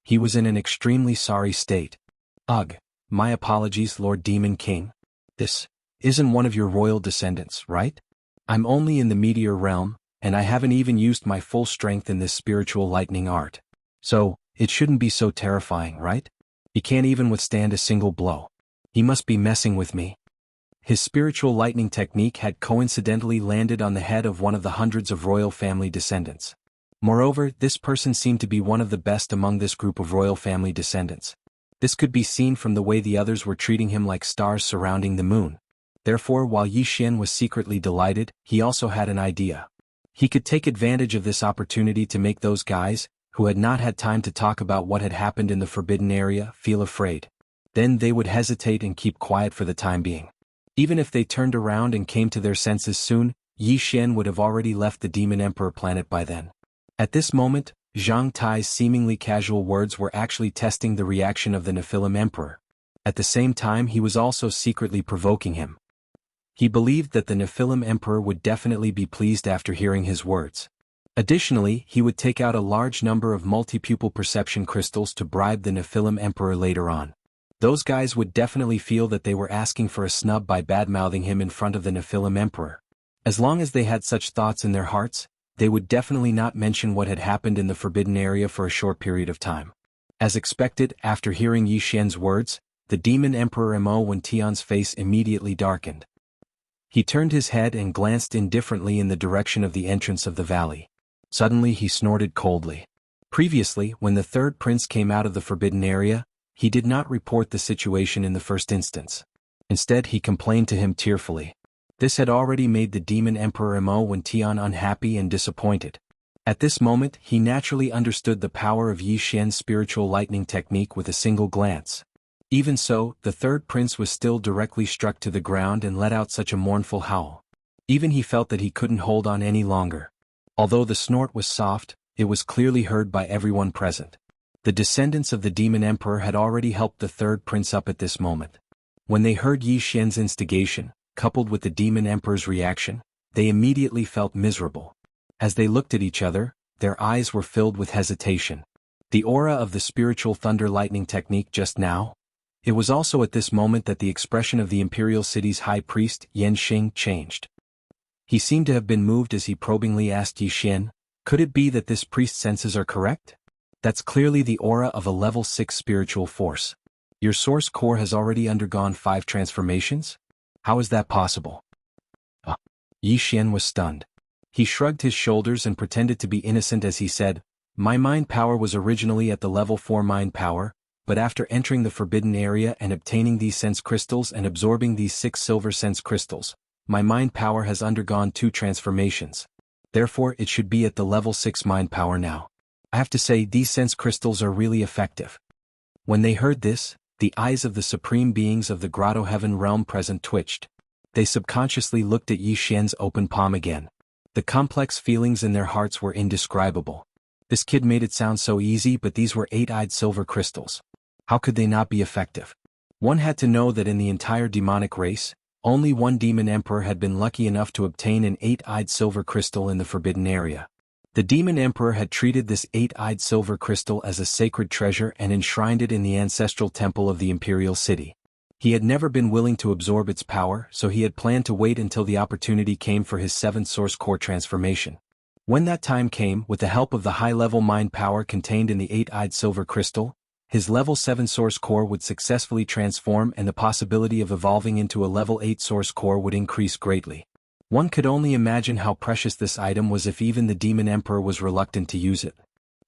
He was in an extremely sorry state. Ugh, my apologies, Lord Demon King. This isn't one of your royal descendants, right? I'm only in the meteor realm, and I haven't even used my full strength in this spiritual lightning art. So, it shouldn't be so terrifying, right? He can't even withstand a single blow. He must be messing with me. His spiritual lightning technique had coincidentally landed on the head of one of the hundreds of royal family descendants. Moreover, this person seemed to be one of the best among this group of royal family descendants. This could be seen from the way the others were treating him like stars surrounding the moon. Therefore, while Yi Xian was secretly delighted, he also had an idea. He could take advantage of this opportunity to make those guys, who had not had time to talk about what had happened in the forbidden area, feel afraid. Then they would hesitate and keep quiet for the time being. Even if they turned around and came to their senses soon, Yi Xian would have already left the Demon Emperor planet by then. At this moment, Zhang Tai's seemingly casual words were actually testing the reaction of the Nephilim Emperor. At the same time, he was also secretly provoking him. He believed that the Nephilim Emperor would definitely be pleased after hearing his words. Additionally, he would take out a large number of multi-pupil perception crystals to bribe the Nephilim Emperor later on. Those guys would definitely feel that they were asking for a snub by bad-mouthing him in front of the Nephilim Emperor. As long as they had such thoughts in their hearts, they would definitely not mention what had happened in the forbidden area for a short period of time. As expected, after hearing Yi Xian's words, the Demon Emperor Mo's face immediately darkened. He turned his head and glanced indifferently in the direction of the entrance of the valley. Suddenly he snorted coldly. Previously, when the third prince came out of the forbidden area, he did not report the situation in the first instance. Instead, he complained to him tearfully. This had already made the Demon Emperor Mo unhappy and disappointed. At this moment, he naturally understood the power of Yi Xian's spiritual lightning technique with a single glance. Even so, the third prince was still directly struck to the ground and let out such a mournful howl. Even he felt that he couldn't hold on any longer. Although the snort was soft, it was clearly heard by everyone present. The descendants of the Demon Emperor had already helped the third prince up at this moment. When they heard Yi Xian's instigation, coupled with the Demon Emperor's reaction, they immediately felt miserable. As they looked at each other, their eyes were filled with hesitation. The aura of the spiritual thunder lightning technique just now? It was also at this moment that the expression of the Imperial City's high priest, Yan Xing, changed. He seemed to have been moved as he probingly asked Yi Xian, "Could it be that this priest's senses are correct? That's clearly the aura of a level 6 spiritual force. Your source core has already undergone 5 transformations? How is that possible?" Yi Xian was stunned. He shrugged his shoulders and pretended to be innocent as he said, "My mind power was originally at the level 4 mind power, but after entering the forbidden area and obtaining these sense crystals and absorbing these 6 silver sense crystals, my mind power has undergone 2 transformations. Therefore it should be at the level 6 mind power now. I have to say these sense crystals are really effective." When they heard this, the eyes of the supreme beings of the Grotto Heaven realm present twitched. They subconsciously looked at Yi Xian's open palm again. The complex feelings in their hearts were indescribable. This kid made it sound so easy, but these were 8-eyed silver crystals. How could they not be effective? One had to know that in the entire demonic race, only one demon emperor had been lucky enough to obtain an 8-eyed silver crystal in the forbidden area. The demon emperor had treated this 8-eyed silver crystal as a sacred treasure and enshrined it in the ancestral temple of the Imperial City. He had never been willing to absorb its power, so he had planned to wait until the opportunity came for his 7th source core transformation. When that time came, with the help of the high-level mind power contained in the 8-eyed silver crystal, his level 7 source core would successfully transform and the possibility of evolving into a level 8 source core would increase greatly. One could only imagine how precious this item was if even the Demon Emperor was reluctant to use it.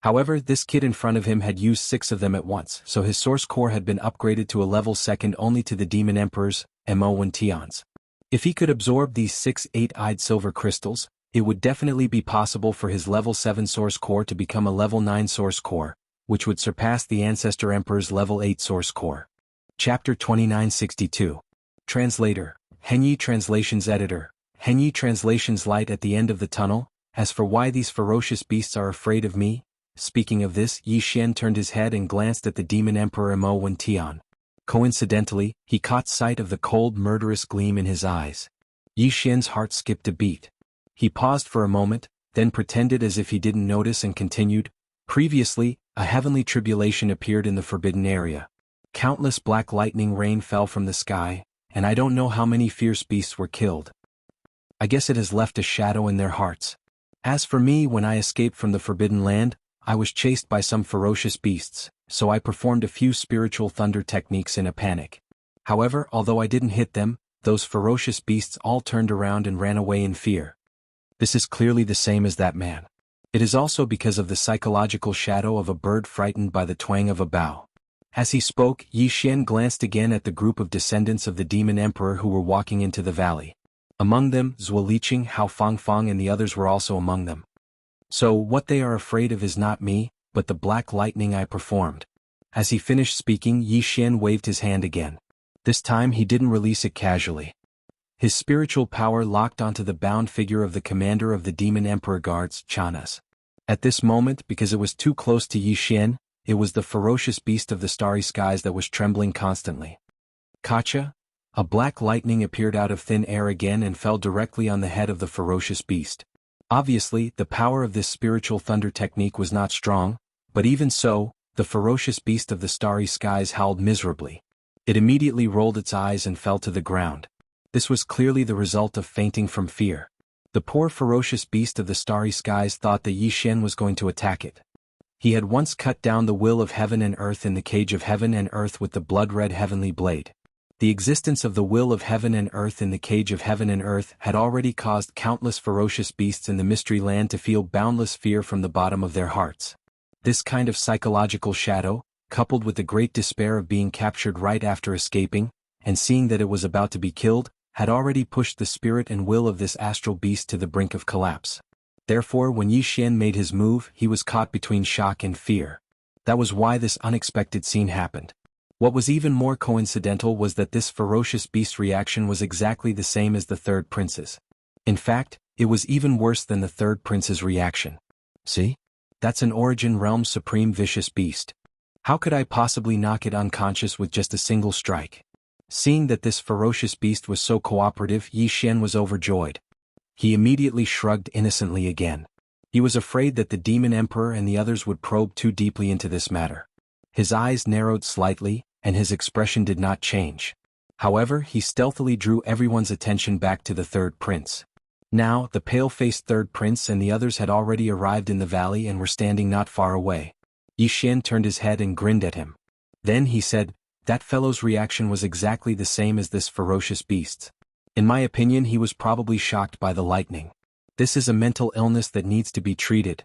However, this kid in front of him had used 6 of them at once, so his source core had been upgraded to a level second only to the Demon Emperor's, Mo1 Tion's. If he could absorb these 6 8-eyed silver crystals, it would definitely be possible for his level 7 source core to become a level 9 source core, which would surpass the Ancestor Emperor's level 8 source core. Chapter 2962. Translator, Henyi Translations Editor, Henyi Translations Light at the end of the tunnel. As for why these ferocious beasts are afraid of me, speaking of this, Yi Xian turned his head and glanced at the Demon Emperor Mo1 Tian. Coincidentally, he caught sight of the cold murderous gleam in his eyes. Yi Xian's heart skipped a beat. He paused for a moment, then pretended as if he didn't notice and continued, "Previously, a heavenly tribulation appeared in the forbidden area. Countless black lightning rain fell from the sky, and I don't know how many fierce beasts were killed. I guess it has left a shadow in their hearts. As for me, when I escaped from the forbidden land, I was chased by some ferocious beasts, so I performed a few spiritual thunder techniques in a panic. However, although I didn't hit them, those ferocious beasts all turned around and ran away in fear. This is clearly the same as that man. It is also because of the psychological shadow of a bird frightened by the twang of a bow." As he spoke, Yi Xian glanced again at the group of descendants of the Demon Emperor who were walking into the valley. Among them, Zhuo Liqing, Hao Fangfang and the others were also among them. "So what they are afraid of is not me, but the black lightning I performed." As he finished speaking, Yi Xian waved his hand again. This time he didn't release it casually. His spiritual power locked onto the bound figure of the commander of the Demon Emperor Guards, Chanas. At this moment, because it was too close to Yi Xian, it was the ferocious beast of the starry skies that was trembling constantly. Kacha? A black lightning appeared out of thin air again and fell directly on the head of the ferocious beast. Obviously, the power of this spiritual thunder technique was not strong, but even so, the ferocious beast of the starry skies howled miserably. It immediately rolled its eyes and fell to the ground. This was clearly the result of fainting from fear. The poor ferocious beast of the starry skies thought that Yi Xian was going to attack it. He had once cut down the will of heaven and earth in the cage of heaven and earth with the blood-red heavenly blade. The existence of the will of heaven and earth in the cage of heaven and earth had already caused countless ferocious beasts in the mystery land to feel boundless fear from the bottom of their hearts. This kind of psychological shadow, coupled with the great despair of being captured right after escaping, and seeing that it was about to be killed, had already pushed the spirit and will of this astral beast to the brink of collapse. Therefore, when Yi Xian made his move, he was caught between shock and fear. That was why this unexpected scene happened. What was even more coincidental was that this ferocious beast's reaction was exactly the same as the third prince's. In fact, it was even worse than the third prince's reaction. See? That's an Origin Realm Supreme Vicious Beast. How could I possibly knock it unconscious with just a single strike? Seeing that this ferocious beast was so cooperative, Yi Xian was overjoyed. He immediately shrugged innocently again. He was afraid that the Demon Emperor and the others would probe too deeply into this matter. His eyes narrowed slightly, and his expression did not change. However, he stealthily drew everyone's attention back to the third prince. Now, the pale-faced third prince and the others had already arrived in the valley and were standing not far away. Yi Xian turned his head and grinned at him. Then he said, "That fellow's reaction was exactly the same as this ferocious beast's. In my opinion, he was probably shocked by the lightning. This is a mental illness that needs to be treated."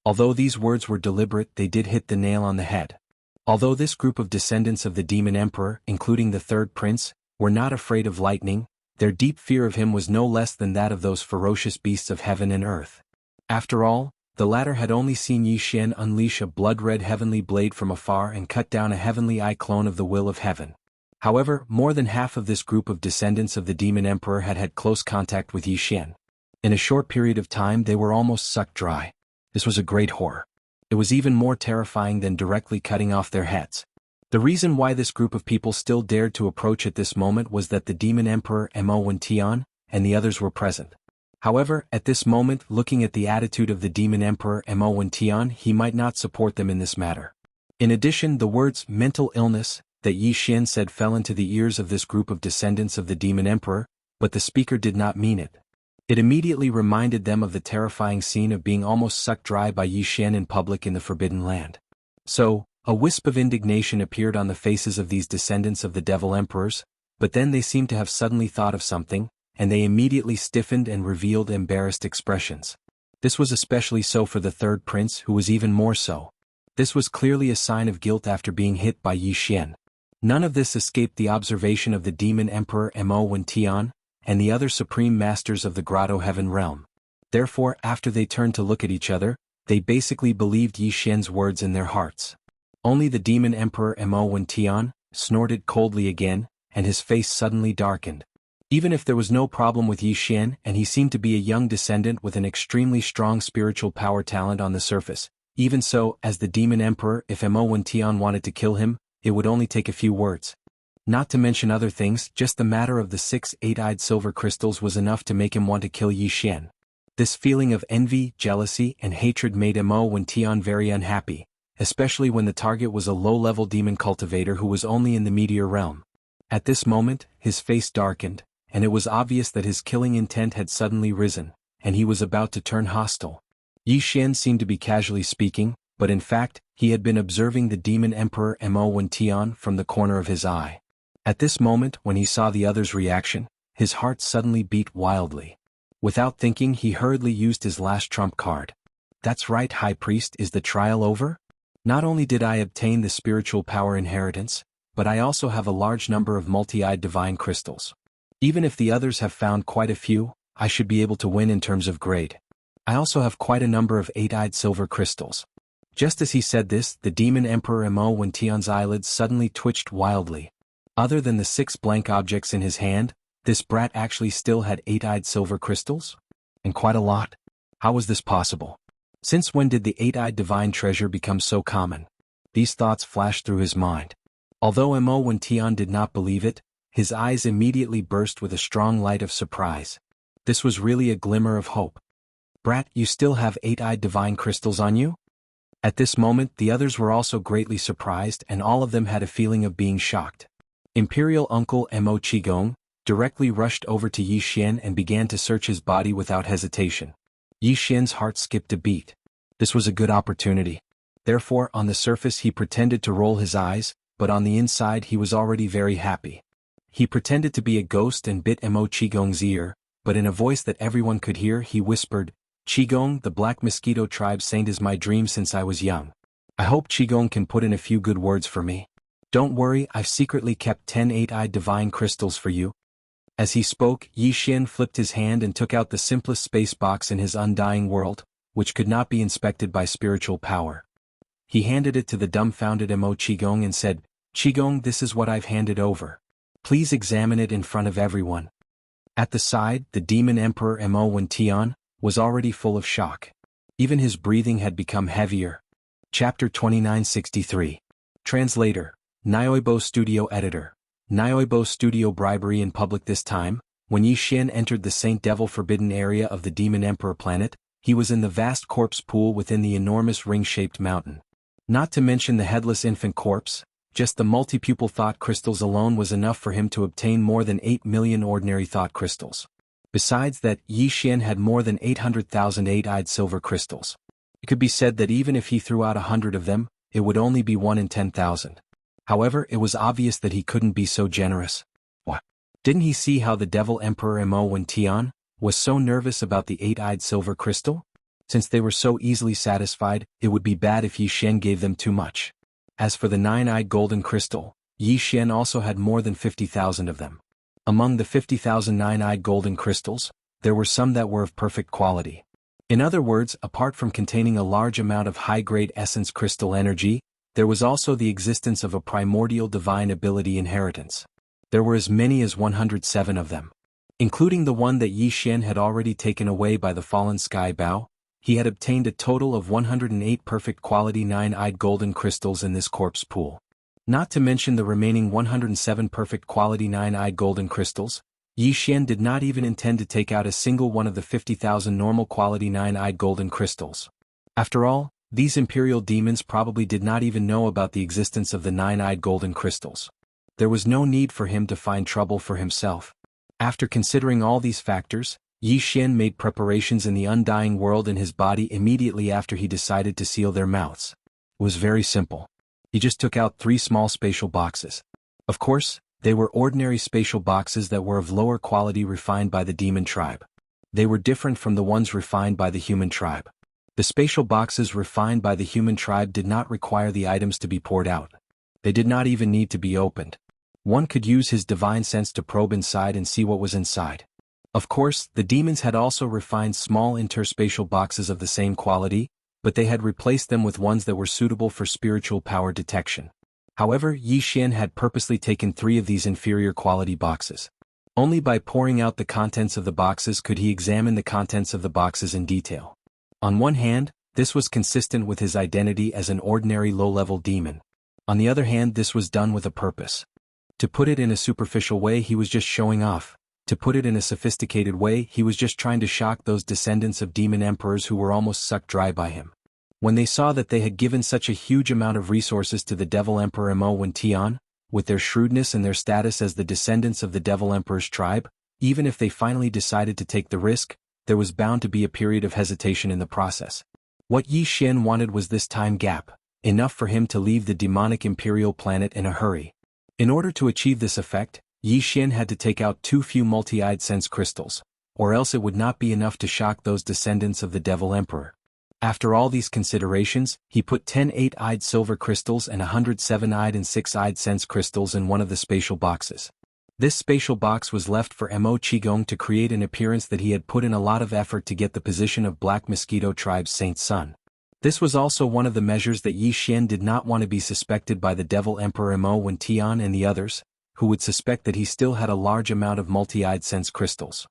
Although these words were deliberate, they did hit the nail on the head. Although this group of descendants of the Demon Emperor, including the third prince, were not afraid of lightning, their deep fear of him was no less than that of those ferocious beasts of heaven and earth. After all, the latter had only seen Yi Xian unleash a blood-red heavenly blade from afar and cut down a heavenly eye clone of the will of heaven. However, more than half of this group of descendants of the Demon Emperor had had close contact with Yi Xian. In a short period of time they were almost sucked dry. This was a great horror. It was even more terrifying than directly cutting off their heads. The reason why this group of people still dared to approach at this moment was that the Demon Emperor Mo Tian and the others were present. However, at this moment, looking at the attitude of the Demon Emperor Mo Tian, he might not support them in this matter. In addition, the words mental illness that Yi Xian said fell into the ears of this group of descendants of the Demon Emperor, but the speaker did not mean it. It immediately reminded them of the terrifying scene of being almost sucked dry by Yi Xian in public in the Forbidden Land. So, a wisp of indignation appeared on the faces of these descendants of the Devil Emperors, but then they seemed to have suddenly thought of something, and they immediately stiffened and revealed embarrassed expressions. This was especially so for the third prince, who was even more so. This was clearly a sign of guilt after being hit by Yi Xian. None of this escaped the observation of the Demon Emperor Mo Tian and the other supreme masters of the Grotto Heaven realm. Therefore, after they turned to look at each other, they basically believed Yi Xian's words in their hearts. Only the Demon Emperor Mo Tian snorted coldly again, and his face suddenly darkened. Even if there was no problem with Yi Xian and he seemed to be a young descendant with an extremely strong spiritual power talent on the surface, even so, as the Demon Emperor, if Mo Tian wanted to kill him, it would only take a few words. Not to mention other things, just the matter of the 6 eight-eyed silver crystals was enough to make him want to kill Yi Xian. This feeling of envy, jealousy, and hatred made Mo Tian very unhappy, especially when the target was a low-level demon cultivator who was only in the meteor realm. At this moment, his face darkened, and it was obvious that his killing intent had suddenly risen, and he was about to turn hostile. Yi Xian seemed to be casually speaking, but in fact, he had been observing the Demon Emperor Mo Tian from the corner of his eye. At this moment, when he saw the other's reaction, his heart suddenly beat wildly. Without thinking, he hurriedly used his last trump card. "That's right, High Priest, is the trial over? Not only did I obtain the spiritual power inheritance, but I also have a large number of multi-eyed divine crystals. Even if the others have found quite a few, I should be able to win in terms of grade. I also have quite a number of 8-eyed silver crystals." Just as he said this, the Demon Emperor Mo Tian's eyelids suddenly twitched wildly. Other than the 6 blank objects in his hand, this brat actually still had 8-eyed silver crystals? And quite a lot. How was this possible? Since when did the 8-eyed divine treasure become so common? These thoughts flashed through his mind. Although Mo Tian did not believe it, his eyes immediately burst with a strong light of surprise. This was really a glimmer of hope. "Brat, you still have 8-eyed divine crystals on you?" At this moment, the others were also greatly surprised, and all of them had a feeling of being shocked. Imperial Uncle Mo Qigong directly rushed over to Yi Xian and began to search his body without hesitation. Yi Xian's heart skipped a beat. This was a good opportunity. Therefore, on the surface he pretended to roll his eyes, but on the inside he was already very happy. He pretended to be a ghost and bit Mo Qigong's ear, but in a voice that everyone could hear he whispered, "Qigong, the Black Mosquito Tribe saint is my dream since I was young. I hope Qigong can put in a few good words for me. Don't worry, I've secretly kept 10 8-eyed divine crystals for you." As he spoke, Yi Xian flipped his hand and took out the simplest space box in his undying world, which could not be inspected by spiritual power. He handed it to the dumbfounded Mo Qigong and said, "Qigong, this is what I've handed over. Please examine it in front of everyone." At the side, the Demon Emperor Mo Tian was already full of shock. Even his breathing had become heavier. Chapter 2963. Translator, Nyoibo Studio Editor. Nyoibo Studio bribery in public this time, when Yi Xian entered the Saint Devil forbidden area of the Demon Emperor planet, he was in the vast corpse pool within the enormous ring-shaped mountain. Not to mention the headless infant corpse, just the multi-pupil thought crystals alone was enough for him to obtain more than 8 million ordinary thought crystals. Besides that, Yi Xian had more than 800,000 eight-eyed silver crystals. It could be said that even if he threw out 100 of them, it would only be 1 in 10,000. However, it was obvious that he couldn't be so generous. What? Didn't he see how the Devil Emperor Mo Wen Tian was so nervous about the eight-eyed silver crystal? Since they were so easily satisfied, it would be bad if Yi Xian gave them too much. As for the nine-eyed golden crystal, Yi Xian also had more than 50,000 of them. Among the 50,000 nine-eyed golden crystals, there were some that were of perfect quality. In other words, apart from containing a large amount of high-grade essence crystal energy, there was also the existence of a primordial divine ability inheritance. There were as many as 107 of them. Including the one that Yi Xian had already taken away by the fallen sky bow, he had obtained a total of 108 perfect quality nine-eyed golden crystals in this corpse pool. Not to mention the remaining 107 perfect quality nine-eyed golden crystals, Yi Xian did not even intend to take out a single one of the 50,000 normal quality nine-eyed golden crystals. After all, these imperial demons probably did not even know about the existence of the nine-eyed golden crystals. There was no need for him to find trouble for himself. After considering all these factors, Yi Xian made preparations in the undying world in his body immediately after he decided to seal their mouths. It was very simple. He just took out 3 small spatial boxes. Of course, they were ordinary spatial boxes that were of lower quality refined by the demon tribe. They were different from the ones refined by the human tribe. The spatial boxes refined by the human tribe did not require the items to be poured out. They did not even need to be opened. One could use his divine sense to probe inside and see what was inside. Of course, the demons had also refined small interspatial boxes of the same quality, but they had replaced them with ones that were suitable for spiritual power detection. However, Yi Xian had purposely taken 3 of these inferior quality boxes. Only by pouring out the contents of the boxes could he examine the contents of the boxes in detail. On one hand, this was consistent with his identity as an ordinary low-level demon. On the other hand, this was done with a purpose. To put it in a superficial way, he was just showing off. To put it in a sophisticated way, he was just trying to shock those descendants of demon emperors who were almost sucked dry by him. When they saw that they had given such a huge amount of resources to the Devil Emperor Mo Wen Tian, with their shrewdness and their status as the descendants of the Devil Emperor's tribe, even if they finally decided to take the risk, there was bound to be a period of hesitation in the process. What Yi Xian wanted was this time gap, enough for him to leave the demonic imperial planet in a hurry. In order to achieve this effect, Yi Xian had to take out too few multi-eyed sense crystals, or else it would not be enough to shock those descendants of the Devil Emperor. After all these considerations, he put 10 eight-eyed silver crystals and 100 seven-eyed and 6-eyed sense crystals in one of the spatial boxes. This spatial box was left for Mo Qigong to create an appearance that he had put in a lot of effort to get the position of Black Mosquito Tribe's Saint Son. This was also one of the measures that Yi Xian did not want to be suspected by the Devil Emperor Mo Wen Tian and the others, who would suspect that he still had a large amount of multi-eyed sense crystals.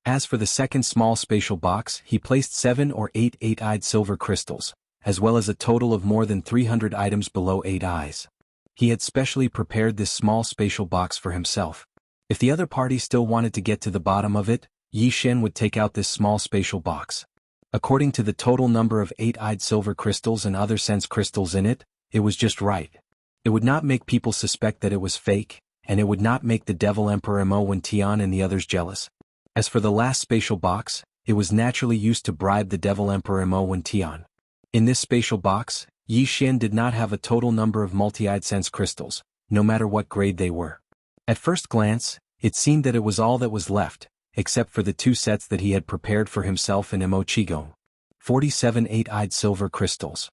As for the second small spatial box, he placed 7 or 8 eight-eyed silver crystals, as well as a total of more than 300 items below 8 eyes. He had specially prepared this small spatial box for himself. If the other party still wanted to get to the bottom of it, Yi Xian would take out this small spatial box. According to the total number of 8-eyed silver crystals and other sense crystals in it, it was just right. It would not make people suspect that it was fake, and it would not make the Devil Emperor Mo Wen Tian and the others jealous. As for the last spatial box, it was naturally used to bribe the Devil Emperor Mo Wen Tian. In this spatial box, Yi Xian did not have a total number of multi-eyed sense crystals, no matter what grade they were. At first glance, it seemed that it was all that was left, except for the 2 sets that he had prepared for himself in Mo Qigong. 47 eight-eyed silver crystals.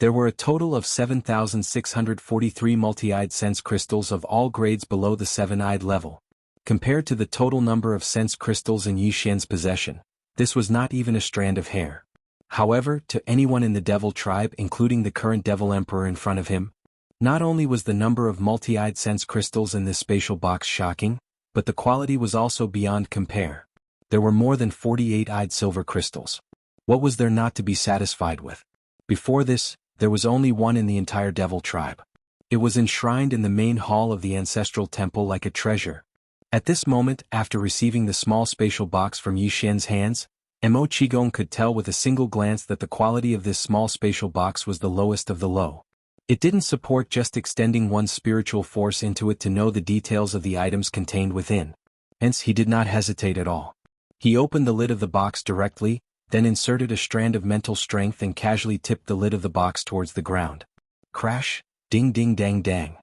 There were a total of 7,643 multi-eyed sense crystals of all grades below the 7-eyed level. Compared to the total number of sense crystals in Yi Xian's possession, this was not even a strand of hair. However, to anyone in the Devil tribe, including the current Devil Emperor in front of him, not only was the number of multi-eyed sense crystals in this spatial box shocking, but the quality was also beyond compare. There were more than 48-eyed silver crystals. What was there not to be satisfied with? Before this, there was only one in the entire Devil tribe. It was enshrined in the main hall of the ancestral temple like a treasure. At this moment, after receiving the small spatial box from Yi Xian's hands, Mo Qigong could tell with a single glance that the quality of this small spatial box was the lowest of the low. It didn't support just extending one's spiritual force into it to know the details of the items contained within. Hence he did not hesitate at all. He opened the lid of the box directly, then inserted a strand of mental strength and casually tipped the lid of the box towards the ground. Crash, ding ding dang dang.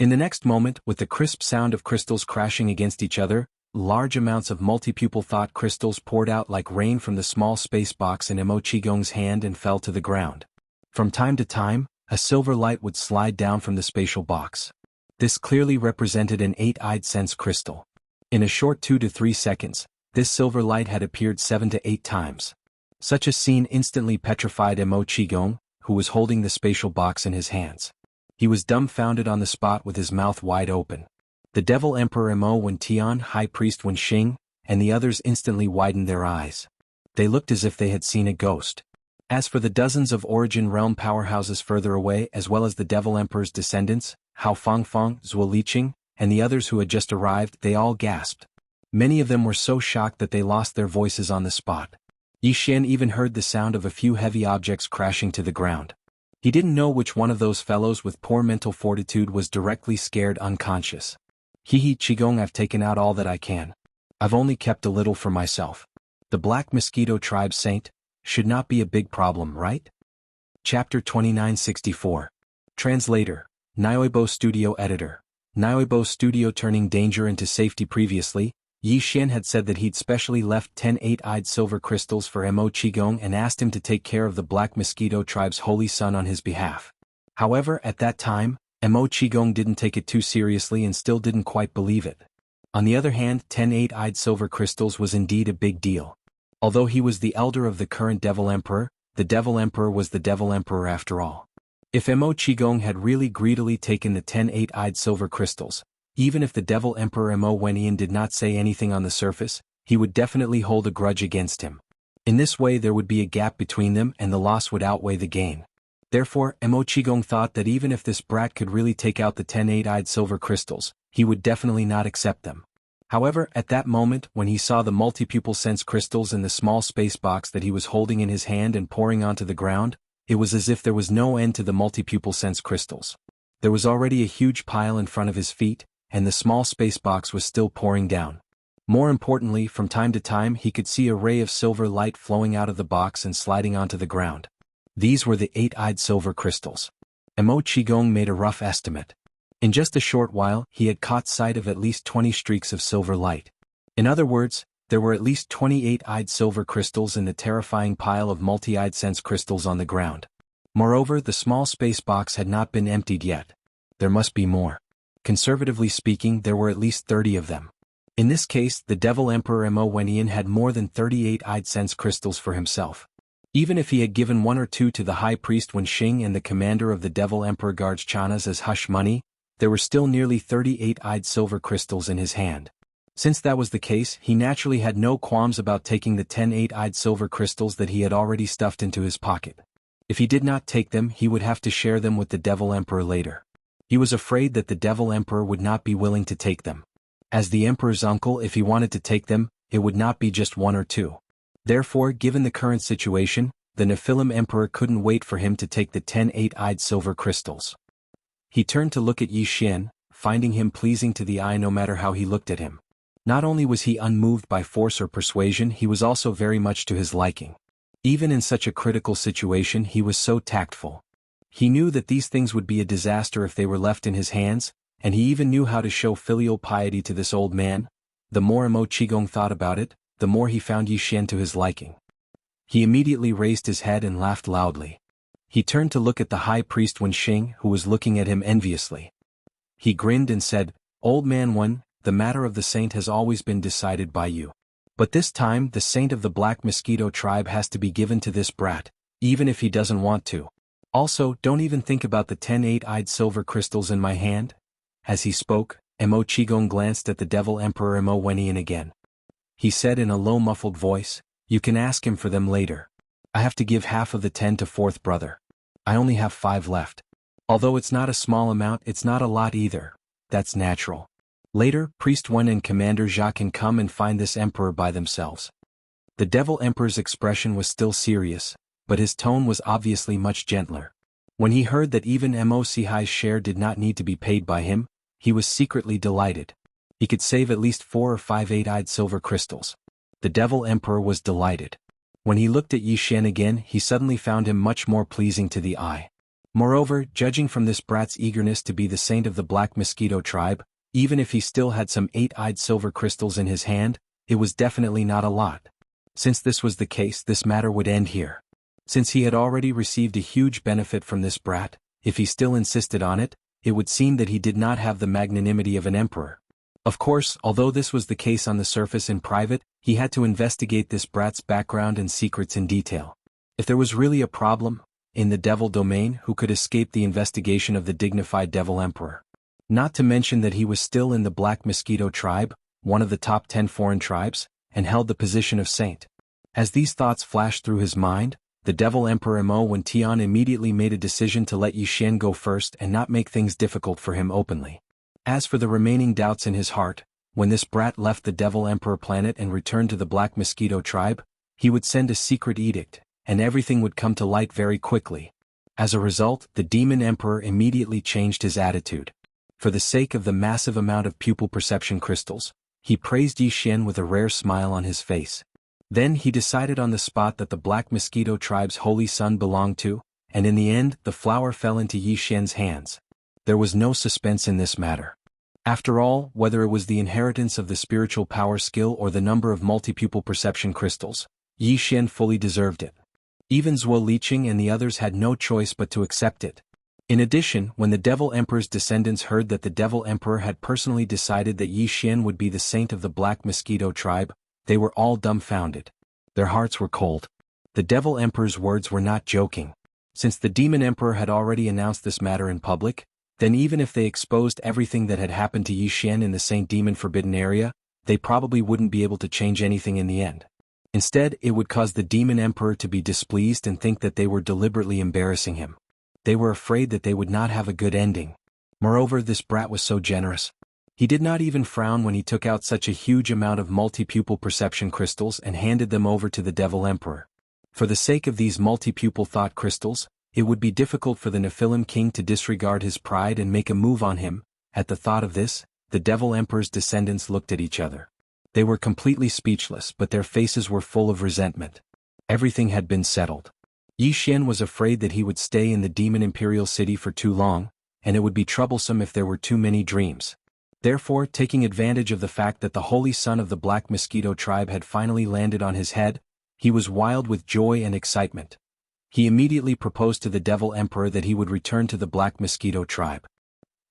In the next moment, with the crisp sound of crystals crashing against each other, large amounts of multi-pupil thought crystals poured out like rain from the small space box in Mo Qigong's hand and fell to the ground. From time to time, a silver light would slide down from the spatial box. This clearly represented an 8-eyed sense crystal. In a short 2 to 3 seconds, this silver light had appeared 7 to 8 times. Such a scene instantly petrified Mo Qigong, who was holding the spatial box in his hands. He was dumbfounded on the spot with his mouth wide open. The Devil Emperor Mo Wentian, High Priest Wenxing, and the others instantly widened their eyes. They looked as if they had seen a ghost. As for the dozens of Origin Realm powerhouses further away as well as the Devil Emperor's descendants, Hao Fangfang, Zhuo Liqing, and the others who had just arrived, they all gasped. Many of them were so shocked that they lost their voices on the spot. Yi Xian even heard the sound of a few heavy objects crashing to the ground. He didn't know which one of those fellows with poor mental fortitude was directly scared unconscious. He Qigong, I've taken out all that I can. I've only kept a little for myself. The Black Mosquito Tribe Saint should not be a big problem, right? Chapter 2964. Translator, Nioibo Studio Editor. Nioibo Studio. Turning danger into safety. Previously, Yi Xian had said that he'd specially left 10 8-eyed silver crystals for Mo Qigong and asked him to take care of the Black Mosquito Tribe's holy son on his behalf. However, at that time, Mo Qigong didn't take it too seriously and still didn't quite believe it. On the other hand, 10 8-eyed silver crystals was indeed a big deal. Although he was the elder of the current Devil Emperor, the Devil Emperor was the Devil Emperor after all. If Mo Qigong had really greedily taken the 10 8-eyed silver crystals, even if the Devil Emperor Mo Wentian did not say anything on the surface, he would definitely hold a grudge against him. In this way there would be a gap between them and the loss would outweigh the gain. Therefore, Mo Qigong thought that even if this brat could really take out the 10 8-eyed silver crystals, he would definitely not accept them. However, at that moment, when he saw the multi-pupil sense crystals in the small space box that he was holding in his hand and pouring onto the ground, it was as if there was no end to the multi-pupil sense crystals. There was already a huge pile in front of his feet, and the small space box was still pouring down. More importantly, from time to time he could see a ray of silver light flowing out of the box and sliding onto the ground. These were the 8-eyed silver crystals. Mo Qigong made a rough estimate. In just a short while, he had caught sight of at least 20 streaks of silver light. In other words, there were at least 20 8-eyed silver crystals in the terrifying pile of multi-eyed sense crystals on the ground. Moreover, the small space box had not been emptied yet. There must be more. Conservatively speaking, there were at least 30 of them. In this case, the Devil Emperor Mo Wentian had more than 30 8-eyed sense crystals for himself. Even if he had given 1 or 2 to the High Priest Wenxing and the commander of the Devil Emperor Guards Chanas as hush money, there were still nearly 30 8-eyed silver crystals in his hand. Since that was the case, he naturally had no qualms about taking the 10 8-eyed silver crystals that he had already stuffed into his pocket. If he did not take them, he would have to share them with the Devil Emperor later. He was afraid that the Devil Emperor would not be willing to take them. As the Emperor's uncle, if he wanted to take them, it would not be just 1 or 2. Therefore, given the current situation, the Nephilim Emperor couldn't wait for him to take the 10 8-eyed silver crystals. He turned to look at Yi Xian, finding him pleasing to the eye no matter how he looked at him. Not only was he unmoved by force or persuasion, he was also very much to his liking. Even in such a critical situation he was so tactful. He knew that these things would be a disaster if they were left in his hands, and he even knew how to show filial piety to this old man. The more Mo Qigong thought about it, the more he found Yi Xian to his liking. He immediately raised his head and laughed loudly. He turned to look at the High Priest Wenxing, who was looking at him enviously. He grinned and said, "Old man Wen, the matter of the saint has always been decided by you. But this time the saint of the Black Mosquito Tribe has to be given to this brat, even if he doesn't want to. Also, don't even think about the 10 8-eyed silver crystals in my hand." As he spoke, Mo Qigong glanced at the Devil Emperor Mo Wentian again. He said in a low muffled voice, "You can ask him for them later. I have to give half of the 10 to fourth brother. I only have 5 left." Although it's not a small amount, it's not a lot either. That's natural. Later, Priest 1 and Commander Jia can come and find this emperor by themselves. The Devil Emperor's expression was still serious, but his tone was obviously much gentler. When he heard that even Mo.Hai's share did not need to be paid by him, he was secretly delighted. He could save at least 4 or 5 8-eyed silver crystals. The Devil Emperor was delighted. When he looked at Yi Xian again, he suddenly found him much more pleasing to the eye. Moreover, judging from this brat's eagerness to be the saint of the Black Mosquito tribe, even if he still had some 8-eyed silver crystals in his hand, it was definitely not a lot. Since this was the case, this matter would end here. Since he had already received a huge benefit from this brat, if he still insisted on it, it would seem that he did not have the magnanimity of an emperor. Of course, although this was the case on the surface in private, he had to investigate this brat's background and secrets in detail. If there was really a problem in the devil domain, who could escape the investigation of the dignified Devil Emperor? Not to mention that he was still in the Black Mosquito tribe, one of the top 10 foreign tribes, and held the position of saint. As these thoughts flashed through his mind, the Devil Emperor Mo Tian immediately made a decision to let Yi Xian go first and not make things difficult for him openly. As for the remaining doubts in his heart, when this brat left the Devil Emperor planet and returned to the Black Mosquito tribe, he would send a secret edict, and everything would come to light very quickly. As a result, the Demon Emperor immediately changed his attitude. For the sake of the massive amount of pupil perception crystals, he praised Yi Xian with a rare smile on his face. Then he decided on the spot that the Black Mosquito tribe's holy son belonged to, and in the end, the flower fell into Yi Xian's hands. There was no suspense in this matter. After all, whether it was the inheritance of the spiritual power skill or the number of multi-pupil perception crystals, Yi Xian fully deserved it. Even Zhuo Liqing and the others had no choice but to accept it. In addition, when the Devil Emperor's descendants heard that the Devil Emperor had personally decided that Yi Xian would be the saint of the Black Mosquito tribe, they were all dumbfounded. Their hearts were cold. The Devil Emperor's words were not joking. Since the Demon Emperor had already announced this matter in public, then even if they exposed everything that had happened to Yi Xian in the Saint Demon Forbidden Area, they probably wouldn't be able to change anything in the end. Instead, it would cause the Demon Emperor to be displeased and think that they were deliberately embarrassing him. They were afraid that they would not have a good ending. Moreover, this brat was so generous. He did not even frown when he took out such a huge amount of multi-pupil perception crystals and handed them over to the Devil Emperor. For the sake of these multi-pupil thought crystals, it would be difficult for the Nephilim King to disregard his pride and make a move on him. At the thought of this, the Devil Emperor's descendants looked at each other. They were completely speechless, but their faces were full of resentment. Everything had been settled. Yi Xian was afraid that he would stay in the Demon Imperial City for too long, and it would be troublesome if there were too many dreams. Therefore, taking advantage of the fact that the holy son of the Black Mosquito tribe had finally landed on his head, he was wild with joy and excitement. He immediately proposed to the Devil Emperor that he would return to the Black Mosquito tribe.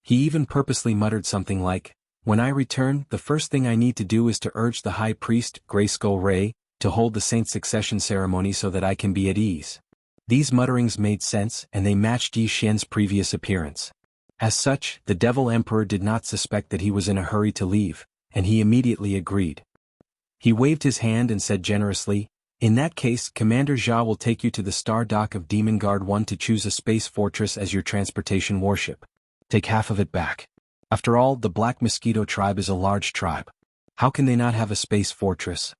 He even purposely muttered something like, "When I return, the first thing I need to do is to urge the High Priest, Grayskull Ray, to hold the Saint Succession ceremony so that I can be at ease." These mutterings made sense, and they matched Yi Xian's previous appearance. As such, the Devil Emperor did not suspect that he was in a hurry to leave, and he immediately agreed. He waved his hand and said generously, "In that case, Commander Jia will take you to the Star Dock of Demon Guard 1 to choose a space fortress as your transportation warship. Take half of it back. After all, the Black Mosquito tribe is a large tribe. How can they not have a space fortress?"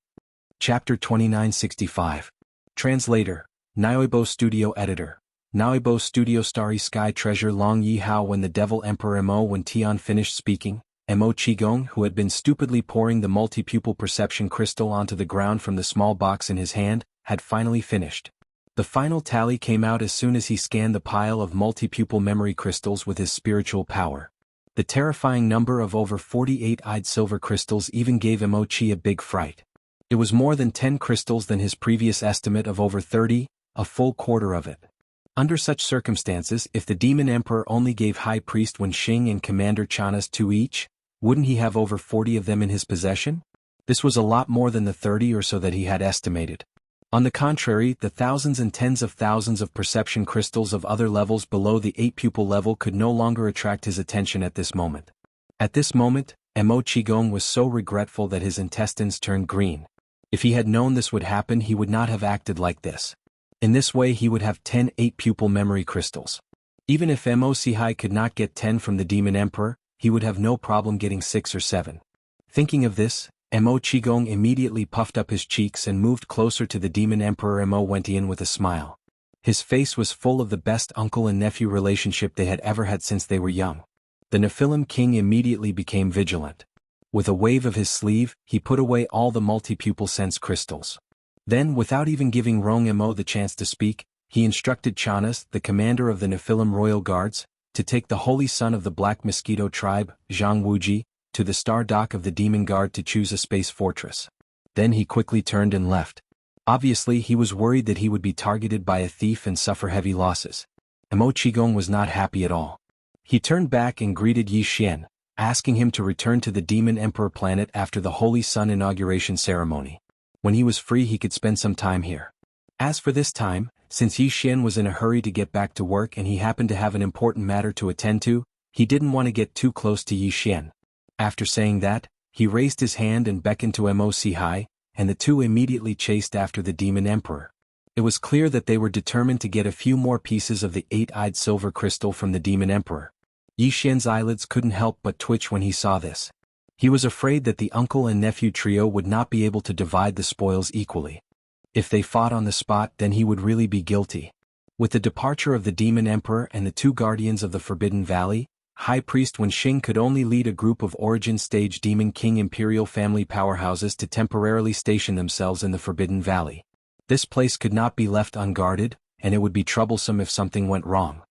Chapter 2965. Translator, Naoibo Studio Editor. Naoibo Studio Starry Sky Treasure Long Yi Hao. When the Devil Emperor Mo Tian finished speaking, Mo Qigong, who had been stupidly pouring the multi-pupil perception crystal onto the ground from the small box in his hand, had finally finished. The final tally came out as soon as he scanned the pile of multi-pupil memory crystals with his spiritual power. The terrifying number of over 48-eyed silver crystals even gave Mo Qi a big fright. It was more than 10 crystals than his previous estimate of over 30, a full quarter of it. Under such circumstances, if the Demon Emperor only gave High Priest Wen Xing and Commander Chanas 2 each, wouldn't he have over 40 of them in his possession? This was a lot more than the 30 or so that he had estimated. On the contrary, the thousands and tens of thousands of perception crystals of other levels below the 8-pupil level could no longer attract his attention at this moment. At this moment, Mo Qigong was so regretful that his intestines turned green. If he had known this would happen, he would not have acted like this. In this way he would have 10 8-pupil memory crystals. Even if Mo Sihai could not get 10 from the Demon Emperor, he would have no problem getting 6 or 7. Thinking of this, Mo Qigong immediately puffed up his cheeks and moved closer to the Demon Emperor. Mo went in with a smile. His face was full of the best uncle and nephew relationship they had ever had since they were young. The Nephilim King immediately became vigilant. With a wave of his sleeve, he put away all the multi-pupil sense crystals. Then, without even giving Rong Mo the chance to speak, he instructed Chanas, the commander of the Nephilim Royal Guards, to take the holy son of the Black Mosquito tribe, Jianghu, to the star dock of the Demon Guard to choose a space fortress. Then he quickly turned and left. Obviously, he was worried that he would be targeted by a thief and suffer heavy losses. Mo Qigong was not happy at all. He turned back and greeted Yi Xian, asking him to return to the Demon Emperor planet after the Holy Sun inauguration ceremony. When he was free, he could spend some time here. As for this time, since Yi Xian was in a hurry to get back to work and he happened to have an important matter to attend to, he didn't want to get too close to Yi Xian. After saying that, he raised his hand and beckoned to Mo Sihai, and the two immediately chased after the Demon Emperor. It was clear that they were determined to get a few more pieces of the 8-eyed silver crystal from the Demon Emperor. Yi Xian's eyelids couldn't help but twitch when he saw this. He was afraid that the uncle and nephew trio would not be able to divide the spoils equally. If they fought on the spot, then he would really be guilty. With the departure of the Demon Emperor and the two guardians of the Forbidden Valley, High Priest Wenxing could only lead a group of Origin Stage Demon King Imperial family powerhouses to temporarily station themselves in the Forbidden Valley. This place could not be left unguarded, and it would be troublesome if something went wrong.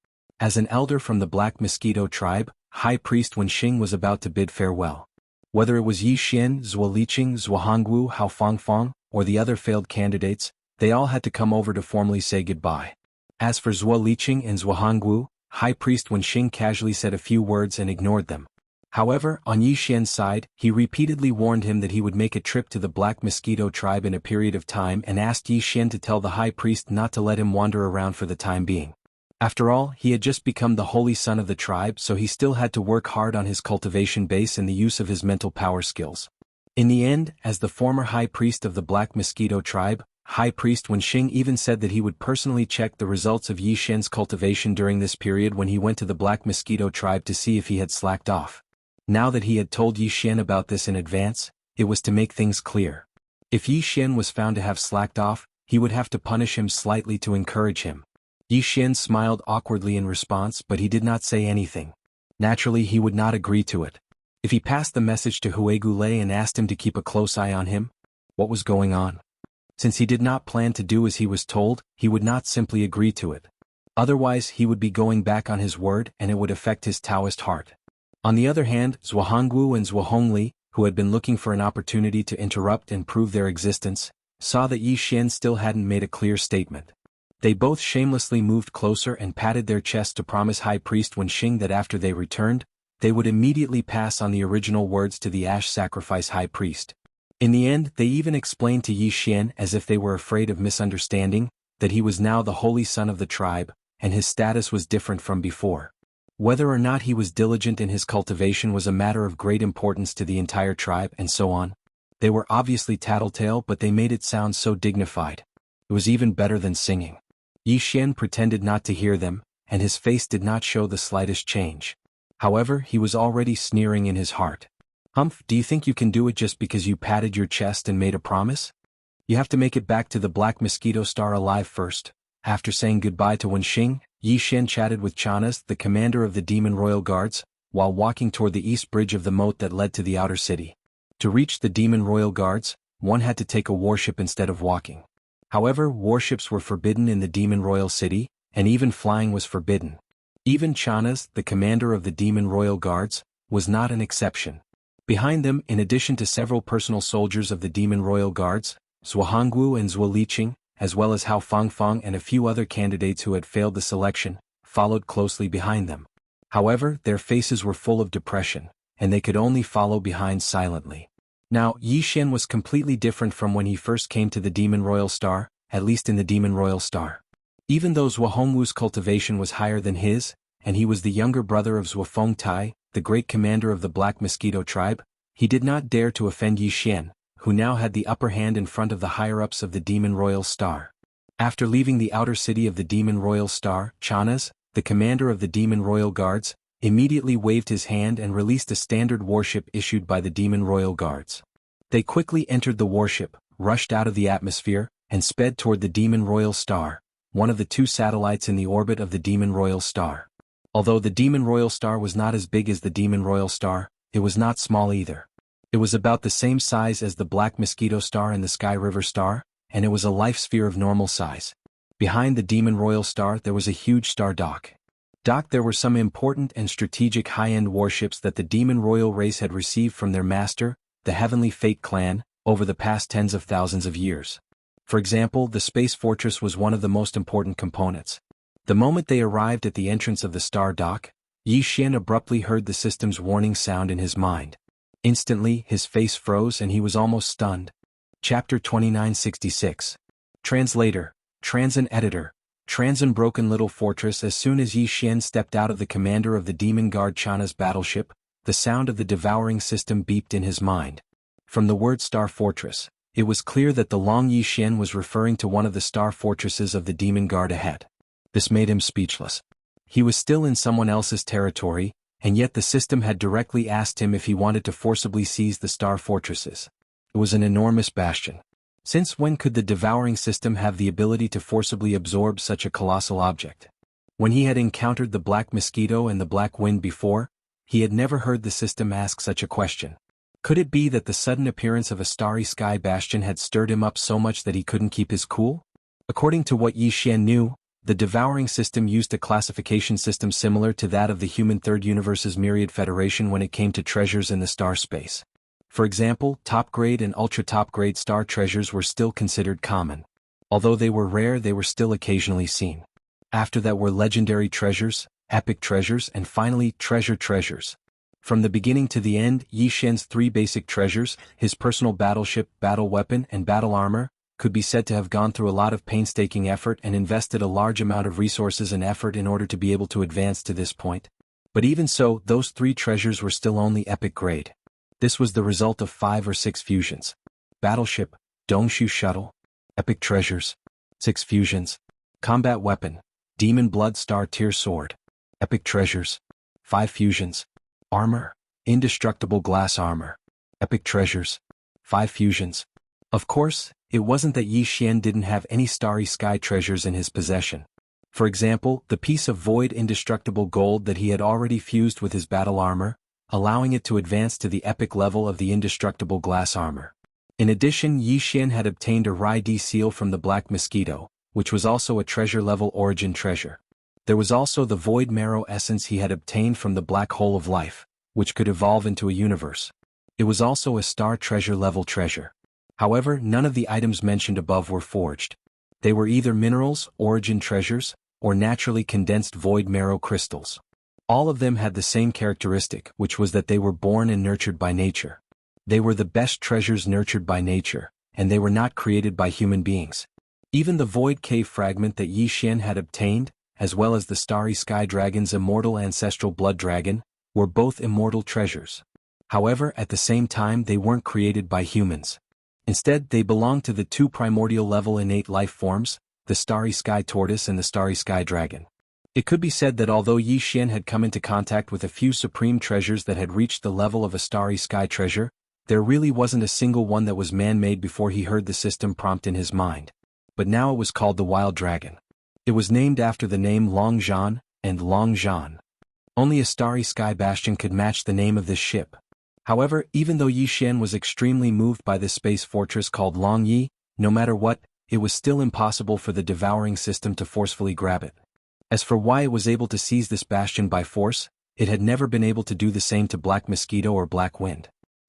As an elder from the Black Mosquito tribe, High Priest Wenxing was about to bid farewell. Whether it was Yi Xian, Zhuo Liqing, Zhuanghu, Hao Fangfang, or the other failed candidates, they all had to come over to formally say goodbye. As for Zhuo Liqing and Zhuanghu, High Priest Wenxing casually said a few words and ignored them. However, on Yi Xian's side, he repeatedly warned him that he would make a trip to the Black Mosquito tribe in a period of time and asked Yi Xian to tell the High Priest not to let him wander around for the time being. After all, he had just become the holy son of the tribe, so he still had to work hard on his cultivation base and the use of his mental power skills. In the end, as the former High Priest of the Black Mosquito tribe, High Priest Wenxing even said that he would personally check the results of Yi Xian's cultivation during this period when he went to the Black Mosquito tribe to see if he had slacked off. Now that he had told Yi Xian about this in advance, it was to make things clear. If Yi Xian was found to have slacked off, he would have to punish him slightly to encourage him. Yi Xian smiled awkwardly in response, but he did not say anything. Naturally, he would not agree to it. If he passed the message to Huigulei and asked him to keep a close eye on him, what was going on? Since he did not plan to do as he was told, he would not simply agree to it. Otherwise, he would be going back on his word and it would affect his Taoist heart. On the other hand, Zhuanghu and Zhuhongli, who had been looking for an opportunity to interrupt and prove their existence, saw that Yi Xian still hadn't made a clear statement. They both shamelessly moved closer and patted their chests to promise High Priest Wenxing that after they returned, they would immediately pass on the original words to the Ash Sacrifice High Priest. In the end, they even explained to Yi Xian, as if they were afraid of misunderstanding, that he was now the holy son of the tribe, and his status was different from before. Whether or not he was diligent in his cultivation was a matter of great importance to the entire tribe, and so on. They were obviously tattletale, but they made it sound so dignified. It was even better than singing. Yi Xian pretended not to hear them, and his face did not show the slightest change. However, he was already sneering in his heart. Humph, do you think you can do it just because you patted your chest and made a promise? You have to make it back to the Black Mosquito Star alive first. After saying goodbye to Wenxing, Yi Xian chatted with Chanas, the commander of the Demon Royal Guards, while walking toward the east bridge of the moat that led to the outer city. To reach the Demon Royal Guards, one had to take a warship instead of walking. However, warships were forbidden in the Demon Royal City, and even flying was forbidden. Even Chanas, the commander of the Demon Royal Guards, was not an exception. Behind them, in addition to several personal soldiers of the Demon Royal Guards, Zhuanghu and Zhuo Liqing, as well as Hao Fangfang and a few other candidates who had failed the selection, followed closely behind them. However, their faces were full of depression, and they could only follow behind silently. Now, Yi Xian was completely different from when he first came to the Demon Royal Star, at least in the Demon Royal Star. Even though Zhuhongwu's cultivation was higher than his, and he was the younger brother of Zhuofeng Tai, the great commander of the Black Mosquito tribe, he did not dare to offend Yi Xian, who now had the upper hand in front of the higher-ups of the Demon Royal Star. After leaving the outer city of the Demon Royal Star, Chanas, the commander of the Demon Royal Guards, immediately waved his hand and released a standard warship issued by the Demon Royal Guards. They quickly entered the warship, rushed out of the atmosphere, and sped toward the Demon Royal Star, one of the two satellites in the orbit of the Demon Royal Star. Although the Demon Royal Star was not as big as the Demon Royal Star, it was not small either. It was about the same size as the Black Mosquito Star and the Sky River Star, and it was a life sphere of normal size. Behind the Demon Royal Star there was a huge star dock. There were some important and strategic high-end warships that the Demon Royal race had received from their master, the Heavenly Fate clan, over the past tens of thousands of years. For example, the Space Fortress was one of the most important components. The moment they arrived at the entrance of the star dock, Yi Xian abruptly heard the system's warning sound in his mind. Instantly, his face froze and he was almost stunned. Chapter 2966. Translator, Transin Editor, Transin Broken Little Fortress. As soon as Yi Xian stepped out of the commander of the Demon Guard Chana's battleship, the sound of the devouring system beeped in his mind. From the word Star Fortress, it was clear that the Long Yi Xian was referring to one of the star fortresses of the Demon Guard ahead. This made him speechless. He was still in someone else's territory, and yet the system had directly asked him if he wanted to forcibly seize the star fortresses. It was an enormous bastion. Since when could the devouring system have the ability to forcibly absorb such a colossal object? When he had encountered the Black Mosquito and the Black Wind before, he had never heard the system ask such a question. Could it be that the sudden appearance of a starry sky bastion had stirred him up so much that he couldn't keep his cool? According to what Yi Xian knew, the devouring system used a classification system similar to that of the human Third Universe's Myriad Federation when it came to treasures in the star space. For example, top-grade and ultra-top-grade star treasures were still considered common. Although they were rare, they were still occasionally seen. After that were legendary treasures, epic treasures, and finally, treasures. From the beginning to the end, Yi Xian's three basic treasures, his personal battleship, battle weapon, and battle armor, could be said to have gone through a lot of painstaking effort and invested a large amount of resources and effort in order to be able to advance to this point. But even so, those three treasures were still only epic grade. This was the result of 5 or 6 fusions. Battleship, Dongshu Shuttle. Epic treasures. 6 fusions. Combat weapon, Demon Blood Star Tier Sword. Epic treasures. 5 fusions. Armor, Indestructible Glass Armor. Epic treasures. 5 fusions. Of course, it wasn't that Yi Xian didn't have any starry sky treasures in his possession. For example, the piece of void indestructible gold that he had already fused with his battle armor, allowing it to advance to the epic level of the indestructible glass armor. In addition, Yi Xian had obtained a Rai-D seal from the Black Mosquito, which was also a treasure-level origin treasure. There was also the void marrow essence he had obtained from the Black Hole of Life, which could evolve into a universe. It was also a star treasure-level treasure. However, none of the items mentioned above were forged. They were either minerals, origin treasures, or naturally condensed void marrow crystals. All of them had the same characteristic, which was that they were born and nurtured by nature. They were the best treasures nurtured by nature, and they were not created by human beings. Even the void cave fragment that Yi Xian had obtained, as well as the Starry Sky Dragon's immortal ancestral blood dragon, were both immortal treasures. However, at the same time they weren't created by humans. Instead, they belonged to the two primordial level innate life forms, the Starry Sky Tortoise and the Starry Sky Dragon. It could be said that although Yi Xian had come into contact with a few supreme treasures that had reached the level of a Starry Sky treasure, there really wasn't a single one that was man-made before he heard the system prompt in his mind. But now it was called the Wild Dragon. It was named after the name Long Zhan and Long Zhan. Only a Starry Sky Bastion could match the name of this ship. However, even though Yi Xian was extremely moved by this space fortress called Long Yi, no matter what, it was still impossible for the devouring system to forcefully grab it. As for why it was able to seize this bastion by force, it had never been able to do the same to Black Mosquito or Black Wind.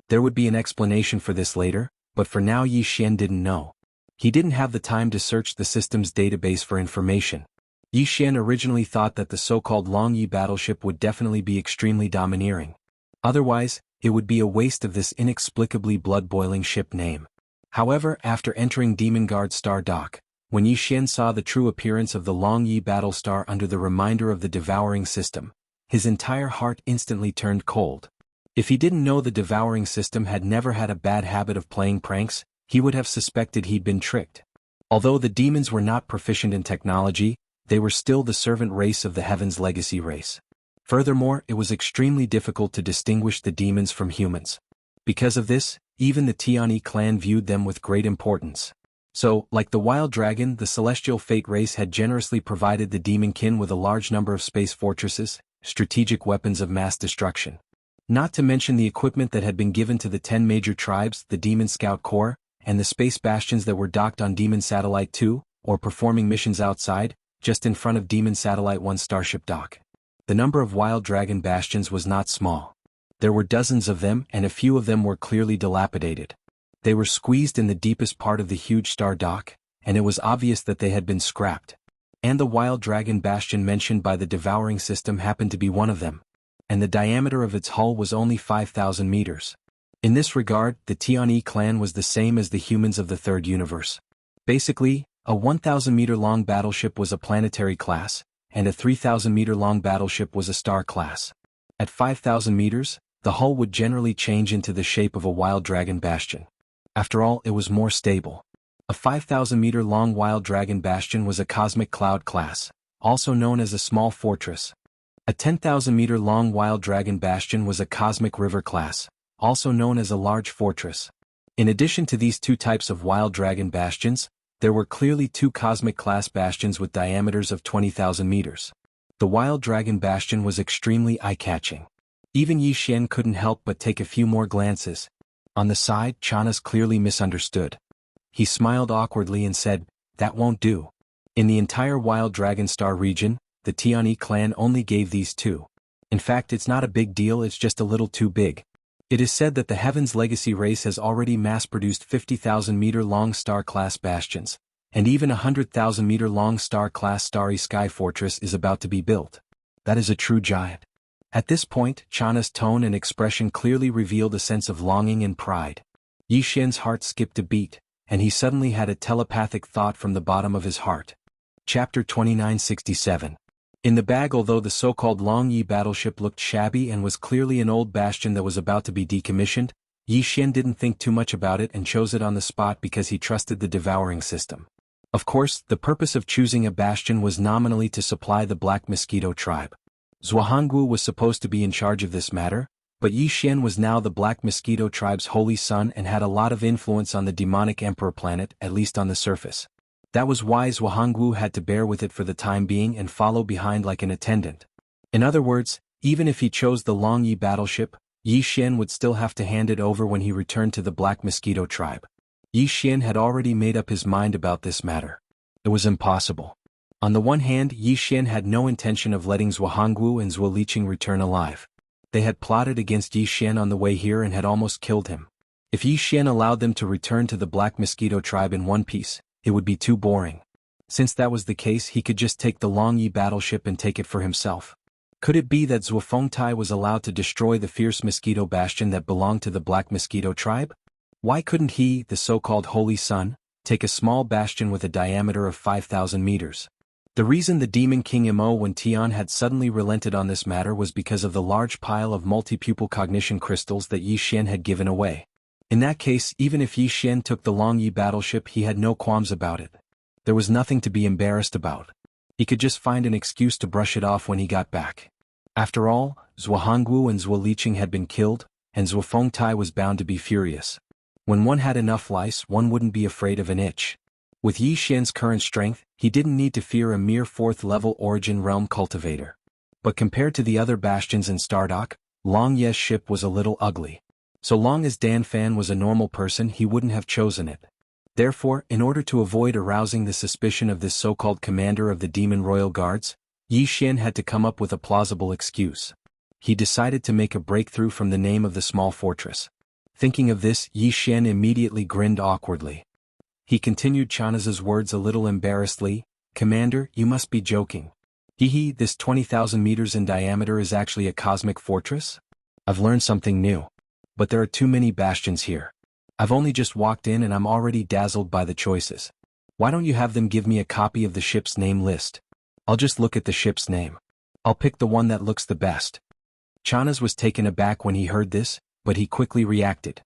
There would be an explanation for this later, but for now Yi Xian didn't know. He didn't have the time to search the system's database for information. Yi Xian originally thought that the so-called Long Yi battleship would definitely be extremely domineering. Otherwise, it would be a waste of this inexplicably blood-boiling ship name. However, after entering Demon Guard Star Dock, when Yi Xian saw the true appearance of the Long Yi battlestar under the reminder of the devouring system, his entire heart instantly turned cold. If he didn't know the devouring system had never had a bad habit of playing pranks, he would have suspected he'd been tricked. Although the demons were not proficient in technology, they were still the servant race of the Heaven's legacy race. Furthermore, it was extremely difficult to distinguish the demons from humans. Because of this, even the Tianyi clan viewed them with great importance. So, like the Wild Dragon, the Celestial Fate race had generously provided the Demonkin with a large number of space fortresses, strategic weapons of mass destruction. Not to mention the equipment that had been given to the 10 major tribes, the Demon Scout Corps, and the space bastions that were docked on Demon Satellite 2, or performing missions outside, just in front of Demon Satellite 1 starship dock. The number of Wild Dragon bastions was not small. There were dozens of them, and a few of them were clearly dilapidated. They were squeezed in the deepest part of the huge star dock, and it was obvious that they had been scrapped. And the Wild Dragon bastion mentioned by the devouring system happened to be one of them. And the diameter of its hull was only 5,000 meters. In this regard, the Tianyi clan was the same as the humans of the Third Universe. Basically, a 1,000-meter-long battleship was a planetary class, and a 3,000-meter-long battleship was a star class. At 5,000 meters, the hull would generally change into the shape of a Wild Dragon bastion. After all, it was more stable. A 5,000-meter-long Wild Dragon bastion was a Cosmic Cloud class, also known as a small fortress. A 10,000-meter-long Wild Dragon bastion was a Cosmic River class, also known as a large fortress. In addition to these two types of Wild Dragon bastions, there were clearly two Cosmic class bastions with diameters of 20,000 meters. The Wild Dragon bastion was extremely eye-catching. Even Yi Xian couldn't help but take a few more glances. On the side, Chanas clearly misunderstood. He smiled awkwardly and said, "That won't do. In the entire Wild Dragon Star region, the Tianyi clan only gave these two. In fact, it's not a big deal, it's just a little too big. It is said that the Heaven's Legacy race has already mass-produced 50,000-meter-long star-class bastions, and even a 100,000-meter-long star-class Starry Sky Fortress is about to be built. That is a true giant." At this point, Chana's tone and expression clearly revealed a sense of longing and pride. Yi Xian's heart skipped a beat, and he suddenly had a telepathic thought from the bottom of his heart. Chapter 2967. In the bag, although the so-called Long Yi battleship looked shabby and was clearly an old bastion that was about to be decommissioned, Yi Xian didn't think too much about it and chose it on the spot because he trusted the devouring system. Of course, the purpose of choosing a bastion was nominally to supply the Black Mosquito tribe. Jianghu was supposed to be in charge of this matter, but Yi Xian was now the Black Mosquito tribe's holy son and had a lot of influence on the demonic emperor planet, at least on the surface. That was why Jianghu had to bear with it for the time being and follow behind like an attendant. In other words, even if he chose the Long Yi battleship, Yi Xian would still have to hand it over when he returned to the Black Mosquito tribe. Yi Xian had already made up his mind about this matter. It was impossible. On the one hand, Yi Xian had no intention of letting Jianghu and Zhuo Liqing return alive. They had plotted against Yi Xian on the way here and had almost killed him. If Yi Xian allowed them to return to the Black Mosquito tribe in one piece, it would be too boring. Since that was the case, he could just take the Long Yi battleship and take it for himself. Could it be that Zhuo Fengtai was allowed to destroy the fierce mosquito bastion that belonged to the Black Mosquito tribe? Why couldn't he, the so-called Holy Son, take a small bastion with a diameter of 5,000 meters? The reason the Demon King Mo Wen Tian had suddenly relented on this matter was because of the large pile of multi-pupil cognition crystals that Yi Xian had given away. In that case, even if Yi Xian took the Long Yi battleship, he had no qualms about it. There was nothing to be embarrassed about. He could just find an excuse to brush it off when he got back. After all, Jianghu and Zhuo Liqing had been killed, and Zhuo Fengtai was bound to be furious. When one had enough lice, one wouldn't be afraid of an itch. With Yi Xian's current strength, he didn't need to fear a mere 4th-level Origin Realm cultivator. But compared to the other bastions in Stardock, Long Yi's ship was a little ugly. So long as Dan Fan was a normal person, he wouldn't have chosen it. Therefore, in order to avoid arousing the suspicion of this so-called commander of the Demon Royal Guards, Yi Xian had to come up with a plausible excuse. He decided to make a breakthrough from the name of the small fortress. Thinking of this, Yi Xian immediately grinned awkwardly. He continued Chanaz's words a little embarrassedly, "Commander, you must be joking. Hee, this 20,000 meters in diameter is actually a cosmic fortress? I've learned something new. But there are too many bastions here. I've only just walked in and I'm already dazzled by the choices. Why don't you have them give me a copy of the ship's name list? I'll just look at the ship's name. I'll pick the one that looks the best." Chanaz was taken aback when he heard this, but he quickly reacted.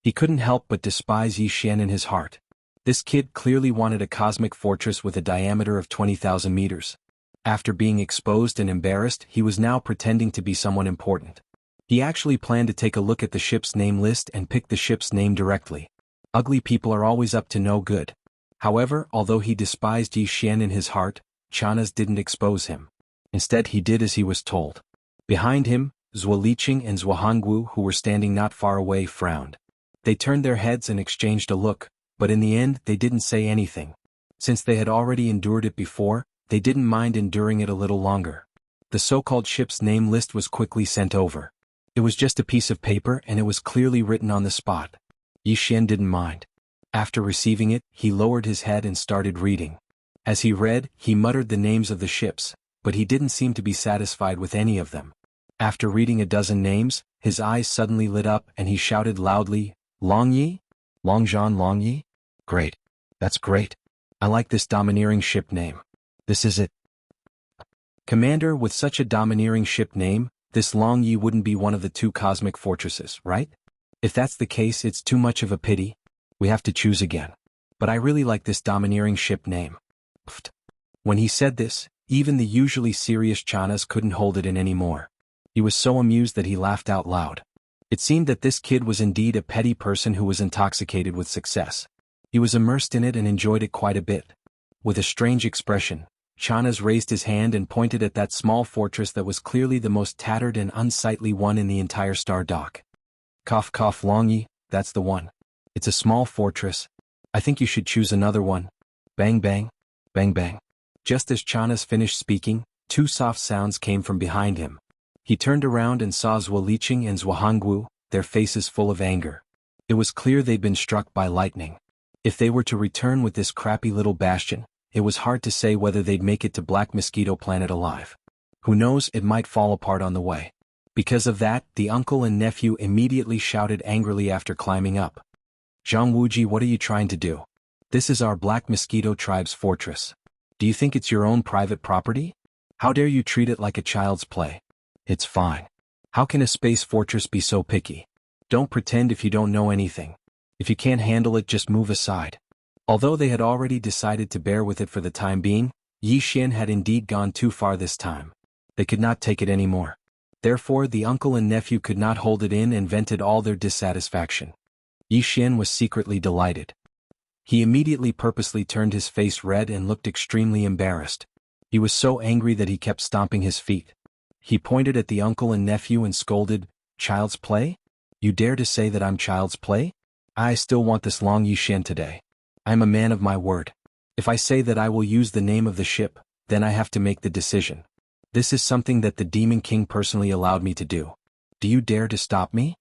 He couldn't help but despise Yi Xian in his heart. This kid clearly wanted a cosmic fortress with a diameter of 20,000 meters. After being exposed and embarrassed, he was now pretending to be someone important. He actually planned to take a look at the ship's name list and pick the ship's name directly. Ugly people are always up to no good. However, although he despised Yi Xian in his heart, Chanas didn't expose him. Instead, he did as he was told. Behind him, Zhuo Liqing and Zhuo Hongwu, who were standing not far away, frowned. They turned their heads and exchanged a look, but in the end they didn't say anything. Since they had already endured it before, they didn't mind enduring it a little longer. The so-called ship's name list was quickly sent over. It was just a piece of paper and it was clearly written on the spot. Yi Xian didn't mind. After receiving it, he lowered his head and started reading. As he read, he muttered the names of the ships, but he didn't seem to be satisfied with any of them. After reading a dozen names, his eyes suddenly lit up and he shouted loudly, "Longyi? Longzhan Longyi? Great. That's great. I like this domineering ship name. This is it." Commander, with such a domineering ship name, this Longyi wouldn't be one of the 2 cosmic fortresses, right? If that's the case, it's too much of a pity. We have to choose again. But I really like this domineering ship name. Pfft. When he said this, even the usually serious Chanas couldn't hold it in anymore. He was so amused that he laughed out loud. It seemed that this kid was indeed a petty person who was intoxicated with success. He was immersed in it and enjoyed it quite a bit. With a strange expression, Chanas raised his hand and pointed at that small fortress that was clearly the most tattered and unsightly one in the entire star dock. "Cough cough Longyi, that's the one. It's a small fortress. I think you should choose another one." Bang bang, bang bang. Just as Chanas finished speaking, 2 soft sounds came from behind him. He turned around and saw Zhuo Liqing and Zhuo Hongwu, their faces full of anger. It was clear they'd been struck by lightning. If they were to return with this crappy little bastion, it was hard to say whether they'd make it to Black Mosquito Planet alive. Who knows, it might fall apart on the way. Because of that, the uncle and nephew immediately shouted angrily after climbing up. "Zhang Wuji, what are you trying to do? This is our Black Mosquito tribe's fortress. Do you think it's your own private property? How dare you treat it like a child's play? It's fine. How can a space fortress be so picky? Don't pretend if you don't know anything. If you can't handle it, just move aside." Although they had already decided to bear with it for the time being, Yi Xian had indeed gone too far this time. They could not take it anymore. Therefore, the uncle and nephew could not hold it in and vented all their dissatisfaction. Yi Xian was secretly delighted. He immediately purposely turned his face red and looked extremely embarrassed. He was so angry that he kept stomping his feet. He pointed at the uncle and nephew and scolded, "Child's play? You dare to say that I'm child's play? I still want this Long Yi Xian today. I'm a man of my word. If I say that I will use the name of the ship, then I have to make the decision. This is something that the Demon King personally allowed me to do. Do you dare to stop me?"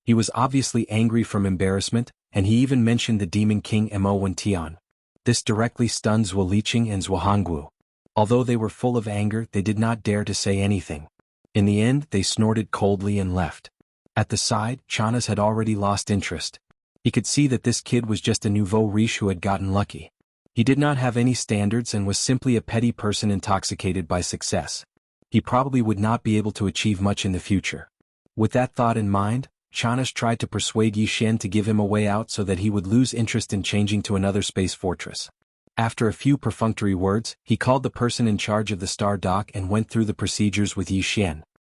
He was obviously angry from embarrassment, and he even mentioned the Demon King Mo Tian. This directly stunned Zhuo Liqing and Zhuo Hongwu. Although they were full of anger, they did not dare to say anything. In the end, they snorted coldly and left. At the side, Chanas had already lost interest. He could see that this kid was just a nouveau riche who had gotten lucky. He did not have any standards and was simply a petty person intoxicated by success. He probably would not be able to achieve much in the future. With that thought in mind, Chanas tried to persuade Yi Xian to give him a way out so that he would lose interest in changing to another space fortress. After a few perfunctory words, he called the person in charge of the star dock and went through the procedures with Yi Xian.